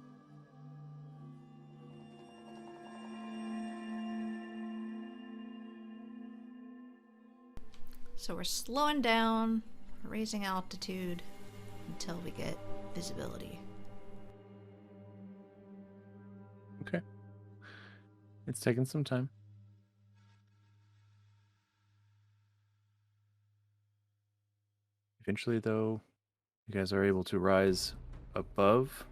So we're slowing down, raising altitude until we get visibility. Okay. It's taking some time. Eventually, though, you guys are able to rise above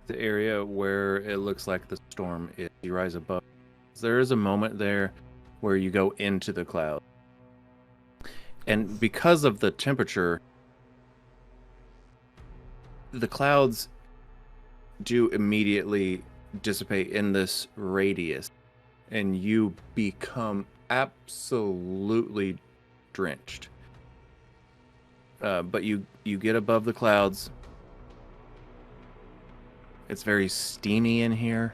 the area where it looks like the storm is. You rise above. There is a moment there where you go into the cloud. And because of the temperature, the clouds do immediately dissipate in this radius, and you become absolutely drenched. But you get above the clouds. It's very steamy in here.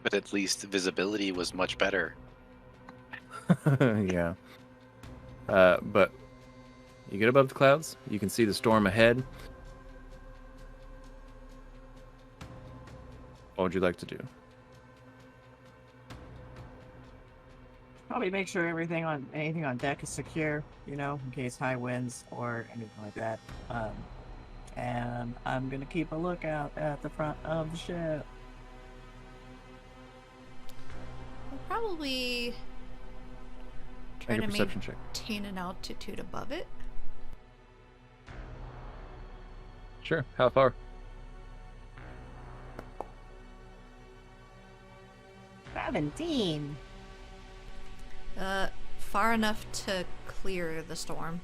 But at least the visibility was much better. Yeah. But you get above the clouds. You can see the storm ahead. What would you like to do? Probably make sure anything on deck is secure, you know, in case high winds or anything like that. And I'm gonna keep a lookout at the front of the ship. We'll probably try Make a to perception check. maintain an altitude above it. Sure. How far? 17. Far enough to clear the storm.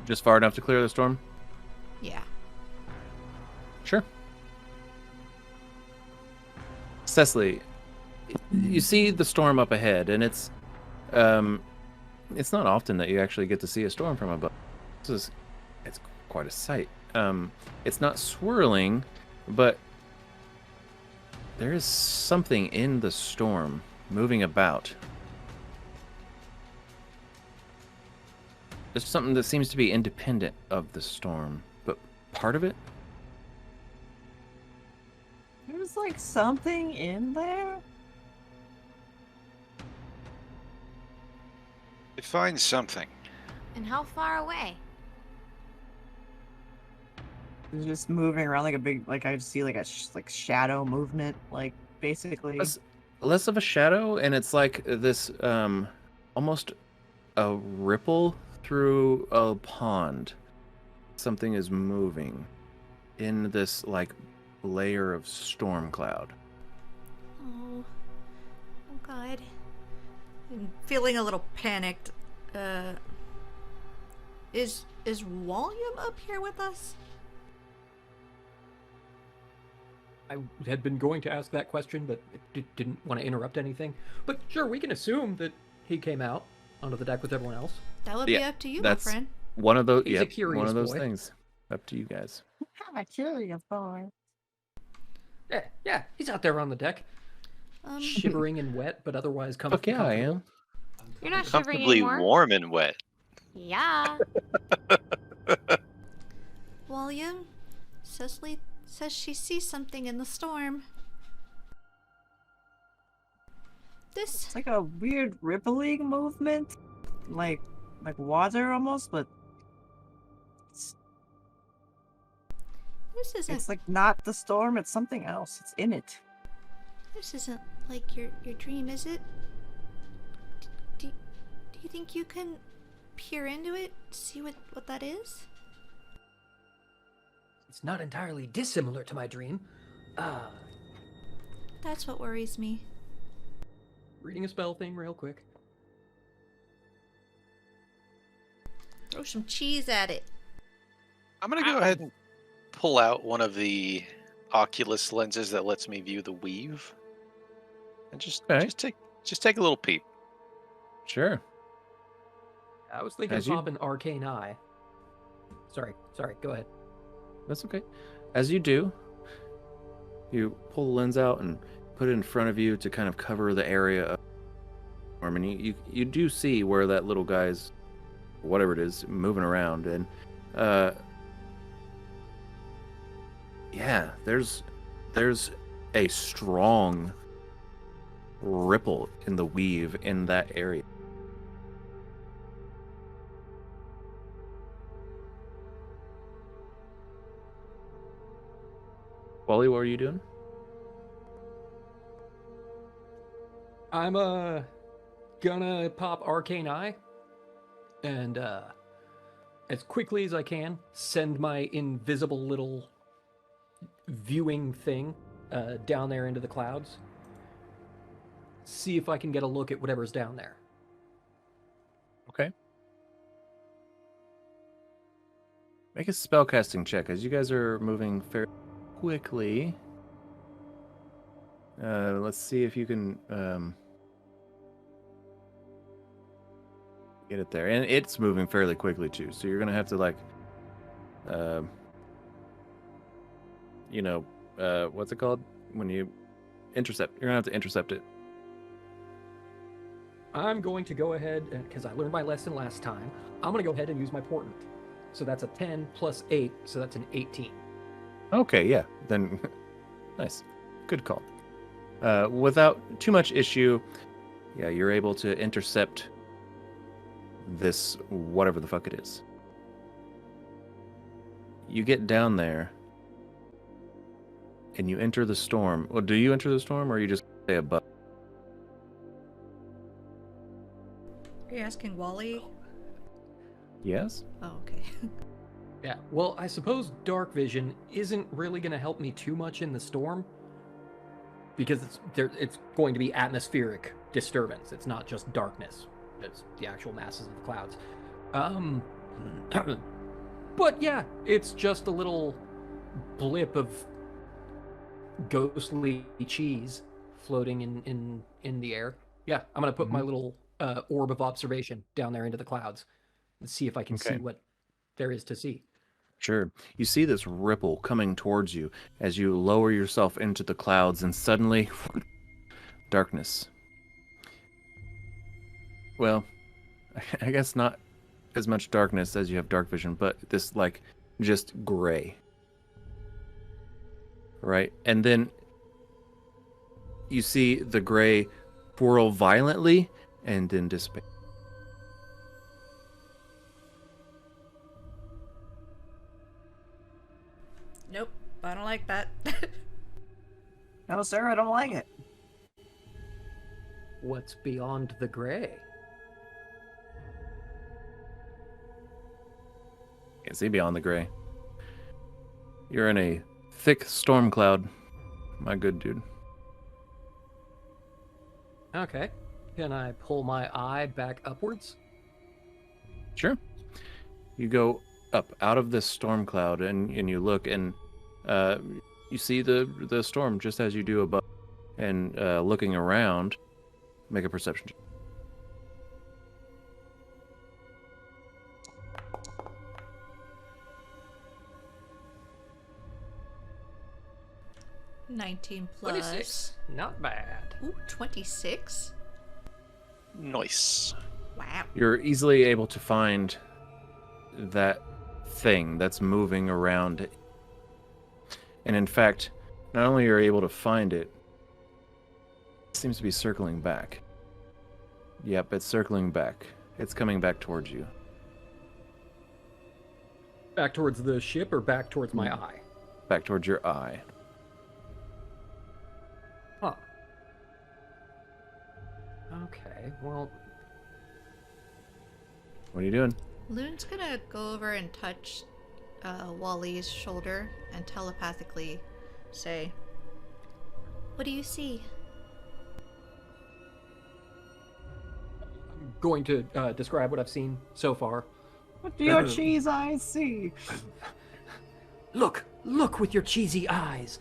Just far enough to clear the storm? Yeah. Sure. Cecily, you see the storm up ahead, and it's not often that you actually get to see a storm from above. It's quite a sight. It's not swirling, but there is something in the storm moving about. There's something that seems to be independent of the storm, but part of it? There's like something in there. Find something. And how far away? It's just moving around like a big, like I see like a shadow movement, like basically. Less of a shadow, and it's like this almost a ripple through a pond. Something is moving in this like layer of storm cloud. Oh God. I'm feeling a little panicked. Is Walliam up here with us? I had been going to ask that question, but didn't want to interrupt anything. But sure, we can assume that he came out onto the deck with everyone else. That would be up to you, my That's friend. one of those. He's a Yep, curious one of those boy. things. Up to you guys. I'm a curious boy. Yeah, he's out there on the deck, shivering and wet, but otherwise Fuck yeah, I am. You're not shivering Comfortably anymore. warm and wet. Yeah. Walliam, Cecily says she sees something in the storm. This It's like a weird rippling movement, like water almost, but isn't it's like not the storm. It's something else. It's in it. this isn't like your dream, is it? Do you think you can peer into it, see what that is? It's not entirely dissimilar to my dream. That's what worries me. reading a spell thing real quick. Throw some cheese at it. I'm gonna go ahead and pull out one of the Oculus lenses that lets me view the weave, and just take a little peep. Sure. I was thinking As of you- popping Arcane Eye. Sorry, go ahead. That's okay. As you do, you pull the lens out and put it in front of you to kind of cover the area of the storm, and you do see where that little guy's, whatever it is, moving around, and yeah, there's a strong ripple in the weave in that area. Wally, what are you doing? I'm gonna pop Arcane Eye and as quickly as I can send my invisible little viewing thing down there into the clouds. See if I can get a look at whatever's down there. Okay. Make a spellcasting check as you guys are moving fairly quickly. Let's see if you can get it there. And it's moving fairly quickly too, so you're gonna have to what's it called? When you intercept. You're gonna have to intercept it. I'm going to go ahead, because I learned my lesson last time, I'm going to go ahead and use my portent. So that's a 10 plus 8, so that's an 18. Okay, yeah. Then nice. Good call. Without too much issue, yeah, you're able to intercept this whatever the fuck it is. You get down there and you enter the storm. Well, do you enter the storm or you just stay above? Are you asking Wally? Yes? Oh, okay. Yeah, well, I suppose dark vision isn't really going to help me too much in the storm because it's going to be atmospheric disturbance. It's not just darkness. It's the actual masses of the clouds. But yeah, it's just a little blip of ghostly cheese floating in the air. Yeah, I'm going to put my little orb of observation down there into the clouds and see if I can see what there is to see. Sure. You see this ripple coming towards you as you lower yourself into the clouds, and suddenly, darkness. Well, I guess not as much darkness as you have dark vision, but this, just gray. Right? And then you see the gray whirl violently and then dissipate. Nope, I don't like that. No, sir, I don't like it. What's beyond the gray? Can't see beyond the gray. You're in a thick storm cloud, my good dude. Okay. Can I pull my eye back upwards? Sure. You go up out of this storm cloud and you look and you see the storm just as you do above. And looking around, make a perception check. 19 plus. 26. Not bad. Ooh, 26? Nice. Wow. You're easily able to find that thing that's moving around. And in fact, not only are you able to find it, it seems to be circling back. Yep, it's circling back. It's coming back towards you. Back towards the ship or back towards my eye? Back towards your eye. Huh. Okay, well... What are you doing? Lune's gonna go over and touch Wally's shoulder and telepathically say, "What do you see?" I'm going to describe what I've seen so far. What do your cheese eyes see? Look with your cheesy eyes.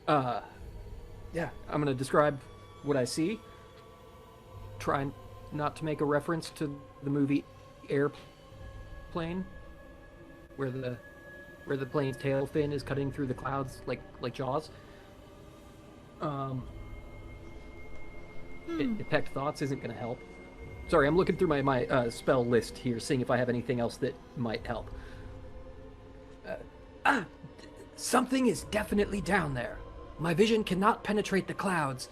Yeah, I'm gonna describe what I see. Try not to make a reference to the movie Airplane, where the plane's tail fin is cutting through the clouds like Jaws. Detect thoughts isn't gonna help. Sorry, I'm looking through my spell list here, seeing if I have anything else that might help. Something is definitely down there. My vision cannot penetrate the clouds,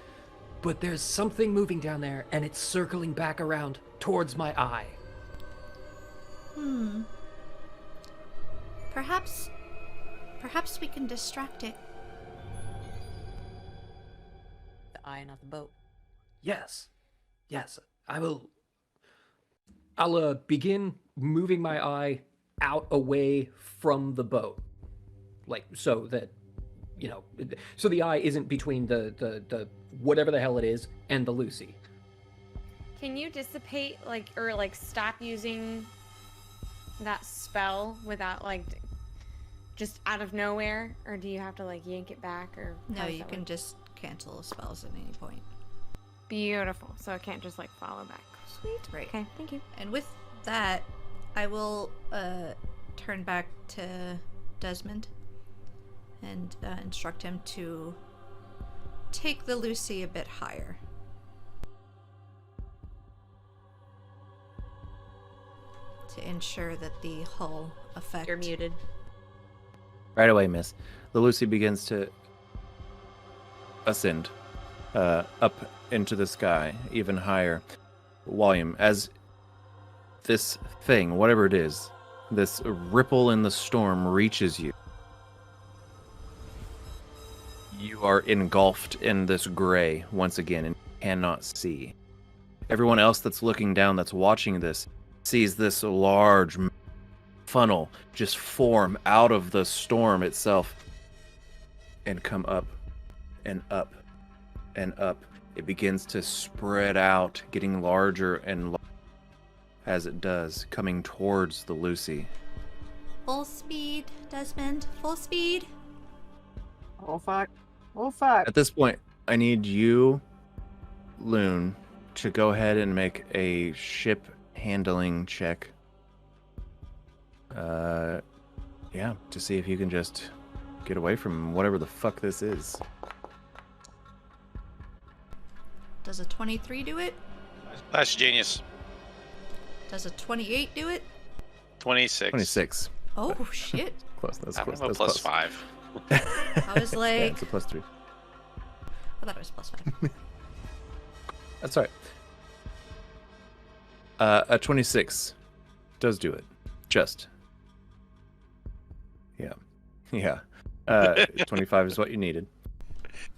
but there's something moving down there, and it's circling back around towards my eye. Perhaps we can distract it. The eye, not the boat. Yes, I'll begin moving my eye out away from the boat, like so that, you know, so the eye isn't between the whatever the hell it is and the Lucy. Can you dissipate, or stop using that spell without, just out of nowhere? Or do you have to, yank it back, or... how No, does you that can work? just cancel spells at any point. Beautiful. So it can't just, follow back. Sweet. Right. Okay, thank you. And with that, I will turn back to Desmond and instruct him to take the Lucy a bit higher. To ensure that the hull effect... You're muted. Right away, miss. The Lucy begins to ascend up into the sky, even higher. Walliam, as this thing, whatever it is, this ripple in the storm reaches you, you are engulfed in this gray once again and cannot see. Everyone else that's looking down, that's watching this, sees this large funnel just form out of the storm itself and come up and up and up. It begins to spread out, getting larger and larger as it does, coming towards the Lucy. Full speed, Desmond. Full speed. Oh fuck. Oh fuck. At this point, I need you, Lune, to go ahead and make a ship handling check. Yeah, to see if you can just get away from whatever the fuck this is. Does a 23 do it? That's genius. Does a 28 do it? 26. 26. Oh, shit. Close, that's I close. don't know, That's plus close. 5. I was Yeah, like... it's a plus 3. I thought it was plus 5. That's all right. A 26 does do it. Just. Yeah. Yeah. 25 is what you needed.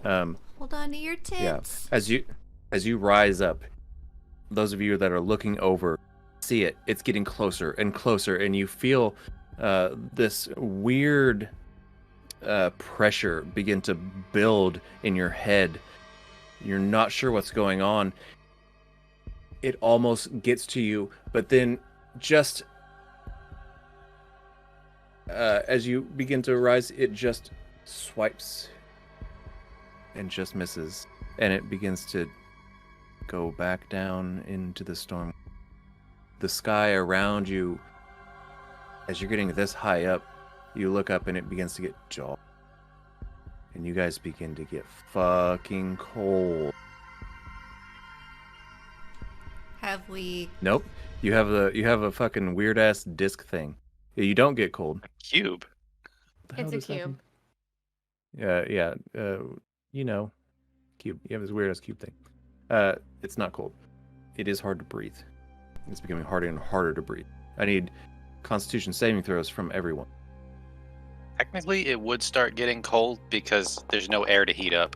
Hold on to your Yeah. tits. As you rise up, those of you that are looking over see it. It's getting closer and closer, and you feel this weird pressure begin to build in your head. You're not sure what's going on. It almost gets to you, but then just as you begin to rise, it just swipes and just misses, and it begins to go back down into the storm. The sky around you, as you're getting this high up, you look up and it begins to get dull and you guys begin to get fucking cold. Have we? Nope. You have a fucking weird ass disc thing. Yeah, you don't get cold. Cube. What the hell It's a does that cube. mean? Yeah. You know, cube. You have this weird ass cube thing. It's not cold. It is hard to breathe. It's becoming harder and harder to breathe. I need Constitution saving throws from everyone. Technically, it would start getting cold because there's no air to heat up.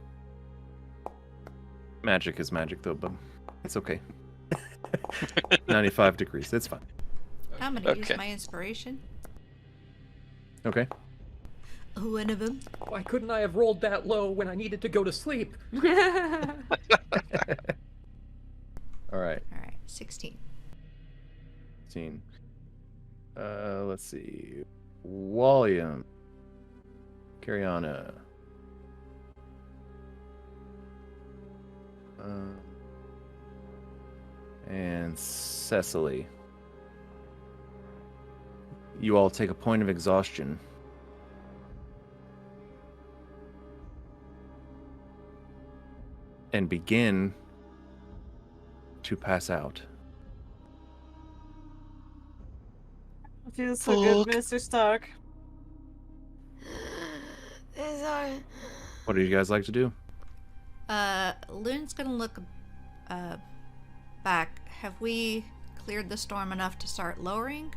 Magic is magic, though, but it's okay. 95 degrees. It's fine. I'm gonna use Okay. my inspiration. Okay. One of them. Why couldn't I have rolled that low when I needed to go to sleep? All right. All right, 16. 16. Let's see. Walliam. Cariana. And Cecily. You all take a point of exhaustion. And begin to pass out. I feel so good, Mr. Stark. What do you guys like to do? Lune's gonna look back. Have we cleared the storm enough to start lowering?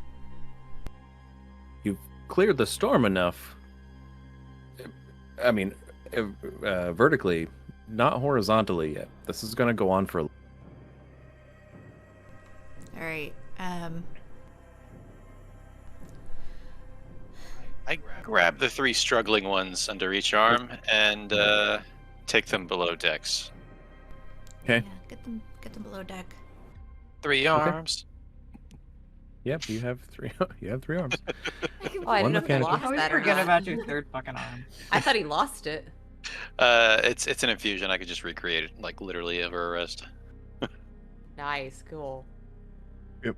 You've cleared the storm enough. I mean, vertically, not horizontally yet. This is going to go on for. All right. I grab the 3 struggling ones under each arm and take them below decks. Okay. Yeah, get them below deck. 3 arms. Yep, you have 3. You have 3 arms. Oh, I One didn't know if he mechanical. lost I always that or forget not. about your third fucking arm. I thought he lost it. It's an infusion. I could just recreate it, like literally over a rest. Nice, cool. I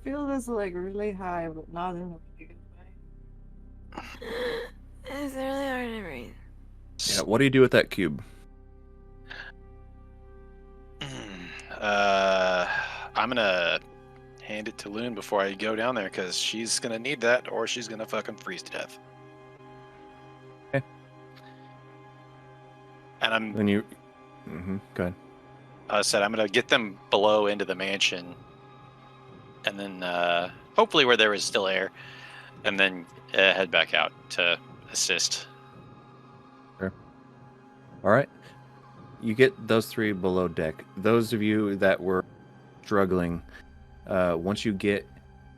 feel this like really high, but not in a good way. It's really hard to breathe. Yeah, what do you do with that cube? I'm gonna hand it to Lune before I go down there because she's gonna need that, or she's gonna fucking freeze to death. Okay. And I'm Then you. Go ahead. said I'm gonna get them below into the mansion, and then hopefully where there is still air, and then head back out to assist. All right. You get those 3 below deck. Those of you that were struggling, once you get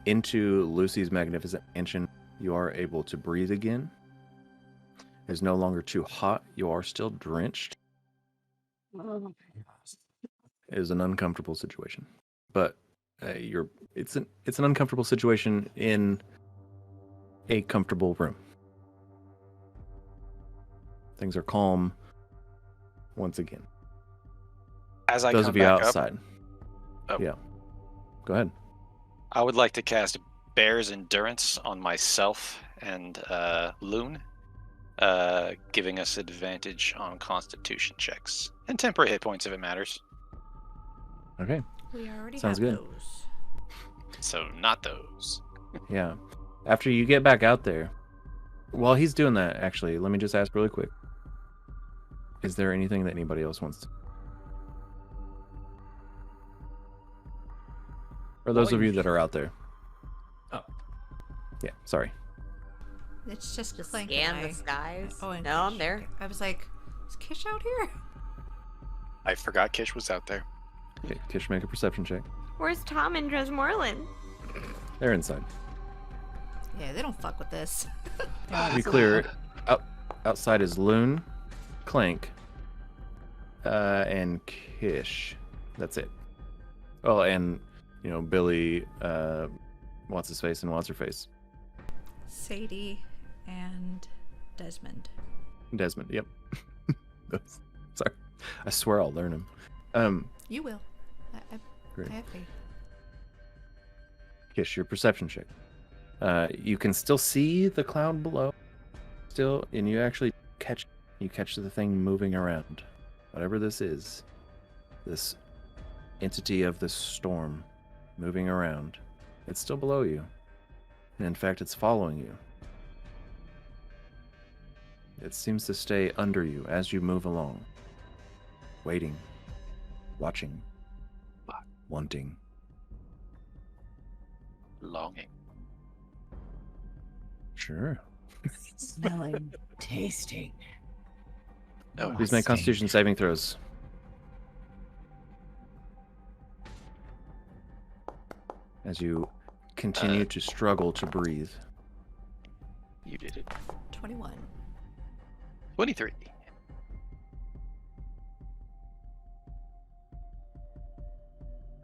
into Lucy's magnificent mansion, you are able to breathe again. It's no longer too hot. You are still drenched. It is an uncomfortable situation, but it's an uncomfortable situation in a comfortable room. Things are calm once again. As I Those come of you back outside. up, Yeah. Go ahead. I would like to cast Bear's Endurance on myself and Lune, giving us advantage on Constitution checks and temporary hit points if it matters. Okay. We already Sounds have good. those. So not those. Yeah. After you get back out there, while he's doing that, actually, let me just ask really quick. Is there anything that anybody else wants to? For those of you that are out there. Oh. Yeah, sorry. It's just Just Clank scan and the I. skies. Oh, and no, I'm Kish. there. I was like, is Kish out here? I forgot Kish was out there. Okay, Kish, make a perception check. Where's Tom and Dresmorland? They're inside. Yeah, they don't fuck with this. To be clear, outside is Lune, Clank, and Kish. That's it. Oh, and Billy, what's his face and what's her face? Sadie and Desmond. Desmond. Yep. Sorry, I swear I'll learn him. You will. Great. I have faith. Kish, your perception check. You can still see the cloud below. still, and you actually catch the thing moving around. Whatever this is, this entity of the storm moving around, it's still below you. And in fact, it's following you. It seems to stay under you as you move along, waiting, watching, wanting, longing. Sure. Smelling, tasting. No. Please make Constitution saving throws. As you continue to struggle to breathe. You did it. 21. 23.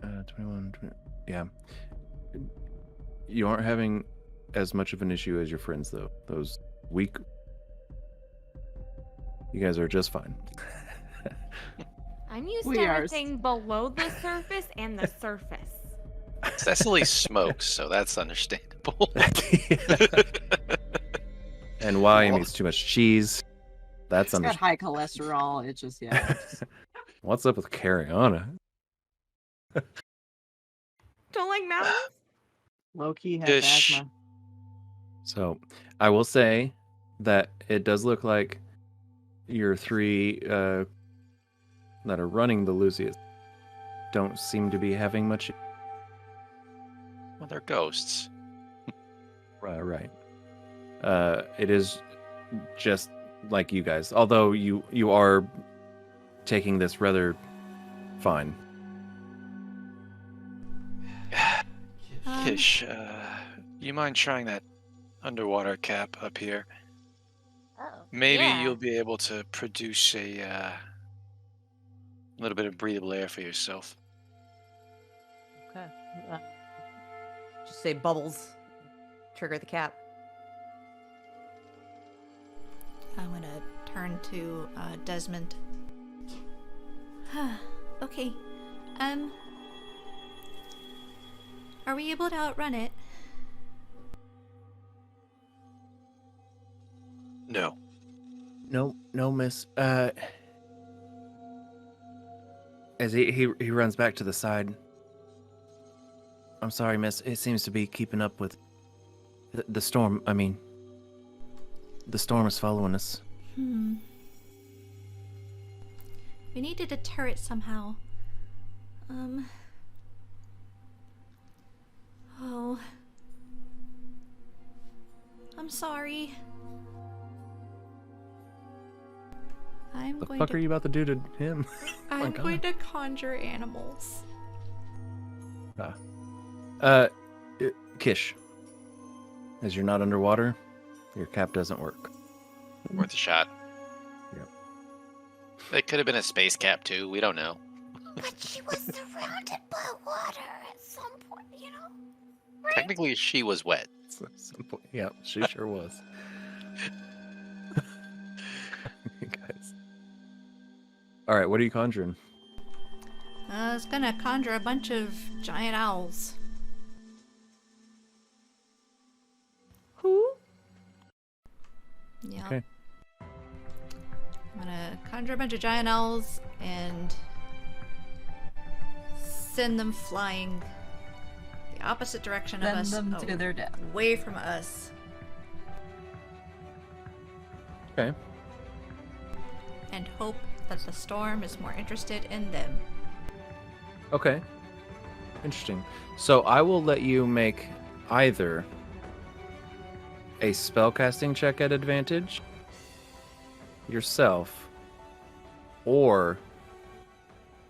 Uh, 21, 20, yeah. You aren't having as much of an issue as your friends, though. Those weak... You guys are just fine. I'm used We to are everything below the surface and the surface. Cecily smokes, so that's understandable. And Walliam eats too much cheese. That's It's got understandable. high cholesterol. It just, yeah. What's up with Cariana? Don't like mountains? Low key has Ish. asthma. So, I will say that it does look like your three that are running the Lucius don't seem to be having much. Well, they're ghosts. Right. It is just like you guys, although you are taking this rather fine. Kish, you mind trying that underwater cap up here? Oh. Maybe yeah. you'll be able to produce a little bit of breathable air for yourself. Okay. Just say bubbles. Trigger the cap. I'm gonna turn to Desmond. Okay. Are we able to outrun it? No. No, miss. As he runs back to the side. I'm sorry, miss. It seems to be keeping up with the storm. I mean, the storm is following us. We need to deter it somehow. Oh. I'm sorry. I'm The going fuck to are you about to do to him? I'm God. going to conjure animals. Kish. As you're not underwater, your cap doesn't work. Worth a shot. Yep. It could have been a space cap too. We don't know. But she was surrounded by water at some point, you know? Right? Technically, she was wet. Yeah, she sure was. Guys. All right, what are you conjuring? I was gonna conjure a bunch of giant owls. Who? Yeah. Okay. I'm gonna conjure a bunch of giant owls and send them flying the opposite direction of us. Send them to their death. Away from us. Okay. And hope that the storm is more interested in them. Okay. Interesting. So I will let you make either a spellcasting check at advantage yourself, or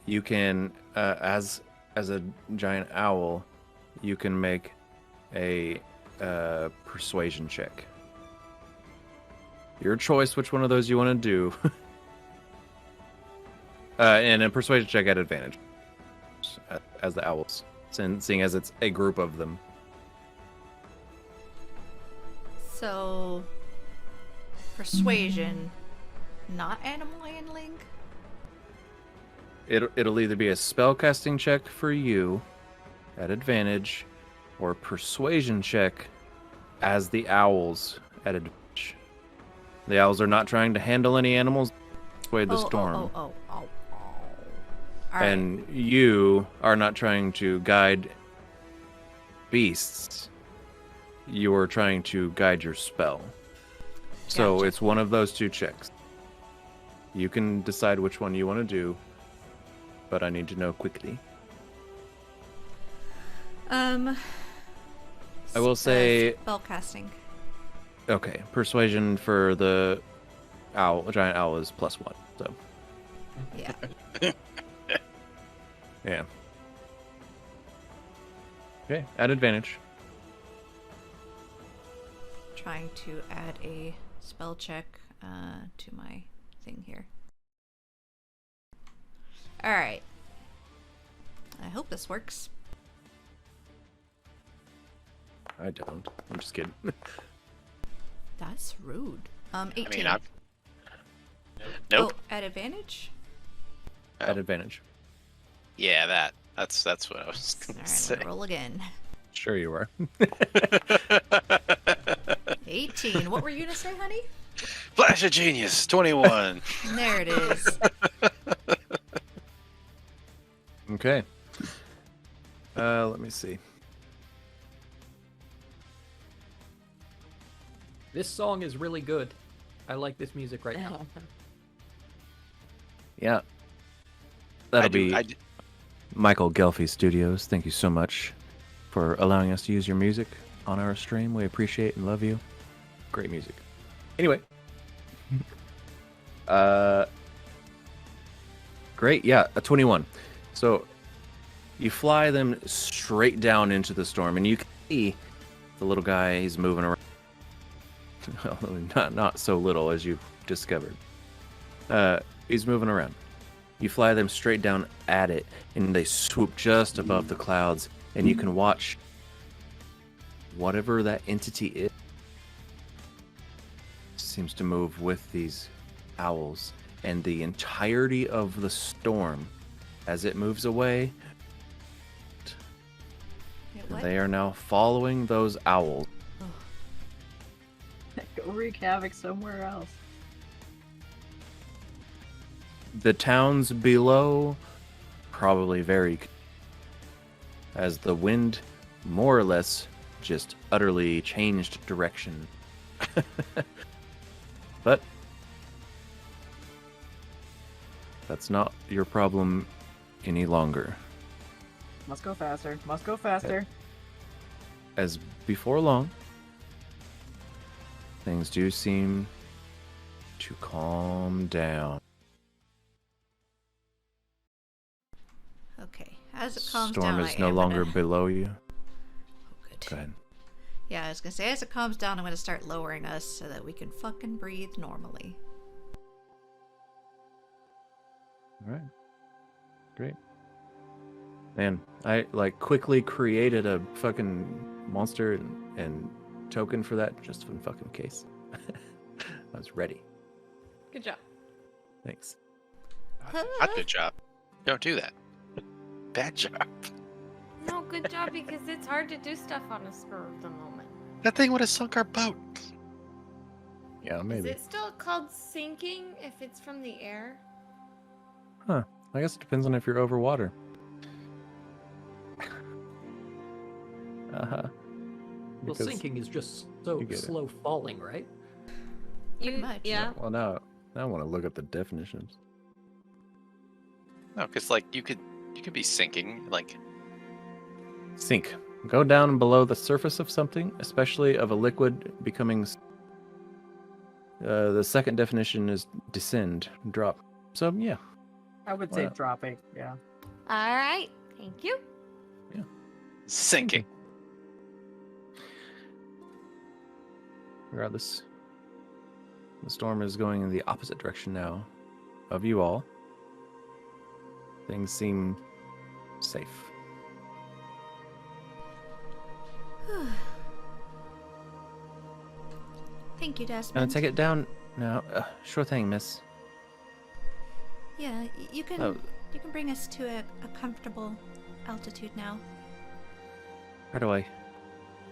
you can, as a giant owl, you can make a persuasion check. Your choice which one of those you want to do. And a persuasion check at advantage. As the owls, seeing as it's a group of them. So, persuasion, not animal handling? It'll either be a spellcasting check for you at advantage, or persuasion check as the owls at advantage. The owls are not trying to handle any animals. Way the storm. Oh. All right. And you are not trying to guide beasts. You are trying to guide your spell. So Gotcha. it's one of those two checks. You can decide which one you want to do, but I need to know quickly. I will say- spellcasting. Okay, persuasion for the giant owl is +1. So Yeah. yeah. Okay, at advantage. Trying to add a spell check to my thing here. All right. I hope this works. I don't. I'm just kidding. That's rude. 18. I mean, nope. Oh, at advantage? At advantage. Yeah, that's what I was All gonna right, say. let me roll again. Sure you are. 18. What were you gonna say, honey? Flash of genius, 21. There it is. Okay. Let me see. This song is really good. I like this music right now. Yeah. That'll be I do- Michael Ghelfi Studios. Thank you so much for allowing us to use your music on our stream. We appreciate and love you. Great music. Anyway. Great. Yeah, a 21. So you fly them straight down into the storm, and you can see the little guy, he's moving around. Well, not so little as you've discovered. He's moving around. You fly them straight down at it, and they swoop just above the clouds, and you can watch whatever that entity is seems to move with these owls, and the entirety of the storm, as it moves away, What? they are now following those owls. Go wreak havoc somewhere else. The towns below, probably very, as the wind more or less just utterly changed direction. But that's not your problem any longer. Must go faster. Must go faster. As before long, things do seem to calm down. Okay. As it calms Storm down, is I no am longer gonna... below you. Oh, good. Go ahead. Yeah, I was gonna say, as it calms down, I'm gonna start lowering us so that we can fucking breathe normally. All right. Great. Man, I quickly created a fucking monster and token for that just in fucking case. I was ready. Good job. Thanks. Not good job. Don't do that. Bad job. No, good job because it's hard to do stuff on a spur of the moment. That thing would have sunk our boat. Yeah, Is maybe. it still called sinking if it's from the air? Huh. I guess it depends on if you're over water. Uh-huh. Well, Because- sinking is just so you get it. slow falling, right? Pretty much. Yeah. Well, now I want to look at the definitions. No, because you could be sinking, Sink. Go down below the surface of something, especially of a liquid becoming... the second definition is descend, drop. So, yeah. I would say Wow. dropping. Yeah. All right. Thank you. sinking. Regardless, the storm is going in the opposite direction now of you all. Things seem safe. Thank you, Gonna Desmond. take it down now. Sure thing, miss. Yeah, you can Oh. you can bring us to a comfortable altitude now. Right away.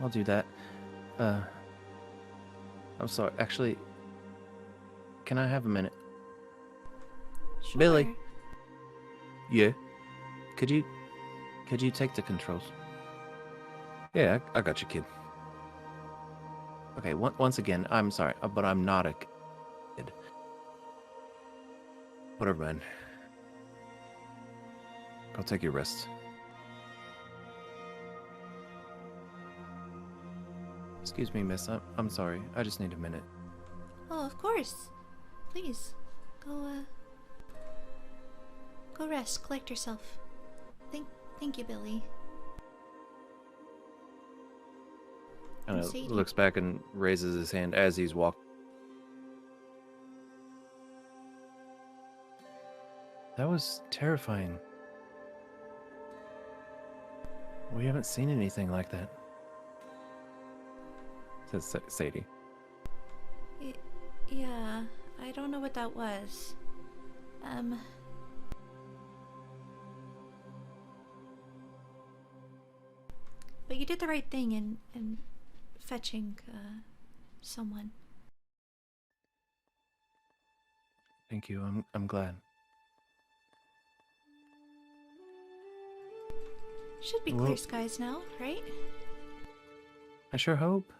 I'll do that. I'm sorry. Actually, can I have a minute? Sure. Billy. Yeah. Could you take the controls? Yeah, I got you, kid. Okay, once again, I'm sorry, but I'm not a kid. Whatever, man. Go take your rest. Excuse me, miss. I'm sorry. I just need a minute. Oh, of course. Please, go rest. Collect yourself. Thank you, Billy. Kind of Sadie. looks back and raises his hand as he's walking. That was terrifying. We haven't seen anything like that. Says Sadie. Yeah, I don't know what that was. But you did the right thing in fetching, someone. Thank you. I'm glad. Should be Well- clear skies now, right? I sure hope.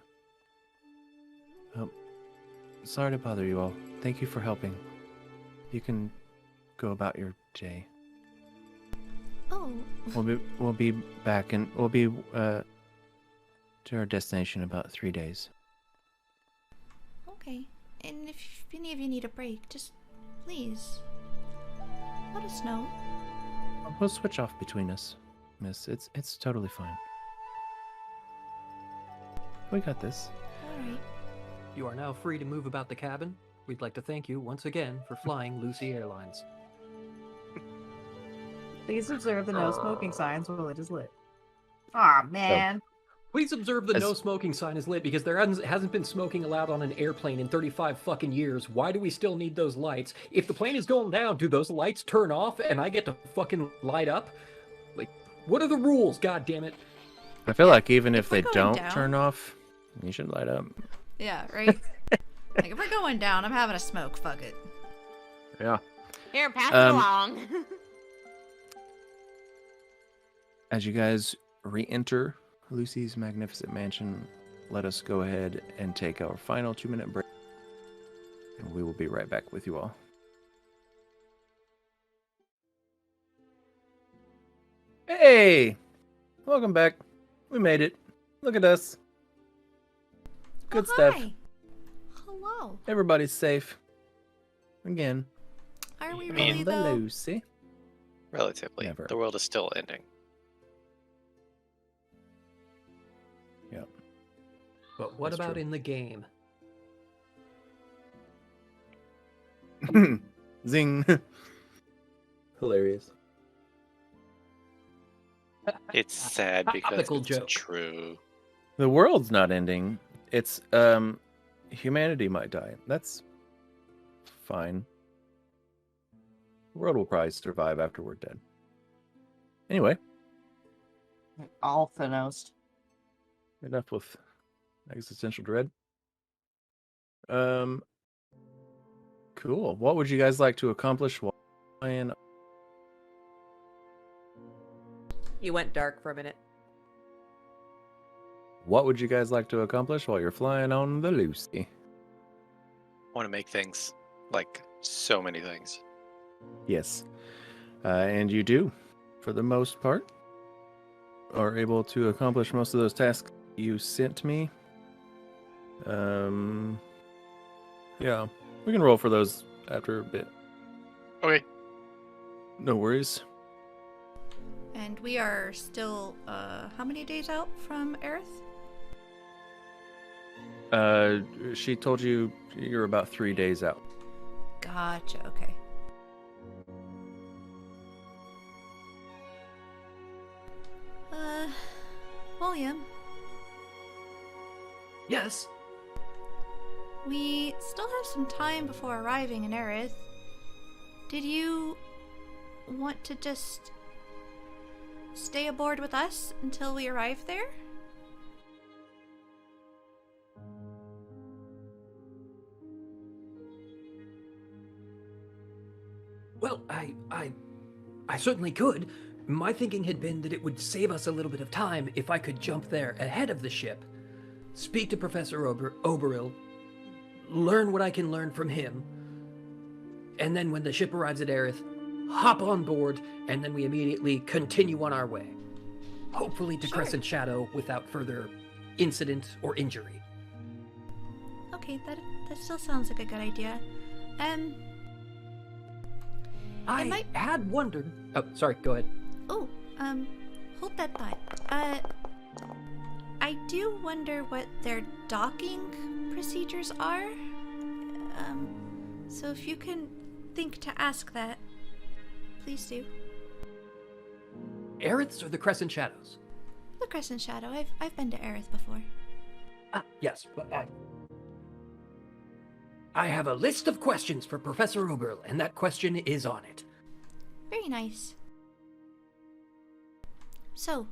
Sorry to bother you all. Thank you for helping. You can go about your day. Oh, We'll be back and we'll be to our destination in about 3 days. okay. And if any of you need a break, just please let us know. We'll switch off between us, miss. It's totally fine. We got this. Alright. You are now free to move about the cabin. We'd like to thank you once again for flying Lucy Airlines. Please observe the no smoking signs while it is lit. Aw, man. Please observe the As- no smoking sign is lit because there hasn't been smoking allowed on an airplane in 35 fucking years. Why do we still need those lights? If the plane is going down, do those lights turn off and I get to fucking light up? Like, what are the rules, god damn it? I feel like even if we're they going don't down- turn off, you should light up. Yeah, right? Like, if we're going down, I'm having a smoke. Fuck it. Yeah. Here, pass it Um, along. As you guys re-enter Lucy's magnificent mansion, let us go ahead and take our final 2-minute break. And we will be right back with you all. Hey! Welcome back. We made it. Look at us. Good Oh, stuff. hi. Hello. Everybody's safe. Again. Are we You really mean The though? Lucy. Relatively. Never. The world is still ending. Yep. But what That's about true. in the game? Zing. Hilarious. It's sad because Topical it's joke. true. The world's not ending. It's humanity might die. That's fine. The world will probably survive after we're dead. Anyway, All Thanos. enough with existential dread. Cool. What would you guys like to accomplish while playing? You went dark for a minute. What would you guys like to accomplish while you're flying on the Lucy? I want to make things. Like, so many things. Yes. And you do, for the most part, are able to accomplish most of those tasks you sent me. Yeah. We can roll for those after a bit. Okay. No worries. And we are still, how many days out from Ayrith? She told you you're about 3 days out. Gotcha, okay. Walliam, Yes? we still have some time before arriving in Ayrith. Did you want to just stay aboard with us until we arrive there? Well, I certainly could. My thinking had been that it would save us a little bit of time if I could jump there ahead of the ship, speak to Professor Oberil, learn what I can learn from him, and then when the ship arrives at Ayrith, hop on board, and then we immediately continue on our way. Hopefully to Sure. Crescent Shadow without further incident or injury. Okay, that still sounds like a good idea. I might- had wondered... Oh, sorry, go ahead. Oh, hold that thought. I do wonder what their docking procedures are. So if you can think to ask that, please do. Ayrith's or the Crescent Shadows? The Crescent Shadow. I've been to Ayrith before. Yes, but I have a list of questions for Professor Oberil, and that question is on it. Very nice. So,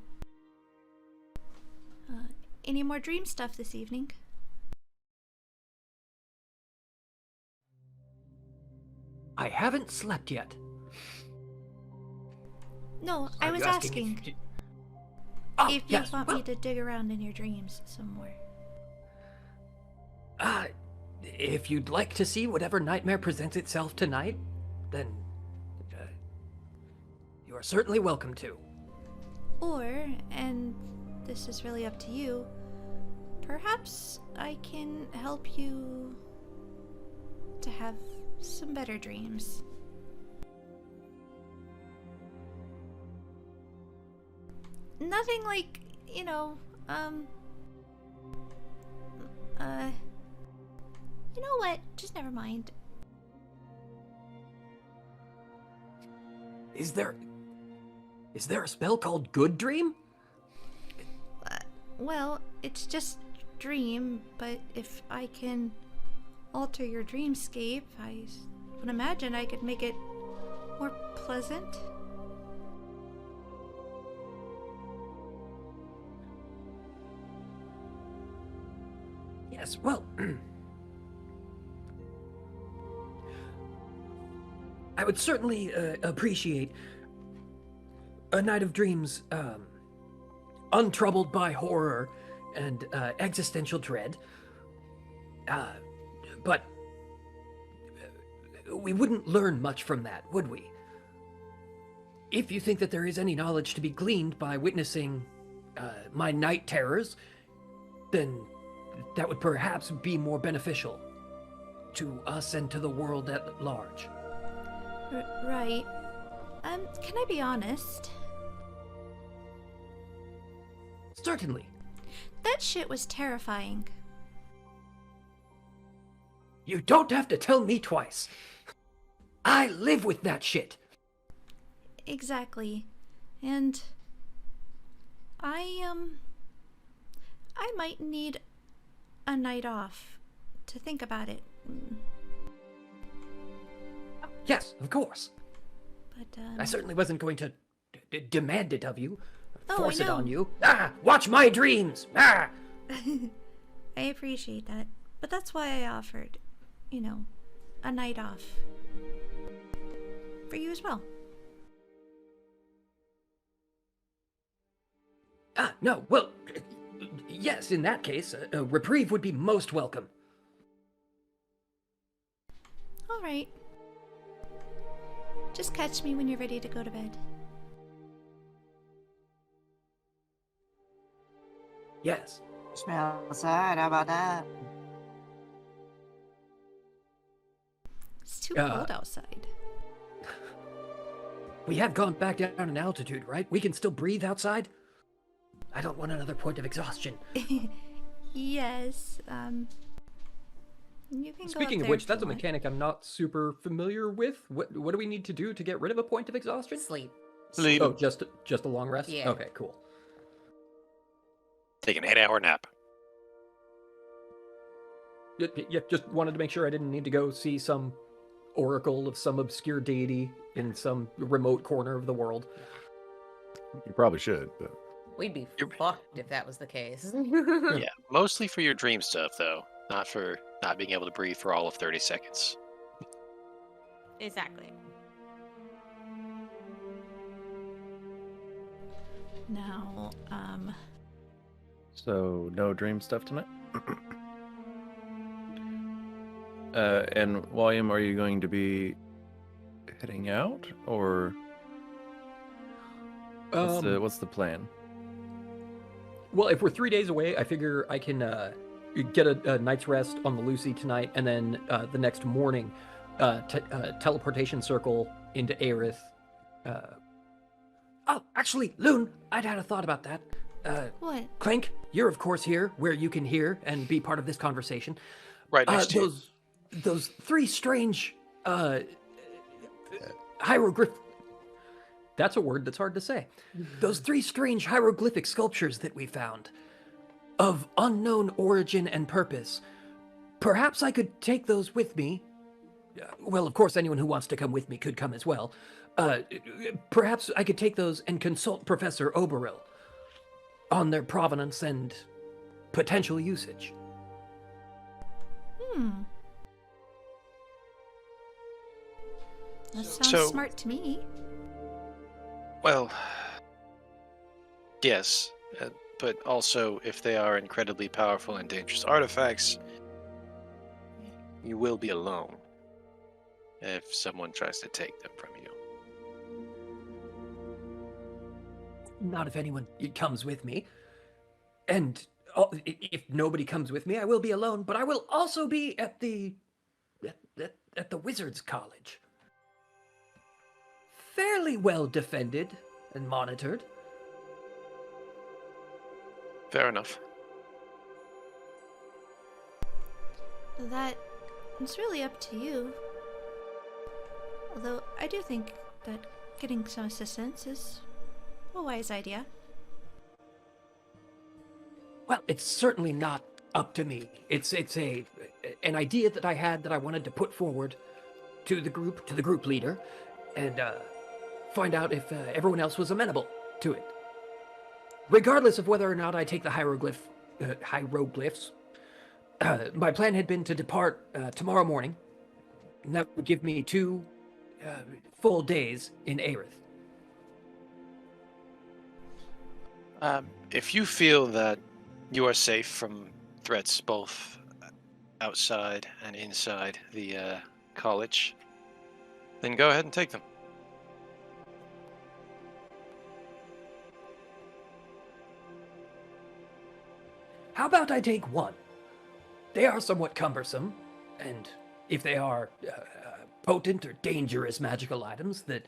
any more dream stuff this evening? I haven't slept yet. No, I Are was you asking Oh, if you yes. want Well, me to dig around in your dreams some more. if you'd like to see whatever nightmare presents itself tonight, then you are certainly welcome to. Or, and this is really up to you, perhaps I can help you to have some better dreams. Nothing like, you know what? Just never mind. Is there a spell called Good Dream? Well, it's just dream, but if I can alter your dreamscape, I would imagine I could make it more pleasant. Yes, well, I would certainly appreciate a night of dreams untroubled by horror and existential dread. But we wouldn't learn much from that, would we? If you think that there is any knowledge to be gleaned by witnessing my night terrors, then that would perhaps be more beneficial to us and to the world at large. Right. Can I be honest? Certainly. That shit was terrifying. You don't have to tell me twice. I live with that shit. Exactly. And I might need a night off to think about it. Yes, of course. But I certainly wasn't going to demand it of you, Oh, I force it know. on you. Watch my dreams. I appreciate that. But that's why I offered, a night off. For you as well. No, well, yes, in that case, a reprieve would be most welcome. All right. Just catch me when you're ready to go to bed. Yes. Smell outside, how about that? It's too cold outside. We have gone back down in altitude, right? We can still breathe outside? I don't want another point of exhaustion. Yes, you can go Speaking up of there which, if that's a you want. mechanic I'm not super familiar with. What do we need to do to get rid of a point of exhaustion? Sleep. Sleep. Oh, just a long rest? Yeah. Okay, cool. Take an 8-hour nap. Yeah, just wanted to make sure I didn't need to go see some oracle of some obscure deity in some remote corner of the world. You probably should, but We'd be You're- fucked if that was the case. Yeah, mostly for your dream stuff, though. Not for not being able to breathe for all of 30 seconds. Exactly. now. So no dream stuff tonight. And Walliam, are you going to be heading out, or what's the plan? Well, if we're 3 days away, I figure I can get a night's rest on the Lucy tonight, and then the next morning, teleportation circle into Ayrith. Oh, actually, Lune, I'd had a thought about that. What? Clink, you're of course here, where you can hear and be part of this conversation. Right next to you. Those three strange hieroglyph. That's a word that's hard to say. Those three strange hieroglyphic sculptures that we found, of unknown origin and purpose. Perhaps I could take those with me. Well, of course, anyone who wants to come with me could come as well. Perhaps I could take those and consult Professor Oberil on their provenance and potential usage. That sounds So- smart to me. Well, yes, but also if they are incredibly powerful and dangerous artifacts, you will be alone if someone tries to take them from you. Not if anyone comes with me. And if nobody comes with me, I will be alone, but I will also be at the Wizards College. Fairly well defended and monitored. Fair enough. It's really up to you. Although I do think that getting some assistance is a wise idea. Well, it's certainly not up to me. It's an idea that I had that I wanted to put forward to the group leader, and find out if everyone else was amenable to it. Regardless of whether or not I take the hieroglyphs, my plan had been to depart tomorrow morning, and that would give me 2 full days in Ayrith. If you feel that you are safe from threats both outside and inside the college, then go ahead and take them. How about I take 1? They are somewhat cumbersome, and if they are potent or dangerous magical items that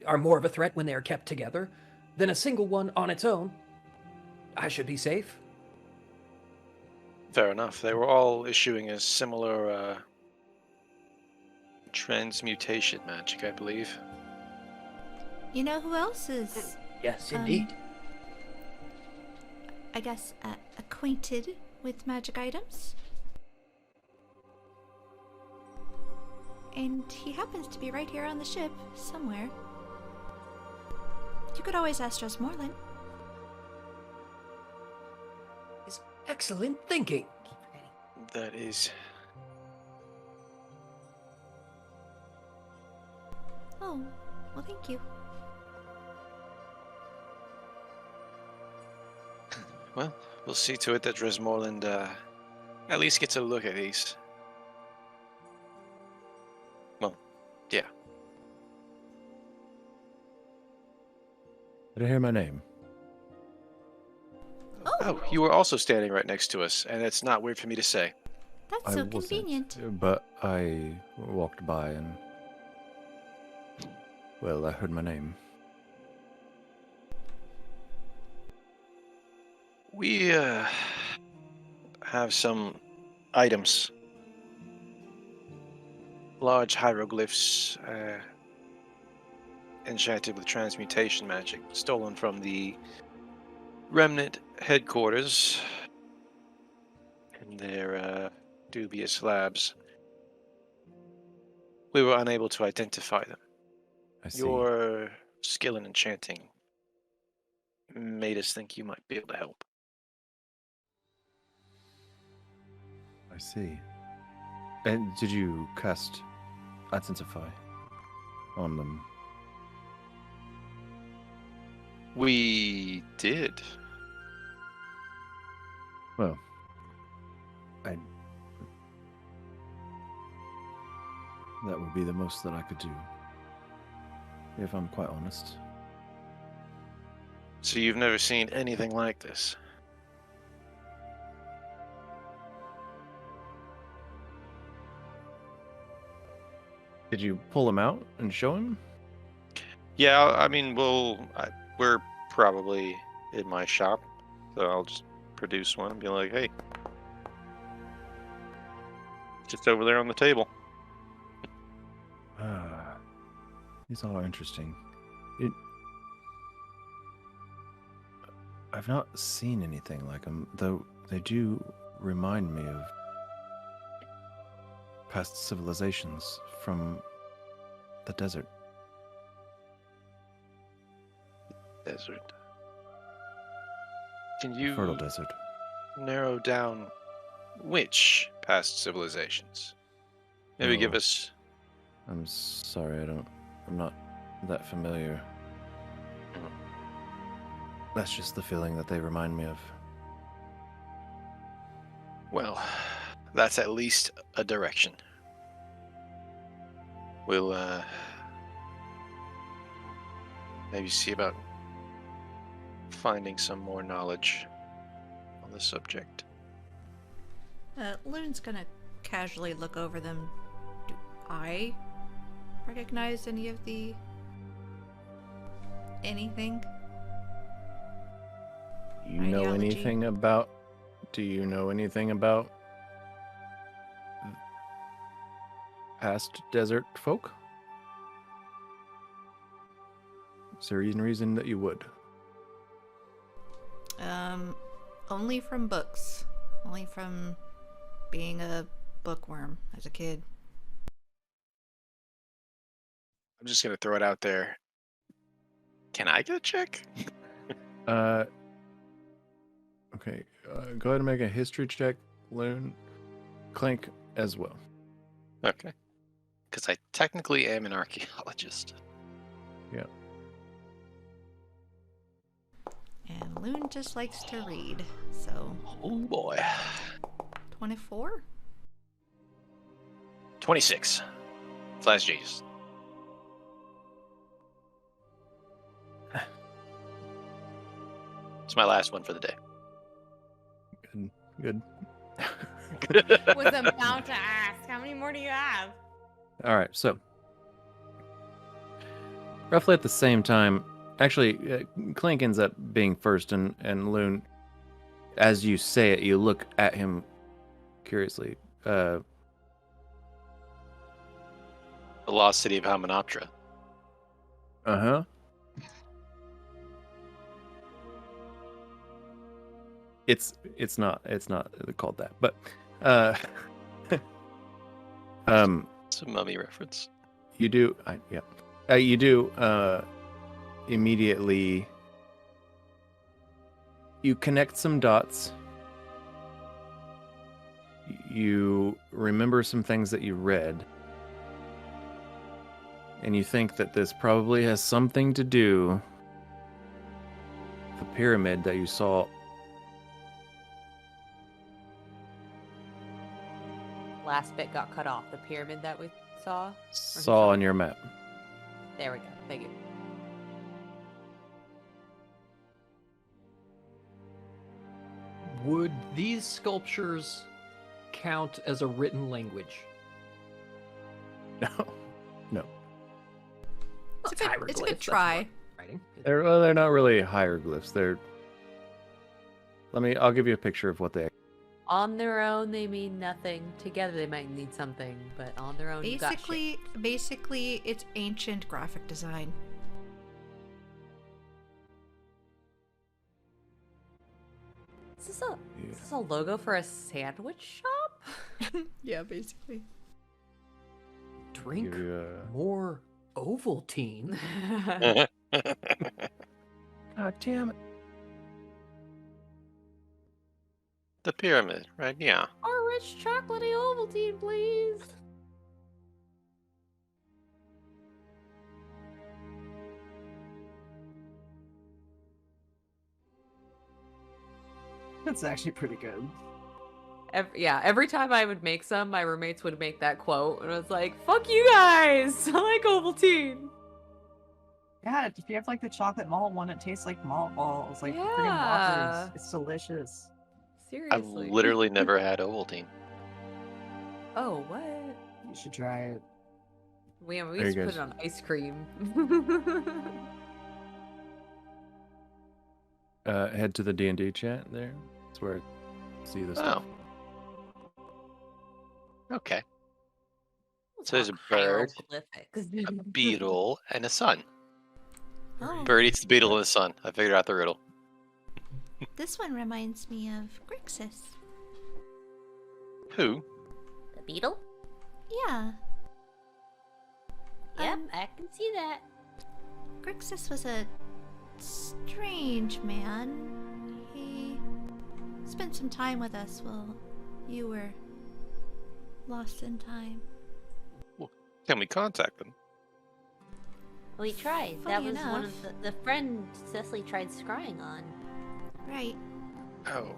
are more of a threat when they are kept together than a single one on its own, I should be safe. Fair enough. They were all issuing a similar transmutation magic, I believe. You know who else is, Yes, indeed. I guess, acquainted with magic items? And he happens to be right here on the ship, somewhere. You could always ask Dressmorland. It's excellent thinking. That is... Oh, well, thank you. Well, we'll see to it that Dressmorland at least gets a look at these. Well, yeah. Did I hear my name? Oh, you were also standing right next to us, and it's not weird for me to say. That's I so wasn't, convenient. but I walked by and, well, I heard my name. We have some items. Large hieroglyphs enchanted with transmutation magic, stolen from the Remnant headquarters in their dubious labs. We were unable to identify them. I see. Your skill in enchanting made us think you might be able to help. I see. And did you cast Identify on them? We did. Well, that would be the most that I could do, if I'm quite honest. So you've never seen anything like this? Did you pull him out and show him? Yeah, I mean, we're probably in my shop, so I'll just produce one and be like, hey, just over there on the table. These all are interesting. I've not seen anything like them, though they do remind me of past civilizations from the desert. Desert. Can you Fertile desert. narrow down which past civilizations? Maybe give No. us. I'm sorry, I'm not that familiar. That's just the feeling that they remind me of. Well, that's at least a direction. We'll maybe see about finding some more knowledge on the subject. Lune's gonna casually look over them. Do I recognize any of the... anything? Do you know anything about past desert folk? Is there any reason that you would? Only from books. Only from being a bookworm as a kid. I'm just gonna throw it out there. Can I get a check? Okay. Go ahead and make a history check, Lune. Clink as well. Okay. Because I technically am an archaeologist. Yeah. And Lune just likes to read, so... Oh boy. 24? 26. Slash G's. It's my last one for the day. Good. Was about to ask, how many more do you have? All right, so roughly at the same time, actually, Clink ends up being first, and Lune, as you say it, you look at him curiously. The lost city of Hamanoptera. Uh-huh. It's not called that, but It's a mummy reference. you do you do immediately you connect some dots. You remember some things that you read, and you think that this probably has something to do with the pyramid that you saw. Last bit got cut off. The pyramid that we saw? On your map. There we go. Thank you. Would these sculptures count as a written language? No. It's a good try. Writing. They're not really hieroglyphs. I'll give you a picture of what they. On their own, they mean nothing. Together, they might need something, but on their own, you got shit. Basically, it's ancient graphic design. Is this a logo for a sandwich shop? Yeah, basically. Drink Give you more Ovaltine. God damn it. The pyramid, right? Yeah. Our rich chocolatey Ovaltine, please. That's actually pretty good. Every time I would make some, my roommates would make that quote, and I was like, "Fuck you guys! I like Ovaltine." Yeah, if you have like the chocolate malt one, it tastes like malt balls, like freaking Yeah. whoppers. It's delicious. I've Seriously. literally never had Ovaltine. Oh, what? You should try it. We There used you to put guys. it on ice cream. Head to the D&D chat there. That's where I see this stuff. Okay. So there's a bird, Hieroglyphics. a beetle, and a sun. Oh, Bird eats the beetle and the sun. I figured out the riddle. this one reminds me of Grixis. Who? The beetle? Yeah, Yep, Um, I can see that. Grixis was a strange man. He spent some time with us while you were lost in time. Can we contact them? We tried. That Funny was one enough. of the friend Cecily tried scrying on. Right. Oh.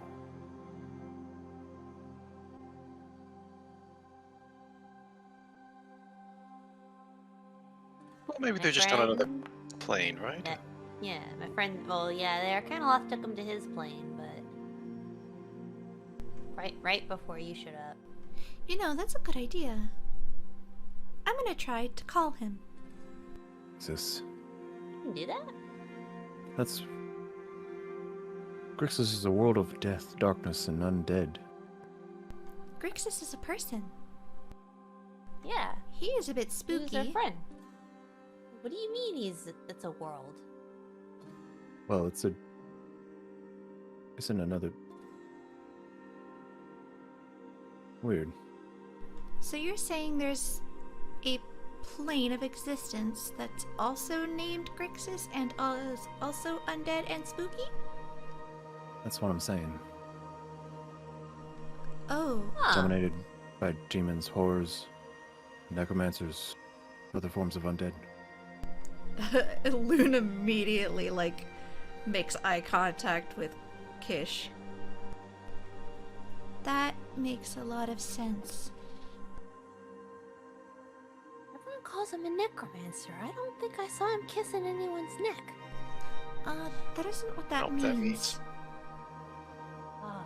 Well, maybe My they're just on another friend plane, right? met- Yeah, my friend. Well, yeah, they kind of lost took him to his plane, but right before you showed up. You know, that's a good idea. I'm gonna try to call him. This. You can do that. That's. Grixis is a world of death, darkness, and undead. Grixis is a person. Yeah, He is a bit who's spooky. our friend? What do you mean it's a world? Well, it's in another. Weird. So you're saying there's a plane of existence that's also named Grixis and is also undead and spooky? That's what I'm saying. Oh, Huh. Dominated by demons, horrors, necromancers, other forms of undead. Lune immediately makes eye contact with Kish. That makes a lot of sense. Everyone calls him a necromancer. I don't think I saw him kissing anyone's neck. That isn't what I that don't know what that means. means. Oh.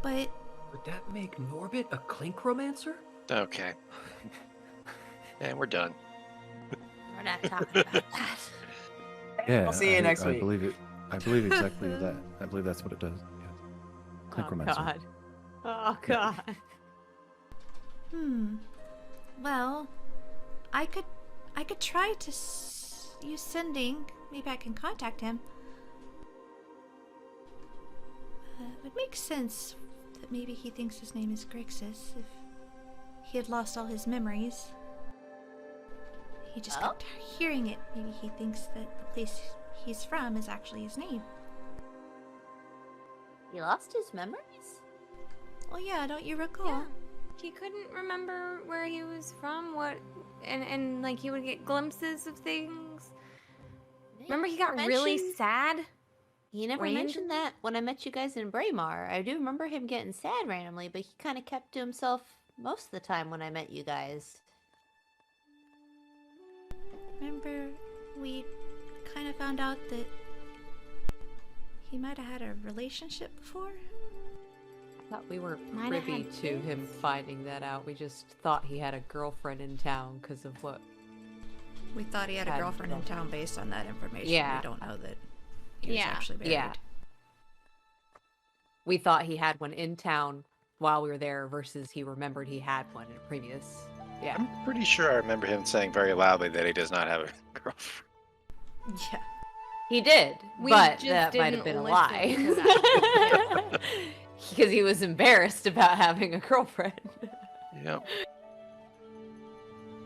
But Would that make Norbit a Clinkromancer? Okay. And we're done. We're not talking about that. Yeah, I'll see you next I week. believe it. I believe exactly that. I believe that's what it does. Yeah. Oh Necromancer. god. Oh god. well, I could try to use sending. Maybe I can contact him. It would make sense that maybe he thinks his name is Grixis if he had lost all his memories. He just Oh? kept hearing it. Maybe he thinks that the place he's from is actually his name. He lost his memories? Oh yeah, don't you recall? Yeah. He couldn't remember where he was from, and like he would get glimpses of things. Remember he got really sad? He never Range? mentioned that when I met you guys in Braemar. I do remember him getting sad randomly, but he kind of kept to himself most of the time when I met you guys. Remember, we kind of found out that he might have had a relationship before? I thought we weren't Might have privy had to him kids. finding that out. We just thought he had a girlfriend in town because of what. We thought he had a Had girlfriend in girlfriend. town based on that information. Yeah. We don't know that he was Yeah. actually married. Yeah. We thought he had one in town while we were there versus he remembered he had one in a previous. Yeah. I'm pretty sure I remember him saying very loudly that he does not have a girlfriend. Yeah. He did, We but just that might have didn't been a lie. listen to Because he was embarrassed about having a girlfriend. Yep.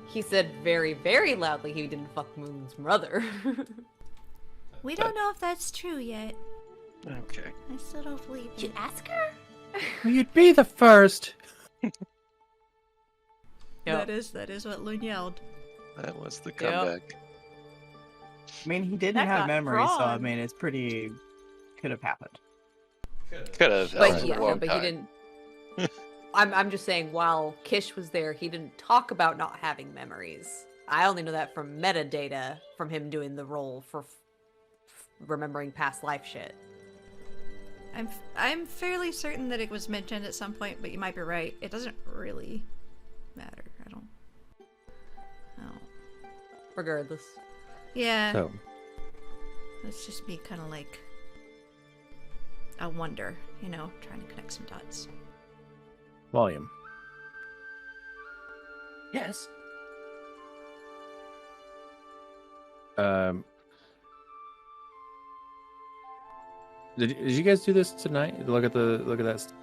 He said very, very loudly he didn't fuck Moon's mother. We don't know if that's true yet. Okay. I still don't believe Did you it. ask her? You'd be the first. Yep. That is what Lune yelled. That was the comeback. I mean, he didn't That have got memories, so I drawn. mean, it's pretty could have happened. Could have. But yeah, no, but he didn't. I'm just saying, while Kish was there, he didn't talk about not having memories. I only know that from metadata from him doing the roll for remembering past life shit. I'm fairly certain that it was mentioned at some point, but you might be right. It doesn't really matter. I don't. Regardless. Yeah. So, It's just me kind of like I wonder, trying to connect some dots. Walliam. Yes. Did you guys do this tonight? Look at that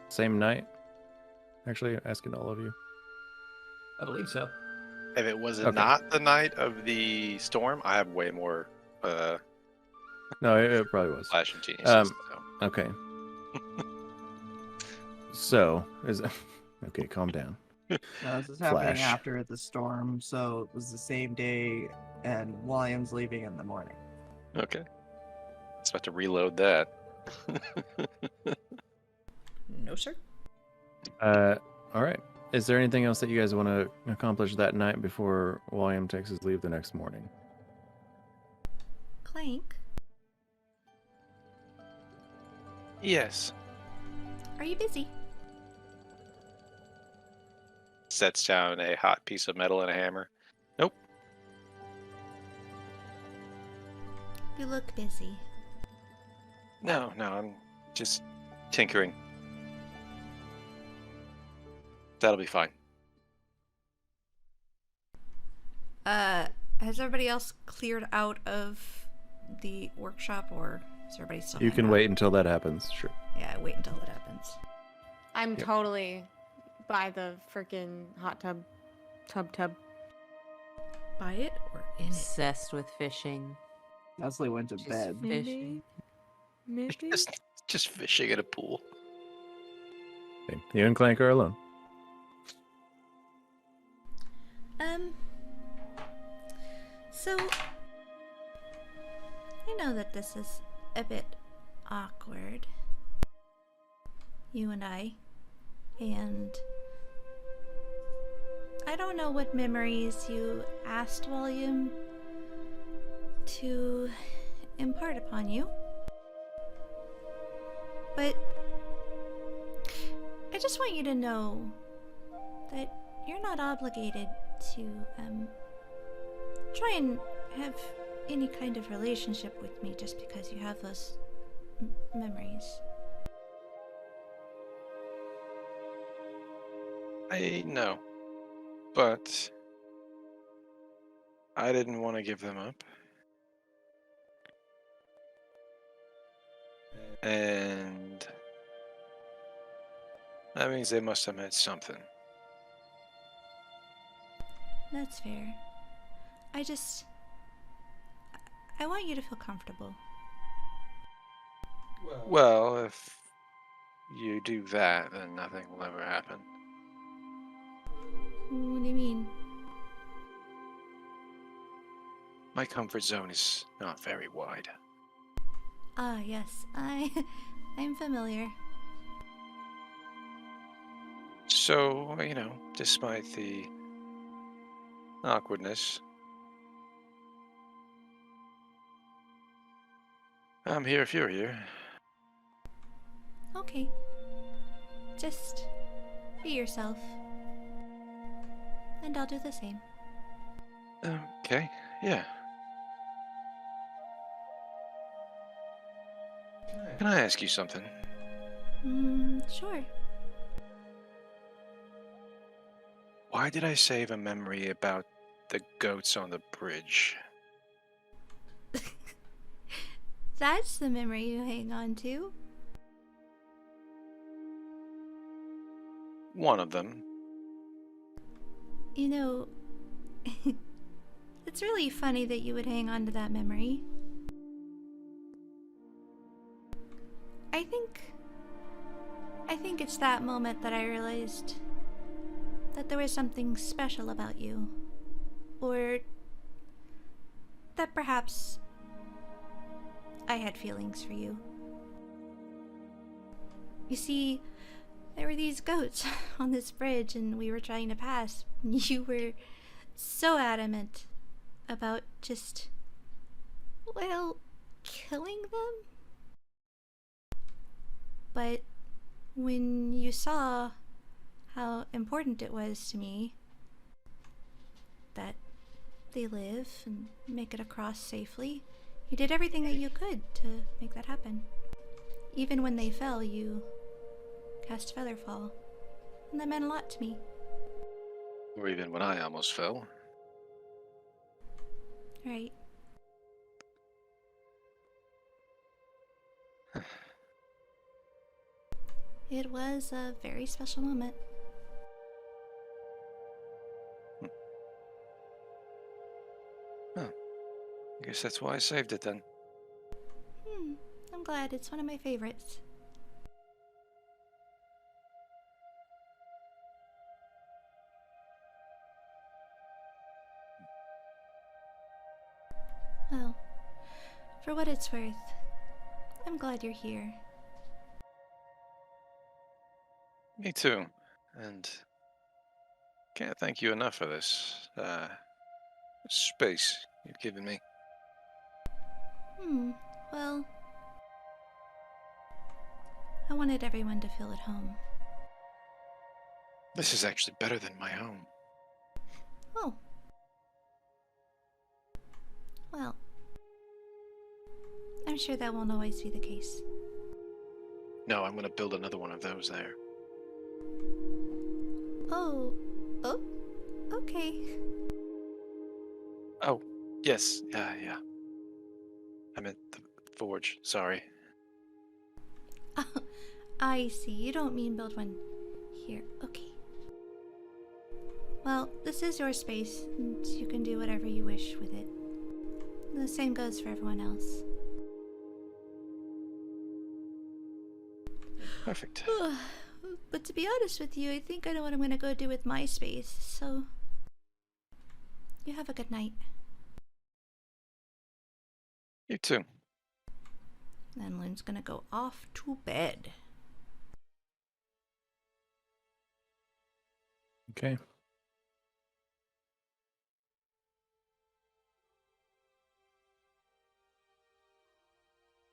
same night. Actually, asking all of you. I believe so. If it was Okay. not the night of the storm, I have way more No, it probably was. flashing geniuses. Okay. So okay, calm down. No, this is happening Flash. after the storm, so it was the same day, and Walliam's leaving in the morning. Okay. I was about to reload that. No, sir. All right. Is there anything else that you guys want to accomplish that night before Walliam takes his leave the next morning? Clank, Yes. are you busy? Sets down a hot piece of metal and a hammer. Nope. You look busy. No, I'm just tinkering. That'll be fine. Has everybody else cleared out of the workshop, or is everybody still? You hanging can out? wait until that happens. Sure. Yeah, wait until it happens. I'm Yep. totally by the freaking hot tub. Buy it or in it? Obsessed with fishing. Leslie went to bed. Fishing. Maybe. Just fishing at a pool. Okay. You and Clank are alone. So I know that this is a bit awkward. You and I. And I don't know what memories you asked Walliam to impart upon you. But I just want you to know that you're not obligated to try and have any kind of relationship with me just because you have those memories. I know. But I didn't want to give them up. And that means they must have meant something. That's fair. I want you to feel comfortable. Well, if you do that, then nothing will ever happen. What do you mean? My comfort zone is not very wide. Ah, yes. I'm familiar. So, despite the awkwardness, I'm here if you're here. Okay. Just be yourself. And I'll do the same. Okay, yeah. Can I ask you something? Sure. Why did I save a memory about the goats on the bridge? That's the memory you hang on to. One of them. You know, it's really funny that you would hang on to that memory. I think it's that moment that I realized that there was something special about you. Or that perhaps I had feelings for you. You see, there were these goats on this bridge and we were trying to pass. You were so adamant about just, well, killing them. But when you saw how important it was to me that they live and make it across safely, you did everything that you could to make that happen. Even when they fell, you cast Featherfall, and that meant a lot to me. Or even when I almost fell. Right. It was a very special moment. Huh. I guess that's why I saved it then. I'm glad. It's one of my favorites. Well, for what it's worth, I'm glad you're here. Me too. And can't thank you enough for this space you've given me. Well, I wanted everyone to feel at home. This is actually better than my home. Oh. Well, I'm sure that won't always be the case. No, I'm gonna build another one of those there. Oh, okay. Oh, yes, yeah. I meant the forge, sorry. Oh, I see. You don't mean build one here. Okay. Well, this is your space, and you can do whatever you wish with it. The same goes for everyone else. Perfect. But to be honest with you, I think I know what I'm gonna go do with my space, so... You have a good night. You too. Then Lune's gonna go off to bed. Okay.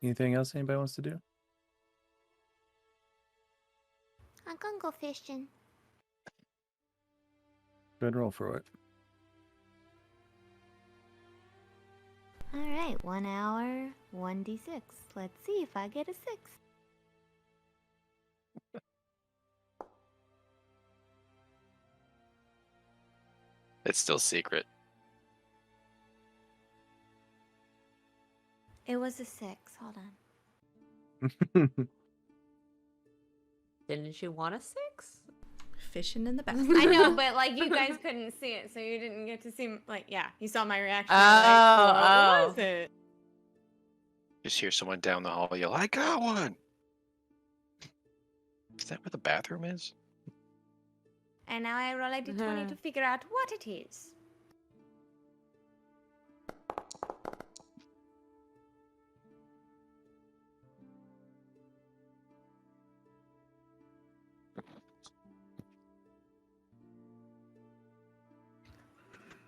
Anything else anybody wants to do? I'm gonna go fishing. Go ahead and roll for it. Alright, 1 hour, 1d6. Let's see if I get a 6. It's still secret. It was a 6. Hold on. Didn't you want a 6? Fishing in the back. I know, but like you guys couldn't see it, so you didn't get to see. Like, yeah, you saw my reaction. Oh. What was it? Just hear someone down the hall yell, I got one! Is that where the bathroom is? And now I roll a d20 to figure out what it is.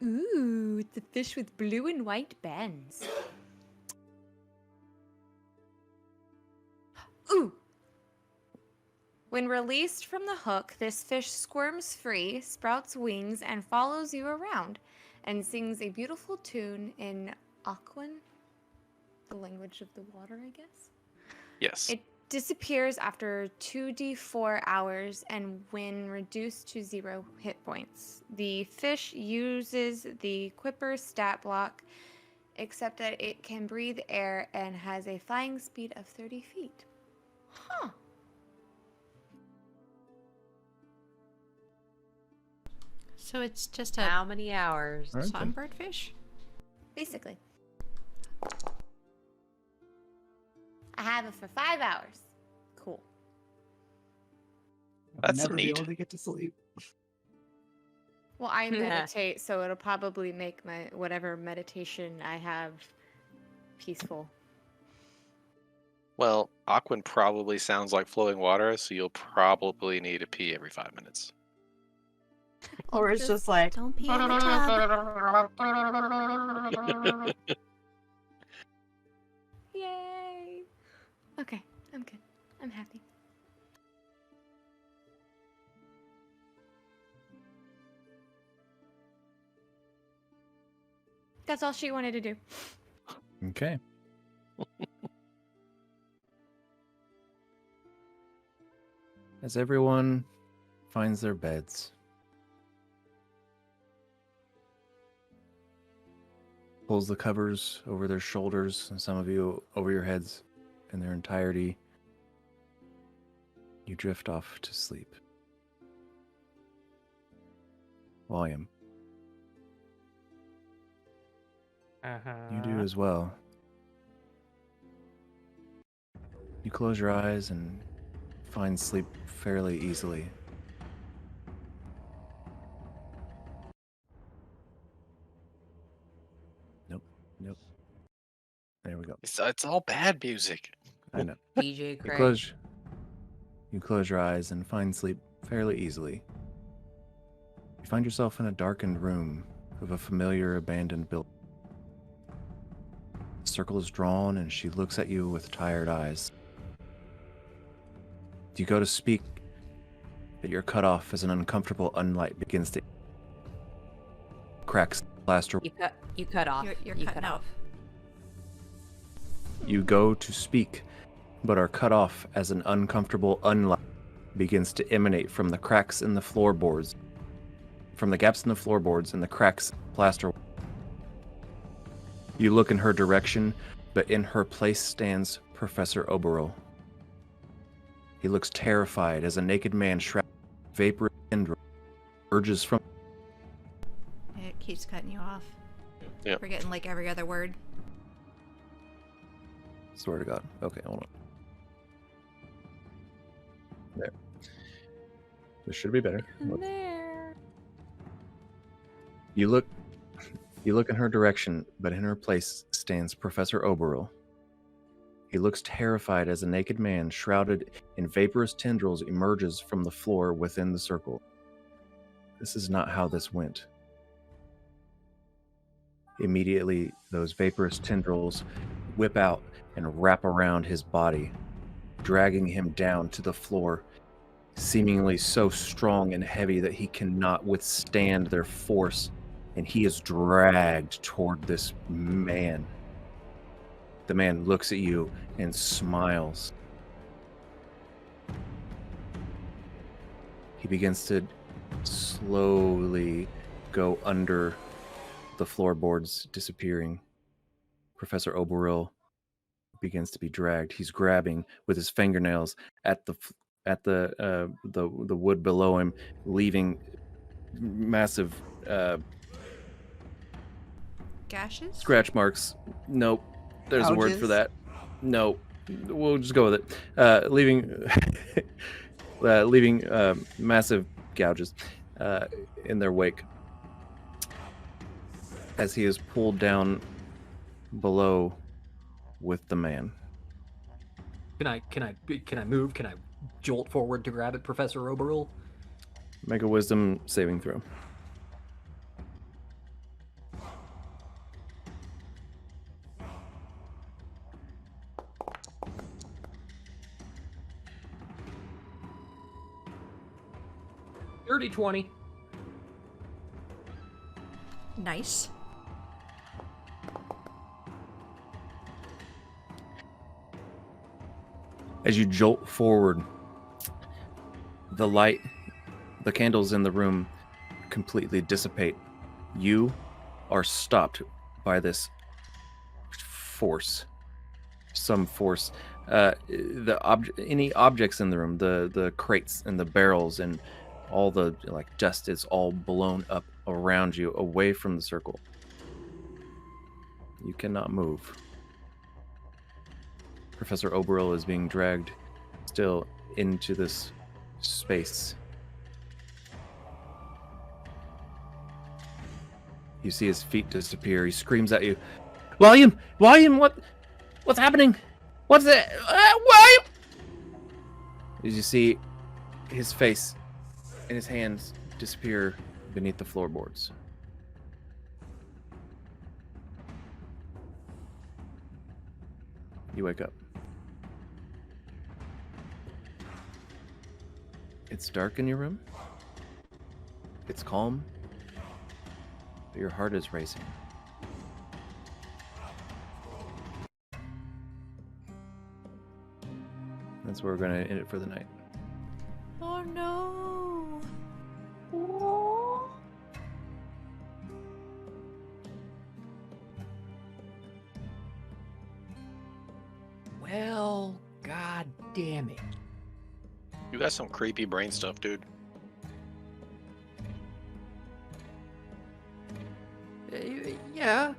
Ooh, it's a fish with blue and white bands. Ooh! When released from the hook, this fish squirms free, sprouts wings, and follows you around, and sings a beautiful tune in Aquan, the language of the water, I guess. Yes. It disappears after 2d4 hours and when reduced to 0 hit points. The fish uses the Quipper stat block, except that it can breathe air and has a flying speed of 30 feet. Huh. So it's just a How many hours? All right, then. songbird fish? Basically. I have it for 5 hours. Cool. I'll That's never be neat. able to get to sleep. Well, I meditate, so it'll probably make my whatever meditation I have peaceful. Well, Aquan probably sounds like flowing water, so you'll probably need to pee every 5 minutes. Or it's just like, Don't pee in the tub. Yay! Okay, I'm good. I'm happy. That's all she wanted to do. Okay. As everyone finds their beds, pulls the covers over their shoulders, and some of you over your heads in their entirety, you drift off to sleep. Walliam, you do as well. You close your eyes and find sleep fairly easily. Nope. There we go. It's all bad music. I know. DJ You Craig. close your eyes and find sleep fairly easily. You find yourself in a darkened room of a familiar abandoned building. The circle is drawn and she looks at you with tired eyes. You go to speak, but you're cut off as an uncomfortable unlight begins to cracks plaster. You cut off. You're you cutting cut out. off. You go to speak, but are cut off as an uncomfortable unlight begins to emanate from the cracks in the floorboards, from the gaps in the floorboards and the cracks in the plaster. You look in her direction, but in her place stands Professor Oberol. He looks terrified as a naked man shrouded in vapor and urges from. It keeps cutting you off. Yep. We're getting like every other word. Swear to God. Okay, hold on. There. This should be better. There. You look in her direction, but in her place stands Professor Oberol. He looks terrified as a naked man shrouded in vaporous tendrils emerges from the floor within the circle. This is not how this went. Immediately, those vaporous tendrils whip out and wrap around his body, dragging him down to the floor, seemingly so strong and heavy that he cannot withstand their force, and he is dragged toward this man. The man looks at you and smiles. He begins to slowly go under the floorboards, disappearing. Professor Oberol begins to be dragged. He's grabbing with his fingernails at the wood below him, leaving massive Gashes? scratch marks. Nope. There's a word for Gouges? that. No. We'll just go with it. Leaving massive gouges in their wake as he is pulled down below with the man. Can I move? Can I jolt forward to grab it, Professor Oberol? Make a wisdom saving throw. Dirty 20. Nice. As you jolt forward, the light, the candles in the room completely dissipate. You are stopped by this force. Some force. Any objects in the room, the crates and the barrels and all the dust is all blown up around you, away from the circle. You cannot move. Professor Oberol is being dragged still into this space. You see his feet disappear. He screams at you, "Walliam! Walliam, what's happening?" What's that? Why? As you see his face and his hands disappear beneath the floorboards. You wake up. It's dark in your room. It's calm. But your heart is racing. That's where we're going to end it for the night. Oh no. Well, god damn it. You got some creepy brain stuff, dude. Yeah.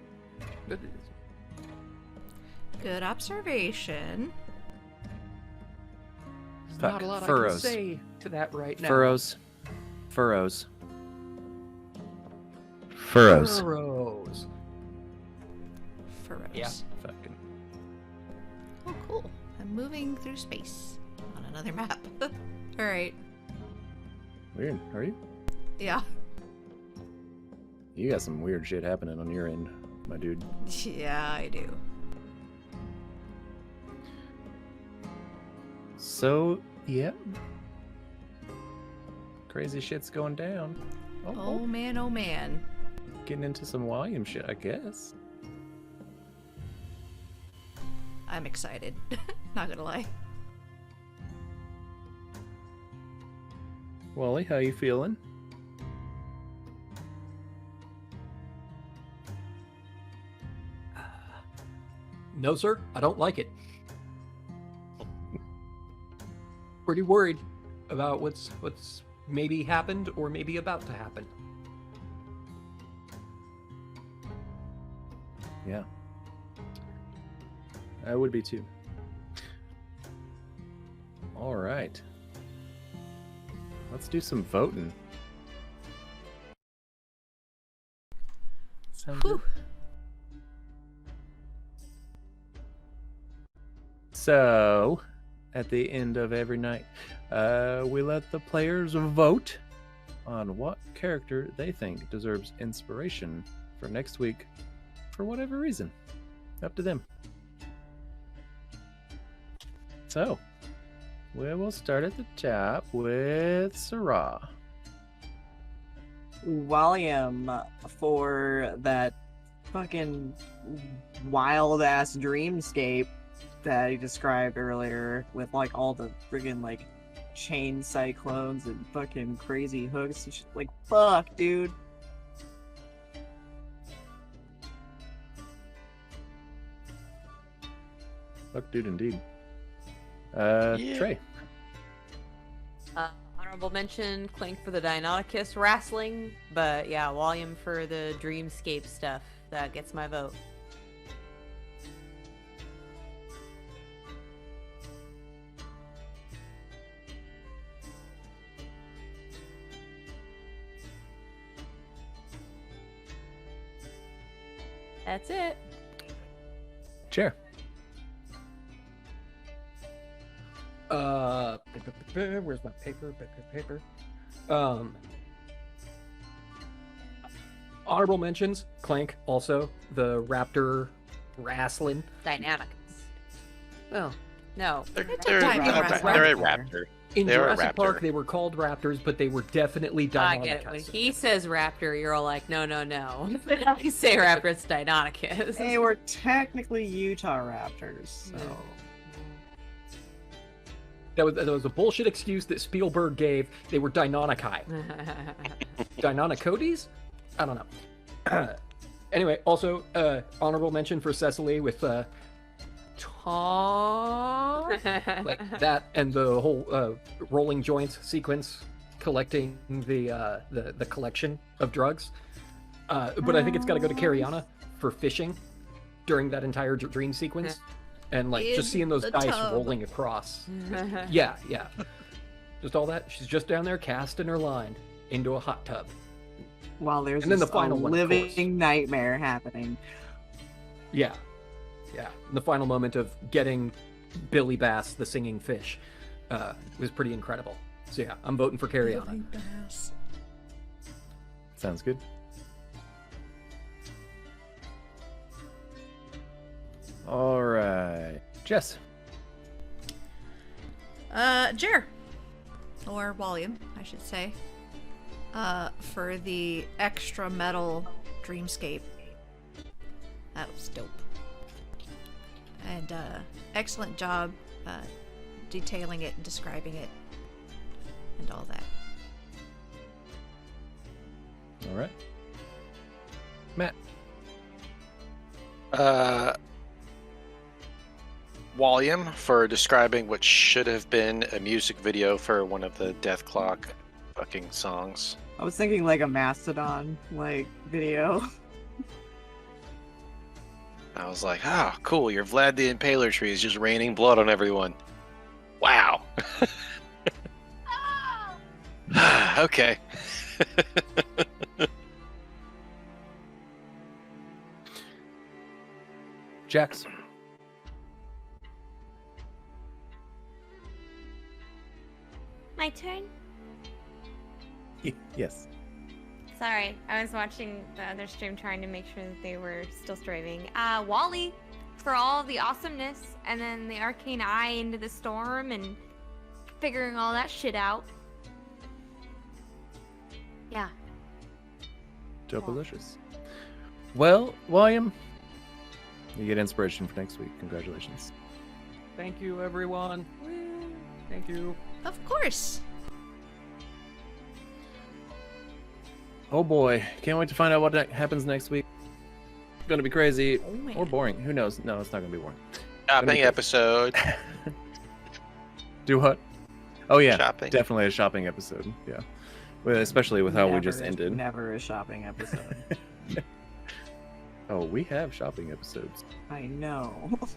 Good observation. There's Fuck, not a lot furrows. I can say to that right now. Furrows. Furrows. Furrows. Furrows. Furrows. Yeah. Fucking. Oh, cool. I'm moving through space on another map. All right. Weird. Are you? Yeah. You got some weird shit happening on your end, my dude. Yeah, I do. So, yeah. Crazy shit's going down. Oh man, oh man. Getting into some Walliam shit, I guess. I'm excited. Not gonna lie. Wally, how you feeling? No, sir, I don't like it. Pretty worried about what's maybe happened or maybe about to happen. Yeah. I would be too. All right. Let's do some voting. Sound good? Whew. So, at the end of every night, we let the players vote on what character they think deserves inspiration for next week for whatever reason. Up to them. So, we will start at the top with Sarah. Walliam for that fucking wild ass dreamscape that he described earlier with like all the friggin' like chain cyclones and fucking crazy hooks and shit. Like, fuck, dude. Fuck, dude, indeed. Yeah. Trey. Honorable mention, Clank for the Deinonychus wrestling, but yeah, Walliam for the dreamscape stuff. That gets my vote. That's it. Chair. Where's my paper? Paper. Honorable mentions, Clank, also the raptor wrestling. Deinonychus. Well, No. They're a dinosaur. a raptor. in They were a Jurassic Park, raptor. they were called raptors, but they were definitely I get it. When Deinonychus. he says raptor, you're all like, no. When I say raptor, it's Deinonychus. They were technically Utah Raptors, so. That was a bullshit excuse that Spielberg gave. They were Deinonychi. Deinonycodes? I don't know. Anyway, also, honorable mention for Cecily with Tom. Like that and the whole rolling joints sequence collecting the collection of drugs. But I think it's got to go to Cariana for fishing during that entire dream sequence. And like In just seeing those the dice tub. rolling across. Yeah. Just all that. She's just down there casting her line into a hot tub. While there's And then the just final a one, of living course. nightmare happening. Yeah. And the final moment of getting Billy Bass, the singing fish, was pretty incredible. So yeah, I'm voting for Carry On. Sounds good. All right, Jess. Jer. Or Walliam, I should say. For the extra metal dreamscape. That was dope. And excellent job detailing it and describing it and all that. All right. Matt. Walliam for describing what should have been a music video for one of the Death Clock fucking songs. I was thinking like a Mastodon like video. I was like, oh, cool, your Vlad the Impaler tree is just raining blood on everyone. Wow. Okay. Jax. My turn? Yes. Sorry, I was watching the other stream trying to make sure that they were still streaming. Wally, for all the awesomeness, and then the arcane eye into the storm and figuring all that shit out. Yeah. Delicious. Well, William, you get inspiration for next week. Congratulations. Thank you, everyone. Thank you. Of course. Oh boy, can't wait to find out what happens next week. It's gonna be crazy or boring. Who knows? No, it's not gonna be boring. Shopping episode. Do what? Oh yeah, Shopping. Definitely a shopping episode. Yeah, well, especially with how we just Never- ended. Never a shopping episode. Oh, we have shopping episodes. I know.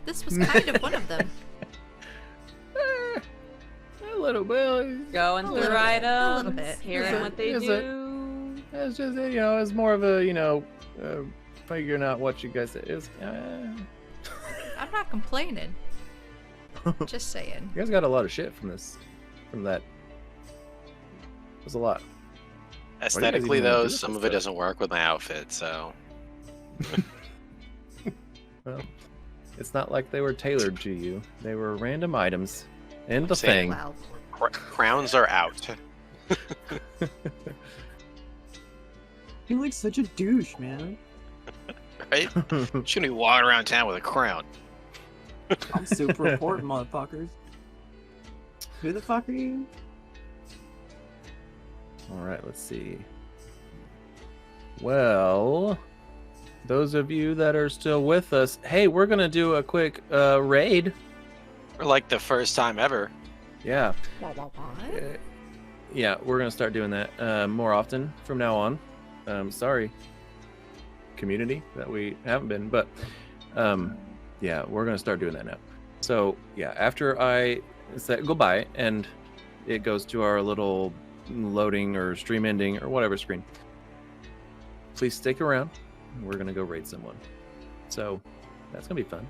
This was kind of one of them. A little bit. Going A through little bit, items, a little bit. hearing what they Is it- do. It's just it's more of a figuring out what you guys is. I'm not complaining. Just saying. You guys got a lot of shit from that. It was a lot. Aesthetically, even wanna though, do this some of stuff? it doesn't work with my outfit, so. Well, it's not like they were tailored to you. They were random items. And the saying- thing. Wow. Crowns are out. You're like such a douche, man. Right? Shouldn't be walking around town with a crown. I'm super important, motherfuckers. Who the fuck are you? Alright, let's see. Well, those of you that are still with us, hey, we're gonna do a quick raid. For like the first time ever. Yeah. What? Yeah, we're gonna start doing that more often from now on. Sorry, community, that we haven't been, but yeah, we're gonna start doing that now. So yeah, after I say goodbye and it goes to our little loading or stream ending or whatever screen, please stick around. We're gonna go raid someone. So that's gonna be fun.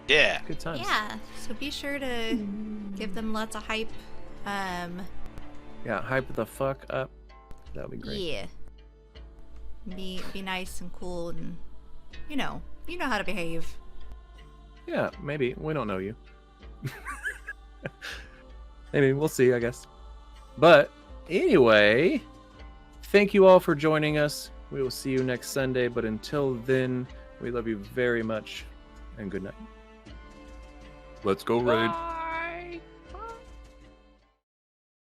Yeah. Good times. Yeah, so be sure to give them lots of hype. Yeah, hype the fuck up. That would be great. Yeah. Be nice and cool and you know how to behave. Yeah, maybe. We don't know you. Maybe. We'll see, I guess. But anyway, thank you all for joining us. We will see you next Sunday. But until then, we love you very much. And good night. Let's go raid.